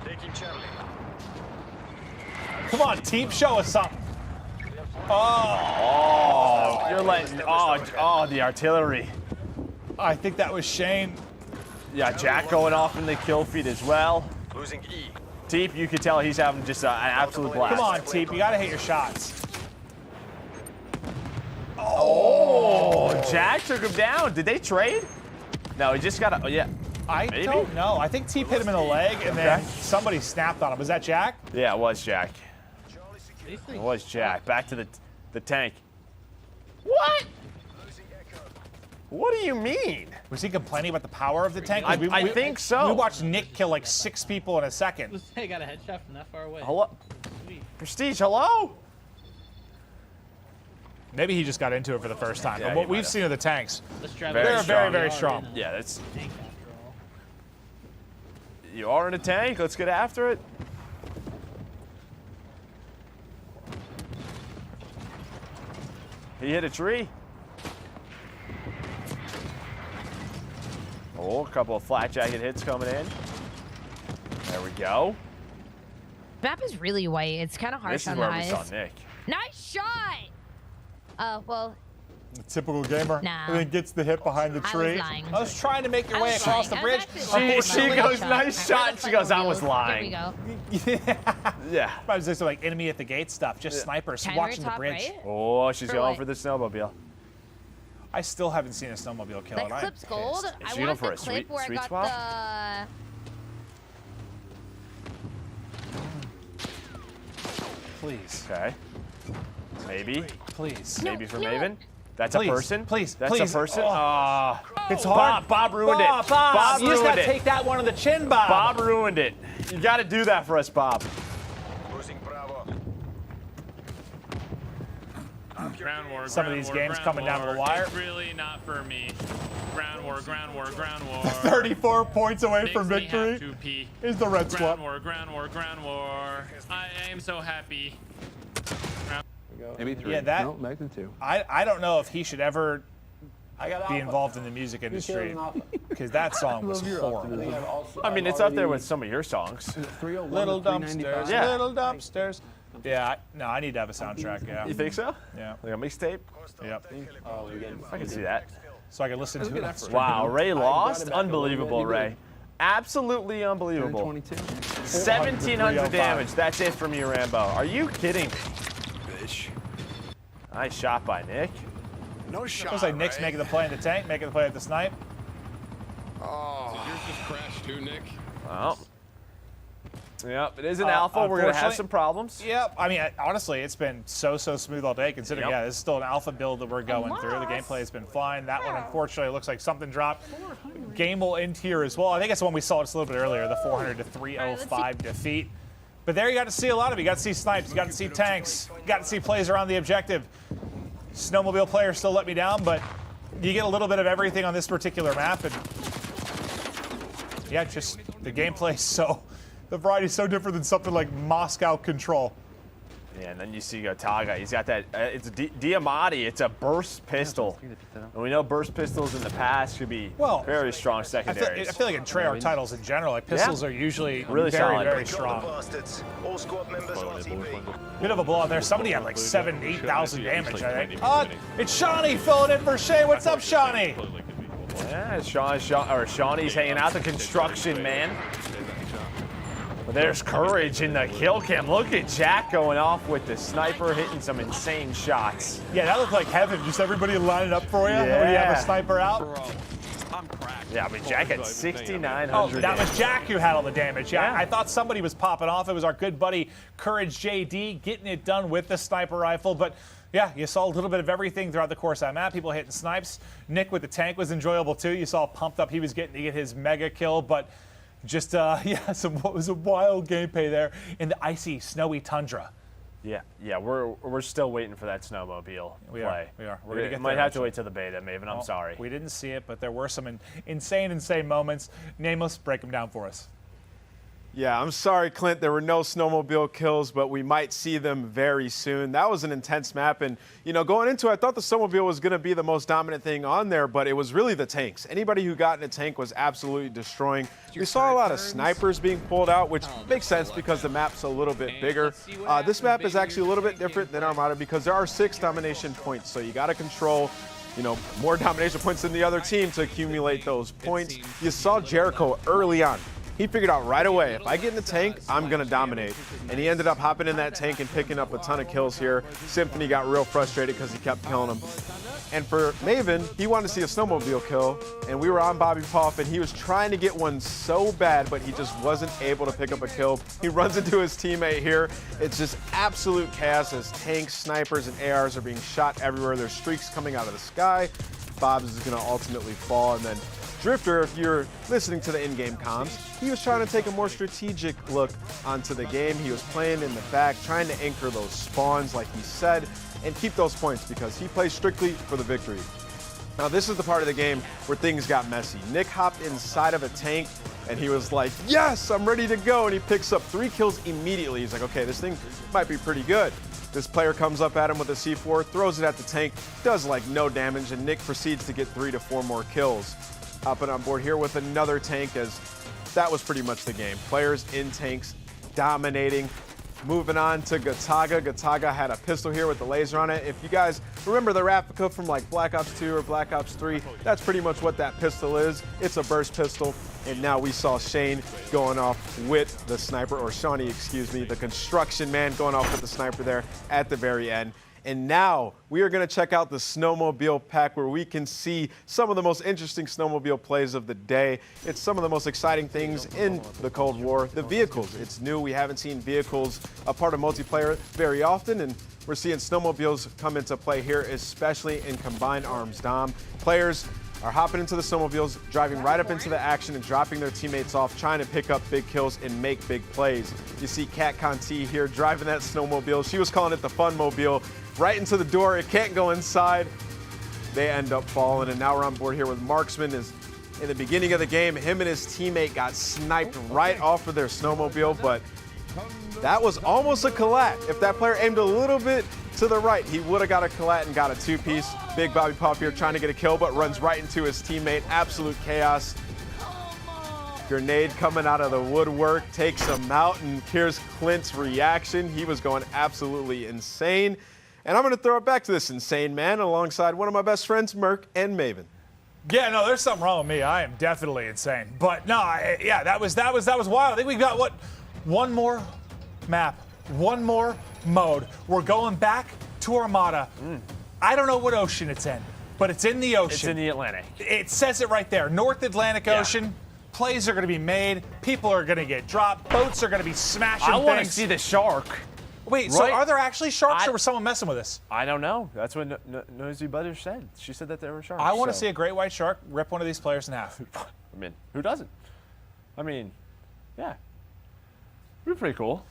Taking Charlie. Come on, Teep, show us something. Oh, you're letting. Oh, the artillery. I think that was Shane. Yeah, Jack going off in the kill feed as well. Losing E. Teep, you can tell he's having just an absolute blast. Come on, Teep, you gotta hit your shots. Oh, Jack took him down. Did they trade? No, he just got a. Oh, yeah. I Maybe? don't know. I think Teep hit him in the leg, and then somebody snapped on him. Was that Jack? Yeah, it was Jack. It was Jack. Back to the tank. What? What do you mean? Was he complaining about the power of the tank? I think so. We watched Nick kill like 6 people in a second. Hey, got a headshot from that far away. Hello? Prestige, hello? Maybe he just got into it for the first time. Yeah, but what he we've might've. seen of the tanks, They're very, very strong. Yeah, that's. You are in a tank. Let's get after it. He hit a tree. Oh, a couple of flat jacket hits coming in. There we go. Map is really white. It's kind of harsh This is on the where we eyes. saw Nick. Nice shot! Well, Typical gamer. No. And then gets the hit behind the I was tree. lying. I was trying to make your I way was across lying. the I was bridge. actually She goes, nice shot. And she goes, I was There lying. we go. Yeah. I was just like enemy at the gate stuff, just snipers Timer watching the top bridge. right? Oh, she's For going what? for the snowmobile. I still haven't seen a snowmobile kill. That and I'm clip's gold. pissed. Is I she going want for the a clip sweet- where I sweet got spot? Please. Okay. Maybe. Please. Maybe for no. Maven. That's Please, a person. please, That's please. a person. Oh. Ah. It's hard. Bob ruined Bob, it. Bob, you just ruined gotta it. take that one on the chin, Bob. Bob ruined it. You got to do that for us, Bob. Losing Bravo. Ground war. Some of ground these war, games ground coming down to the war. wire. It's really not for me. Ground war. Ground war. Ground war. 34 points away Makes from me victory have to pee. is the red Ground swap. war. Ground war. Ground war. I am so happy. Maybe 3. Yeah, that. No, back to 2. I don't know if he should ever be involved in the music industry because that song was horrible. I mean, it's up there with some of your songs. Little dumpsters, Yeah. little dumpsters. Yeah, no, I need to have a soundtrack. Yeah. You think so? Yeah. Like a mixtape? Yep. I can see that. So I can listen to it. Wow, Ray lost? Unbelievable, Ray. Absolutely unbelievable. 1,700 damage. That's it from you, Rambo. Are you kidding me? Bitch. Nice shot by Nick. No shot. Looks like Nick's making the play in the tank, making the play at the snipe. Oh. So yours just crashed too, Nick? Well. Yep, it is an alpha. We're going to have some problems. Yep. I mean, honestly, it's been so smooth all day, considering, Yep. yeah, this is still an alpha build that we're going through. The gameplay has been fine. That one, unfortunately, looks like something dropped. Game will end here as well. I think it's the one we saw just a little bit earlier, the 400 to 305 defeat. But there you got to see a lot of it. You got to see snipes. You got to see tanks. You got to see plays around the objective. Snowmobile players still let me down, but you get a little bit of everything on this particular map. And yeah, just the gameplay is The variety's so different than something like Moscow Control. Yeah, and then you see Gotaga. He's got that. It's a Diamati. It's a burst pistol. And we know burst pistols in the past could be very strong secondaries. I feel like in Treyarch titles in general, like pistols are usually really solid. Very strong. Bit of a blowout there. Somebody had like 8,000 damage, I think. It's Shawnee filling in for Shay. What's up, Shawnee? Yeah, Shawnee's hanging out the construction, man. But there's courage in the kill cam. Look at Jack going off with the sniper, hitting some insane shots. Yeah, that looked like heaven. Just everybody lining up for you Yeah. when you have a sniper out. Bro, I'm cracked. Yeah, I mean, Jack had 6,900. Oh, that was Jack who had all the damage. Yeah, I thought somebody was popping off. It was our good buddy Courage JD getting it done with the sniper rifle. But yeah, you saw a little bit of everything throughout the course of that map. People hitting snipes. Nick with the tank was enjoyable too. You saw pumped up. He was getting to get his mega kill, but just what was a wild gameplay there in the icy, snowy tundra. Yeah, we're still waiting for that snowmobile play. We are. We're gonna get might there have to wait till the beta, Maven. I'm sorry. We didn't see it, but there were some insane moments. Nameless, break them down for us. Yeah, I'm sorry, Clint. There were no snowmobile kills, but we might see them very soon. That was an intense map, and going into it, I thought the snowmobile was going to be the most dominant thing on there, but it was really the tanks. Anybody who got in a tank was absolutely destroying. We saw a lot of snipers being pulled out, which makes sense because the map's a little bit bigger. This map is actually a little bit different than Armada because there are 6 domination points, so you got to control more domination points than the other team to accumulate those points. You saw Jericho early on. He figured out right away, if I get in the tank, I'm going to dominate. And he ended up hopping in that tank and picking up a ton of kills here. Symphony got real frustrated because he kept killing him. And for Maven, he wanted to see a snowmobile kill, and we were on Bobby Poff, and he was trying to get one so bad, but he just wasn't able to pick up a kill. He runs into his teammate here. It's just absolute chaos as tanks, snipers, and ARs are being shot everywhere. There's streaks coming out of the sky. Bob's is going to ultimately fall, and then Drifter, if you're listening to the in-game comms, he was trying to take a more strategic look onto the game. He was playing in the back, trying to anchor those spawns like he said, and keep those points because he plays strictly for the victory. Now this is the part of the game where things got messy. Nick hopped inside of a tank and he was like, yes, I'm ready to go. And he picks up 3 kills immediately. He's like, okay, this thing might be pretty good. This player comes up at him with a C4, throws it at the tank, does like no damage, and Nick proceeds to get 3 to 4 more kills. Hopping on board here with another tank, as that was pretty much the game. Players in tanks dominating. Moving on to Gotaga. Gotaga had a pistol here with the laser on it. If you guys remember the replica from like Black Ops 2 or Black Ops 3, that's pretty much what that pistol is. It's a burst pistol. And now we saw Shane going off with the sniper, or Shawnee, excuse me, the construction man going off with the sniper there at the very end. And now we are going to check out the snowmobile pack where we can see some of the most interesting snowmobile plays of the day. It's some of the most exciting things in the Cold War. The vehicles, it's new. We haven't seen vehicles a part of multiplayer very often, and we're seeing snowmobiles come into play here, especially in Combined Arms Dom. Players are hopping into the snowmobiles, driving right up into the action and dropping their teammates off, trying to pick up big kills and make big plays. You see Kat Conti here driving that snowmobile. She was calling it the fun mobile. Right into the door, it can't go inside. They end up falling, and now we're on board here with Marksman. Is in the beginning of the game, him and his teammate got sniped right off of their snowmobile, but that was almost a collat. If that player aimed a little bit to the right, he would have got a collat and got a 2-piece. Big Bobby Pop here trying to get a kill, but runs right into his teammate. Absolute chaos. Grenade coming out of the woodwork, takes him out, and here's Clint's reaction. He was going absolutely insane. And I'm going to throw it back to this insane man alongside one of my best friends, Merc and Maven. Yeah, no, there's something wrong with me. I am definitely insane. But no, yeah, that was wild. I think we've got one more map, one more mode. We're going back to Armada. I don't know what ocean it's in, but it's in the ocean. It's in the Atlantic. It says it right there. North Atlantic Ocean. Plays are going to be made. People are going to get dropped. Boats are going to be smashing I want to things. see the shark. Wait, so are there actually sharks, or was someone messing with us? I don't know. That's what Nosy Butter said. She said that there were sharks. I want to see a great white shark rip one of these players in half. I mean, who doesn't? I mean, yeah. It'd be pretty cool.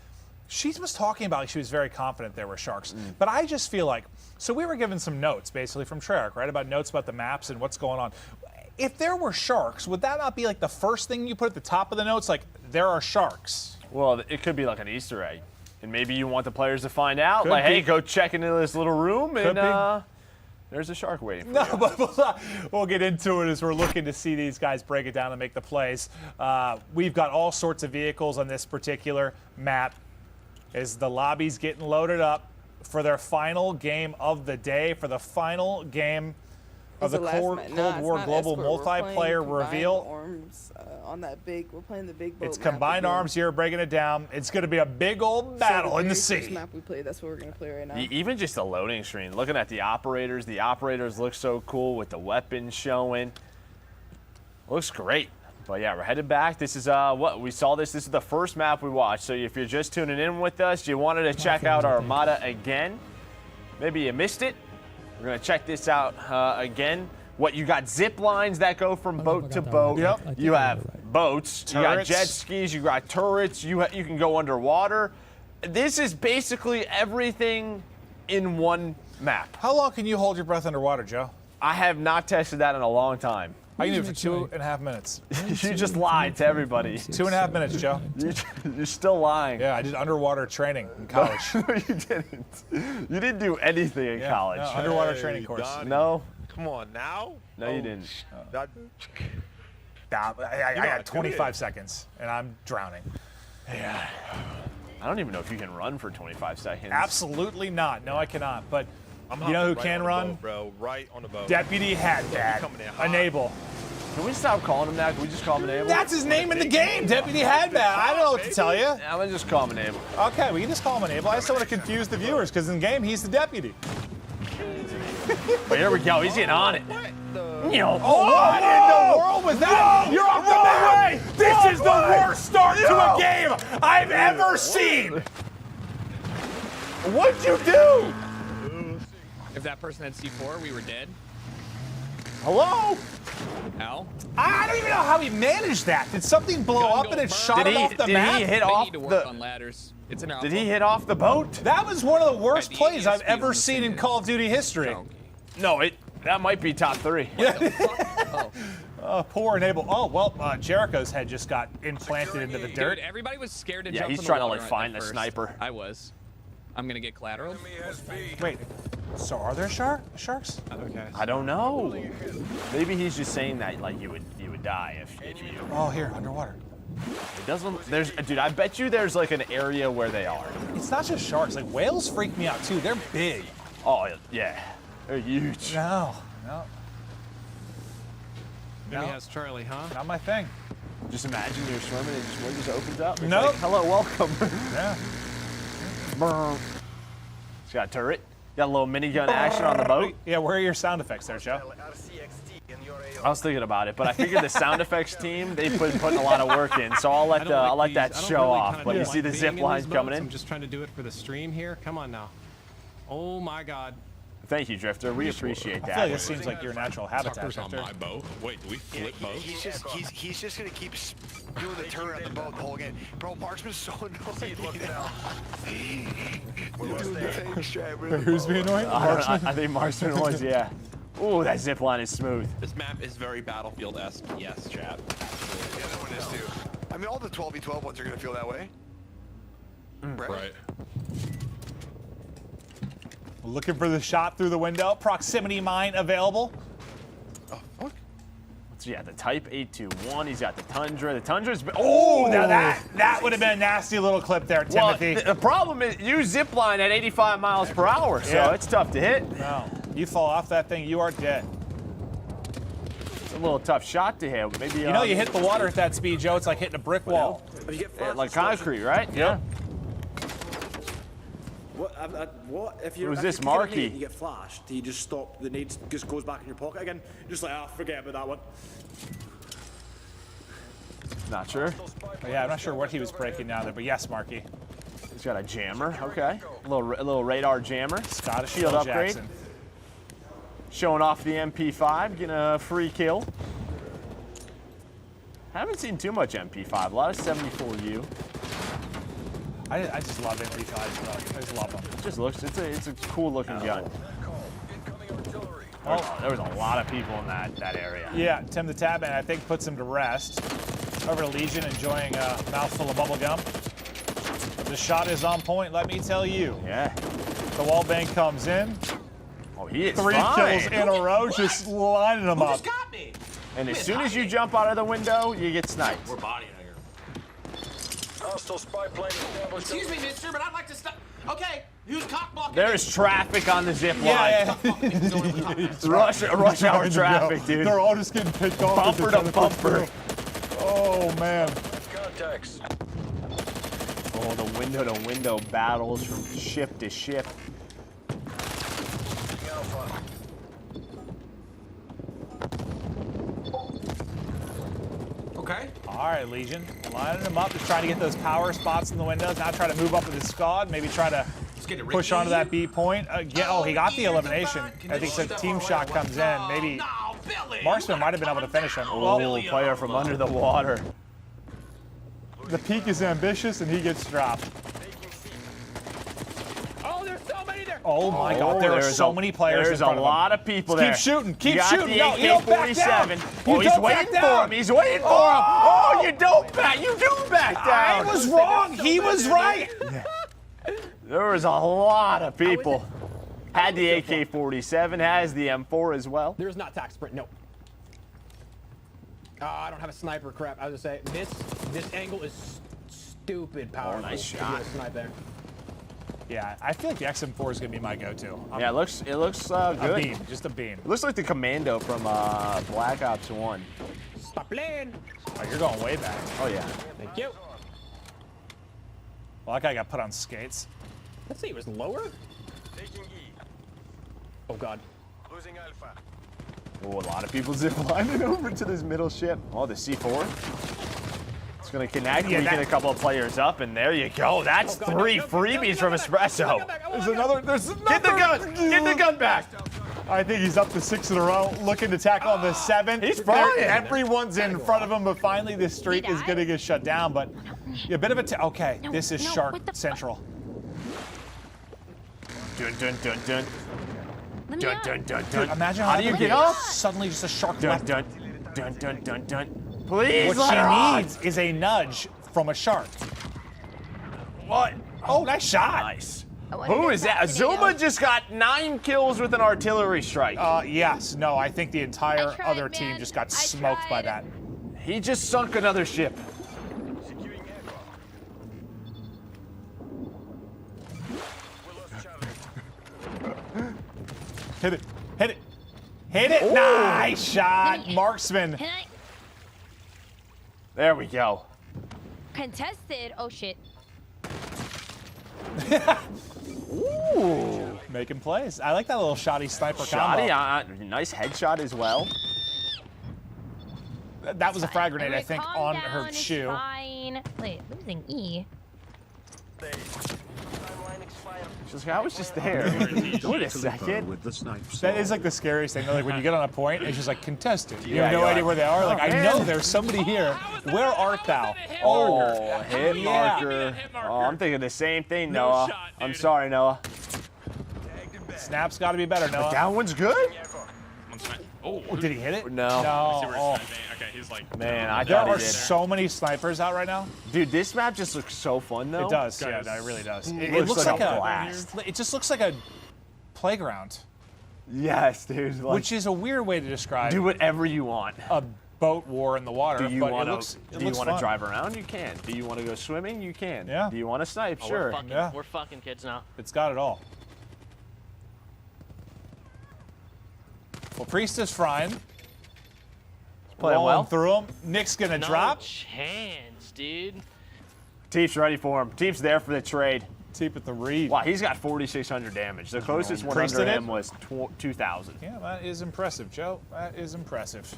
She was talking about like she was very confident there were sharks. But I just feel like, so we were given some notes basically from Treyarch, right? About notes about the maps and what's going on. If there were sharks, would that not be like the first thing you put at the top of the notes? Like, there are sharks. Well, it could be like an Easter egg. And maybe you want the players to find out. Could like, be. hey, go check into this little room Could and there's a shark waiting for No, you. but we'll get into it as we're looking to see these guys break it down and make the plays. We've got all sorts of vehicles on this particular map as the lobby's getting loaded up for their final game of the day, for the final game of the Cold War Global Multiplayer reveal. Arms, on that big, we're playing the big boat It's map combined again. arms here, breaking it down. It's going to be a big old battle in the very first sea. map we play, that's what we're gonna play right now. Even just the loading screen, looking at the operators look so cool with the weapons showing. Looks great. But yeah, we're headed back. This is what we saw this is the first map we watched. So if you're just tuning in with us, you wanted to check out Armada again, maybe you missed it, we're gonna check this out again. What you got zip lines that go from boat to boat. Yep. You have boats, you got Turrets. jet skis, you got turrets, you can go underwater. This is basically everything in one map. How long can you hold your breath underwater, Joe? I have not tested that in a long time. I can do it for 2.5 minutes. You just lied to everybody. 2.5 minutes, Joe. You're still lying. Yeah, I did underwater training in college. No, you didn't. You didn't do anything in college. No, underwater training course. Donnie. No. Come on now. No, you didn't. I got 25 seconds, and I'm drowning. Yeah. I don't even know if you can run for 25 seconds. Absolutely not. No, I cannot. But you know who can run? Boat, bro, right on the boat. Deputy Hadbad. Enable. Can we stop calling him that? Can we just call him Enable? That's his name in the game, Deputy Hadbad. I don't know what to tell you. Yeah, I'm gonna just call him Enable. Okay, we can just call him Enable. I just don't want to confuse the viewers because in game he's the deputy. But here we go. He's getting on it. What in the world was that? You're off the way. This is the worst start to a game I've ever seen. What'd you do? If that person had C4, we were dead. Hello? Al? I don't even know how he managed that. Did something blow up and it shot him off the map? Did he hit They off need to work the? on ladders. It's an Did he hit off the boat? That was one of the worst Right, the plays I've ADS ever was seen in insane. Call of Duty history. No, that might be top 3. Poor Enable. Oh, well, Jericho's head just got implanted into the dirt. Dude, everybody was scared to Yeah, jump he's in the trying to water like at find the first. sniper. I was. I'm gonna get collateral. Wait, so are there sharks? Okay. I don't know. Maybe he's just saying that like you would die if you. Oh, here, underwater. It doesn't. Dude. I bet you there's like an area where they are. It's not just sharks. Like whales freak me out too. They're big. Oh yeah, they're huge. No. Jimmy has Charlie, huh? Not my thing. Just imagine you're swimming and just one just opens up. It's Nope. like, hello, welcome. Yeah. It's got a turret. Got a little minigun action on the boat. Yeah, where are your sound effects there, Joe? I was thinking about it, but I figured the sound effects team they putting a lot of work in, so I'll let that show off. But you see the zip line coming in. I'm just trying to do it for the stream here. Come on now. Oh my God. Thank you, Drifter. We appreciate I that. feel like this seems like your natural habitat, Tucker's on Drifter. my boat. Wait, do we flip boats? He's just gonna keep doing the turn on the boat the whole game. Bro, Marksman's so annoying. Who's being annoying? I think Marksman was, yeah. Ooh, that zip line is smooth. This map is very Battlefield-esque. Yes, chat. The other one is too. I mean, all the 12v12 ones are gonna feel that way. Right. Looking for the shot through the window. Proximity mine available. Oh, fuck. So yeah, the Type 821. He's got the Tundra. The Tundra's. Oh, now that would have been a nasty little clip there, Timothy. Well, the problem is you zip line at 85 miles per hour, so it's tough to hit. No, you fall off that thing, you are dead. It's a little tough shot to hit. Maybe you know, you hit the water at that speed, Joe. It's like hitting a brick wall. Like concrete, right? Yeah. What if you're Who's if this, you get a Marky? nade and you get flashed? Do you just stop? The nade just goes back in your pocket again. Just like, forget about that one. Not sure. Yeah, I'm not sure what he was breaking down there, but yes, Marky. He's got a jammer. Okay, a little radar jammer. Scottish shield Phil upgrade. Jackson. Showing off the MP5, getting a free kill. Haven't seen too much MP5. A lot of 74U. I just love MP5s. I just love them. It just looks. It's a cool looking gun. Oh, there was a lot of people in that area. Yeah, Tim the Tabman, I think, puts him to rest. Over to Legion, enjoying a mouthful of bubble gum. The shot is on point, let me tell you. Yeah. The wall bang comes in. Oh, he is 3 fine. kills in a row, just lining them up. And as soon as you jump out of the window, you get sniped. We're bodying out here. Hostile spy plane established. Excuse me, mister, but I'd like to stop. Okay, who's cock blocking? There's traffic on the zip line. Yeah. Rush hour traffic, dude. They're all just getting picked off. Bumper to bumper. Oh, man. Contacts. Oh, the window-to-window battles from ship to ship. Alpha. Okay. All right, Legion. Lining them up, just trying to get those power spots in the windows. Now try to move up with his squad. Maybe try to push onto that B point. He got the elimination. I think so. Team shot comes in. Maybe Marksman might have been able to finish him. Oh, player from under the water. The peak is ambitious, and he gets dropped. Oh, there's so many there. Oh my God, there are so many players. There's a lot of people there. Keep shooting, keep You got shooting. the No, you don't back down. AK-47. You Oh, he's don't waiting back for down. him. He's waiting for him. Oh, you don't back. You do back I down. was wrong. He was right. There was a lot of people. Had the AK-47, has the M4 as well. There's not tac sprint, no. I don't have a sniper, crap. I was gonna say, this angle is stupid powerful. nice to shot. get a snipe there. Yeah, I feel like the XM4 is gonna be my go-to. Yeah, it looks A good. beam, just a beam. It looks like the Commando from Black Ops 1. Stop playing. Oh, you're going way back. Oh, yeah. Thank you. Well, that guy got put on skates. Let's see, it was lower? Taking E. Oh, God. Losing Alpha. Oh, a lot of people zip lining over to this middle ship. Oh, the C4. It's going to connect, Yeah, weaken a couple of players up, and there you go. That's three freebies from Espresso. There's another. Get the gun! Get the gun back! I think he's up to 6 in a row, looking to tackle on the 7th. He's flying. Everyone's in front of him, but finally this streak is going to get shut down. But a bit of a okay. This is Shark Central. Dun dun dun dun. Let me Dun out. dun dun dun. Imagine How do you get up? Suddenly just a shark Dun left. dun dun dun dun dun. Please What let her on. she needs is a nudge from a shark. What? Oh, nice shot. Nice. I wonder Who if is that? that's tornado. Azuma just got 9 kills with an artillery strike. Yes. No, I think the entire I tried, other team man. just got I smoked by tried. that. He just sunk another ship. Securing aircraft. We lost Charlie. Hit it. Hit it. Hit it. Ooh. Nice shot. Marksman. Can I There we go. contested? Oh shit. Ooh. Making plays. I like that little shoddy sniper Shoddy, combo. nice headshot as well. That was a frag grenade, I Wait, think, calm on down, her it's shoe. Fine. Wait, losing E. Just, I was just there. Wait a second. That is like the scariest thing. Like when you get on a point, it's just like contested. You Yeah, have no you're idea like, where they are. Like oh, I man. know there's somebody here. Where art thou? Oh, hit Yeah. marker. Oh, I'm thinking the same thing, Noah. I'm sorry, Noah. Snap's got to be better, But Noah. that one's good? Oh, did he hit it? No. No. Oh. Okay, he's like. Man, I There thought are he did. so many snipers out right now. Dude, this map just looks so fun, though. It does. Yeah, no, it really does. It It looks like a blast. It just looks like a playground, Yes, dude. Like, which is a weird way to describe do whatever you want. a boat war in the water. Do you but want it looks, to? it Do you looks want to fun. drive around? You can. Do you want to go swimming? You can. Yeah. Do you want to snipe? Oh, Sure. Yeah. We're fucking kids now. It's got it all. Well, Priest is frying. Playing Rolling well. through him. Nick's gonna No drop. chance, dude. Teep's ready for him. Teep's there for the trade. Teep at the read. Wow, he's got 4,600 damage. The closest one Priest under did it? him was 2,000. Yeah, that is impressive, Joe. That is impressive.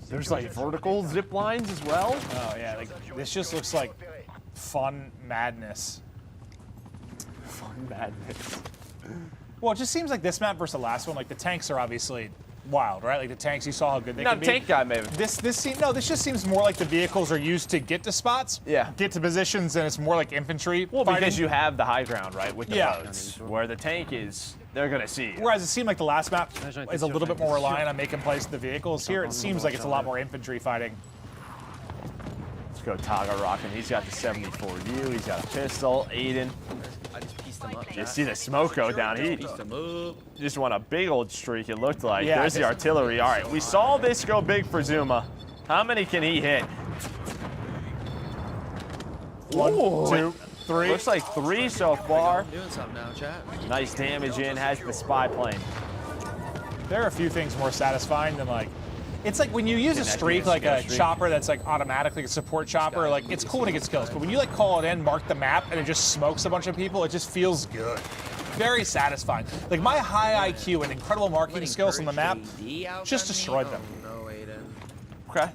There's like vertical zip lines as well. Oh yeah, like this just looks like fun madness. Fun madness. Well, it just seems like this map versus the last one. Like the tanks are obviously wild, right? Like the tanks, you saw how good they Not can a be. tank guy, maybe. This just seems more like the vehicles are used to get to spots. Yeah. Get to positions, and it's more like infantry. Well, fighting. because you have the high ground, right, with the Yeah. boats. Where the tank is, they're gonna see you. Whereas it seemed like the last map is a little bit more reliant on making plays to the vehicles. Here, it seems like it's a lot more infantry fighting. go Taga rocking. He's got the 74U. He's got a pistol. Aiden. I just pieced him up. You see the smoke go down. He just won a big old streak, it looked like. Yeah, there's the artillery. All right, we saw this go big for Zuma. How many can he hit? 1, 2, 3. Looks like 3 so far. Doing something now, chat. Nice damage in, has the spy plane. There are a few things more satisfying than like, it's like when you use a streak, like a chopper that's like automatically a support chopper, like it's cool when it gets kills, but when you like call it in, mark the map, and it just smokes a bunch of people, it just feels good. Very satisfying. Like my high IQ and incredible marking skills on the map just destroyed them. No, Aiden. Okay.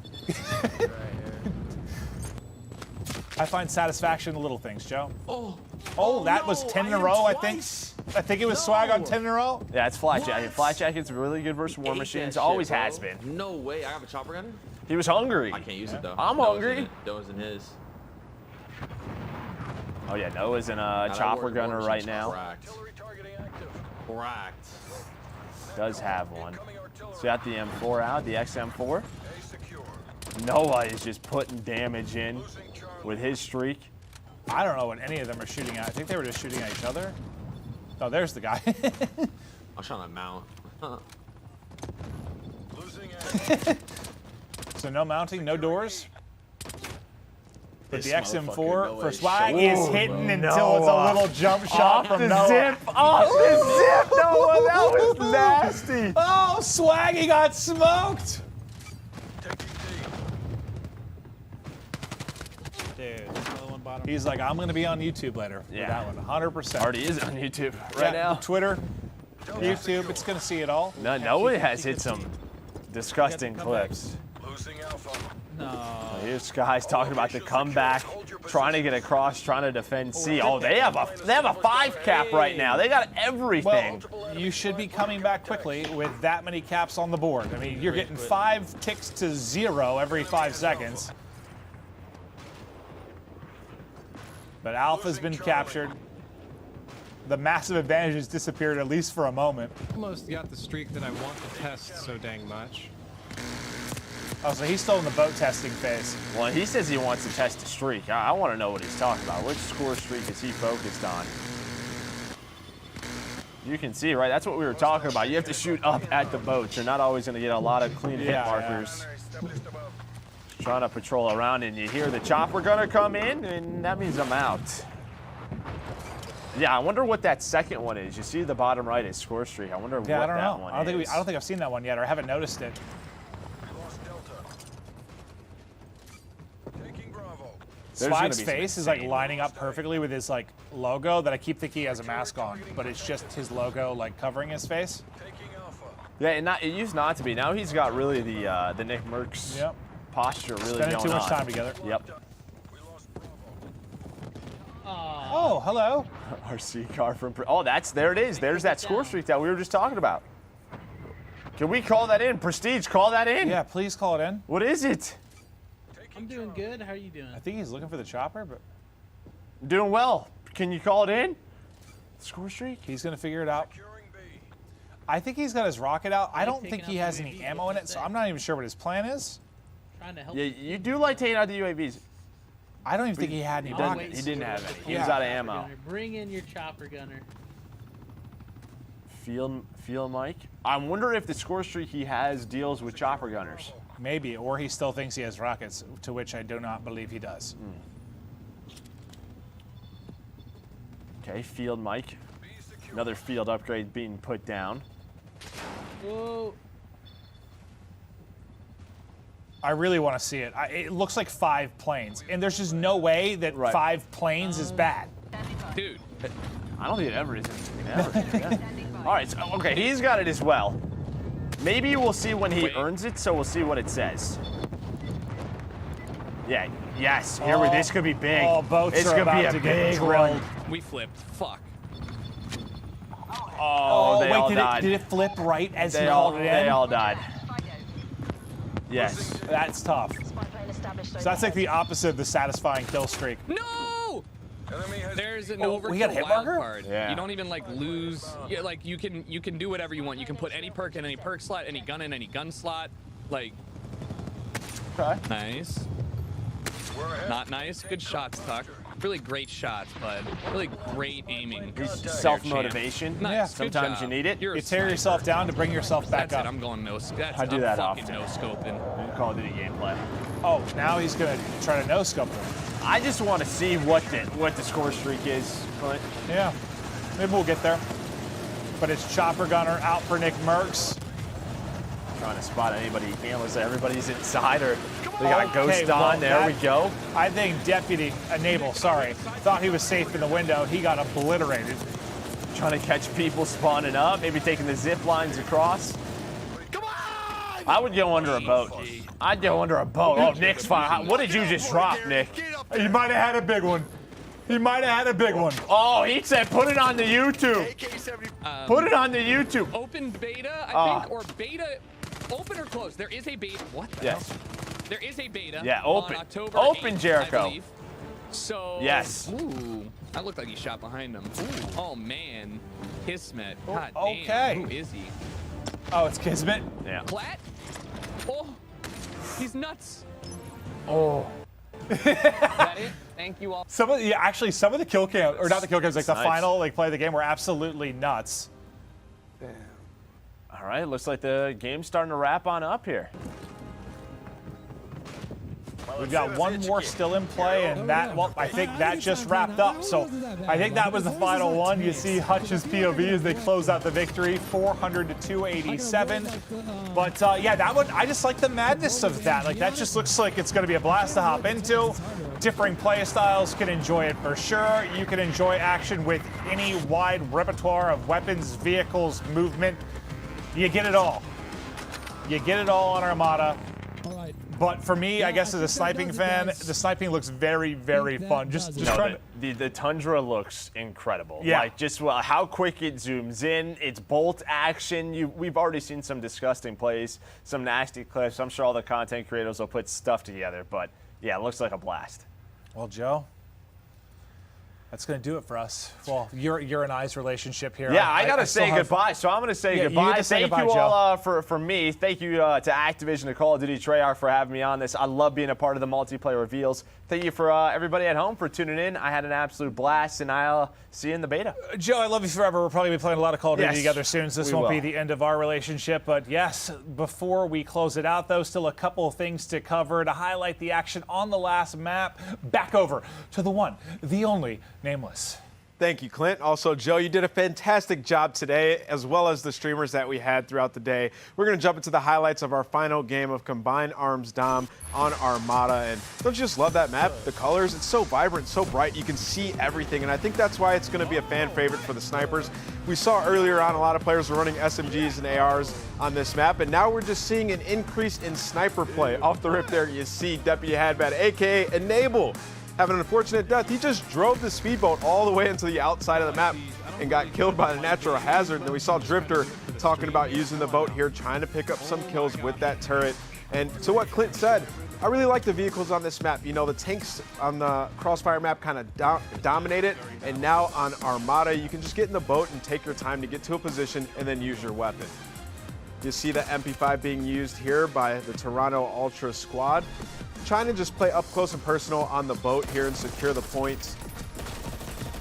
I find satisfaction in little things, Joe. Oh, that was 10 in a row, I think. I think it was swag on 10 in a row. Yeah, it's Flat Jacket. Flat Jacket's really good versus War Machines. Always has been. No way. I have a chopper gunner? He was hungry. I can't use it though. I'm hungry. Those in his. Oh yeah, Noah's in a chopper gunner right now. Cracked. Does have one. So got the M4 out, the XM4. Noah is just putting damage in with his streak. I don't know what any of them are shooting at. I think they were just shooting at each other. Oh, there's the guy. I'm trying to mount. So no mounting, no doors. But the This XM4 motherfucker for swag is hitting Noah. until it's a little jump shot from Noah. Off the zip, Noah. That was nasty. Oh, Swaggy got smoked. Dude, he's like, I'm gonna be on YouTube later. Yeah. With that one, 100%. Already is on YouTube right now. Twitter, YouTube, it's gonna see it all. No, Noah has hit some disgusting clips. No. Here's guys talking about the comeback, trying to get across, trying to defend C. Oh, they have a 5 cap right now. They got everything. Well, you should be coming back quickly with that many caps on the board. I mean, you're getting 5 ticks to 0 every 5 seconds. But Alpha's been captured. The massive advantage has disappeared, at least for a moment. Almost got the streak that I want to test so dang much. Oh, so he's still in the boat testing phase. Well, he says he wants to test a streak. I want to know what he's talking about. Which score streak is he focused on? You can see, right? That's what we were talking about. You have to shoot up at the boats. You're not always going to get a lot of clean hit markers. Trying to patrol around, and you hear the chopper gunner come in, and that means I'm out. Yeah, I wonder what that second one is. You see the bottom right is score streak. I wonder what I don't that know. one I don't is. think I've seen that one yet, or I haven't noticed it. Swag's face is like lining up perfectly with his like logo that I keep thinking he has a mask on, but it's just his logo like covering his face. Yeah, and it used not to be. Now he's got really the Nick Merckx posture really Spending going too much on. time together. Yep. Oh, hello. RC car from. Oh, there it is. There's that score streak that we were just talking about. Can we call that in? Prestige, call that in. Yeah, please call it in. What is it? I'm doing good. How are you doing? I think he's looking for the chopper, but Doing well. Can you call it in? Score streak? He's gonna figure it out. I think he's got his rocket out. I don't think he has any ammo in it, so I'm not even sure what his plan is. Trying to help. Yeah, you do like taking out the UAVs. I don't even think he had any rockets. He didn't have any. He was out of ammo. Bring in your chopper gunner. Feel Mike. I wonder if the score streak he has deals with chopper gunners. Maybe, or he still thinks he has rockets, to which I do not believe he does. Okay, Field Mike. Another field upgrade being put down. Whoa. I really want to see it. It looks like 5 planes, and there's just no way that 5 planes is bad. Dude. I don't think it ever is. All right, so, okay, he's got it as well. Maybe we'll see when he earns it, so we'll see what it says. Yeah, yes, this could be big. Oh, boats it's are gonna be about a to get big drilled. one. We flipped. Fuck. Oh, they all wait, died. did it flip right as he They called it in? They all died. Yes. That's tough. So that's like the opposite of the satisfying kill streak. No! There's an overkill we got a hit wild marker? card. Yeah. You don't even like lose. Yeah, like you can do whatever you want. You can put any perk in any perk slot, any gun in any gun slot. Like. Okay. Nice. Not nice. Good shots, Tuck. Really great shots, bud. Really great aiming. Self-motivation. Nice. Yeah. Good Sometimes job. you need it. You're a You tear sniper. yourself down to bring yourself back That's up. it. I'm going no. I do that fucking often. no scoping. Call of Duty gameplay. Oh, now he's going to try to no-scope them. I just want to see what the score streak is, Clint. Yeah, maybe we'll get there. But it's Chopper Gunner out for Nick Merckx. Trying to spot anybody. Can't looks like everybody's inside or they got a ghost well, on. There we go. I think Deputy Deniable, sorry, thought he was safe in the window. He got obliterated. Trying to catch people spawning up, maybe taking the zip lines across. Come on! I would go under a boat. I'd go under a boat. Oh, Nick's fine. What did you just drop, Nick? He might have had a big one. He might have had a big one. Oh, he said put it on the YouTube. Put it on the YouTube. Open beta, I think, or beta. Open or closed? There is a beta. What the Yes. hell? There is a beta. Yeah, open. On October Open, 8th, Jericho. I believe. So. Yes. Ooh, that looked like he shot behind him. Ooh. Oh man, Kismet. God okay. damn. Who is he? Oh, it's Kismet? Yeah. Platt? Oh, he's nuts. Oh. Is that it? Thank you all. Some of the kill cams, or not the kill cams, like the Nice. final play of the game were absolutely nuts. All right, looks like the game's starting to wrap on up here. We've got one more still in play, and that, well, I think that just wrapped up. So I think that was the final one. You see Hutch's POV as they close out the victory, 400 to 287. But yeah, that one, I just like the madness of that. Like, that just looks like it's going to be a blast to hop into. Differing play styles, can enjoy it for sure. You can enjoy action with any wide repertoire of weapons, vehicles, movement. You get it all. You get it all on Armada. But for me, I guess as a sniping fan, the sniping looks very, very fun. Just trying to... The Tundra looks incredible. Yeah. Like, just how quick it zooms in. It's bolt action. We've already seen some disgusting plays, some nasty clips. I'm sure all the content creators will put stuff together. But, yeah, it looks like a blast. Well, Joe, that's going to do it for us. Well, your and I's relationship here. Yeah, I got to say goodbye. So I'm going to say goodbye. Thank you all for me. Thank you to Activision and Call of Duty Treyarch for having me on this. I love being a part of the multiplayer reveals. Thank you for everybody at home for tuning in. I had an absolute blast, and I'll see you in the beta. Joe, I love you forever. We'll probably be playing a lot of Call of Duty Yes, together soon, so this we won't be will. the end of our relationship. But yes, before we close it out, though, still a couple of things to cover to highlight the action on the last map. Back over to the one, the only, Nameless. Thank you, Clint. Also, Joe, you did a fantastic job today, as well as the streamers that we had throughout the day. We're going to jump into the highlights of our final game of Combined Arms Dom on Armada. And don't you just love that map? The colors, it's so vibrant, so bright. You can see everything. And I think that's why it's going to be a fan favorite for the snipers. We saw earlier on a lot of players were running SMGs and ARs on this map. And now we're just seeing an increase in sniper play. Off the rip there, you see Deputy Hadbad, a.k.a. Deniable, having an unfortunate death. He just drove the speedboat all the way into the outside of the map and got killed by the natural hazard. And then we saw Drifter talking about using the boat here, trying to pick up some kills with that turret. And to what Clint said, I really like the vehicles on this map. You know, the tanks on the Crossfire map kind of dominate it. And now on Armada, you can just get in the boat and take your time to get to a position and then use your weapon. You see the MP5 being used here by the Toronto Ultra squad. Trying to just play up close and personal on the boat here and secure the points.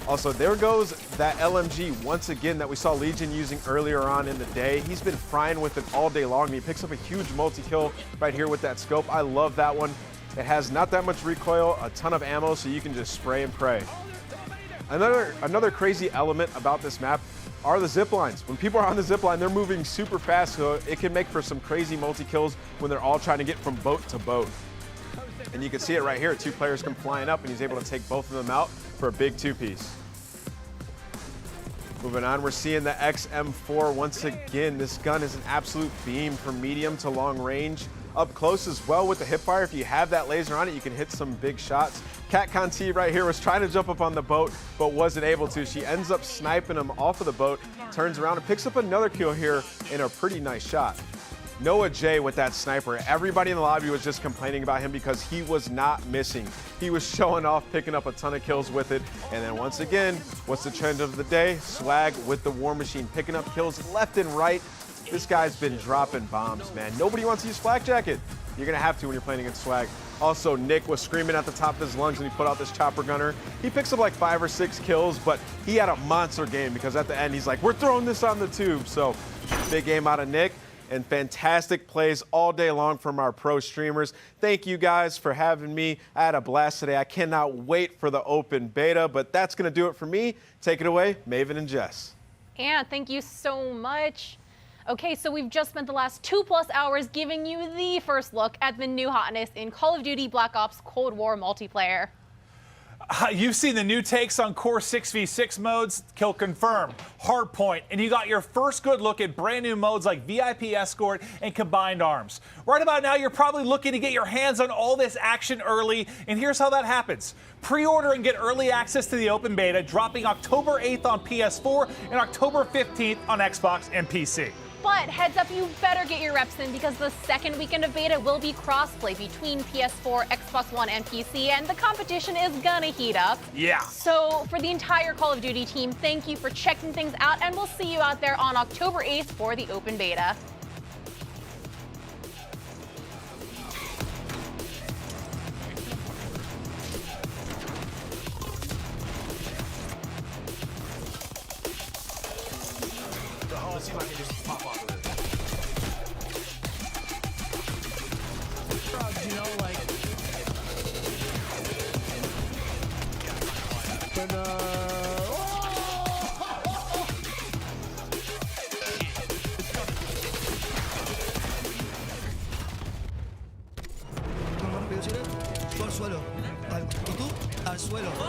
Also, there goes that LMG once again that we saw Legion using earlier on in the day. He's been frying with it all day long, and he picks up a huge multi-kill right here with that scope. I love that one. It has not that much recoil, a ton of ammo, so you can just spray and pray. Another crazy element about this map are the zip lines. When people are on the zip line, they're moving super fast, so it can make for some crazy multi-kills when they're all trying to get from boat to boat. And you can see it right here. Two players come flying up, and he's able to take both of them out for a big two-piece. Moving on, we're seeing the XM4 once again. This gun is an absolute beam from medium to long range. Up close as well with the hipfire. If you have that laser on it, you can hit some big shots. Catcon T right here was trying to jump up on the boat, but wasn't able to. She ends up sniping him off of the boat, turns around and picks up another kill here in a pretty nice shot. Noah J with that sniper. Everybody in the lobby was just complaining about him because he was not missing. He was showing off, picking up a ton of kills with it. And then once again, what's the trend of the day? Swag with the War Machine, picking up kills left and right. This guy's been dropping bombs, man. Nobody wants to use Flak Jacket. You're going to have to when you're playing against Swag. Also, Nick was screaming at the top of his lungs when he put out this chopper gunner. He picks up like 5 or 6 kills, but he had a monster game because at the end he's like, we're throwing this on the tube. So big game out of Nick. And fantastic plays all day long from our pro streamers. Thank you guys for having me. I had a blast today. I cannot wait for the open beta, but that's going to do it for me. Take it away, Maven and Jess. And thank you so much. Okay, so we've just spent the last 2+ hours giving you the first look at the new hotness in Call of Duty Black Ops Cold War multiplayer. You've seen the new takes on core 6v6 modes, Kill Confirm, Hardpoint, and you got your first good look at brand new modes like VIP Escort and Combined Arms. Right about now, you're probably looking to get your hands on all this action early, and here's how that happens. Pre-order and get early access to the open beta, dropping October 8th on PS4 and October 15th on Xbox and PC. But heads up, you better get your reps in because the second weekend of beta will be crossplay between PS4, Xbox One, and PC, and the competition is gonna heat up. Yeah. So for the entire Call of Duty team, thank you for checking things out, and we'll see you out there on October 8th for the open beta. Let's see if I can just pop off of it. Frogs, you know, like. When, Yo al suelo. ¿Y tú? Al suelo.